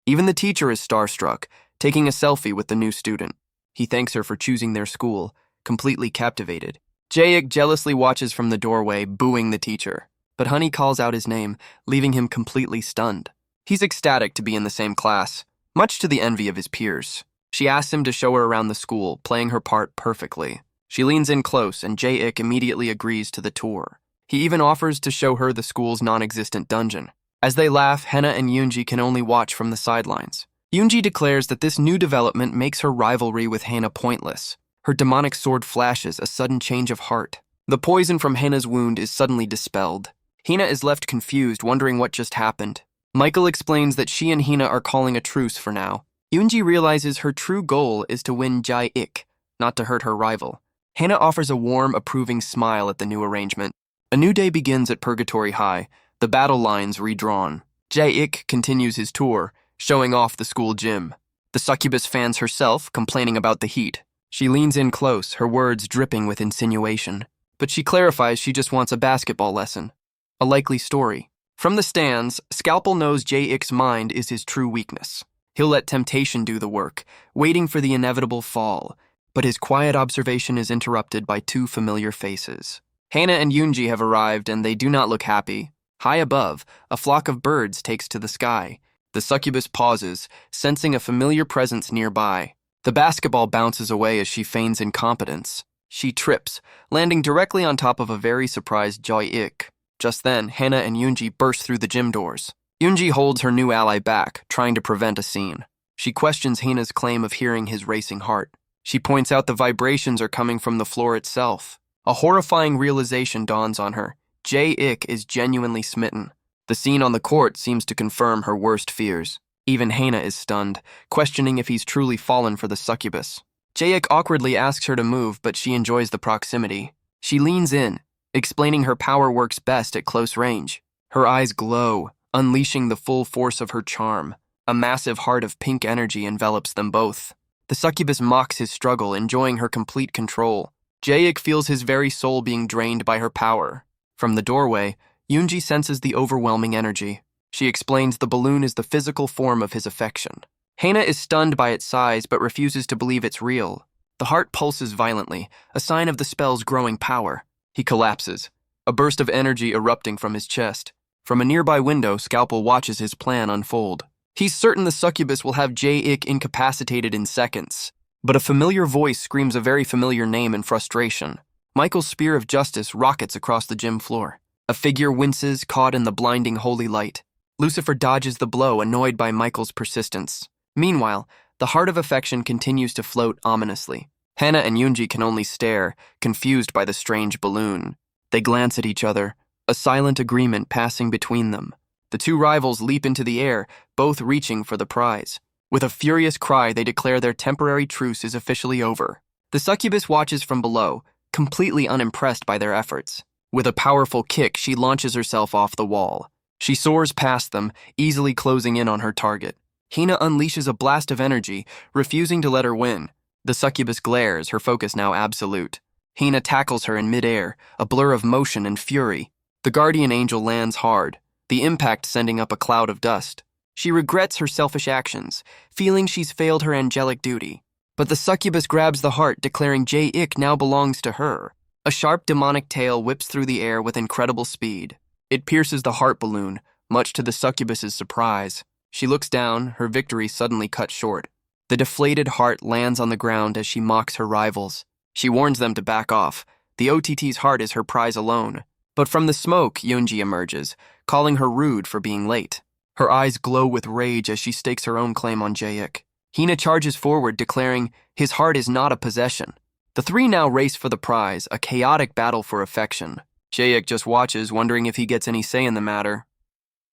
Even the teacher is starstruck, taking a selfie with the new student. He thanks her for choosing their school, completely captivated. Jae-ik jealously watches from the doorway, booing the teacher. But Honey calls out his name, leaving him completely stunned. He's ecstatic to be in the same class, much to the envy of his peers. She asks him to show her around the school, playing her part perfectly. She leans in close, and Jae-ik immediately agrees to the tour. He even offers to show her the school's non-existent dungeon. As they laugh, Henna and Yoonji can only watch from the sidelines. Yoonji declares that this new development makes her rivalry with Hana pointless. Her demonic sword flashes, a sudden change of heart. The poison from Hana's wound is suddenly dispelled. Hina is left confused, wondering what just happened. Michael explains that she and Hina are calling a truce for now. Yoonji realizes her true goal is to win Jae-ik, not to hurt her rival. Hana offers a warm, approving smile at the new arrangement. A new day begins at Purgatory High, the battle lines redrawn. Jae-ik continues his tour, showing off the school gym. The succubus fans herself, complaining about the heat. She leans in close, her words dripping with insinuation. But she clarifies she just wants a basketball lesson. A likely story. From the stands, Scalpel knows Jae-ik's mind is his true weakness. He'll let temptation do the work, waiting for the inevitable fall. But his quiet observation is interrupted by two familiar faces. Hana and Yoonji have arrived, and they do not look happy. High above, a flock of birds takes to the sky. The succubus pauses, sensing a familiar presence nearby. The basketball bounces away as she feigns incompetence. She trips, landing directly on top of a very surprised Jae-ik. Just then, Hana and Yoonji burst through the gym doors. Yoonji holds her new ally back, trying to prevent a scene. She questions Hana's claim of hearing his racing heart. She points out the vibrations are coming from the floor itself. A horrifying realization dawns on her. Jae-ik is genuinely smitten. The scene on the court seems to confirm her worst fears. Even Hana is stunned, questioning if he's truly fallen for the succubus. Jae-ik awkwardly asks her to move, but she enjoys the proximity. She leans in, explaining her power works best at close range. Her eyes glow, unleashing the full force of her charm. A massive heart of pink energy envelops them both. The succubus mocks his struggle, enjoying her complete control. Jae-ik feels his very soul being drained by her power. From the doorway, Yoonji senses the overwhelming energy. She explains the balloon is the physical form of his affection. Hana is stunned by its size but refuses to believe it's real. The heart pulses violently, a sign of the spell's growing power. He collapses, a burst of energy erupting from his chest. From a nearby window, Scalpel watches his plan unfold. He's certain the succubus will have Jae-ik incapacitated in seconds. But a familiar voice screams a very familiar name in frustration. Michael's spear of justice rockets across the gym floor. A figure winces, caught in the blinding holy light. Lucifer dodges the blow, annoyed by Michael's persistence. Meanwhile, the heart of affection continues to float ominously. Hana and Yoonji can only stare, confused by the strange balloon. They glance at each other, a silent agreement passing between them. The two rivals leap into the air, both reaching for the prize. With a furious cry, they declare their temporary truce is officially over. The succubus watches from below, completely unimpressed by their efforts. With a powerful kick, she launches herself off the wall. She soars past them, easily closing in on her target. Hina unleashes a blast of energy, refusing to let her win. The succubus glares, her focus now absolute. Hina tackles her in midair, a blur of motion and fury. The guardian angel lands hard, the impact sending up a cloud of dust. She regrets her selfish actions, feeling she's failed her angelic duty. But the succubus grabs the heart, declaring Jae-ik now belongs to her. A sharp demonic tail whips through the air with incredible speed. It pierces the heart balloon, much to the succubus's surprise. She looks down, her victory suddenly cut short. The deflated heart lands on the ground as she mocks her rivals. She warns them to back off. The OTT's heart is her prize alone. But from the smoke, Yoonji emerges, calling her rude for being late. Her eyes glow with rage as she stakes her own claim on Jae-ik. Hina charges forward, declaring his heart is not a possession. The three now race for the prize, a chaotic battle for affection. Jae-ik just watches, wondering if he gets any say in the matter.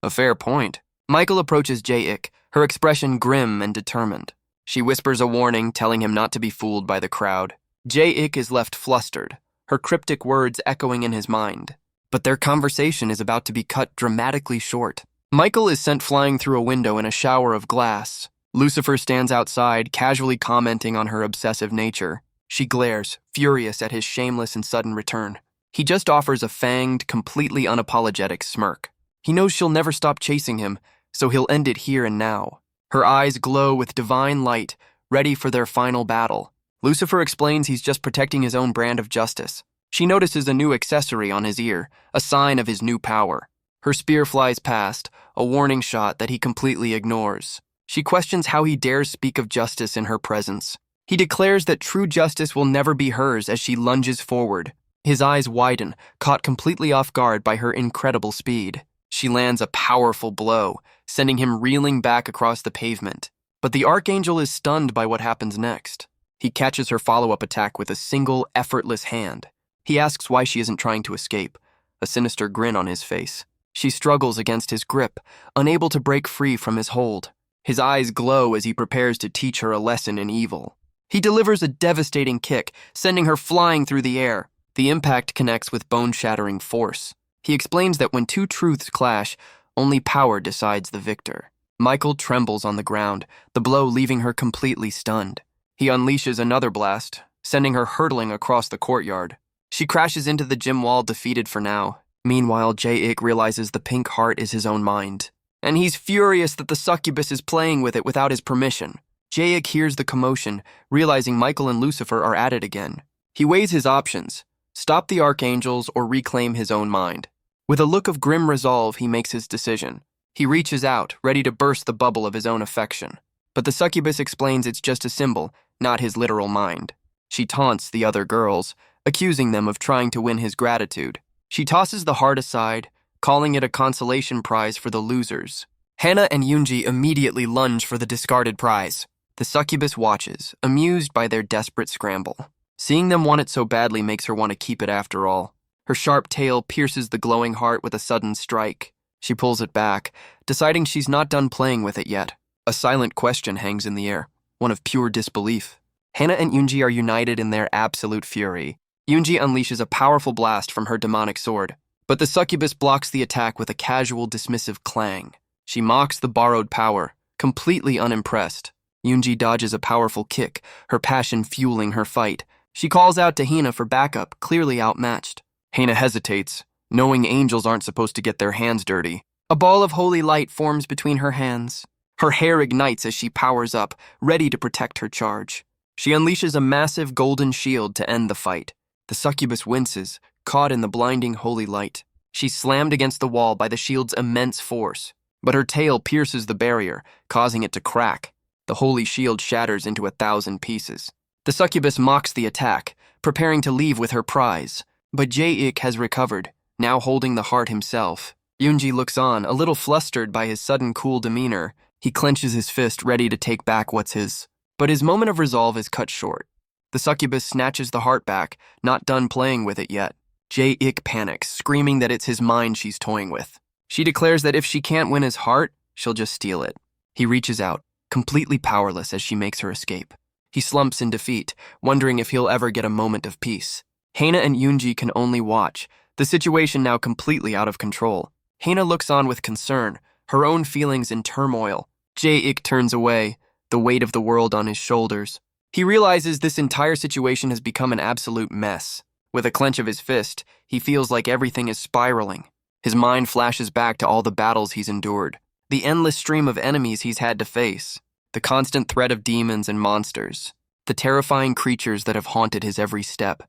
A fair point. Michael approaches Jae-ik, her expression grim and determined. She whispers a warning, telling him not to be fooled by the crowd. Jae-ik is left flustered, her cryptic words echoing in his mind. But their conversation is about to be cut dramatically short. Michael is sent flying through a window in a shower of glass. Lucifer stands outside, casually commenting on her obsessive nature. She glares, furious at his shameless and sudden return. He just offers a fanged, completely unapologetic smirk. He knows she'll never stop chasing him, so he'll end it here and now. Her eyes glow with divine light, ready for their final battle. Lucifer explains he's just protecting his own brand of justice. She notices a new accessory on his ear, a sign of his new power. Her spear flies past, a warning shot that he completely ignores. She questions how he dares speak of justice in her presence. He declares that true justice will never be hers as she lunges forward. His eyes widen, caught completely off guard by her incredible speed. She lands a powerful blow, sending him reeling back across the pavement. But the archangel is stunned by what happens next. He catches her follow-up attack with a single, effortless hand. He asks why she isn't trying to escape, a sinister grin on his face. She struggles against his grip, unable to break free from his hold. His eyes glow as he prepares to teach her a lesson in evil. He delivers a devastating kick, sending her flying through the air. The impact connects with bone-shattering force. He explains that when two truths clash, only power decides the victor. Michael trembles on the ground, the blow leaving her completely stunned. He unleashes another blast, sending her hurtling across the courtyard. She crashes into the gym wall, defeated for now. Meanwhile, Jae-ik realizes the pink heart is his own mind. And he's furious that the succubus is playing with it without his permission. Jae-ik hears the commotion, realizing Michael and Lucifer are at it again. He weighs his options. stop the archangels, or reclaim his own mind. With a look of grim resolve, he makes his decision. He reaches out, ready to burst the bubble of his own affection. But the succubus explains it's just a symbol, not his literal mind. She taunts the other girls, accusing them of trying to win his gratitude. She tosses the heart aside, calling it a consolation prize for the losers. Hana and Yoonji immediately lunge for the discarded prize. The succubus watches, amused by their desperate scramble. Seeing them want it so badly makes her want to keep it after all. Her sharp tail pierces the glowing heart with a sudden strike. She pulls it back, deciding she's not done playing with it yet. A silent question hangs in the air, one of pure disbelief. Hana and Yoonji are united in their absolute fury. Yoonji unleashes a powerful blast from her demonic sword, but the succubus blocks the attack with a casual, dismissive clang. She mocks the borrowed power, completely unimpressed. Yoonji dodges a powerful kick, her passion fueling her fight. She calls out to Hina for backup, clearly outmatched. Hina hesitates, knowing angels aren't supposed to get their hands dirty. A ball of holy light forms between her hands. Her hair ignites as she powers up, ready to protect her charge. She unleashes a massive golden shield to end the fight. The succubus winces, caught in the blinding holy light. She's slammed against the wall by the shield's immense force, but her tail pierces the barrier, causing it to crack. The holy shield shatters into 1,000 pieces. The succubus mocks the attack, preparing to leave with her prize. But Jae-ik has recovered, now holding the heart himself. Yoonji looks on, a little flustered by his sudden cool demeanor. He clenches his fist, ready to take back what's his. But his moment of resolve is cut short. The succubus snatches the heart back, not done playing with it yet. Jae-ik panics, screaming that it's his mind she's toying with. She declares that if she can't win his heart, she'll just steal it. He reaches out, completely powerless as she makes her escape. He slumps in defeat, wondering if he'll ever get a moment of peace. Hana and Yoonji can only watch, the situation now completely out of control. Hana looks on with concern, her own feelings in turmoil. Jae-ik turns away, the weight of the world on his shoulders. He realizes this entire situation has become an absolute mess. With a clench of his fist, he feels like everything is spiraling. His mind flashes back to all the battles he's endured, the endless stream of enemies he's had to face, the constant threat of demons and monsters, the terrifying creatures that have haunted his every step,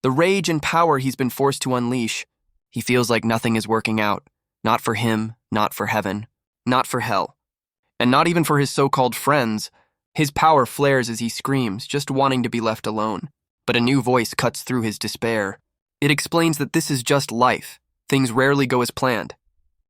the rage and power he's been forced to unleash. He feels like nothing is working out, not for him, not for heaven, not for hell, and not even for his so-called friends. His power flares as he screams, just wanting to be left alone. But a new voice cuts through his despair. It explains that this is just life. Things rarely go as planned.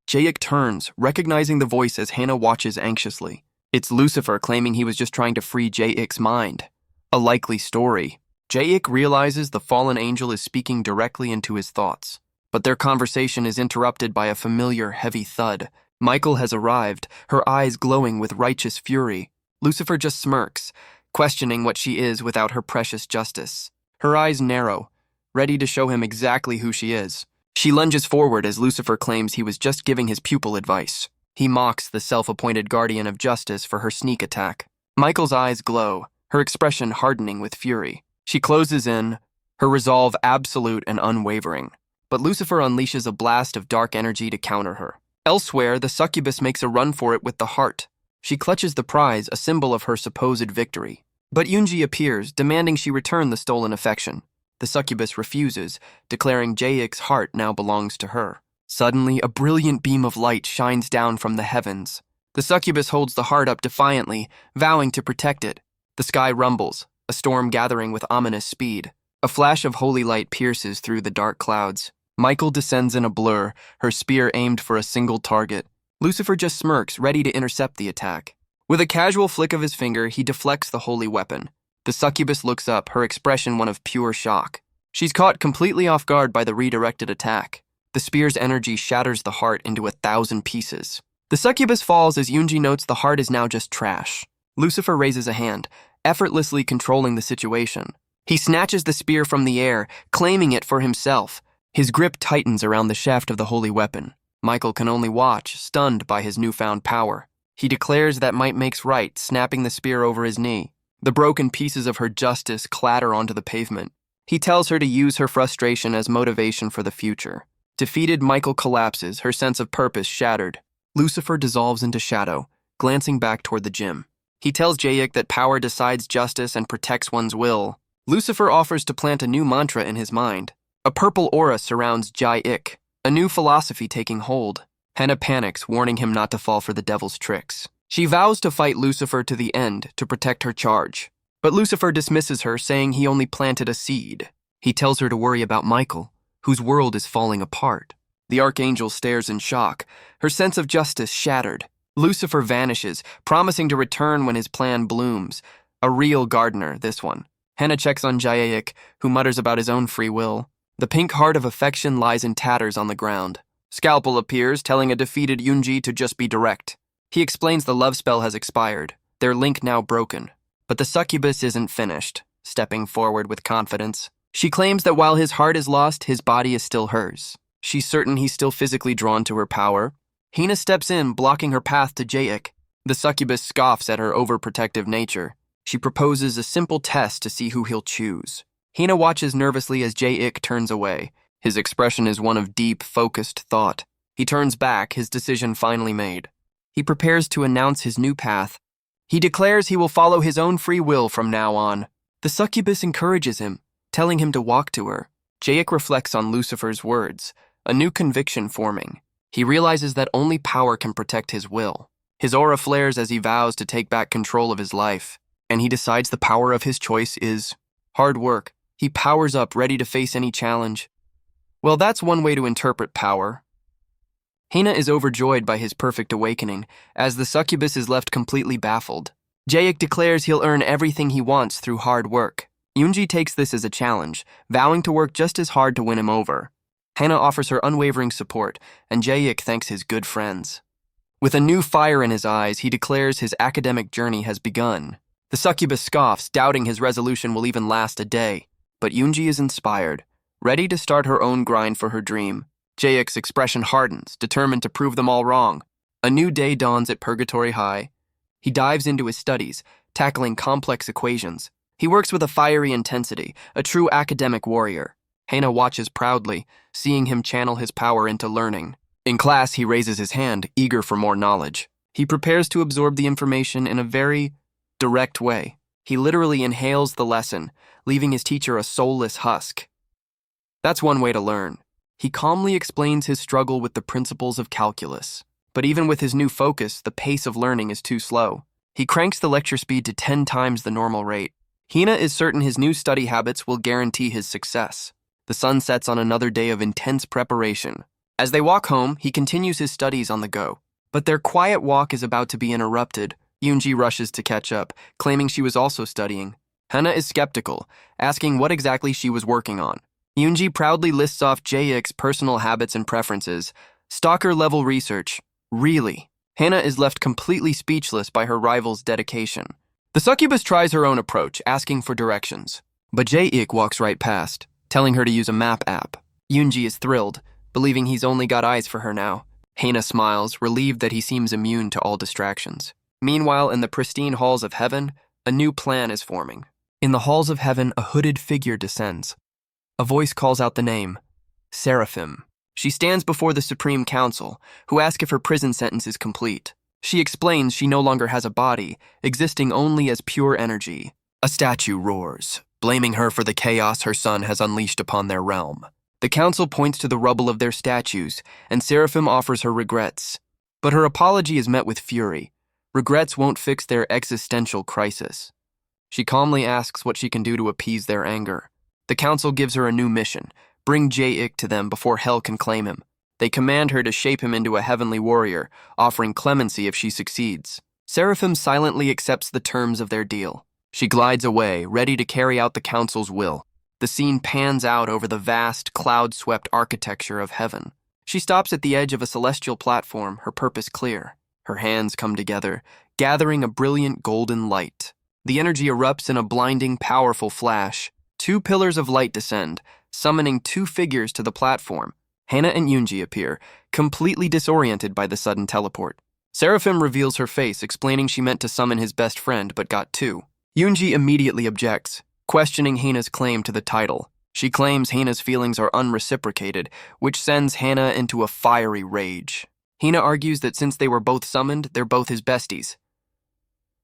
Jae-ik turns, recognizing the voice as Hana watches anxiously. It's Lucifer claiming he was just trying to free Jae-ik's mind. A likely story. Jae-ik realizes the fallen angel is speaking directly into his thoughts. But their conversation is interrupted by a familiar, heavy thud. Michael has arrived, her eyes glowing with righteous fury. Lucifer just smirks, questioning what she is without her precious justice. Her eyes narrow, ready to show him exactly who she is. She lunges forward as Lucifer claims he was just giving his pupil advice. He mocks the self-appointed guardian of justice for her sneak attack. Michael's eyes glow, her expression hardening with fury. She closes in, her resolve absolute and unwavering. But Lucifer unleashes a blast of dark energy to counter her. Elsewhere, the succubus makes a run for it with the heart. She clutches the prize, a symbol of her supposed victory. But Yoonji appears, demanding she return the stolen affection. The succubus refuses, declaring Jae-ik's heart now belongs to her. Suddenly, a brilliant beam of light shines down from the heavens. The succubus holds the heart up defiantly, vowing to protect it. The sky rumbles, a storm gathering with ominous speed. A flash of holy light pierces through the dark clouds. Michael descends in a blur, her spear aimed for a single target. Lucifer just smirks, ready to intercept the attack. With a casual flick of his finger, he deflects the holy weapon. The succubus looks up, her expression one of pure shock. She's caught completely off guard by the redirected attack. The spear's energy shatters the heart into 1,000 pieces. The succubus falls as Yoonji notes the heart is now just trash. Lucifer raises a hand, effortlessly controlling the situation. He snatches the spear from the air, claiming it for himself. His grip tightens around the shaft of the holy weapon. Michael can only watch, stunned by his newfound power. He declares that might makes right, snapping the spear over his knee. The broken pieces of her justice clatter onto the pavement. He tells her to use her frustration as motivation for the future. Defeated, Michael collapses, her sense of purpose shattered. Lucifer dissolves into shadow, glancing back toward the gym. He tells Jae-ik that power decides justice and protects one's will. Lucifer offers to plant a new mantra in his mind. A purple aura surrounds Jae-ik, a new philosophy taking hold. Hannah panics, warning him not to fall for the devil's tricks. She vows to fight Lucifer to the end to protect her charge. But Lucifer dismisses her, saying he only planted a seed. He tells her to worry about Michael, whose world is falling apart. The archangel stares in shock, her sense of justice shattered. Lucifer vanishes, promising to return when his plan blooms. A real gardener, this one. Hannah checks on Jae-ik, who mutters about his own free will. The pink heart of affection lies in tatters on the ground. Scalpel appears, telling a defeated Yoonji to just be direct. He explains the love spell has expired, their link now broken. But the succubus isn't finished, stepping forward with confidence. She claims that while his heart is lost, his body is still hers. She's certain he's still physically drawn to her power. Hina steps in, blocking her path to Jae-ik. The succubus scoffs at her overprotective nature. She proposes a simple test to see who he'll choose. Hina watches nervously as Jae-ik turns away. His expression is one of deep, focused thought. He turns back, his decision finally made. He prepares to announce his new path. He declares he will follow his own free will from now on. The succubus encourages him, telling him to walk to her. Jae-ik reflects on Lucifer's words, a new conviction forming. He realizes that only power can protect his will. His aura flares as he vows to take back control of his life, and he decides the power of his choice is hard work. He powers up, ready to face any challenge. Well, that's one way to interpret power. Hina is overjoyed by his perfect awakening, as the succubus is left completely baffled. Jae-ik declares he'll earn everything he wants through hard work. Yoonji takes this as a challenge, vowing to work just as hard to win him over. Hannah offers her unwavering support, and Jae-ik thanks his good friends. With a new fire in his eyes, he declares his academic journey has begun. The succubus scoffs, doubting his resolution will even last a day. But Yoonji is inspired, ready to start her own grind for her dream. Jae-ik's expression hardens, determined to prove them all wrong. A new day dawns at Purgatory High. He dives into his studies, tackling complex equations. He works with a fiery intensity, a true academic warrior. Hannah watches proudly, seeing him channel his power into learning. In class, he raises his hand, eager for more knowledge. He prepares to absorb the information in a very direct way. He literally inhales the lesson, leaving his teacher a soulless husk. That's one way to learn. He calmly explains his struggle with the principles of calculus. But even with his new focus, the pace of learning is too slow. He cranks the lecture speed to 10 times the normal rate. Hina is certain his new study habits will guarantee his success. The sun sets on another day of intense preparation. As they walk home, he continues his studies on the go. But their quiet walk is about to be interrupted. Yoonji rushes to catch up, claiming she was also studying. Hannah is skeptical, asking what exactly she was working on. Yoonji proudly lists off Jae-ik's personal habits and preferences. Stalker-level research. Really? Hannah is left completely speechless by her rival's dedication. The succubus tries her own approach, asking for directions. But Jae-ik walks right past, telling her to use a map app. Yoonji is thrilled, believing he's only got eyes for her now. Hannah smiles, relieved that he seems immune to all distractions. Meanwhile, in the pristine halls of heaven, a new plan is forming. In the halls of heaven, a hooded figure descends. A voice calls out the name, Seraphim. She stands before the Supreme Council, who ask if her prison sentence is complete. She explains she no longer has a body, existing only as pure energy. A statue roars, blaming her for the chaos her son has unleashed upon their realm. The council points to the rubble of their statues, and Seraphim offers her regrets. But her apology is met with fury. Regrets won't fix their existential crisis. She calmly asks what she can do to appease their anger. The council gives her a new mission, bring Jae-ik to them before hell can claim him. They command her to shape him into a heavenly warrior, offering clemency if she succeeds. Seraphim silently accepts the terms of their deal. She glides away, ready to carry out the council's will. The scene pans out over the vast, cloud-swept architecture of heaven. She stops at the edge of a celestial platform, her purpose clear. Her hands come together, gathering a brilliant golden light. The energy erupts in a blinding, powerful flash. 2 pillars of light descend, summoning 2 figures to the platform. Hannah and Yoonji appear, completely disoriented by the sudden teleport. Seraphim reveals her face, explaining she meant to summon his best friend, but got 2. Yoonji immediately objects, questioning Hannah's claim to the title. She claims Hannah's feelings are unreciprocated, which sends Hannah into a fiery rage. Hannah argues that since they were both summoned, they're both his besties.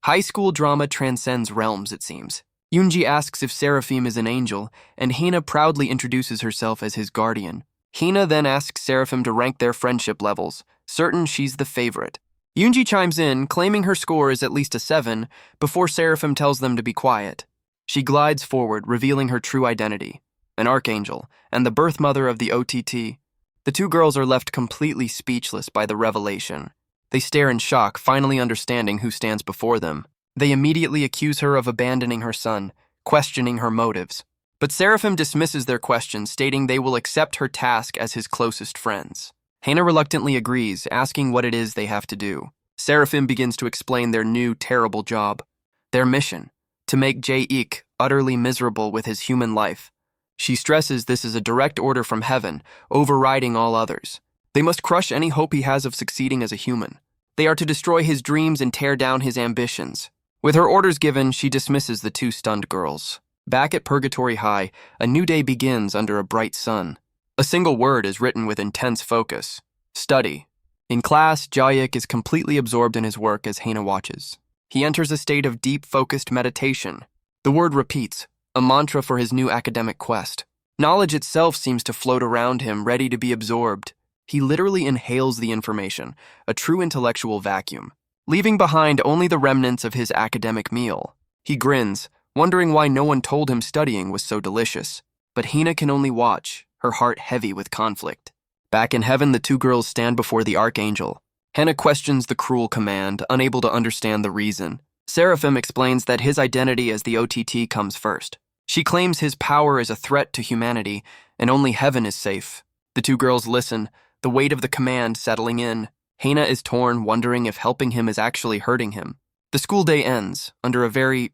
High school drama transcends realms, it seems. Yoonji asks if Seraphim is an angel, and Hina proudly introduces herself as his guardian. Hina then asks Seraphim to rank their friendship levels, certain she's the favorite. Yoonji chimes in, claiming her score is at least a 7, before Seraphim tells them to be quiet. She glides forward, revealing her true identity, an archangel, and the birth mother of the OTT. The two girls are left completely speechless by the revelation. They stare in shock, finally understanding who stands before them. They immediately accuse her of abandoning her son, questioning her motives. But Seraphim dismisses their questions, stating they will accept her task as his closest friends. Hina reluctantly agrees, asking what it is they have to do. Seraphim begins to explain their new, terrible job. Their mission, to make Jae-ik utterly miserable with his human life. She stresses this is a direct order from heaven, overriding all others. They must crush any hope he has of succeeding as a human. They are to destroy his dreams and tear down his ambitions. With her orders given, she dismisses the two stunned girls. Back at Purgatory High, a new day begins under a bright sun. A single word is written with intense focus: study. In class, Jae-ik is completely absorbed in his work as Hina watches. He enters a state of deep, focused meditation. The word repeats, a mantra for his new academic quest. Knowledge itself seems to float around him, ready to be absorbed. He literally inhales the information, a true intellectual vacuum, leaving behind only the remnants of his academic meal. He grins, wondering why no one told him studying was so delicious. But Hina can only watch, her heart heavy with conflict. Back in heaven, the two girls stand before the archangel. Hina questions the cruel command, unable to understand the reason. Seraphim explains that his identity as the OTT comes first. She claims his power is a threat to humanity, and only heaven is safe. The two girls listen, the weight of the command settling in. Hina is torn, wondering if helping him is actually hurting him. The school day ends, under a very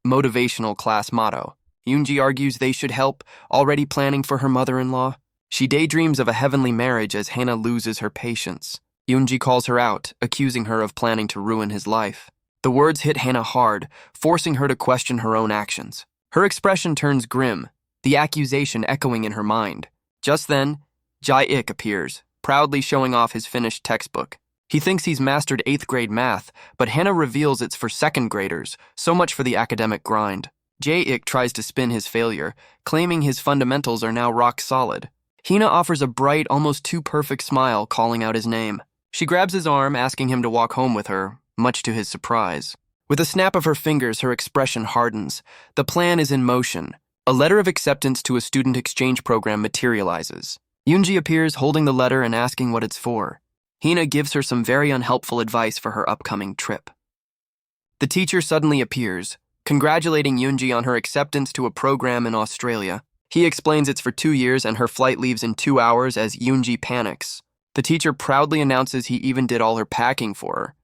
motivational class motto. Yoonji argues they should help, already planning for her mother-in-law. She daydreams of a heavenly marriage as Hina loses her patience. Yoonji calls her out, accusing her of planning to ruin his life. The words hit Hina hard, forcing her to question her own actions. Her expression turns grim, the accusation echoing in her mind. Just then, Jae-ik appears, proudly showing off his finished textbook. He thinks he's mastered 8th grade math, but Hina reveals it's for 2nd graders, so much for the academic grind. Jae-ik tries to spin his failure, claiming his fundamentals are now rock solid. Hina offers a bright, almost too perfect smile, calling out his name. She grabs his arm, asking him to walk home with her, much to his surprise. With a snap of her fingers, her expression hardens. The plan is in motion. A letter of acceptance to a student exchange program materializes. Yoonji appears holding the letter and asking what it's for. Hina gives her some very unhelpful advice for her upcoming trip. The teacher suddenly appears, congratulating Yoonji on her acceptance to a program in Australia. He explains it's for 2 years and her flight leaves in 2 hours as Yoonji panics. The teacher proudly announces he even did all her packing for her.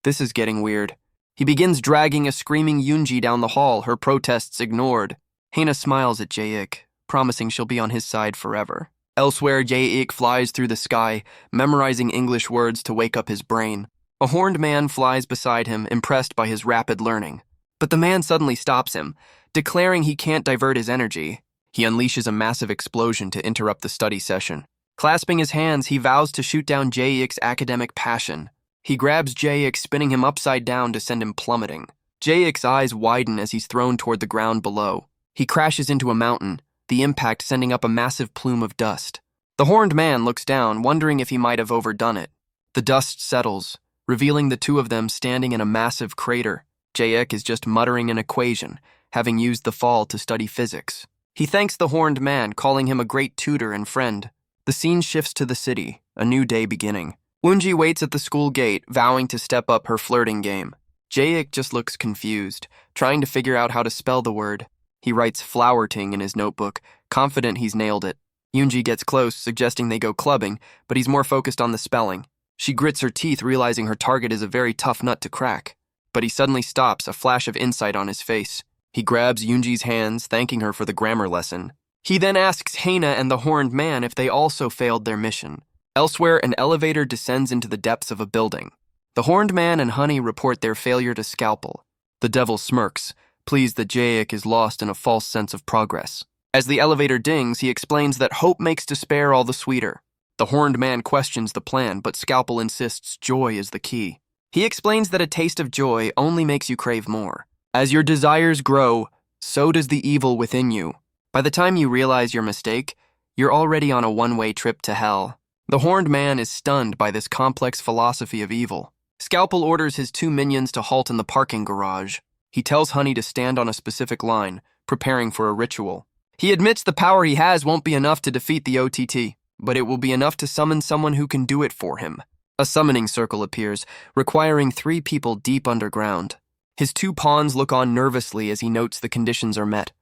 This is getting weird. He begins dragging a screaming Yoonji down the hall, her protests ignored. Hina smiles at Jae-ik, promising she'll be on his side forever. Elsewhere, Jae-ik flies through the sky, memorizing English words to wake up his brain. A horned man flies beside him, impressed by his rapid learning. But the man suddenly stops him, declaring he can't divert his energy. He unleashes a massive explosion to interrupt the study session. Clasping his hands, he vows to shoot down Jae-ik's academic passion. He grabs Jae-ik, spinning him upside down to send him plummeting. Jae-ik's eyes widen as he's thrown toward the ground below. He crashes into a mountain, the impact sending up a massive plume of dust. The horned man looks down, wondering if he might have overdone it. The dust settles, revealing the two of them standing in a massive crater. Jae-ik is just muttering an equation, having used the fall to study physics. He thanks the horned man, calling him a great tutor and friend. The scene shifts to the city, a new day beginning. Woonji waits at the school gate, vowing to step up her flirting game. Jae-ik just looks confused, trying to figure out how to spell the word. He writes flowerting in his notebook, confident he's nailed it. Yoonji gets close, suggesting they go clubbing, but he's more focused on the spelling. She grits her teeth, realizing her target is a very tough nut to crack. But he suddenly stops, a flash of insight on his face. He grabs Yoonji's hands, thanking her for the grammar lesson. He then asks Hina and the horned man if they also failed their mission. Elsewhere, an elevator descends into the depths of a building. The horned man and Honey report their failure to scalpel. The devil smirks, pleased that Jae-ik is lost in a false sense of progress. As the elevator dings, he explains that hope makes despair all the sweeter. The horned man questions the plan, but Scalpel insists joy is the key. He explains that a taste of joy only makes you crave more. As your desires grow, so does the evil within you. By the time you realize your mistake, you're already on a one-way trip to hell. The horned man is stunned by this complex philosophy of evil. Scalpel orders his 2 minions to halt in the parking garage. He tells Honey to stand on a specific line, preparing for a ritual. He admits the power he has won't be enough to defeat the OTT, but it will be enough to summon someone who can do it for him. A summoning circle appears, requiring 3 people deep underground. His 2 pawns look on nervously as he notes the conditions are met.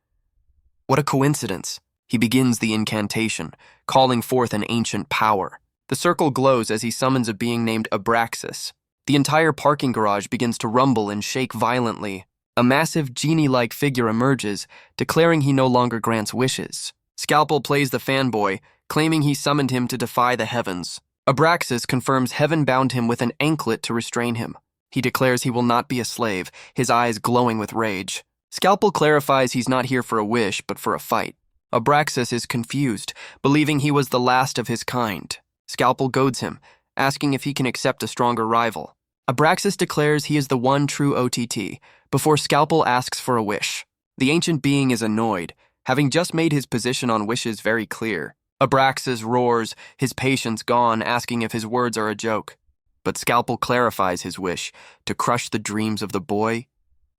What a coincidence. He begins the incantation, calling forth an ancient power. The circle glows as he summons a being named Abraxas. The entire parking garage begins to rumble and shake violently. A massive genie-like figure emerges, declaring he no longer grants wishes. Scalpel plays the fanboy, claiming he summoned him to defy the heavens. Abraxas confirms heaven bound him with an anklet to restrain him. He declares he will not be a slave, his eyes glowing with rage. Scalpel clarifies he's not here for a wish, but for a fight. Abraxas is confused, believing he was the last of his kind. Scalpel goads him, asking if he can accept a stronger rival. Abraxas declares he is the one true OTT, before Scalpel asks for a wish. The ancient being is annoyed, having just made his position on wishes very clear. Abraxas roars, his patience gone, asking if his words are a joke. But Scalpel clarifies his wish, to crush the dreams of the boy.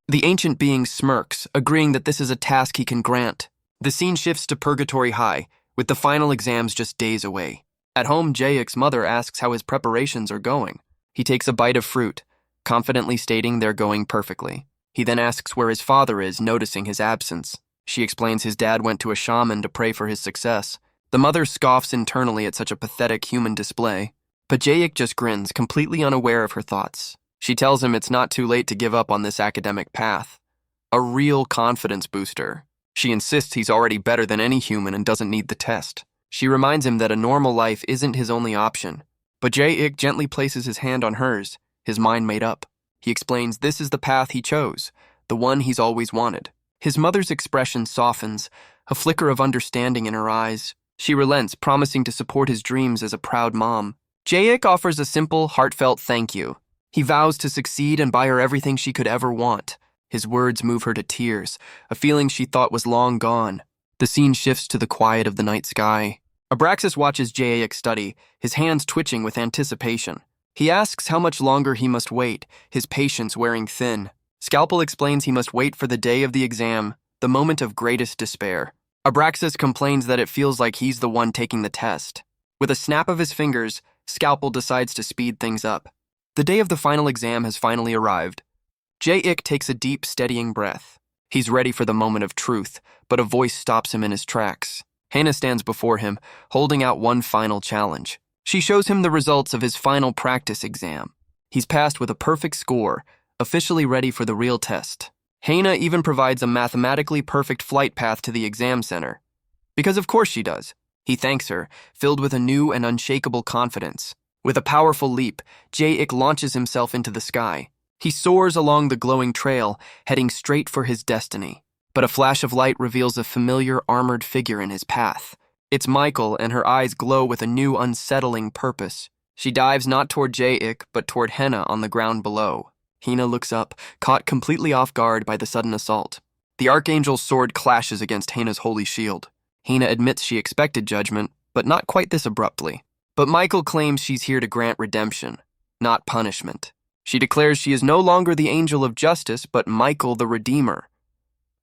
The ancient being smirks, agreeing that this is a task he can grant. The scene shifts to Purgatory High, with the final exams just days away. At home, Jayek's mother asks how his preparations are going. He takes a bite of fruit, confidently stating they're going perfectly. He then asks where his father is, noticing his absence. She explains his dad went to a shaman to pray for his success. The mother scoffs internally at such a pathetic human display, but Jayek just grins, completely unaware of her thoughts. She tells him it's not too late to give up on this academic path. A real confidence booster. She insists he's already better than any human and doesn't need the test. She reminds him that a normal life isn't his only option. But Jayek gently places his hand on hers, his mind made up. He explains this is the path he chose, the one he's always wanted. His mother's expression softens, a flicker of understanding in her eyes. She relents, promising to support his dreams as a proud mom. Jayek offers a simple, heartfelt thank you. He vows to succeed and buy her everything she could ever want. His words move her to tears, a feeling she thought was long gone. The scene shifts to the quiet of the night sky. Abraxas watches Jayek study, his hands twitching with anticipation. He asks how much longer he must wait, his patience wearing thin. Scalpel explains he must wait for the day of the exam, the moment of greatest despair. Abraxas complains that it feels like he's the one taking the test. With a snap of his fingers, Scalpel decides to speed things up. The day of the final exam has finally arrived. Jayek takes a deep, steadying breath. He's ready for the moment of truth, but a voice stops him in his tracks. Hannah stands before him, holding out one final challenge. She shows him the results of his final practice exam. He's passed with a perfect score, officially ready for the real test. Hannah even provides a mathematically perfect flight path to the exam center. Because of course she does. He thanks her, filled with a new and unshakable confidence. With a powerful leap, Jayek launches himself into the sky. He soars along the glowing trail, heading straight for his destiny. But a flash of light reveals a familiar armored figure in his path. It's Michael, and her eyes glow with a new unsettling purpose. She dives not toward Jayek, but toward Henna on the ground below. Hina looks up, caught completely off guard by the sudden assault. The archangel's sword clashes against Hina's holy shield. Hina admits she expected judgment, but not quite this abruptly. But Michael claims she's here to grant redemption, not punishment. She declares she is no longer the angel of justice, but Michael the Redeemer.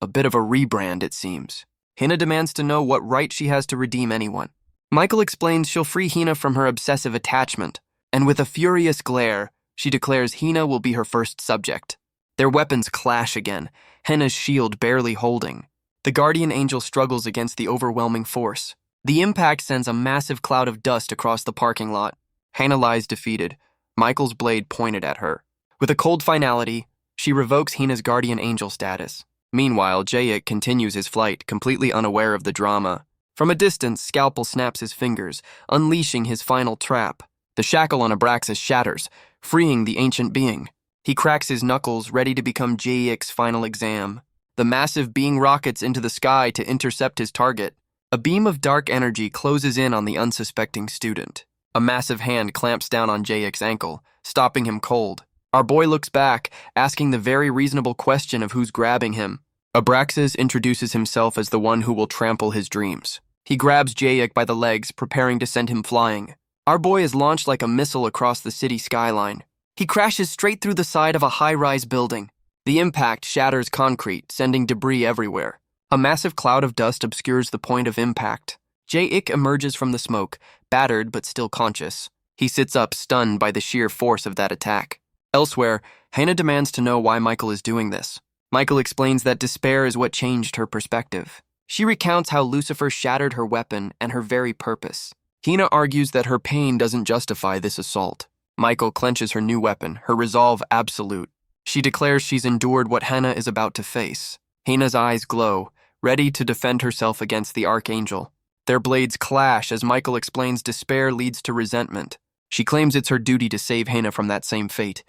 A bit of a rebrand, it seems. Hina demands to know what right she has to redeem anyone. Michael explains she'll free Hina from her obsessive attachment, and with a furious glare, she declares Hina will be her first subject. Their weapons clash again, Henna's shield barely holding. The guardian angel struggles against the overwhelming force. The impact sends a massive cloud of dust across the parking lot. Hannah lies defeated, Michael's blade pointed at her. With a cold finality, she revokes Hina's guardian angel status. Meanwhile, Jayek continues his flight, completely unaware of the drama. From a distance, Scalpel snaps his fingers, unleashing his final trap. The shackle on Abraxas shatters, freeing the ancient being. He cracks his knuckles, ready to become Jayek's final exam. The massive being rockets into the sky to intercept his target. A beam of dark energy closes in on the unsuspecting student. A massive hand clamps down on Jayek's ankle, stopping him cold. Our boy looks back, asking the very reasonable question of who's grabbing him. Abraxas introduces himself as the one who will trample his dreams. He grabs Jayek by the legs, preparing to send him flying. Our boy is launched like a missile across the city skyline. He crashes straight through the side of a high-rise building. The impact shatters concrete, sending debris everywhere. A massive cloud of dust obscures the point of impact. Jayek emerges from the smoke, battered but still conscious. He sits up, stunned by the sheer force of that attack. Elsewhere, Hannah demands to know why Michael is doing this. Michael explains that despair is what changed her perspective. She recounts how Lucifer shattered her weapon and her very purpose. Hina argues that her pain doesn't justify this assault. Michael clenches her new weapon, her resolve absolute. She declares she's endured what Hannah is about to face. Hina's eyes glow, ready to defend herself against the archangel. Their blades clash as Michael explains despair leads to resentment. She claims it's her duty to save Hina from that same fate.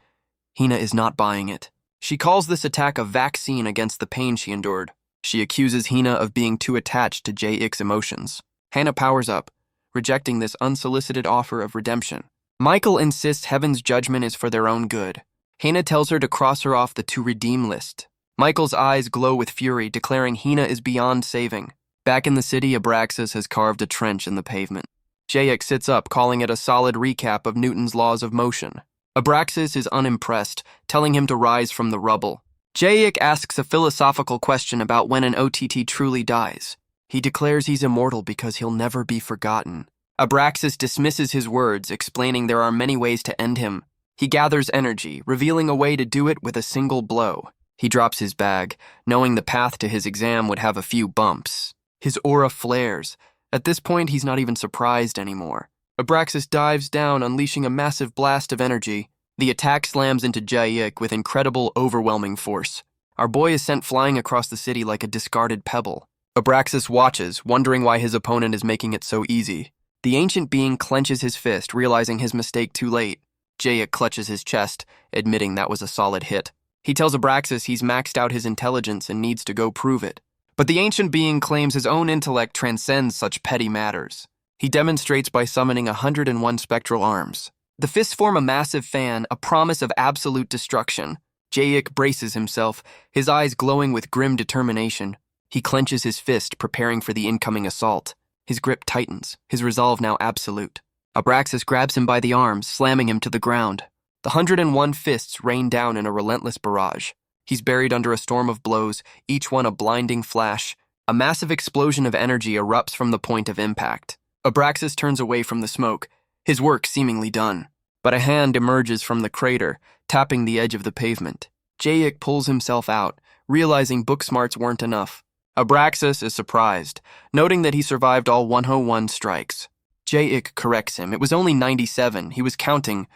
Hina is not buying it. She calls this attack a vaccine against the pain she endured. She accuses Hina of being too attached to Jayek's emotions. Hannah powers up, rejecting this unsolicited offer of redemption. Michael insists heaven's judgment is for their own good. Hina tells her to cross her off the to redeem list. Michael's eyes glow with fury, declaring Hina is beyond saving. Back in the city, Abraxas has carved a trench in the pavement. Jayek sits up, calling it a solid recap of Newton's laws of motion. Abraxas is unimpressed, telling him to rise from the rubble. Jayek asks a philosophical question about when an OTT truly dies. He declares he's immortal because he'll never be forgotten. Abraxas dismisses his words, explaining there are many ways to end him. He gathers energy, revealing a way to do it with a single blow. He drops his bag, knowing the path to his exam would have a few bumps. His aura flares. At this point, he's not even surprised anymore. Abraxas dives down, unleashing a massive blast of energy. The attack slams into Jayek with incredible, overwhelming force. Our boy is sent flying across the city like a discarded pebble. Abraxas watches, wondering why his opponent is making it so easy. The ancient being clenches his fist, realizing his mistake too late. Jayek clutches his chest, admitting that was a solid hit. He tells Abraxas he's maxed out his intelligence and needs to go prove it. But the ancient being claims his own intellect transcends such petty matters. He demonstrates by summoning 101 spectral arms. The fists form a massive fan, a promise of absolute destruction. Jayek braces himself, his eyes glowing with grim determination. He clenches his fist, preparing for the incoming assault. His grip tightens, his resolve now absolute. Abraxas grabs him by the arms, slamming him to the ground. The 101 fists rain down in a relentless barrage. He's buried under a storm of blows, each one a blinding flash. A massive explosion of energy erupts from the point of impact. Abraxas turns away from the smoke, his work seemingly done. But a hand emerges from the crater, tapping the edge of the pavement. Jayek pulls himself out, realizing book smarts weren't enough. Abraxas is surprised, noting that he survived all 101 strikes. Jayek corrects him. It was only 97. He was counting.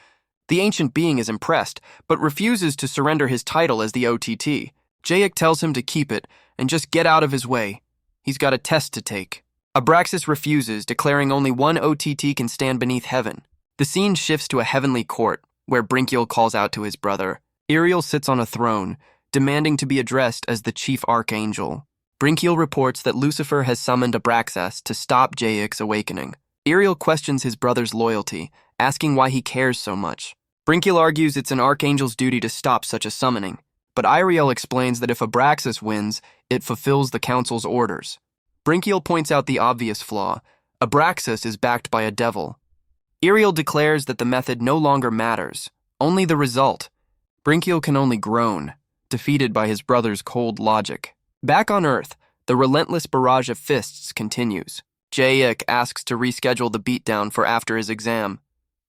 The ancient being is impressed, but refuses to surrender his title as the OTT. Jayek tells him to keep it and just get out of his way. He's got a test to take. Abraxas refuses, declaring only one OTT can stand beneath heaven. The scene shifts to a heavenly court, where Brinkiel calls out to his brother. Iriel sits on a throne, demanding to be addressed as the chief archangel. Brinkiel reports that Lucifer has summoned Abraxas to stop Jayek's awakening. Iriel questions his brother's loyalty, asking why he cares so much. Brinkiel argues it's an archangel's duty to stop such a summoning, but Iriel explains that if Abraxas wins, it fulfills the council's orders. Brinkiel points out the obvious flaw. Abraxas is backed by a devil. Iriel declares that the method no longer matters, only the result. Brinkiel can only groan, defeated by his brother's cold logic. Back on Earth, the relentless barrage of fists continues. Jayek asks to reschedule the beatdown for after his exam.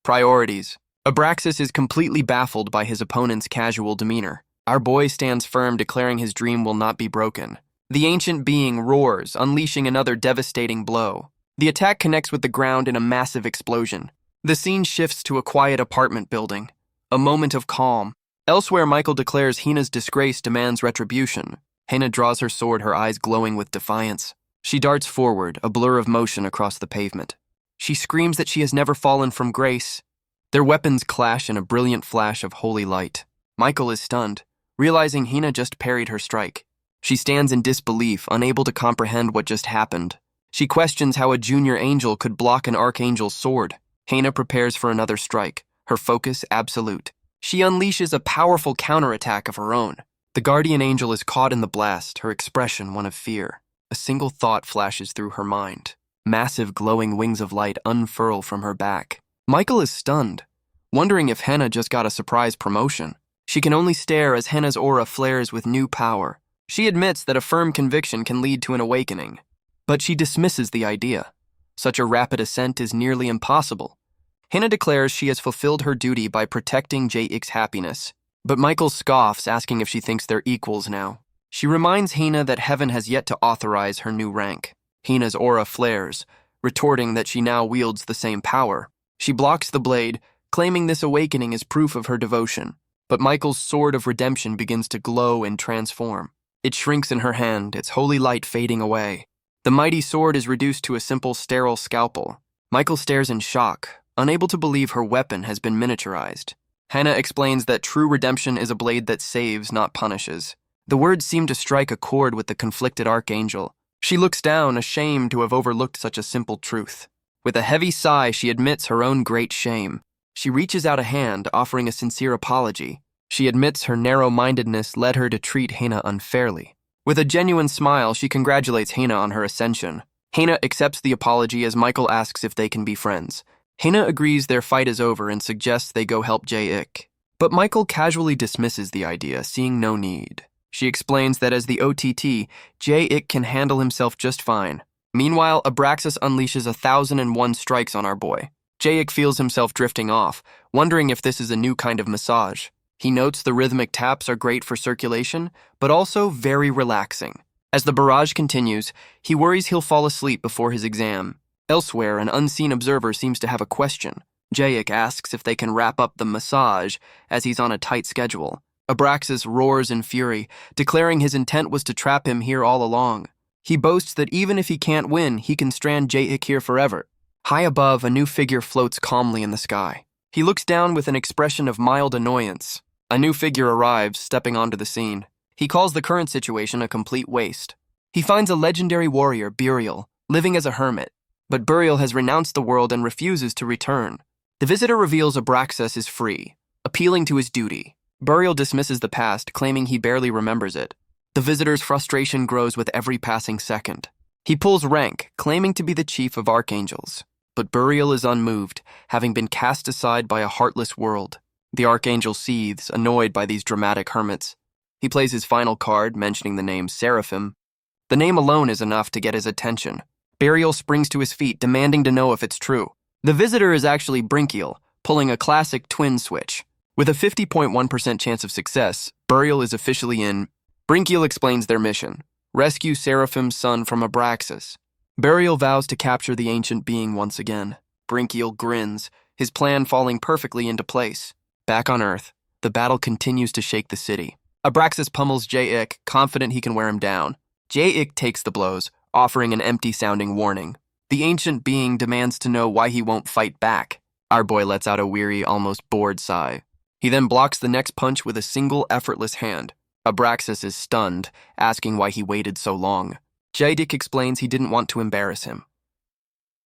Priorities. Abraxas is completely baffled by his opponent's casual demeanor. Our boy stands firm, declaring his dream will not be broken. The ancient being roars, unleashing another devastating blow. The attack connects with the ground in a massive explosion. The scene shifts to a quiet apartment building. A moment of calm. Elsewhere, Michael declares Hina's disgrace demands retribution. Hina draws her sword, her eyes glowing with defiance. She darts forward, a blur of motion across the pavement. She screams that she has never fallen from grace. Their weapons clash in a brilliant flash of holy light. Michael is stunned, realizing Hina just parried her strike. She stands in disbelief, unable to comprehend what just happened. She questions how a junior angel could block an archangel's sword. Hina prepares for another strike, her focus absolute. She unleashes a powerful counterattack of her own. The guardian angel is caught in the blast, her expression one of fear. A single thought flashes through her mind. Massive glowing wings of light unfurl from her back. Michael is stunned, wondering if Henna just got a surprise promotion. She can only stare as Henna's aura flares with new power. She admits that a firm conviction can lead to an awakening, but she dismisses the idea. Such a rapid ascent is nearly impossible. Henna declares she has fulfilled her duty by protecting Jaik's happiness, but Michael scoffs, asking if she thinks they're equals now. She reminds Henna that heaven has yet to authorize her new rank. Henna's aura flares, retorting that she now wields the same power. She blocks the blade, claiming this awakening is proof of her devotion. But Michael's sword of redemption begins to glow and transform. It shrinks in her hand, its holy light fading away. The mighty sword is reduced to a simple, sterile scalpel. Michael stares in shock, unable to believe her weapon has been miniaturized. Henna explains that true redemption is a blade that saves, not punishes. The words seem to strike a chord with the conflicted archangel. She looks down, ashamed to have overlooked such a simple truth. With a heavy sigh, she admits her own great shame. She reaches out a hand, offering a sincere apology. She admits her narrow-mindedness led her to treat Henna unfairly. With a genuine smile, she congratulates Henna on her ascension. Henna accepts the apology as Michael asks if they can be friends. Henna agrees their fight is over and suggests they go help Jaik. But Michael casually dismisses the idea, seeing no need. She explains that as the OTT, Jaik can handle himself just fine. Meanwhile, Abraxas unleashes 1,001 strikes on our boy. Jaik feels himself drifting off, wondering if this is a new kind of massage. He notes the rhythmic taps are great for circulation, but also very relaxing. As the barrage continues, he worries he'll fall asleep before his exam. Elsewhere, an unseen observer seems to have a question. Jaik asks if they can wrap up the massage, as he's on a tight schedule. Abraxas roars in fury, declaring his intent was to trap him here all along. He boasts that even if he can't win, he can strand Jaik here forever. High above, a new figure floats calmly in the sky. He looks down with an expression of mild annoyance. A new figure arrives, stepping onto the scene. He calls the current situation a complete waste. He finds a legendary warrior, Burial, living as a hermit. But Burial has renounced the world and refuses to return. The visitor reveals Abraxas is free, appealing to his duty. Burial dismisses the past, claiming he barely remembers it. The visitor's frustration grows with every passing second. He pulls rank, claiming to be the chief of archangels. But Burial is unmoved, having been cast aside by a heartless world. The archangel seethes, annoyed by these dramatic hermits. He plays his final card, mentioning the name Seraphim. The name alone is enough to get his attention. Burial springs to his feet, demanding to know if it's true. The visitor is actually Brinkiel, pulling a classic twin switch. With a 50.1% chance of success, Burial is officially in. Brinkiel explains their mission: rescue Seraphim's son from Abraxas. Burial vows to capture the ancient being once again. Brinkiel grins, his plan falling perfectly into place. Back on Earth, the battle continues to shake the city. Abraxas pummels Jaik, confident he can wear him down. Jaik takes the blows, offering an empty-sounding warning. The ancient being demands to know why he won't fight back. Our boy lets out a weary, almost bored sigh. He then blocks the next punch with a single, effortless hand. Abraxas is stunned, asking why he waited so long. Jaik explains he didn't want to embarrass him.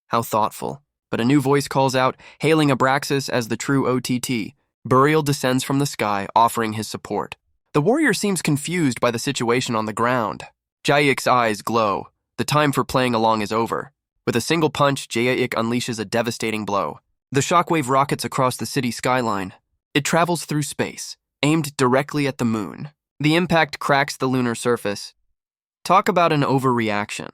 How thoughtful. But a new voice calls out, hailing Abraxas as the true OTT. Burial descends from the sky, offering his support. The warrior seems confused by the situation on the ground. Jaik's eyes glow. The time for playing along is over. With a single punch, Jaik unleashes a devastating blow. The shockwave rockets across the city skyline. It travels through space, aimed directly at the moon. The impact cracks the lunar surface. Talk about an overreaction.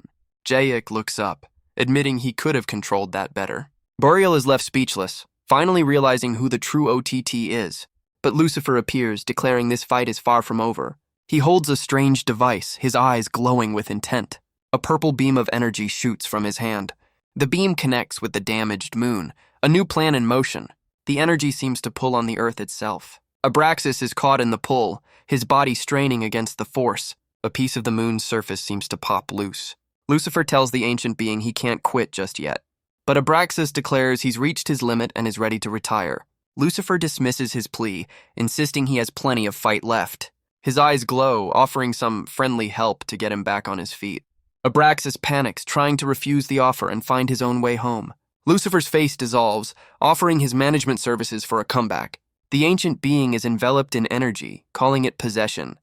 Jaik looks up, admitting he could have controlled that better. Burial is left speechless, finally realizing who the true OTT is. But Lucifer appears, declaring this fight is far from over. He holds a strange device, his eyes glowing with intent. A purple beam of energy shoots from his hand. The beam connects with the damaged moon, a new plan in motion. The energy seems to pull on the Earth itself. Abraxas is caught in the pull, his body straining against the force. A piece of the moon's surface seems to pop loose. Lucifer tells the ancient being he can't quit just yet. But Abraxas declares he's reached his limit and is ready to retire. Lucifer dismisses his plea, insisting he has plenty of fight left. His eyes glow, offering some friendly help to get him back on his feet. Abraxas panics, trying to refuse the offer and find his own way home. Lucifer's face dissolves, offering his management services for a comeback. The ancient being is enveloped in energy, calling it possession.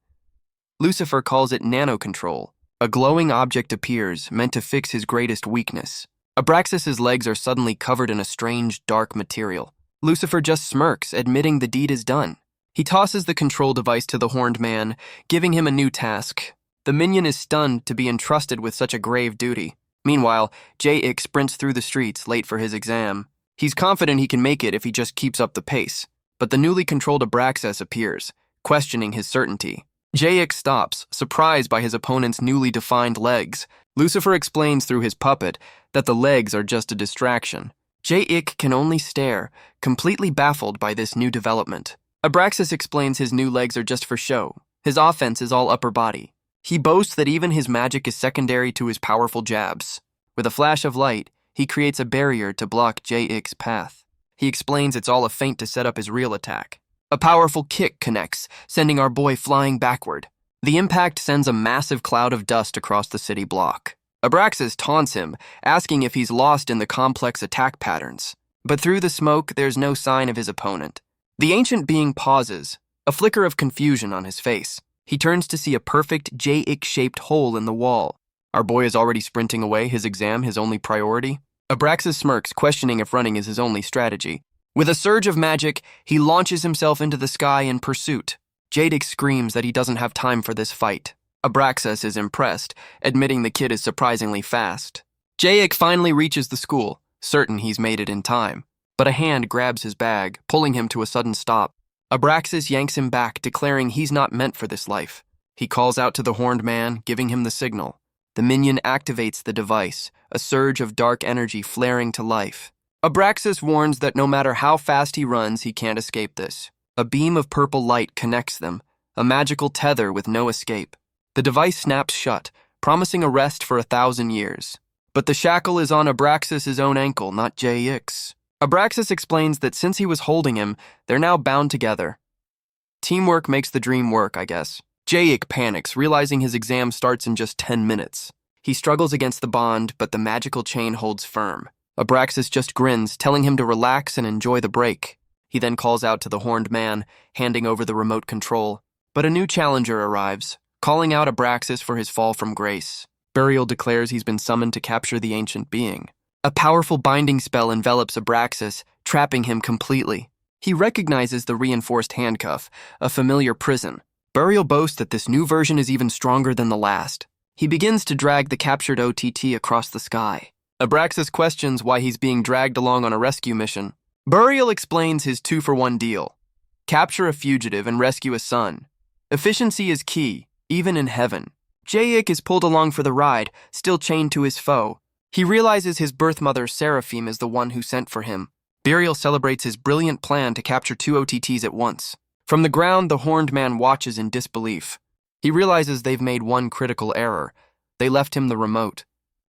Lucifer calls it nanocontrol. A glowing object appears, meant to fix his greatest weakness. Abraxas's legs are suddenly covered in a strange, dark material. Lucifer just smirks, admitting the deed is done. He tosses the control device to the horned man, giving him a new task. The minion is stunned to be entrusted with such a grave duty. Meanwhile, J-Ik sprints through the streets, late for his exam. He's confident he can make it if he just keeps up the pace. But the newly controlled Abraxas appears, questioning his certainty. J-Ik stops, surprised by his opponent's newly defined legs. Lucifer explains through his puppet that the legs are just a distraction. J-Ik can only stare, completely baffled by this new development. Abraxas explains his new legs are just for show. His offense is all upper body. He boasts that even his magic is secondary to his powerful jabs. With a flash of light, he creates a barrier to block J-Ik's path. He explains it's all a feint to set up his real attack. A powerful kick connects, sending our boy flying backward. The impact sends a massive cloud of dust across the city block. Abraxas taunts him, asking if he's lost in the complex attack patterns. But through the smoke, there's no sign of his opponent. The ancient being pauses, a flicker of confusion on his face. He turns to see a perfect J-Ik-shaped hole in the wall. Our boy is already sprinting away, his exam his only priority. Abraxas smirks, questioning if running is his only strategy. With a surge of magic, he launches himself into the sky in pursuit. J-Ik screams that he doesn't have time for this fight. Abraxas is impressed, admitting the kid is surprisingly fast. J-Ik finally reaches the school, certain he's made it in time. But a hand grabs his bag, pulling him to a sudden stop. Abraxas yanks him back, declaring he's not meant for this life. He calls out to the horned man, giving him the signal. The minion activates the device, a surge of dark energy flaring to life. Abraxas warns that no matter how fast he runs, he can't escape this. A beam of purple light connects them, a magical tether with no escape. The device snaps shut, promising a rest for 1,000 years. But the shackle is on Abraxas' own ankle, not J-Ik's. Abraxas explains that since he was holding him, they're now bound together. Teamwork makes the dream work, I guess. J-Ik panics, realizing his exam starts in just 10 minutes. He struggles against the bond, but the magical chain holds firm. Abraxas just grins, telling him to relax and enjoy the break. He then calls out to the horned man, handing over the remote control. But a new challenger arrives, calling out Abraxas for his fall from grace. Burial declares he's been summoned to capture the ancient being. A powerful binding spell envelops Abraxas, trapping him completely. He recognizes the reinforced handcuff, a familiar prison. Burial boasts that this new version is even stronger than the last. He begins to drag the captured OTT across the sky. Abraxas questions why he's being dragged along on a rescue mission. Burial explains his 2-for-1 deal. Capture a fugitive and rescue a son. Efficiency is key, even in heaven. J-Ik is pulled along for the ride, still chained to his foe. He realizes his birth mother, Seraphim, is the one who sent for him. Burial celebrates his brilliant plan to capture 2 OTTs at once. From the ground, the horned man watches in disbelief. He realizes they've made one critical error. They left him the remote.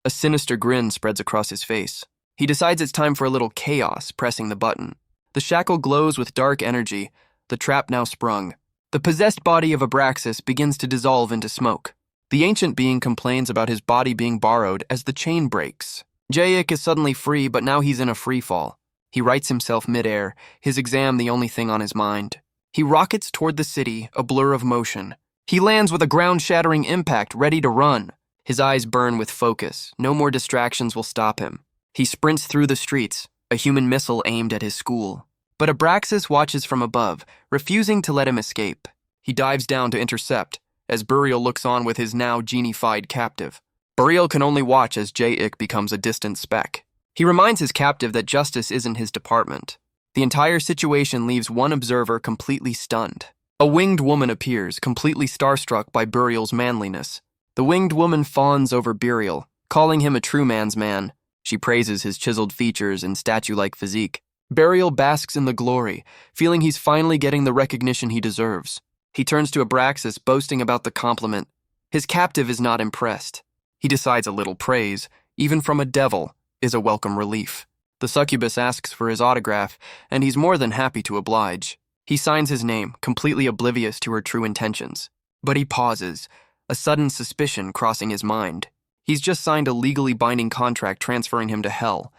A sinister grin spreads across his face. He decides it's time for a little chaos, pressing the button. The shackle glows with dark energy, the trap now sprung. The possessed body of Abraxas begins to dissolve into smoke. The ancient being complains about his body being borrowed as the chain breaks. J-Ik is suddenly free, but now he's in a free fall. He rights himself midair, his exam the only thing on his mind. He rockets toward the city, a blur of motion. He lands with a ground-shattering impact, ready to run. His eyes burn with focus. No more distractions will stop him. He sprints through the streets, a human missile aimed at his school. But Abraxas watches from above, refusing to let him escape. He dives down to intercept, as Burial looks on with his now genified captive. Burial can only watch as J-Ik becomes a distant speck. He reminds his captive that justice isn't his department. The entire situation leaves one observer completely stunned. A winged woman appears, completely starstruck by Burial's manliness. The winged woman fawns over Burial, calling him a true man's man. She praises his chiseled features and statue-like physique. Burial basks in the glory, feeling he's finally getting the recognition he deserves. He turns to Abraxas, boasting about the compliment. His captive is not impressed. He decides a little praise, even from a devil, is a welcome relief. The succubus asks for his autograph, and he's more than happy to oblige. He signs his name, completely oblivious to her true intentions. But he pauses, a sudden suspicion crossing his mind. He's just signed a legally binding contract transferring him to hell.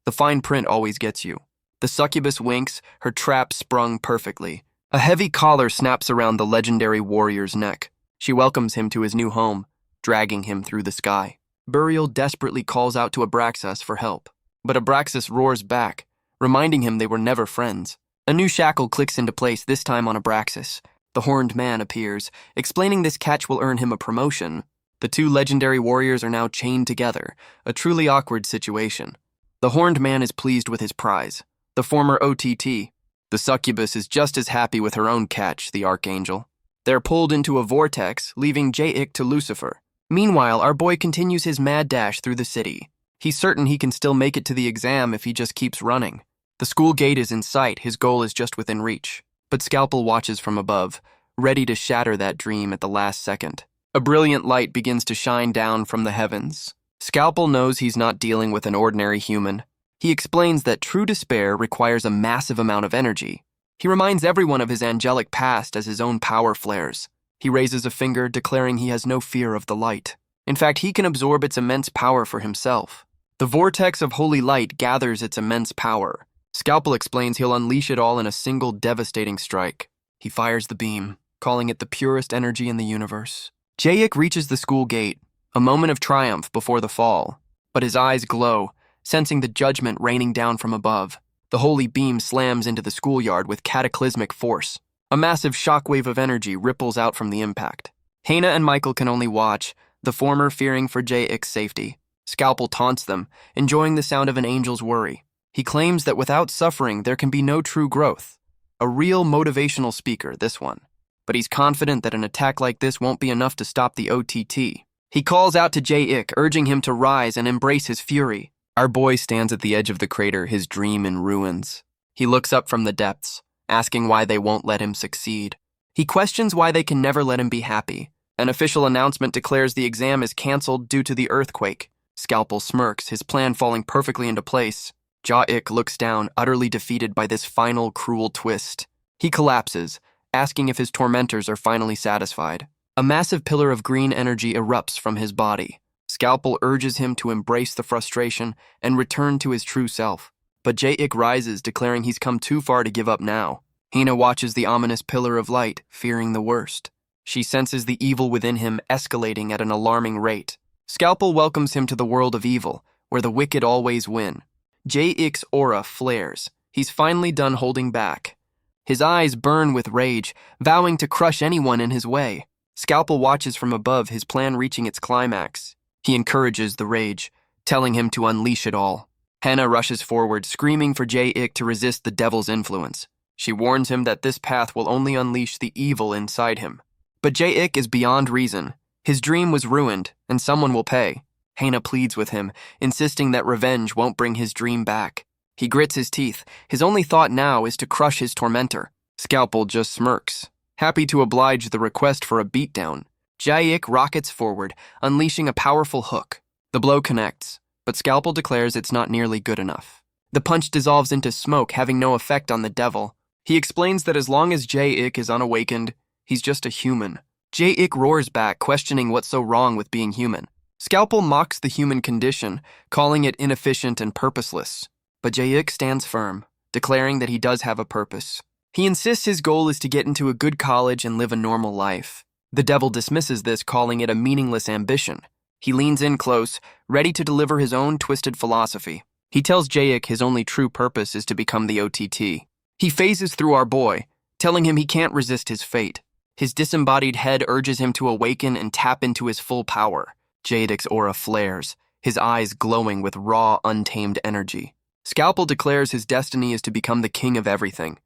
The fine print always gets you. The succubus winks, her trap sprung perfectly. A heavy collar snaps around the legendary warrior's neck. She welcomes him to his new home, dragging him through the sky. Burial desperately calls out to Abraxas for help, but Abraxas roars back, reminding him they were never friends. A new shackle clicks into place, this time on Abraxas. The horned man appears, explaining this catch will earn him a promotion. The two legendary warriors are now chained together, a truly awkward situation. The horned man is pleased with his prize, the former OTT. The succubus is just as happy with her own catch, the archangel. They're pulled into a vortex, leaving Jaic to Lucifer. Meanwhile, our boy continues his mad dash through the city. He's certain he can still make it to the exam if he just keeps running. The school gate is in sight, his goal is just within reach. But Scalpel watches from above, ready to shatter that dream at the last second. A brilliant light begins to shine down from the heavens. Scalpel knows he's not dealing with an ordinary human. He explains that true despair requires a massive amount of energy. He reminds everyone of his angelic past as his own power flares. He raises a finger, declaring he has no fear of the light. In fact, he can absorb its immense power for himself. The vortex of holy light gathers its immense power. Scalpel explains he'll unleash it all in a single devastating strike. He fires the beam, calling it the purest energy in the universe. Jaic reaches the school gate, a moment of triumph before the fall. But his eyes glow, sensing the judgment raining down from above. The holy beam slams into the schoolyard with cataclysmic force. A massive shockwave of energy ripples out from the impact. Hana and Michael can only watch, the former fearing for Jaic's safety. Scalpel taunts them, enjoying the sound of an angel's worry. He claims that without suffering, there can be no true growth. A real motivational speaker, this one. But he's confident that an attack like this won't be enough to stop the OTT. He calls out to Jaic, urging him to rise and embrace his fury. Our boy stands at the edge of the crater, his dream in ruins. He looks up from the depths, asking why they won't let him succeed. He questions why they can never let him be happy. An official announcement declares the exam is cancelled due to the earthquake. Scalpel smirks, his plan falling perfectly into place. Jaic looks down, utterly defeated by this final cruel twist. He collapses, asking if his tormentors are finally satisfied. A massive pillar of green energy erupts from his body. Scalpel urges him to embrace the frustration and return to his true self. But Jaic rises, declaring he's come too far to give up now. Hina watches the ominous pillar of light, fearing the worst. She senses the evil within him escalating at an alarming rate. Scalpel welcomes him to the world of evil, where the wicked always win. Jaic's aura flares. He's finally done holding back. His eyes burn with rage, vowing to crush anyone in his way. Scalpel watches from above, his plan reaching its climax. He encourages the rage, telling him to unleash it all. Hannah rushes forward, screaming for Jaic to resist the devil's influence. She warns him that this path will only unleash the evil inside him. But Jaic is beyond reason. His dream was ruined, and someone will pay. Hannah pleads with him, insisting that revenge won't bring his dream back. He grits his teeth. His only thought now is to crush his tormentor. Scalpel just smirks, happy to oblige the request for a beatdown. Jaic rockets forward, unleashing a powerful hook. The blow connects, but Scalpel declares it's not nearly good enough. The punch dissolves into smoke, having no effect on the devil. He explains that as long as Jaic is unawakened, he's just a human. Jaic roars back, questioning what's so wrong with being human. Scalpel mocks the human condition, calling it inefficient and purposeless. But Jaic stands firm, declaring that he does have a purpose. He insists his goal is to get into a good college and live a normal life. The devil dismisses this, calling it a meaningless ambition. He leans in close, ready to deliver his own twisted philosophy. He tells Jaic his only true purpose is to become the OTT. He phases through our boy, telling him he can't resist his fate. His disembodied head urges him to awaken and tap into his full power. Jaic's aura flares, his eyes glowing with raw, untamed energy. Scalpel declares his destiny is to become the king of everything.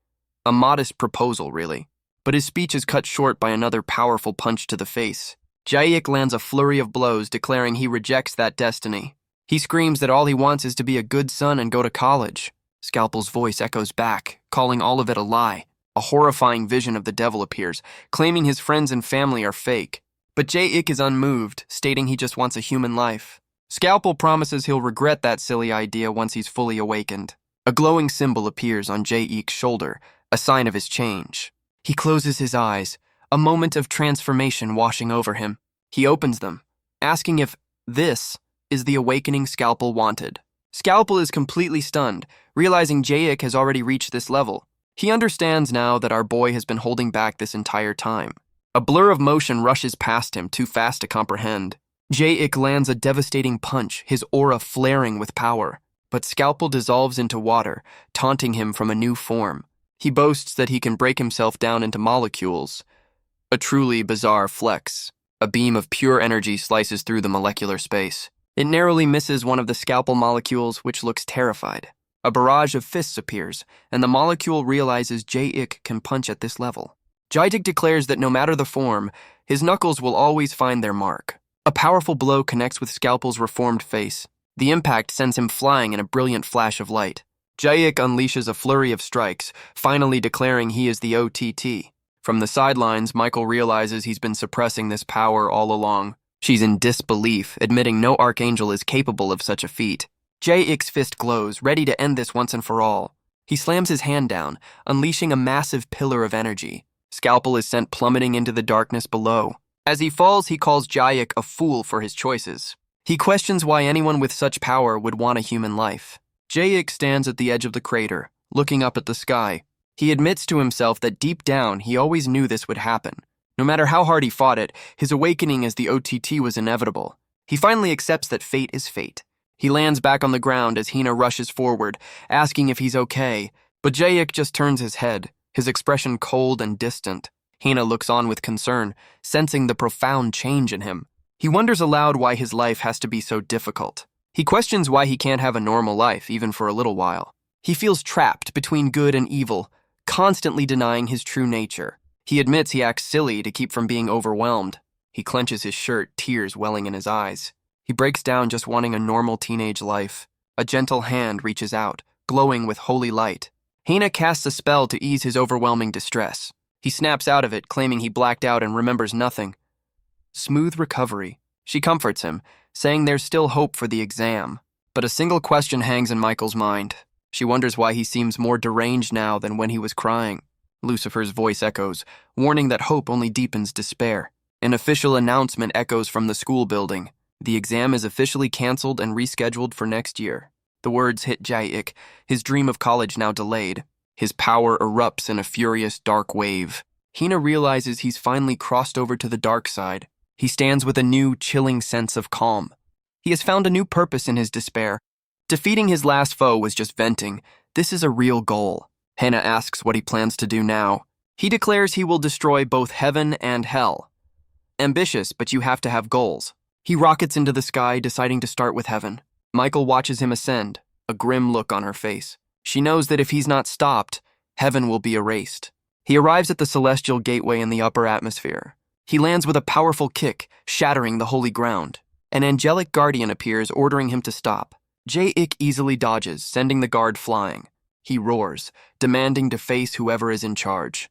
A modest proposal, really. But his speech is cut short by another powerful punch to the face. Jaic lands a flurry of blows, declaring he rejects that destiny. He screams that all he wants is to be a good son and go to college. Scalpel's voice echoes back, calling all of it a lie. A horrifying vision of the devil appears, claiming his friends and family are fake. But Jaic is unmoved, stating he just wants a human life. Scalpel promises he'll regret that silly idea once he's fully awakened. A glowing symbol appears on Jaic's shoulder, a sign of his change. He closes his eyes, a moment of transformation washing over him. He opens them, asking if this is the awakening Scalpel wanted. Scalpel is completely stunned, realizing Jaeik has already reached this level. He understands now that our boy has been holding back this entire time. A blur of motion rushes past him, too fast to comprehend. Jaeik lands a devastating punch, his aura flaring with power. But Scalpel dissolves into water, taunting him from a new form. He boasts that he can break himself down into molecules. A truly bizarre flex. A beam of pure energy slices through the molecular space. It narrowly misses one of the Scalpel molecules, which looks terrified. A barrage of fists appears, and the molecule realizes Jaeik can punch at this level. Jaeik declares that no matter the form, his knuckles will always find their mark. A powerful blow connects with Scalpel's reformed face. The impact sends him flying in a brilliant flash of light. Jaeik unleashes a flurry of strikes, finally declaring he is the OTT. From the sidelines, Michael realizes he's been suppressing this power all along. She's in disbelief, admitting no archangel is capable of such a feat. Jaeik's fist glows, ready to end this once and for all. He slams his hand down, unleashing a massive pillar of energy. Scalpel is sent plummeting into the darkness below. As he falls, he calls Jaeik a fool for his choices. He questions why anyone with such power would want a human life. Jaeik stands at the edge of the crater, looking up at the sky. He admits to himself that deep down, he always knew this would happen. No matter how hard he fought it, his awakening as the OTT was inevitable. He finally accepts that fate is fate. He lands back on the ground as Hina rushes forward, asking if he's okay, but Jaeik just turns his head, his expression cold and distant. Hina looks on with concern, sensing the profound change in him. He wonders aloud why his life has to be so difficult. He questions why he can't have a normal life, even for a little while. He feels trapped between good and evil, constantly denying his true nature. He admits he acts silly to keep from being overwhelmed. He clenches his shirt, tears welling in his eyes. He breaks down just wanting a normal teenage life. A gentle hand reaches out, glowing with holy light. Hina casts a spell to ease his overwhelming distress. He snaps out of it, claiming he blacked out and remembers nothing. Smooth recovery. She comforts him, saying there's still hope for the exam. But a single question hangs in Michael's mind. She wonders why he seems more deranged now than when he was crying. Lucifer's voice echoes, warning that hope only deepens despair. An official announcement echoes from the school building. The exam is officially canceled and rescheduled for next year. The words hit Jaeik, his dream of college now delayed. His power erupts in a furious dark wave. Hina realizes he's finally crossed over to the dark side. He stands with a new, chilling sense of calm. He has found a new purpose in his despair. Defeating his last foe was just venting. This is a real goal. Hina asks what he plans to do now. He declares he will destroy both heaven and hell. Ambitious, but you have to have goals. He rockets into the sky, deciding to start with heaven. Michael watches him ascend, a grim look on her face. She knows that if he's not stopped, heaven will be erased. He arrives at the celestial gateway in the upper atmosphere. He lands with a powerful kick, shattering the holy ground. An angelic guardian appears, ordering him to stop. Jaeik easily dodges, sending the guard flying. He roars, demanding to face whoever is in charge.